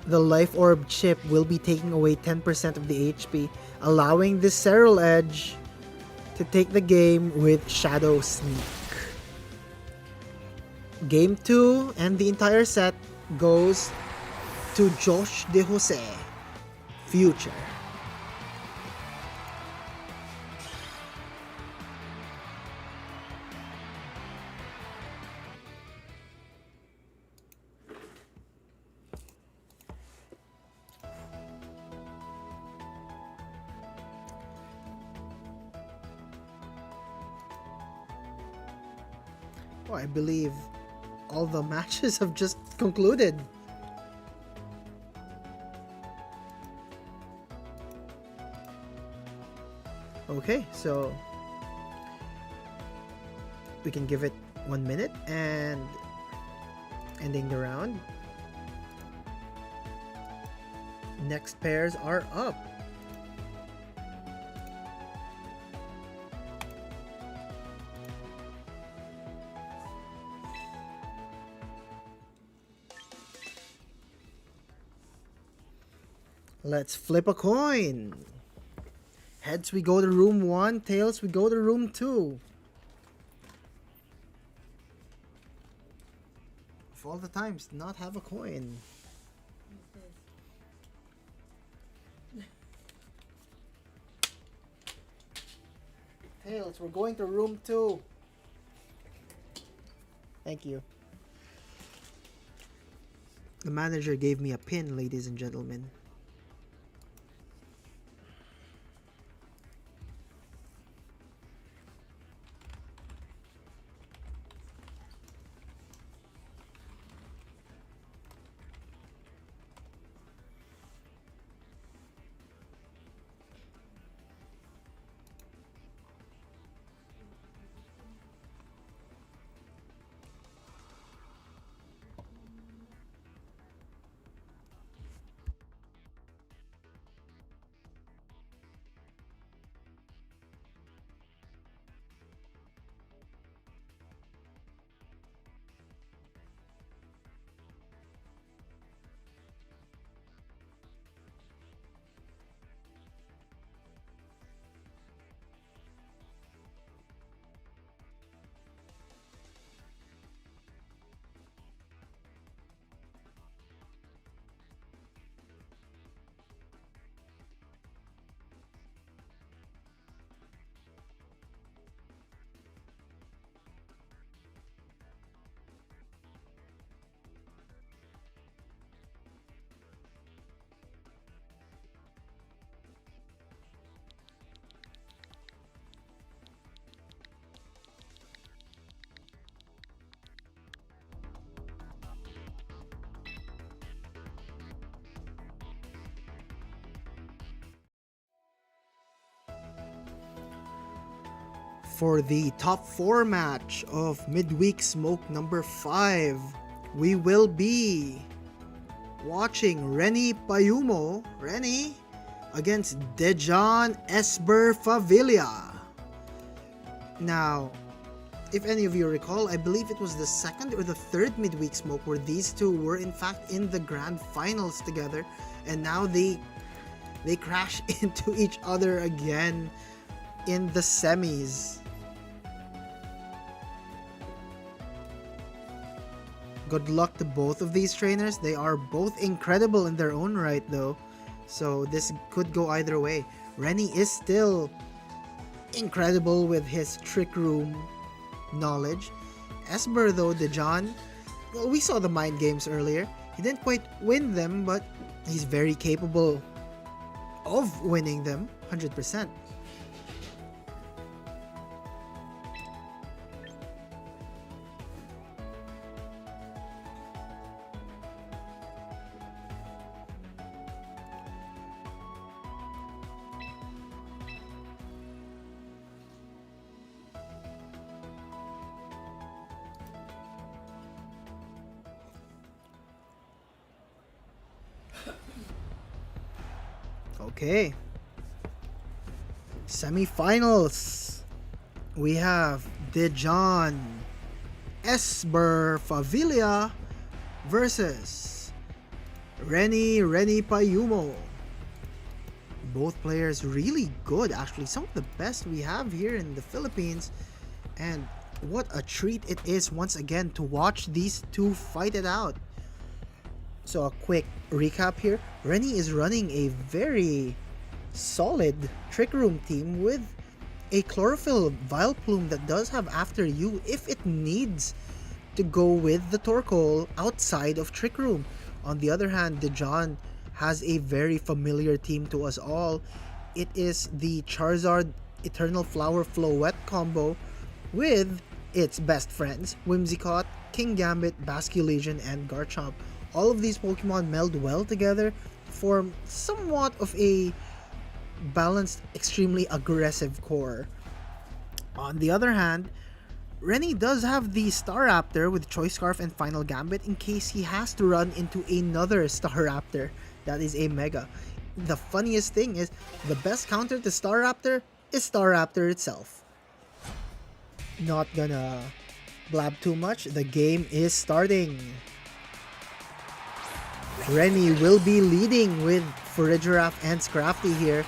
The Life Orb chip will be taking away 10% of the HP, allowing the Serral Edge to take the game with Shadow Sneak. Game 2 and the entire set goes to Josh De Jose, Future. Oh, I believe all the matches have just concluded. Okay, so we can give it 1 minute and ending the round. Next pairs are up. Let's flip a coin. Heads, we go to room 1. Tails, we go to room 2. Of all the times to not have a coin. Tails, we're going to room 2. Thank you. The manager gave me a pin, ladies and gentlemen. For the top 4 match of midweek smoke number 5, we will be watching Renny Payumo, Renny, against Dejan Esber Favilla. Now, if any of you recall, I believe it was the second or the third midweek smoke where these two were in fact in the grand finals together, and now they crash into each other again in the semis. Good luck to both of these trainers. They are both incredible in their own right though, so this could go either way. Renny is still incredible with his trick room knowledge. Esber though, Dejan, well, we saw the mind games earlier. He didn't quite win them, but he's very capable of winning them 100%. Okay. Semifinals. We have Dejan Esber Favilla versus Renny Payumo. Both players really good, actually. Some of the best we have here in the Philippines. And what a treat it is once again to watch these two fight it out. So a quick recap here. Renny is running a very solid trick room team with a chlorophyll Vileplume that does have After You if it needs to go with the Torkoal outside of trick room. On the other hand, Dejan has a very familiar team to us all. It is the Charizard Eternal Flower Floette combo with its best friends, Whimsicott, Kingambit, Basculegion, and Garchomp. All of these Pokemon meld well together to form somewhat of a balanced, extremely aggressive core. On the other hand, Renny does have the Staraptor with Choice Scarf and Final Gambit in case he has to run into another Staraptor that is a Mega. The funniest thing is, the best counter to Staraptor is Staraptor itself. Not gonna blab too much, the game is starting. Renny will be leading with Farigiraf and Scrafty here,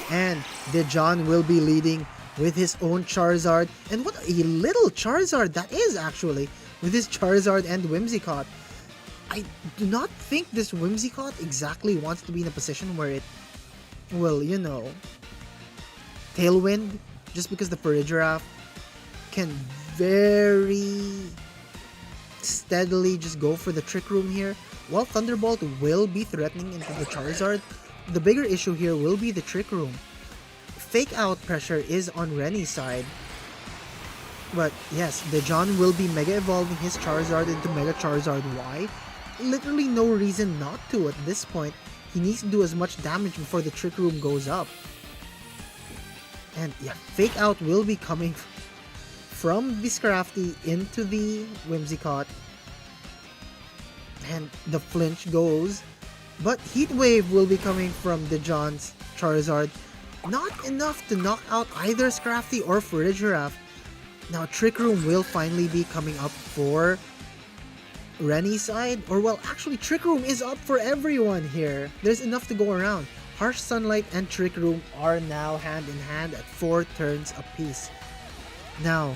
and Dejan will be leading with his own Charizard, and what a little Charizard that is actually, with his Charizard and Whimsicott. I do not think this Whimsicott exactly wants to be in a position where it will, you know, Tailwind, just because the Farigiraf can very steadily just go for the Trick Room here. While Thunderbolt will be threatening into the Charizard, the bigger issue here will be the Trick Room. Fake Out pressure is on Renny's side. But yes, Dejan will be Mega Evolving his Charizard into Mega Charizard Y. Literally no reason not to at this point. He needs to do as much damage before the Trick Room goes up. And yeah, Fake Out will be coming from the Scrafty into the Whimsicott. And the flinch goes. But Heat Wave will be coming from Dejan's Charizard. Not enough to knock out either Scrafty or Farigiraf. Now Trick Room will finally be coming up for Renny's side. Or well, actually Trick Room is up for everyone here. There's enough to go around. Harsh Sunlight and Trick Room are now hand in hand at 4 turns apiece. Now,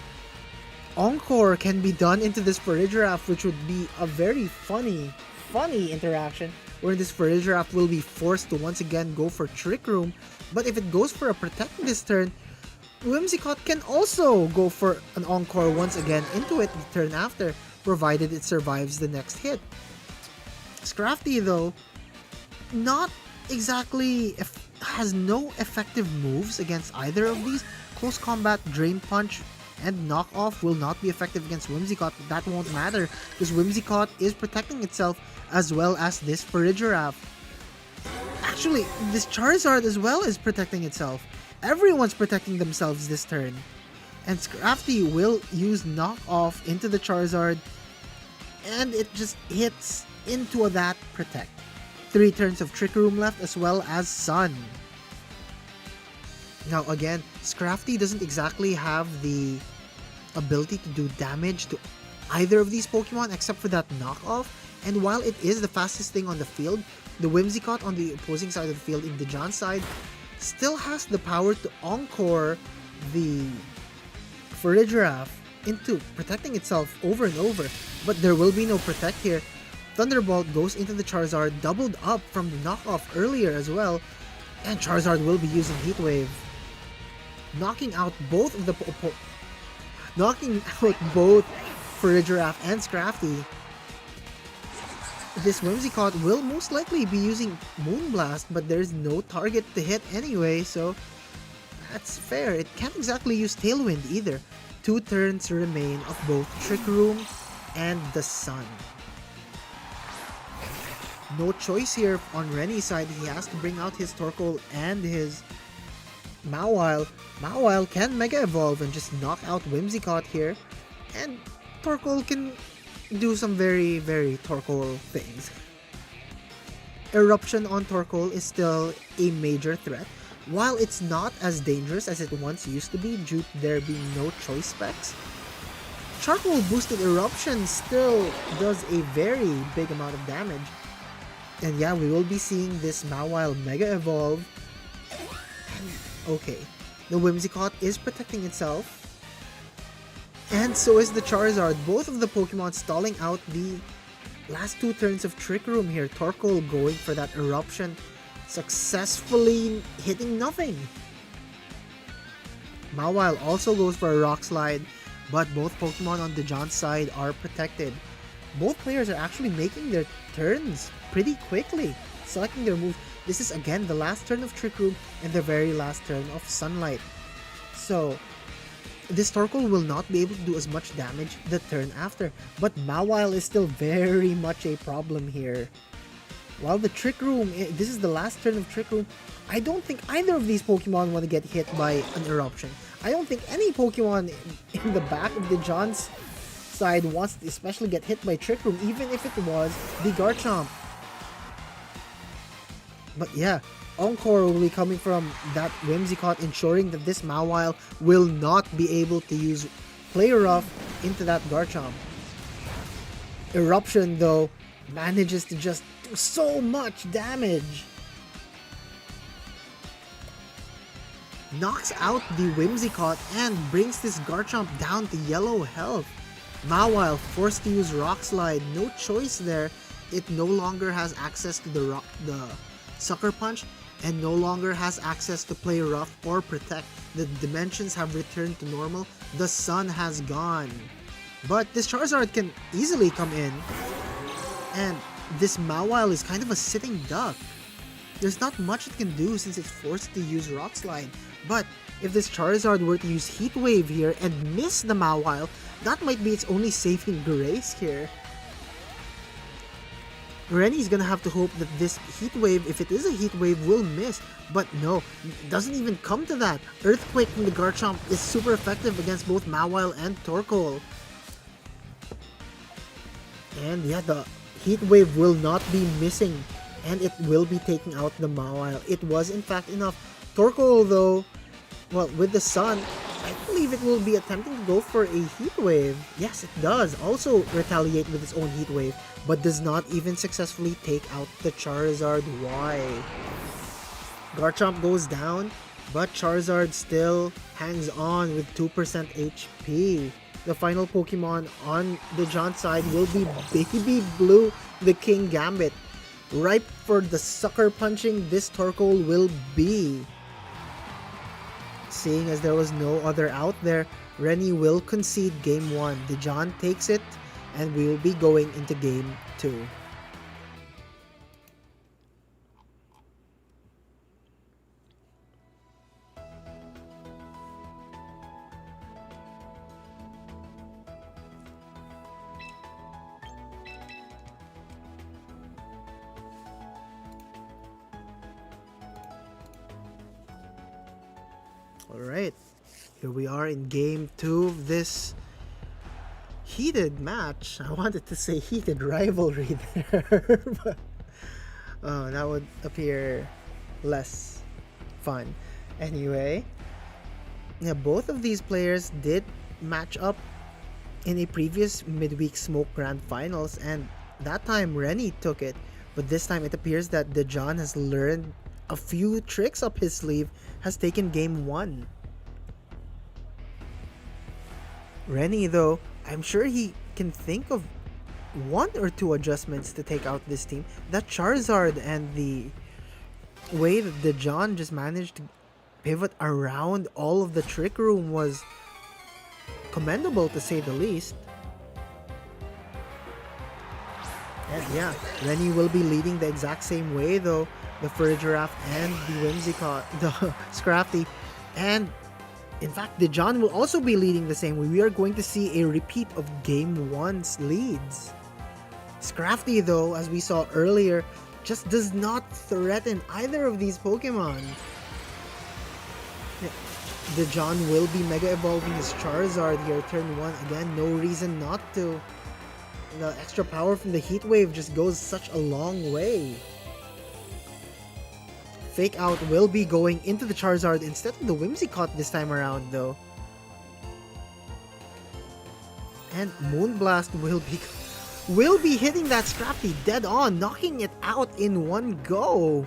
Encore can be done into this Farigiraf, which would be a very funny interaction, where this Farigiraf will be forced to once again go for Trick Room. But if it goes for a Protect this turn, Whimsicott can also go for an Encore once again into it the turn after, provided it survives the next hit. Scrafty though, not exactly has no effective moves against either of these. Close Combat, Drain Punch, and Knockoff will not be effective against Whimsicott, but that won't matter because Whimsicott is protecting itself as well as this Farigiraf. Actually, this Charizard as well is protecting itself. Everyone's protecting themselves this turn. And Scrafty will use Knock Off into the Charizard, and it just hits into that Protect. 3 turns of Trick Room left as well as Sun. Now again, Scrafty doesn't exactly have the ability to do damage to either of these Pokemon except for that knockoff, and while it is the fastest thing on the field, the Whimsicott on the opposing side of the field in Dejan's side still has the power to Encore the Farigiraf into protecting itself over and over, but there will be no Protect here. Thunderbolt goes into the Charizard, doubled up from the knockoff earlier as well, and Charizard will be using Heat Wave, knocking out both of the Farigiraf and Scrafty. This Whimsicott will most likely be using Moonblast, but there's no target to hit anyway, so that's fair. It can't exactly use Tailwind either. 2 turns remain of both Trick Room and the Sun. No choice here on Rennie's side. He has to bring out his Torkoal and his Mawile. Mawile can Mega Evolve and just knock out Whimsicott here, and Torkoal can do some very, very Torkoal things. Eruption on Torkoal is still a major threat, while it's not as dangerous as it once used to be due to there being no choice specs. Charcoal boosted Eruption still does a very big amount of damage. And yeah, we will be seeing this Mawile Mega Evolve. Okay, the Whimsicott is protecting itself, and so is the Charizard. Both of the Pokemon stalling out the last 2 turns of Trick Room here. Torkoal going for that Eruption, successfully hitting nothing. Mawile also goes for a Rock Slide, but both Pokemon on Dejan's side are protected. Both players are actually making their turns pretty quickly, selecting their moves. This is again the last turn of Trick Room and the very last turn of Sunlight. So this Torkoal will not be able to do as much damage the turn after, but Mawile is still very much a problem here. While the Trick Room, this is the last turn of Trick Room, I don't think either of these Pokemon want to get hit by an Eruption. I don't think any Pokemon in the back of the John's side wants to especially get hit by Trick Room, even if it was the Garchomp. But yeah, Encore will be coming from that Whimsicott, ensuring that this Mawile will not be able to use Play Rough into that Garchomp. Eruption, though, manages to just do so much damage. Knocks out the Whimsicott and brings this Garchomp down to yellow health. Mawile forced to use Rock Slide, no choice there. It no longer has access to the Sucker Punch, and no longer has access to Play Rough or Protect. The dimensions have returned to normal. The sun has gone. But this Charizard can easily come in, and this Mawile is kind of a sitting duck. There's not much it can do since it's forced to use Rock Slide. But if this Charizard were to use Heat Wave here and miss the Mawile, that might be its only saving grace here. Rennie's gonna have to hope that this Heat Wave, if it is a Heat Wave, will miss. But no, it doesn't even come to that. Earthquake from the Garchomp is super effective against both Mawile and Torkoal. And yeah, the Heat Wave will not be missing, and it will be taking out the Mawile. It was in fact enough. Torkoal, though, well, with the Sun, I believe it will be attempting to go for a Heat Wave. Yes, it does also retaliate with its own Heat Wave, but does not even successfully take out the Charizard. Why? Garchomp goes down, but Charizard still hangs on with 2% HP. The final Pokemon on the John side will be Baby Blue, the King Gambit. Ripe for the sucker punching this Torkoal will be. Seeing as there was no other out there, Rennie will concede Game 1. Dejan takes it, and we will be going into Game 2. Alright, Here we are in game 2 of this heated match. I wanted to say heated rivalry there, but that would appear less fun. Anyway, yeah, both of these players did match up in a previous midweek Smoke Grand Finals, and that time Rennie took it. But this time it appears that Dejan has learned a few tricks up his sleeve, has taken game 1. Rennie, though, I'm sure he can think of 1 or 2 adjustments to take out this team. That Charizard and the way that Dejan just managed to pivot around all of the Trick Room was commendable, to say the least. And yeah, Rennie will be leading the exact same way, though. The Furgiraffe and the Whimsicott, the Scrafty, and in fact, Dejan will also be leading the same way. We are going to see a repeat of Game 1's leads. Scrafty, though, as we saw earlier, just does not threaten either of these Pokemon. Yeah. Dejan will be Mega Evolving his Charizard here, turn 1. Again, no reason not to. The extra power from the Heat Wave just goes such a long way. Fake Out will be going into the Charizard instead of the Whimsicott this time around, though. And Moonblast will be hitting that Scrafty dead on, knocking it out in one go.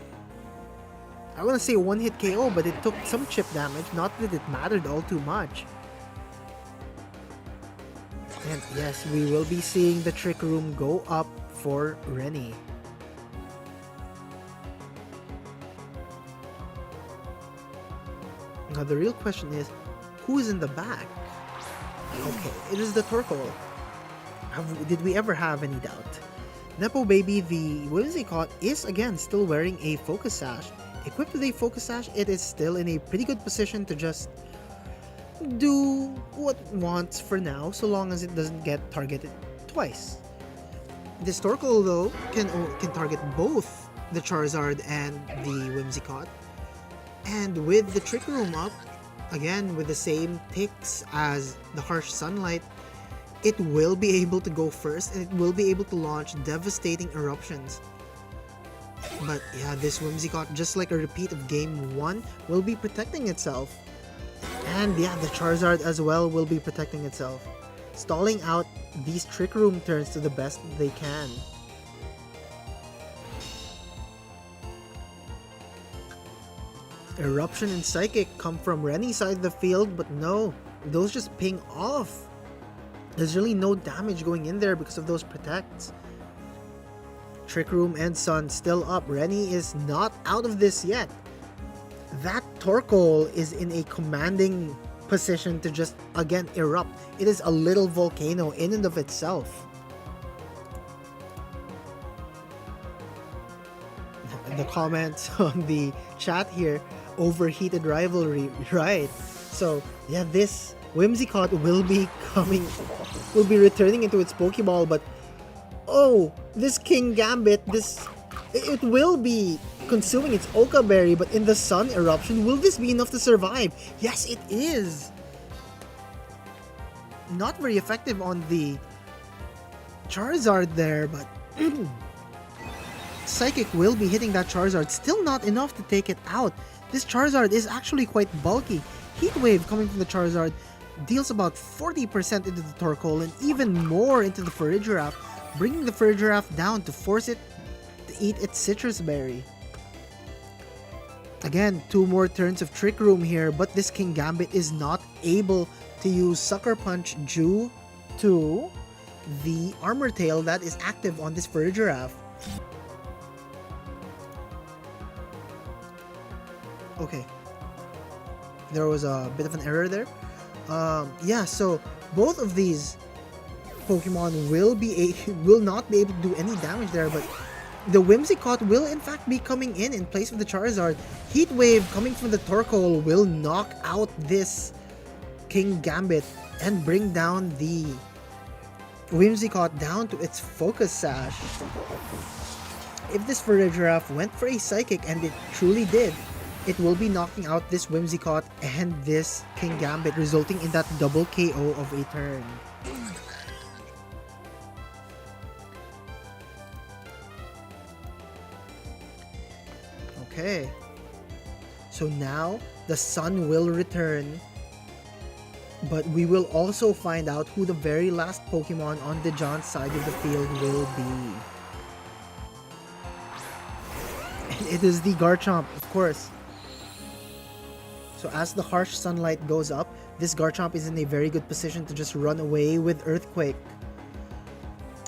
I want to say one-hit KO, but it took some chip damage, not that it mattered all too much. And yes, we will be seeing the Trick Room go up for Rennie. Now the real question is, who is in the back? Okay, it is the Torkoal. Did we ever have any doubt? Nepo Baby, the Whimsicott, is again still wearing a Focus Sash. Equipped with a Focus Sash, it is still in a pretty good position to just do what it wants for now, so long as it doesn't get targeted twice. This Torkoal, though, can target both the Charizard and the Whimsicott. And with the Trick Room up, again with the same ticks as the Harsh Sunlight, it will be able to go first and it will be able to launch devastating eruptions. But yeah, this Whimsicott, just like a repeat of Game 1, will be protecting itself. And yeah, the Charizard as well will be protecting itself, stalling out these Trick Room turns to the best they can. Eruption and Psychic come from Rennie's side of the field, but no, those just ping off. There's really no damage going in there because of those protects. Trick Room and Sun still up. Rennie is not out of this yet. That Torkoal is in a commanding position to just again erupt. It is a little volcano in and of itself. The comments on the chat here, overheated rivalry, right? So yeah, this Whimsicott will be returning into its Pokeball, but oh, this King Gambit, it will be consuming its Oka Berry, but in the Sun eruption, will this be enough to survive? Yes, it is. Not very effective on the Charizard there, but Psychic will be hitting that Charizard. Still not enough to take it out. This Charizard is actually quite bulky. Heat Wave coming from the Charizard deals about 40% into the Torkoal and even more into the Furgiraffe, bringing the Furgiraffe down to force it to eat its Citrus Berry. Again, 2 more turns of Trick Room here, but this King Gambit is not able to use Sucker Punch due to the Armor Tail that is active on this Furgiraffe. Okay, there was a bit of an error there. Yeah, so both of these Pokemon will not be able to do any damage there, but the Whimsicott will in fact be coming in place of the Charizard. Heat Wave coming from the Torkoal will knock out this King Gambit and bring down the Whimsicott down to its Focus Sash. If this Furgiraffe went for a Psychic, and it truly did, it will be knocking out this Whimsicott and this King Gambit, resulting in that double KO of a turn. Okay. So now, the sun will return, but we will also find out who the very last Pokemon on Dejan's side of the field will be. And it is the Garchomp, of course. So as the harsh sunlight goes up, this Garchomp is in a very good position to just run away with Earthquake.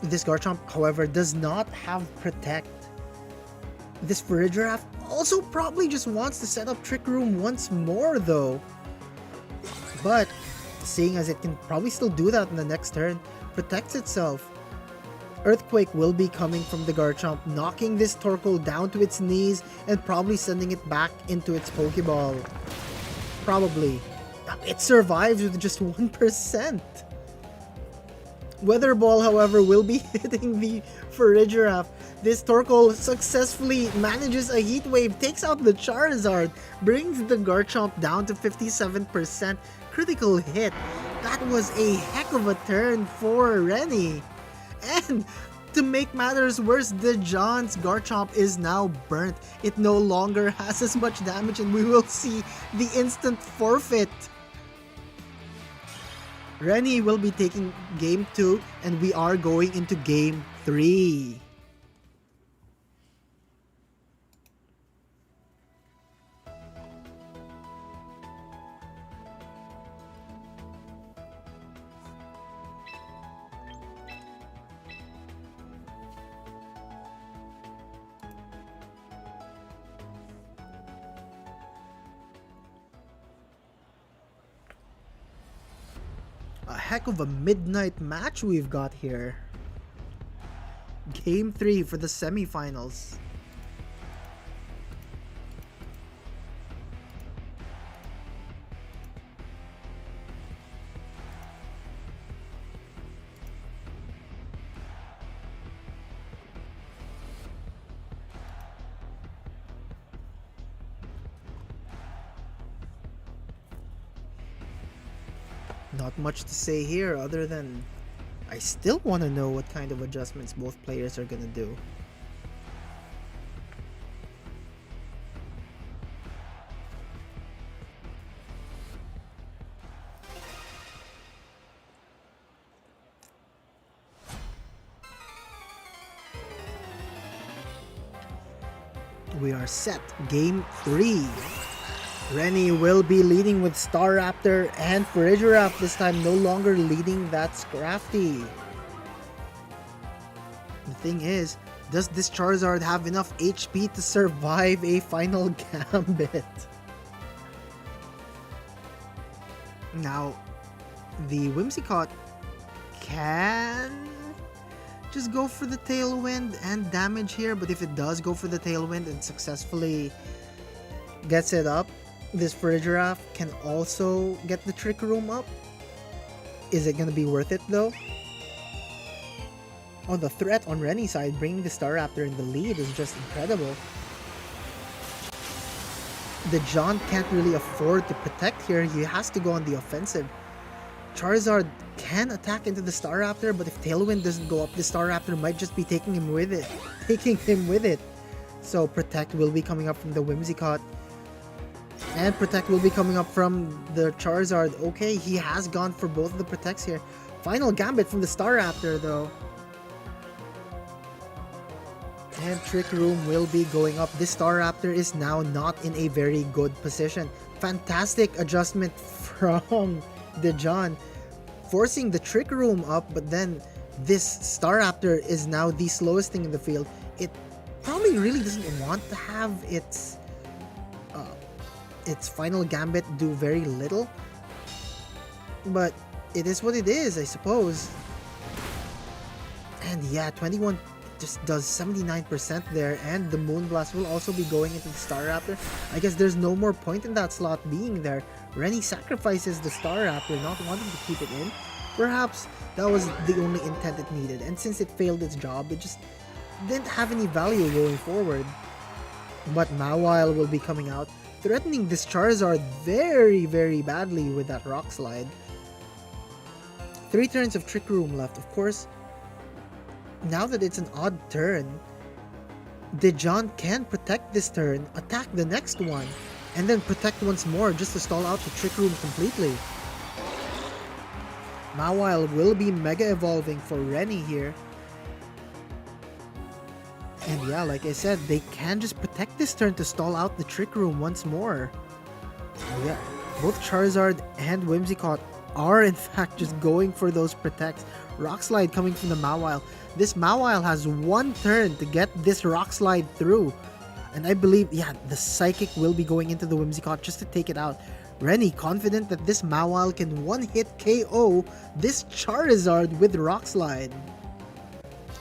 This Garchomp, however, does not have Protect. This Farigiraf also probably just wants to set up Trick Room once more though. But, seeing as it can probably still do that in the next turn, protects itself. Earthquake will be coming from the Garchomp, knocking this Torkoal down to its knees and probably sending it back into its Pokeball. Probably. It survives with just 1%. Weather Ball, however, will be hitting the Farigiraf. This Torkoal successfully manages a Heat Wave, takes out the Charizard, brings the Garchomp down to 57% critical hit. That was a heck of a turn for Rennie. And to make matters worse, Dejan's Garchomp is now burnt. It no longer has as much damage and we will see the instant forfeit. Rennie will be taking game 2 and we are going into game 3. A heck of a midnight match we've got here. Game 3 for the semifinals. Not much to say here other than I still want to know what kind of adjustments both players are gonna do. We are set. Game 3. Rennie will be leading with Staraptor and Farigiraf, this time no longer leading that Scrafty. The thing is, does this Charizard have enough HP to survive a final Gambit? Now, the Whimsicott can just go for the Tailwind and damage here, but if it does go for the Tailwind and successfully gets it up, this Farigiraf can also get the Trick Room up. Is it going to be worth it though? Oh, the threat on Rennie's side, bringing the Staraptor in the lead, is just incredible. The John can't really afford to protect here. He has to go on the offensive. Charizard can attack into the Staraptor, but if Tailwind doesn't go up, the Staraptor might just be taking him with it. So Protect will be coming up from the Whimsicott. And Protect will be coming up from the Charizard. Okay, he has gone for both of the Protects here. Final Gambit from the Staraptor though. And Trick Room will be going up. This Staraptor is now not in a very good position. Fantastic adjustment from Dejan, forcing the Trick Room up, but then this Staraptor is now the slowest thing in the field. It probably really doesn't want to have its final Gambit do very little, but it is what it is, I suppose. And yeah, 21 just does 79% there, and the Moonblast will also be going into the Staraptor. I guess there's no more point in that slot being there. Rennie sacrifices the Staraptor, not wanting to keep it in. Perhaps that was the only intent it needed, and since it failed its job, it just didn't have any value going forward. But Mawile will be coming out, threatening this Charizard very, very badly with that Rock Slide. 3 turns of Trick Room left. Of course, now that it's an odd turn, Dejan can protect this turn, attack the next one, and then protect once more just to stall out the Trick Room completely. Mawile will be Mega Evolving for Rennie here. And yeah, like I said, they can just protect this turn to stall out the Trick Room once more. Yeah, both Charizard and Whimsicott are in fact just going for those protects. Rock Slide coming from the Mawile. This Mawile has 1 turn to get this Rock Slide through. And I believe, yeah, the Psychic will be going into the Whimsicott just to take it out. Rennie confident that this Mawile can one-hit KO this Charizard with Rock Slide.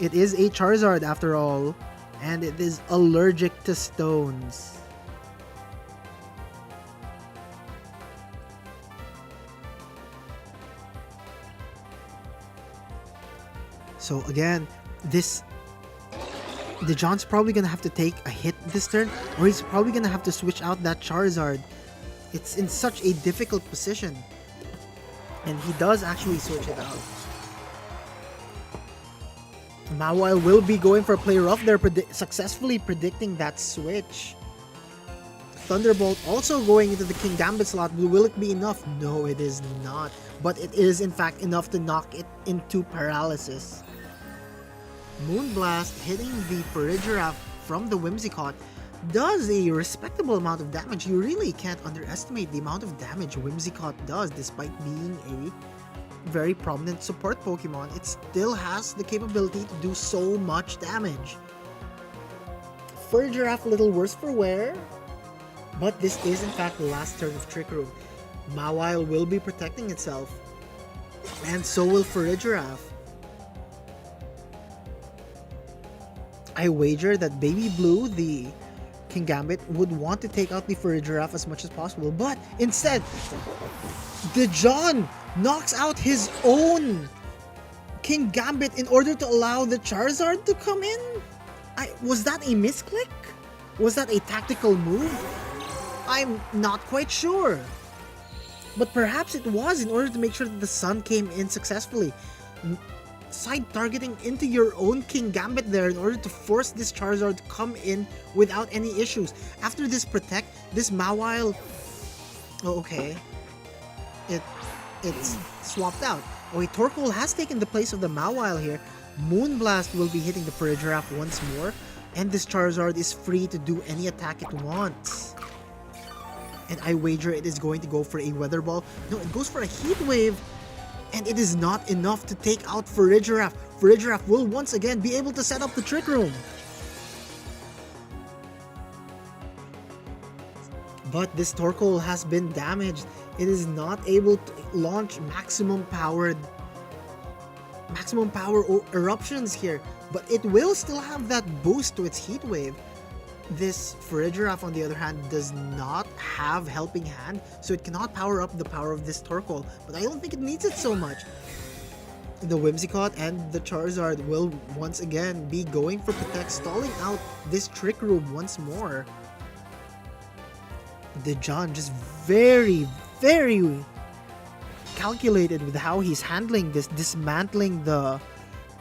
It is a Charizard after all, and it is allergic to stones. So again, Dejan's probably gonna have to take a hit this turn, or he's probably gonna have to switch out that Charizard. It's in such a difficult position. And he does actually switch it out. Mawile will be going for a play rough there, successfully predicting that switch. Thunderbolt also going into the King Gambit slot. Will it be enough? No, it is not. But it is in fact enough to knock it into paralysis. Moonblast hitting the Farigiraf from the Whimsicott does a respectable amount of damage. You really can't underestimate the amount of damage Whimsicott does despite being a very prominent support Pokemon. It still has the capability to do so much damage. Farigiraf a little worse for wear, but this is in fact the last turn of Trick Room. Mawile will be protecting itself, and so will Farigiraf. I wager that Baby Blue, the King Gambit, would want to take out the Farigiraf as much as possible, but instead, Dejan knocks out his own King Gambit in order to allow the Charizard to come in? Was that a misclick? Was that a tactical move? I'm not quite sure. But perhaps it was in order to make sure that the Sun came in successfully. Side targeting into your own King Gambit there in order to force this Charizard to come in without any issues. After this protect, this Mawile... Oh, okay. It's swapped out. Okay, Torkoal has taken the place of the Mawile here. Moonblast will be hitting the Farigiraf once more, and this Charizard is free to do any attack it wants. And I wager it is going to go for a Weather Ball. No, it goes for a Heat Wave, and it is not enough to take out Farigiraf. Farigiraf will once again be able to set up the Trick Room. But this Torkoal has been damaged. It is not able to launch maximum power eruptions here, but it will still have that boost to its Heat Wave. This Farigiraf, on the other hand, does not have Helping Hand, so it cannot power up the power of this Torkoal, but I don't think it needs it so much. The Whimsicott and the Charizard will once again be going for Protect, stalling out this Trick Room once more. Dejan just very, very calculated with how he's handling this, dismantling the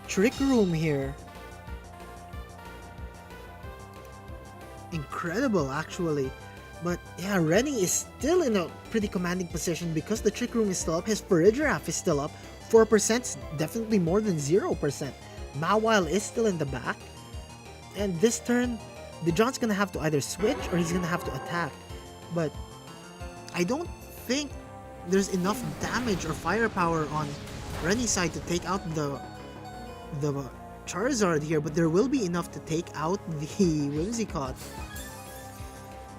Trick Room here. Incredible, actually. But yeah, Rennie is still in a pretty commanding position because the Trick Room is still up. His Farigiraf is still up. 4% is definitely more than 0%. Mawile is still in the back. And this turn, Dejan's gonna have to either switch or he's gonna have to attack. But I don't think there's enough damage or firepower on Rennie's side to take out the Charizard here, but there will be enough to take out the Whimsicott.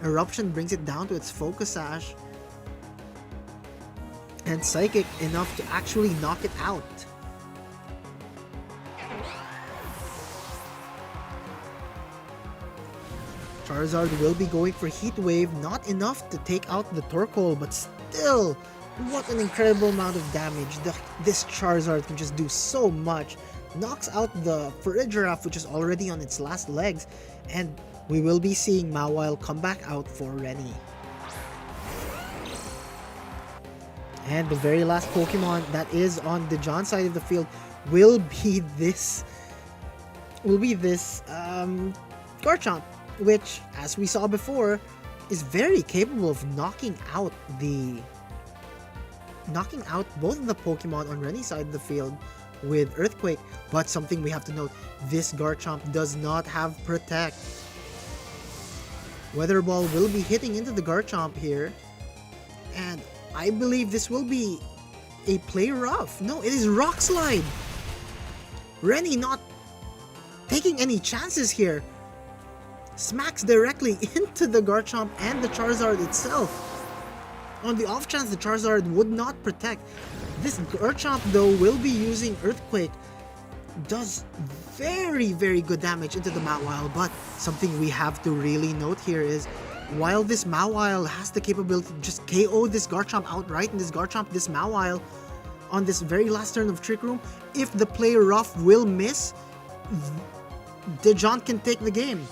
Eruption brings it down to its Focus Sash, and Psychic enough to actually knock it out. Charizard will be going for Heat Wave, not enough to take out the Torkoal, but still, what an incredible amount of damage. This Charizard can just do so much. Knocks out the Farigiraf, which is already on its last legs, and we will be seeing Mawile come back out for Rennie. And the very last Pokemon that is on the John side of the field will be this Garchomp, which, as we saw before, is very capable of knocking out both of the Pokemon on Rennie's side of the field with Earthquake. But something we have to note, this Garchomp does not have Protect. Weather Ball will be hitting into the Garchomp here, and I believe this will be a play rough. No, it is Rock Slide. Rennie not taking any chances here. Smacks directly into the Garchomp and the Charizard itself. On the off chance the Charizard would not protect, this Garchomp though will be using Earthquake. Does very good damage into the Mawile, but something we have to really note here is, while this Mawile has the capability to just KO this Garchomp outright, and this Garchomp, this Mawile, on this very last turn of Trick Room, if the play rough will miss, Dejan can take the game.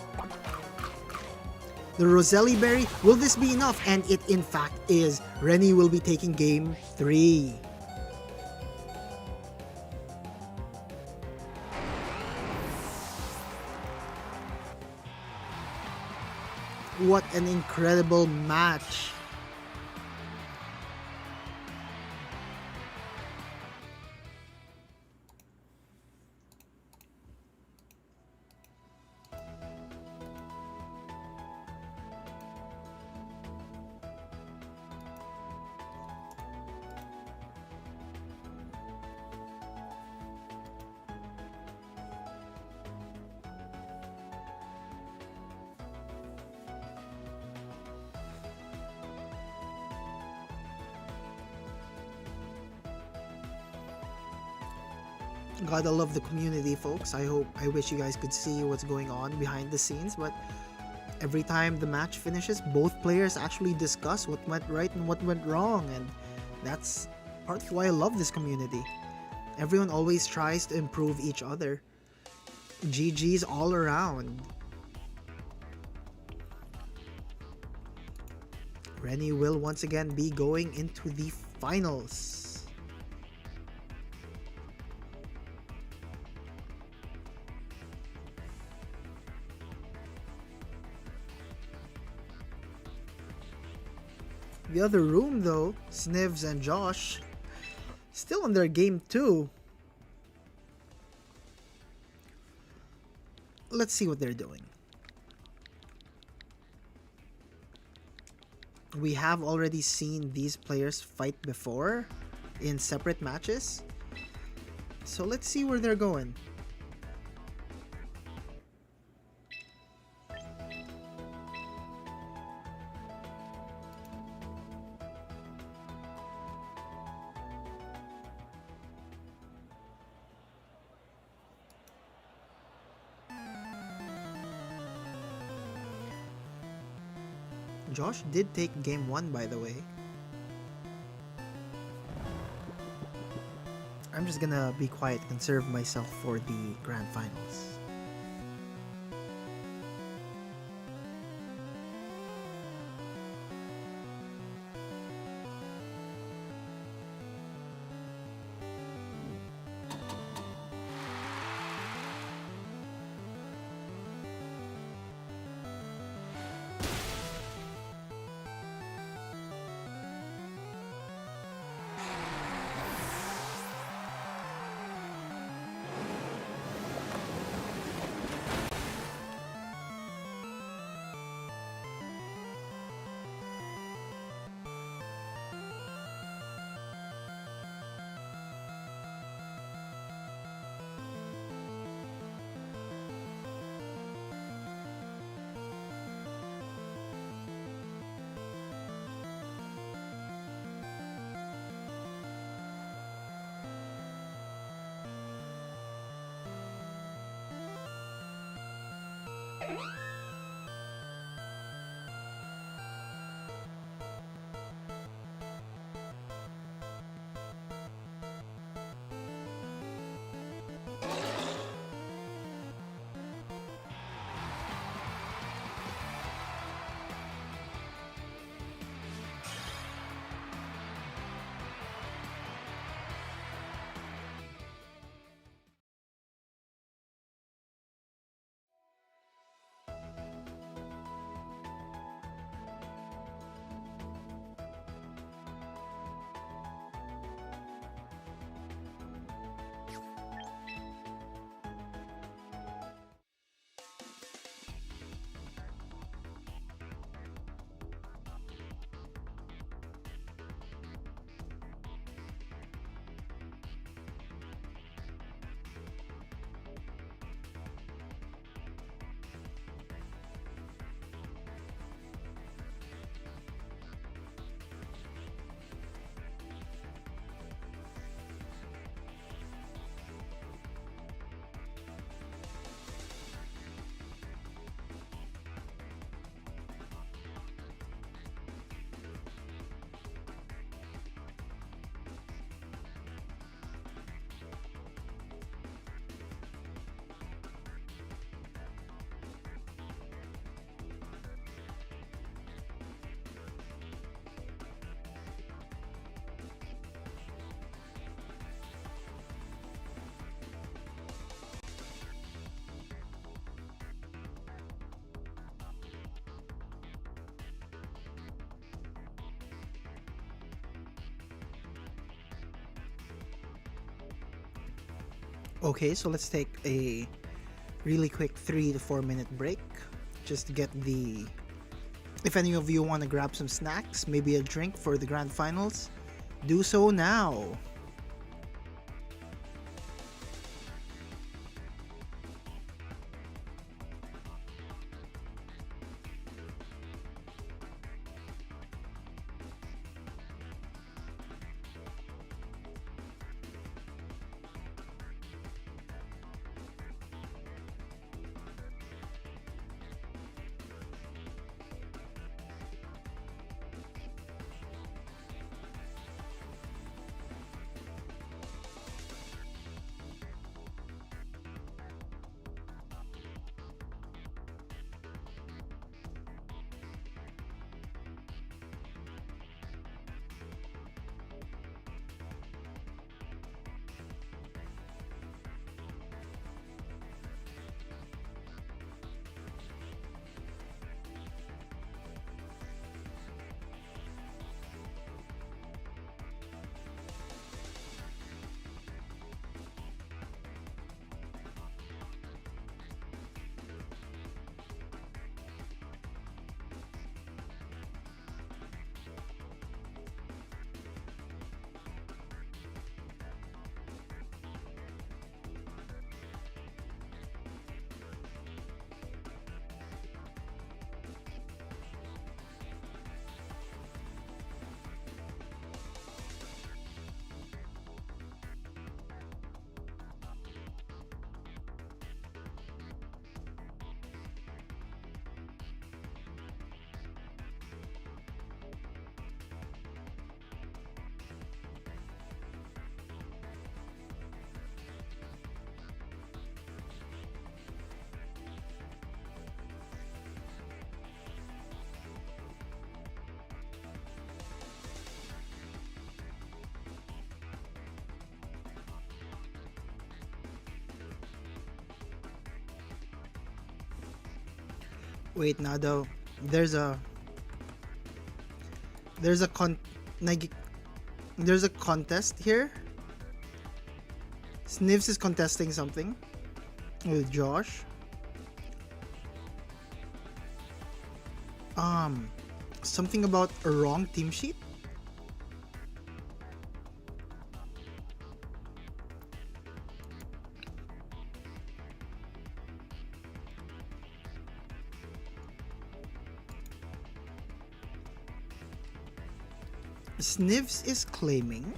The Roselli Berry, will this be enough? And it in fact is. Rennie will be taking game 3. What an incredible match. Gotta love the community, folks. I wish you guys could see what's going on behind the scenes, but every time the match finishes, both players actually discuss what went right and what went wrong, and that's part of why I love this community. Everyone always tries to improve each other. GG's all around. Rennie will once again be going into the finals. The other room though, Snivs and Josh, still on their game 2. Let's see what they're doing. We have already seen these players fight before in separate matches, so let's see where they're going. Josh did take game 1, by the way. I'm just gonna be quiet, conserve myself for the grand finals. Okay, so let's take a really quick 3 to 4 minute break just to get the. If any of you want to grab some snacks, maybe a drink for the grand finals, do so now. Wait, now though, there's a there's a con nag- there's a contest here. Snivs is contesting something with Josh. Something about a wrong team sheet. Snivs is claiming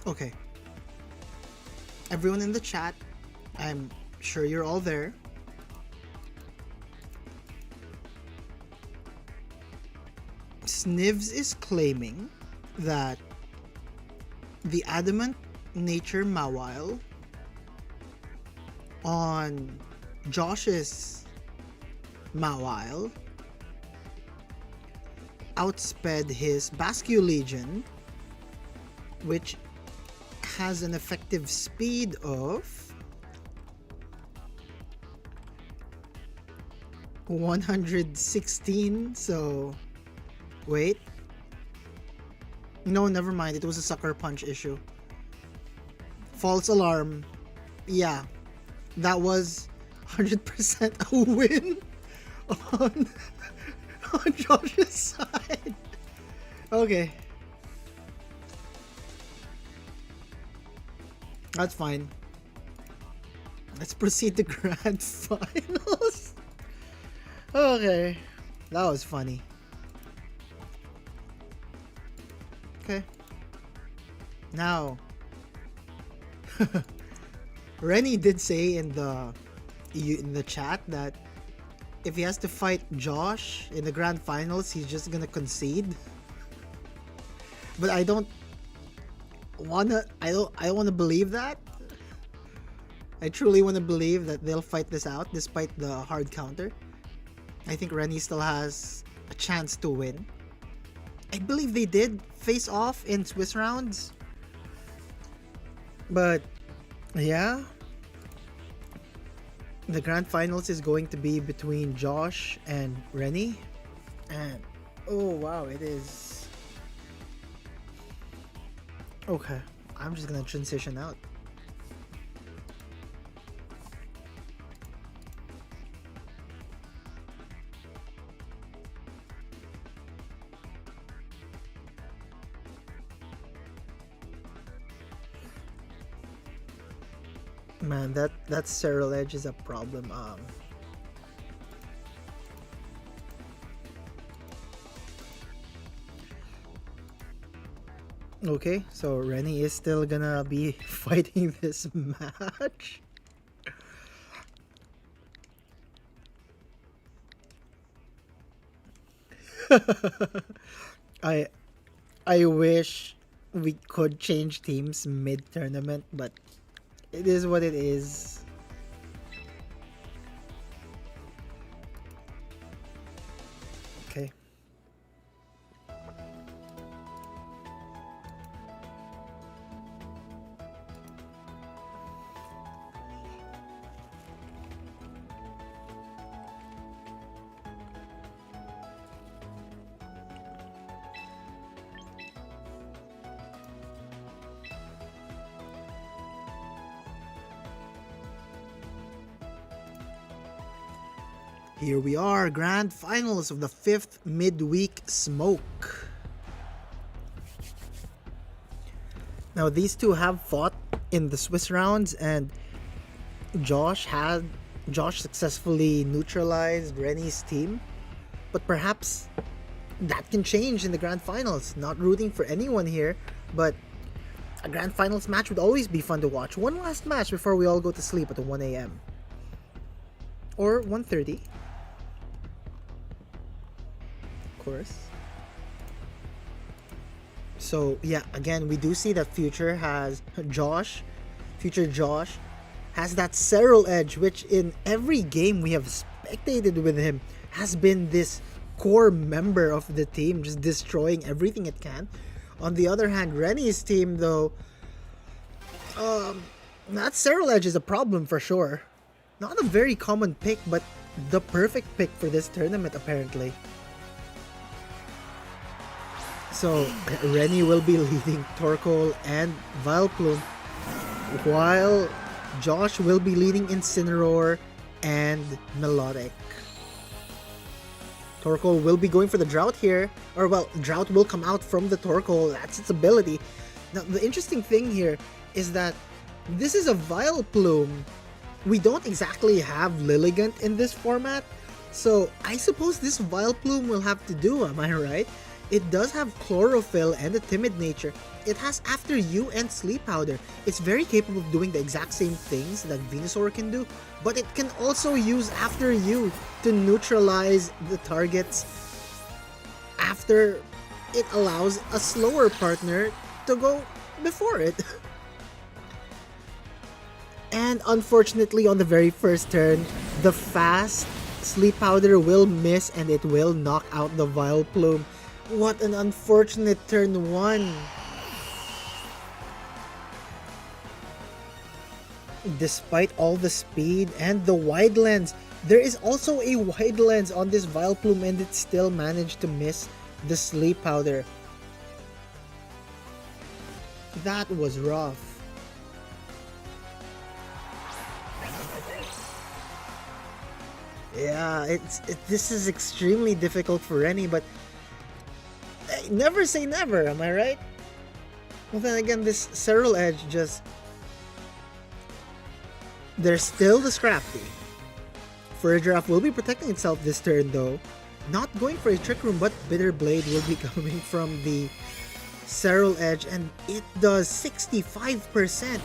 okay. Everyone in the chat, I'm sure you're all there. Snivs is claiming that the adamant nature Mawile on Josh's Mawile outsped his Basque Legion, which has an effective speed of 116. So wait, no, never mind, it was a sucker punch issue. False alarm. Yeah, that was 100% a win on on Josh's side. Okay, that's fine. Let's proceed to grand finals. Okay, that was funny. Okay, now Rennie did say in the chat that if he has to fight Josh in the grand finals, he's just gonna concede. But I don't wanna believe that. I truly wanna believe that they'll fight this out despite the hard counter. I think Rennie still has a chance to win. I believe they did face off in Swiss rounds. But yeah, the grand finals is going to be between Josh and Rennie. And Oh wow, it is. Okay, I'm just gonna transition out. Man, that Serral Edge is a problem. Okay, so Rennie is still gonna be fighting this match. I I wish we could change teams mid tournament, but it is what it is. Okay. Here we are, grand finals of the 5th midweek smoke. Now these two have fought in the Swiss rounds, and Josh successfully neutralized Rennie's team, but perhaps that can change in the grand finals. Not rooting for anyone here, but a grand finals match would always be fun to watch. One last match before we all go to sleep at 1 a.m. or 1:30. Of course. So yeah, again, we do see that Future Josh has that Serral Edge, which in every game we have spectated with him has been this core member of the team, just destroying everything it can. On the other hand, Rennie's team, though, that Serral Edge is a problem for sure. Not a very common pick, but the perfect pick for this tournament, apparently. So, Rennie will be leading Torkoal and Vileplume, while Josh will be leading Incineroar and Melodic. Torkoal will be going for the Drought here, or well, Drought will come out from the Torkoal, that's its ability. Now, the interesting thing here is that this is a Vileplume. We don't exactly have Lilligant in this format, so I suppose this Vileplume will have to do, am I right? It does have Chlorophyll and a Timid nature. It has After You and Sleep Powder. It's very capable of doing the exact same things that Venusaur can do, but it can also use After You to neutralize the targets after it allows a slower partner to go before it. And unfortunately, on the very first turn, the fast Sleep Powder will miss and it will knock out the Vileplume. What an unfortunate turn 1. Despite all the speed and the wide lens, there is also a wide lens on this Vileplume and it still managed to miss the Sleep Powder. That was rough. Yeah, this is extremely difficult for Rennie, but never say never, am I right? Well, then again, this Serral Edge just... There's still the Scrafty. Furdraft will be protecting itself this turn though. Not going for a Trick Room, but Bitter Blade will be coming from the Serral Edge, and it does 65%.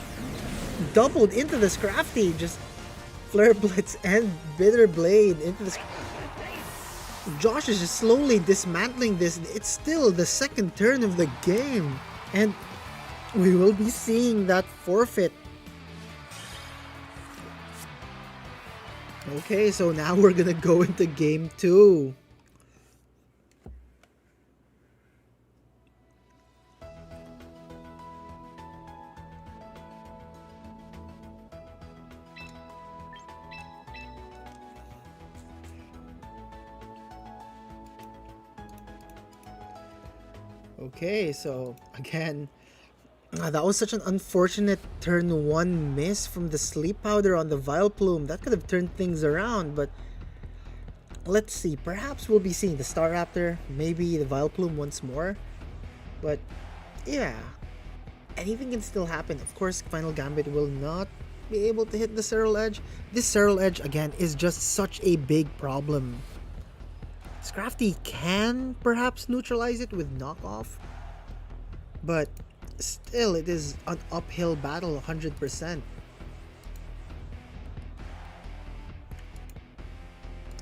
Doubled into the Scrafty. Just Flare Blitz and Bitter Blade into the Scrafty. Josh is just slowly dismantling this. It's still the second turn of the game, and we will be seeing that forfeit. Okay, so now we're gonna go into game 2. Okay, so again, that was such an unfortunate turn 1 miss from the sleep powder on the Vileplume. That could have turned things around, but let's see. Perhaps we'll be seeing the Staraptor, maybe the Vileplume once more. But yeah, anything can still happen. Of course, Final Gambit will not be able to hit the Serral Edge. This Serral Edge, again, is just such a big problem. Scrafty can perhaps neutralize it with knockoff, but still it is an uphill battle 100%.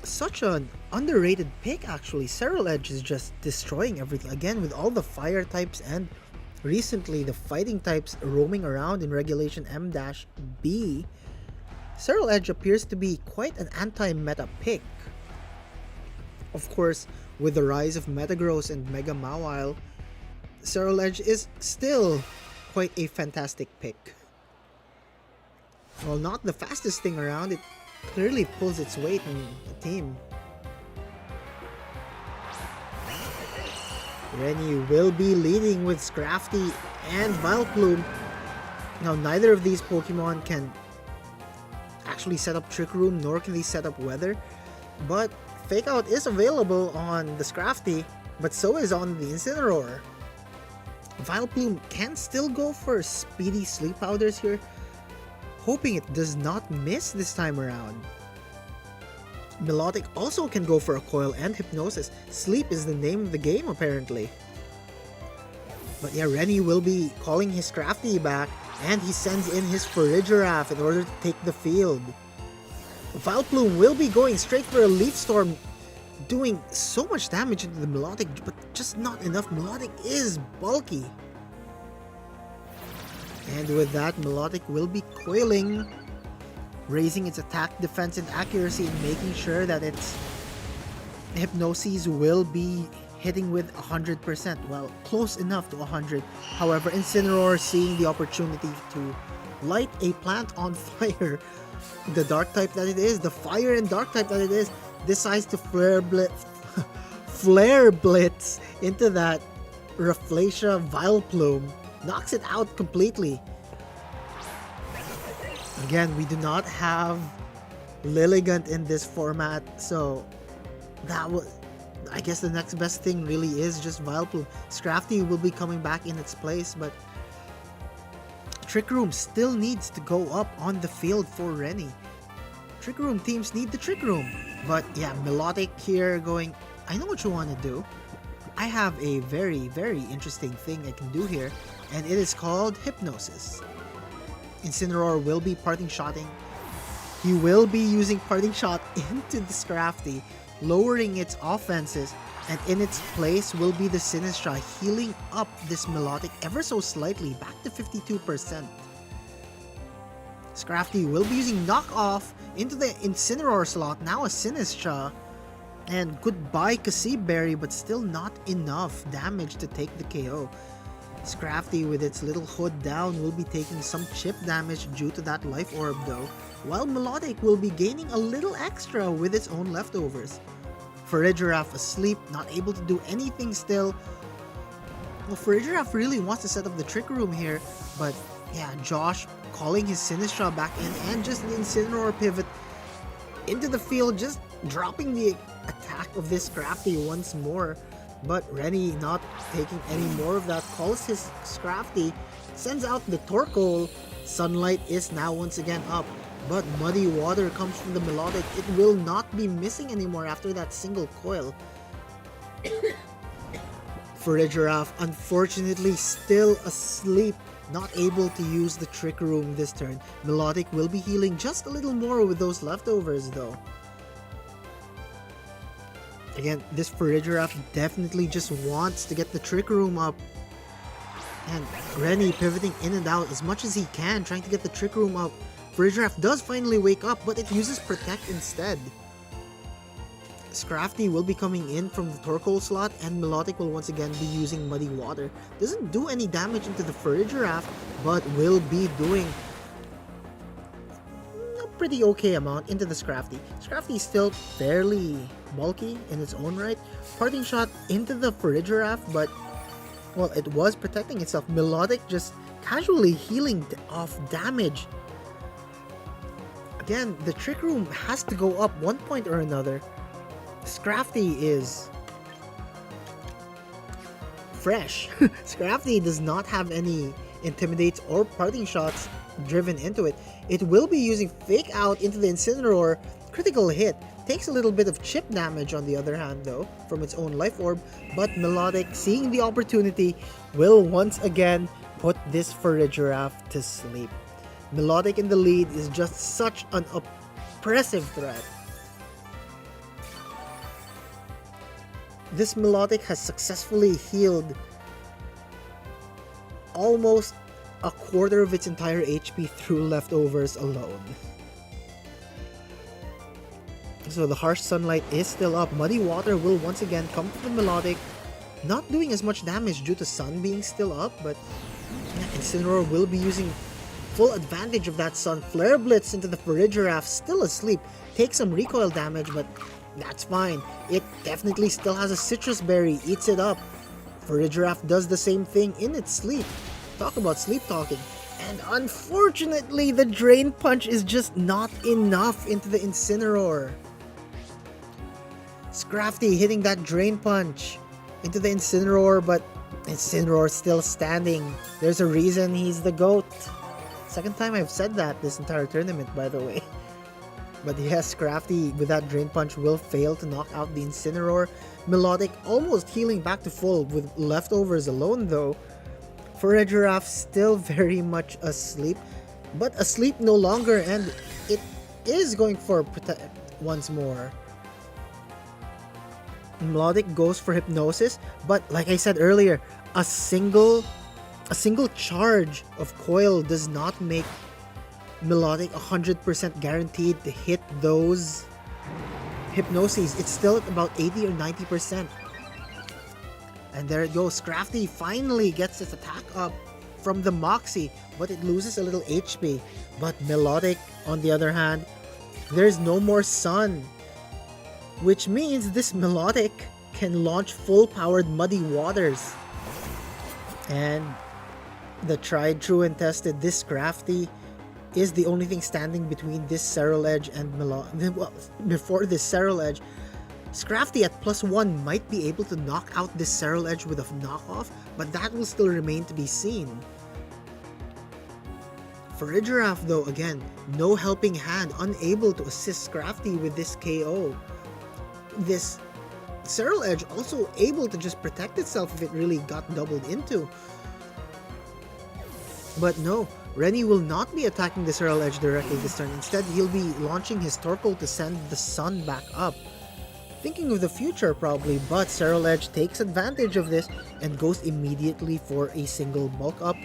Such an underrated pick actually. Serral Edge is just destroying everything again with all the fire types and recently the fighting types roaming around in Regulation M-B. Serral Edge appears to be quite an anti-meta pick. Of course, with the rise of Metagross and Mega Mawile, Serral Edge is still quite a fantastic pick. While not the fastest thing around, it clearly pulls its weight in the team. Rennie will be leading with Scrafty and Vileplume. Now, neither of these Pokemon can actually set up Trick Room, nor can they set up Weather, but Fake Out is available on the Scrafty, but so is on the Incineroar. Vileplume can still go for speedy Sleep Powders here, hoping it does not miss this time around. Milotic also can go for a Coil and Hypnosis. Sleep is the name of the game apparently. But yeah, Rennie will be calling his Scrafty back, and he sends in his Farigiraf in order to take the field. Vileplume will be going straight for a Leaf Storm, doing so much damage into the Milotic, but just not enough. Milotic is bulky. And with that, Milotic will be coiling, raising its attack, defense, and accuracy, and making sure that its Hypnoses will be hitting with 100%. Well, close enough to 100. However, Incineroar, seeing the opportunity to light a plant on fire, the dark type that it is, the fire and dark type that it is, decides to flare blitz into that Rafflesia Vileplume, knocks it out completely. Again, we do not have Lilligant in this format, so that was, I guess the next best thing really is just Vileplume. Scrafty will be coming back in its place, but Trick Room still needs to go up on the field for Rennie. Trick Room teams need the Trick Room. But yeah, Milotic here going, I know what you want to do. I have a very, very interesting thing I can do here, and it is called Hypnosis. Incineroar will be Parting Shotting. He will be using Parting Shot into the Scrafty, lowering its offenses, and in its place will be the Sinistra, healing up this Milotic ever so slightly, back to 52%. Scrafty will be using Knock Off into the Incineroar slot, now a Sinistra, and goodbye Berry, but still not enough damage to take the KO. Scrafty with its little hood down will be taking some chip damage due to that Life Orb though, while Milotic will be gaining a little extra with its own leftovers. Farigiraf asleep, not able to do anything still. Well, Farigiraf really wants to set up the Trick Room here, but yeah, Josh calling his Sinistra back in, and just an Incineroar pivot into the field, just dropping the attack of this Scrafty once more. But Rennie not taking any more of that, calls his Scrafty, sends out the Torkoal. Sunlight is now once again up, but Muddy Water comes from the Milotic. It will not be missing anymore after that single coil. Farigiraf unfortunately still asleep, not able to use the Trick Room this turn. Milotic will be healing just a little more with those leftovers though. Again, this Farigiraf definitely just wants to get the Trick Room up. And Rennie pivoting in and out as much as he can, trying to get the Trick Room up. Farigiraf does finally wake up, but it uses Protect instead. Scrafty will be coming in from the Torkoal slot, and Milotic will once again be using Muddy Water. Doesn't do any damage into the Farigiraf, but will be doing a pretty okay amount into the Scrafty. Scrafty is still fairly bulky in its own right. Parting Shot into the Farigiraf, but Well, it was protecting itself. Melodic just casually healing off damage. Again, the Trick Room has to go up one point or another. Scrafty is fresh. Scrafty does not have any intimidates or parting shots driven into it. It will be using Fake Out into the Incineroar. Critical hit. Takes a little bit of chip damage on the other hand though, from its own life orb, but Melodic, seeing the opportunity, will once again put this Farigiraf to sleep. Melodic in the lead is just such an oppressive threat. This Melodic has successfully healed almost a quarter of its entire HP through leftovers alone. So the Harsh Sunlight is still up. Muddy Water will once again come to the Melodic. Not doing as much damage due to Sun being still up, but Incineroar will be using full advantage of that Sun. Flare Blitz into the Farigiraf, still asleep. Takes some recoil damage, but that's fine. It definitely still has a Citrus Berry, eats it up. Farigiraf does the same thing in its sleep. Talk about sleep talking. And unfortunately, the Drain Punch is just not enough into the Incineroar. Scrafty hitting that Drain Punch into the Incineroar, but Incineroar still standing. There's a reason he's the GOAT. Second time I've said that this entire tournament, by the way. But yes, Scrafty with that Drain Punch will fail to knock out the Incineroar. Melodic almost healing back to full with leftovers alone though. Farigiraf still very much asleep, but asleep no longer, and it is going for once more. Melodic goes for Hypnosis, but like I said earlier, a single charge of Coil does not make Melodic 100% guaranteed to hit those Hypnoses. It's still at about 80 or 90%. And there it goes. Scrafty finally gets its attack up from the Moxie, but it loses a little HP. But Melodic, on the other hand, there's no more Sun, which means this Melodic can launch full-powered Muddy Waters. And the tried, true, and tested, this Scrafty is the only thing standing between this Serral Edge and Melodic. Well, before this Serral Edge, Scrafty at +1 might be able to knock out this Serral Edge with a knockoff, but that will still remain to be seen. Farigiraf though, again, no helping hand, unable to assist Scrafty with this KO. This Serral Edge also able to just protect itself if it really got doubled into. But no, Rennie will not be attacking the Serral Edge directly this turn. Instead, he'll be launching his Torkoal to send the Sun back up. Thinking of the future probably, but Serral Edge takes advantage of this and goes immediately for a single bulk up.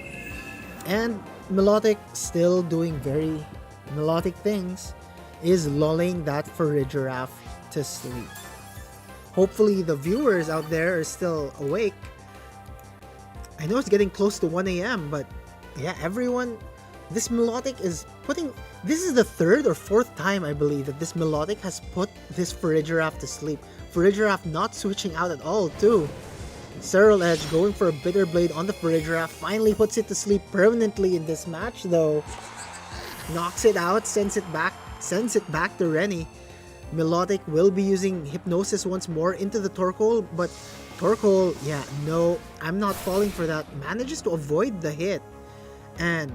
And Melodic, still doing very melodic things, is lulling that Farigiraf to sleep. Hopefully the viewers out there are still awake. I know it's getting close to 1 AM, but yeah, everyone, this Melodic is putting, this is the third or fourth time I believe that this Melodic has put this Farigiraf to sleep. Farigiraf not switching out at all too. Serral Edge going for a Bitter Blade on the Farigiraf, finally puts it to sleep permanently in this match though. Knocks it out, sends it back to Rennie. Melodic will be using Hypnosis once more into the Torkoal, but Torkoal, yeah, no, I'm not falling for that. Manages to avoid the hit and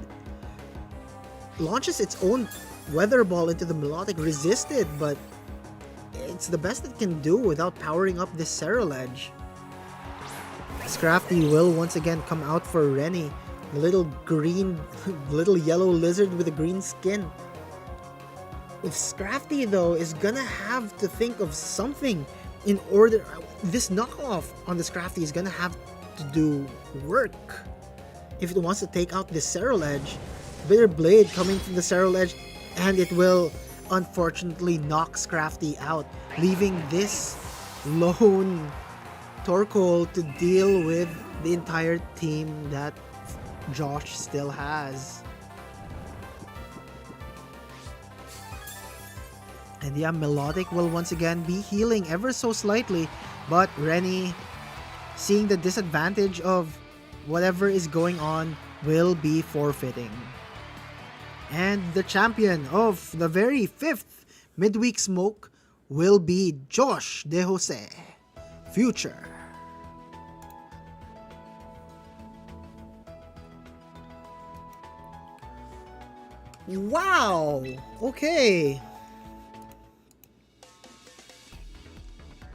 launches its own Weather Ball into the Melodic, resisted, but it's the best it can do without powering up this Serral Edge. Scrafty will once again come out for Rennie, little yellow lizard with a green skin. If Scrafty though is gonna have to think of something in order, this knockoff on the Scrafty is gonna have to do work if it wants to take out this Serral Edge. Bitter Blade coming from the Serral Edge, and it will unfortunately knock Scrafty out, leaving this lone Torkoal to deal with the entire team that Josh still has. And yeah, Melodic will once again be healing ever so slightly, but Rennie, seeing the disadvantage of whatever is going on will be forfeiting. And the champion of the very 5th midweek smoke will be Josh De Jose, Future. Wow! Okay.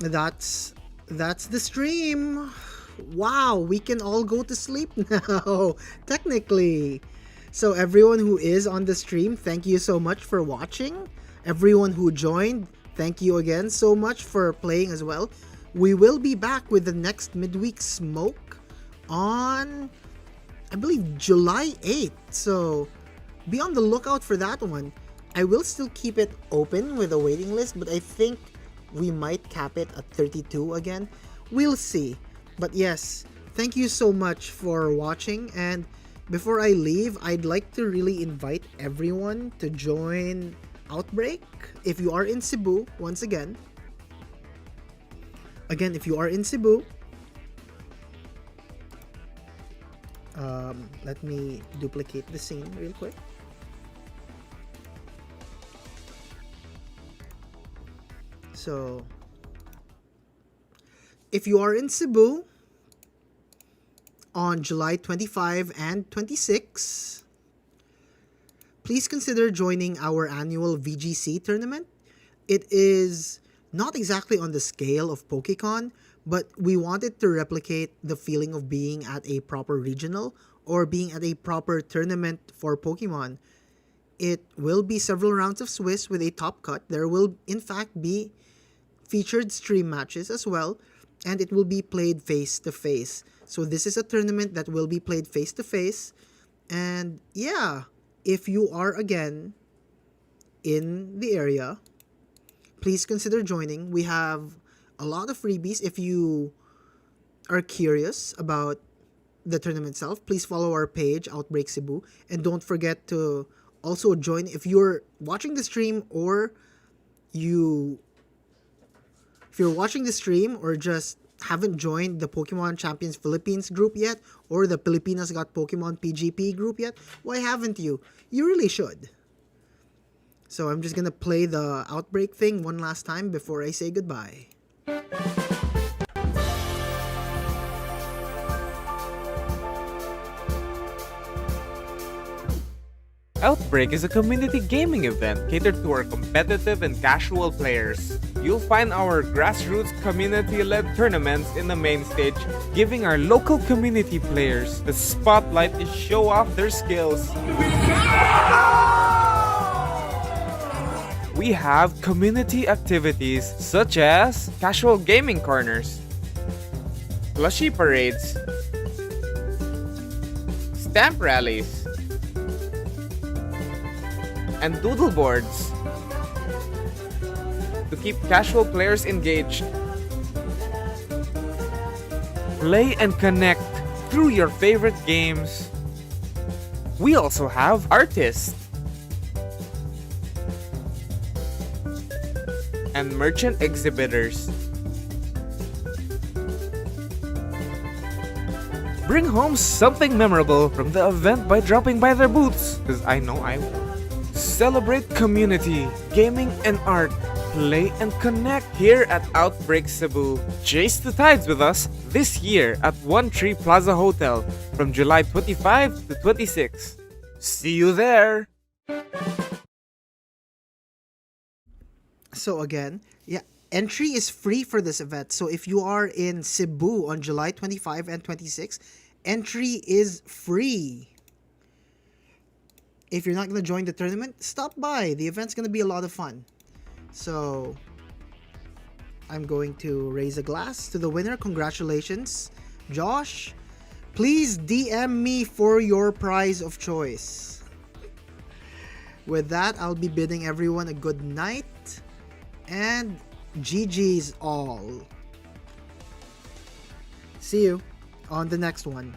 That's the stream. Wow, we can all go to sleep now, technically. So everyone who is on the stream, thank you so much for watching. Everyone who joined, thank you again so much for playing as well. We will be back with the next midweek smoke on, I believe, July 8th. So be on the lookout for that one. I will still keep it open with a waiting list, but I think we might cap it at 32 again. We'll see. But yes, thank you so much for watching. And before I leave, I'd like to really invite everyone to join Outbreak. If you are in Cebu, once again, if you are in Cebu, let me duplicate the scene real quick. So, if you are in Cebu on July 25 and 26, please consider joining our annual VGC tournament. It is not exactly on the scale of PokeCon, but we wanted to replicate the feeling of being at a proper regional or being at a proper tournament for Pokemon. It will be several rounds of Swiss with a top cut. There will in fact be featured stream matches as well, and it will be played face to face. So this is a tournament that will be played face to face. And yeah, if you are again in the area, please consider joining. We have a lot of freebies. If you are curious about the tournament itself, please follow our page, Outbreak Cebu, and don't forget to also join. If you're watching the stream or if you're watching the stream or just haven't joined the Pokémon Champions Philippines group yet, or the Pilipinas Got Pokemon PGP group yet, why haven't you? You really should. So I'm just gonna play the Outbreak thing one last time before I say goodbye. Outbreak is a community gaming event catered to our competitive and casual players. You'll find our grassroots community-led tournaments in the main stage, giving our local community players the spotlight to show off their skills. We have community activities such as casual gaming corners, plushie parades, stamp rallies, and doodle boards to keep casual players engaged. Play and connect through your favorite games. We also have artists and merchant exhibitors. Bring home something memorable from the event by dropping by their booths, because I know I will. Celebrate community, gaming and art. Play and connect here at Outbreak Cebu. Chase the tides with us this year at One Tree Plaza Hotel from July 25 to 26. See you there! So again, yeah, entry is free for this event. So if you are in Cebu on July 25 and 26, entry is free. If you're not going to join the tournament, stop by. The event's going to be a lot of fun. So I'm going to raise a glass to the winner. Congratulations, Josh. Please DM me for your prize of choice. With that, I'll be bidding everyone a good night. And GG's all. See you on the next one.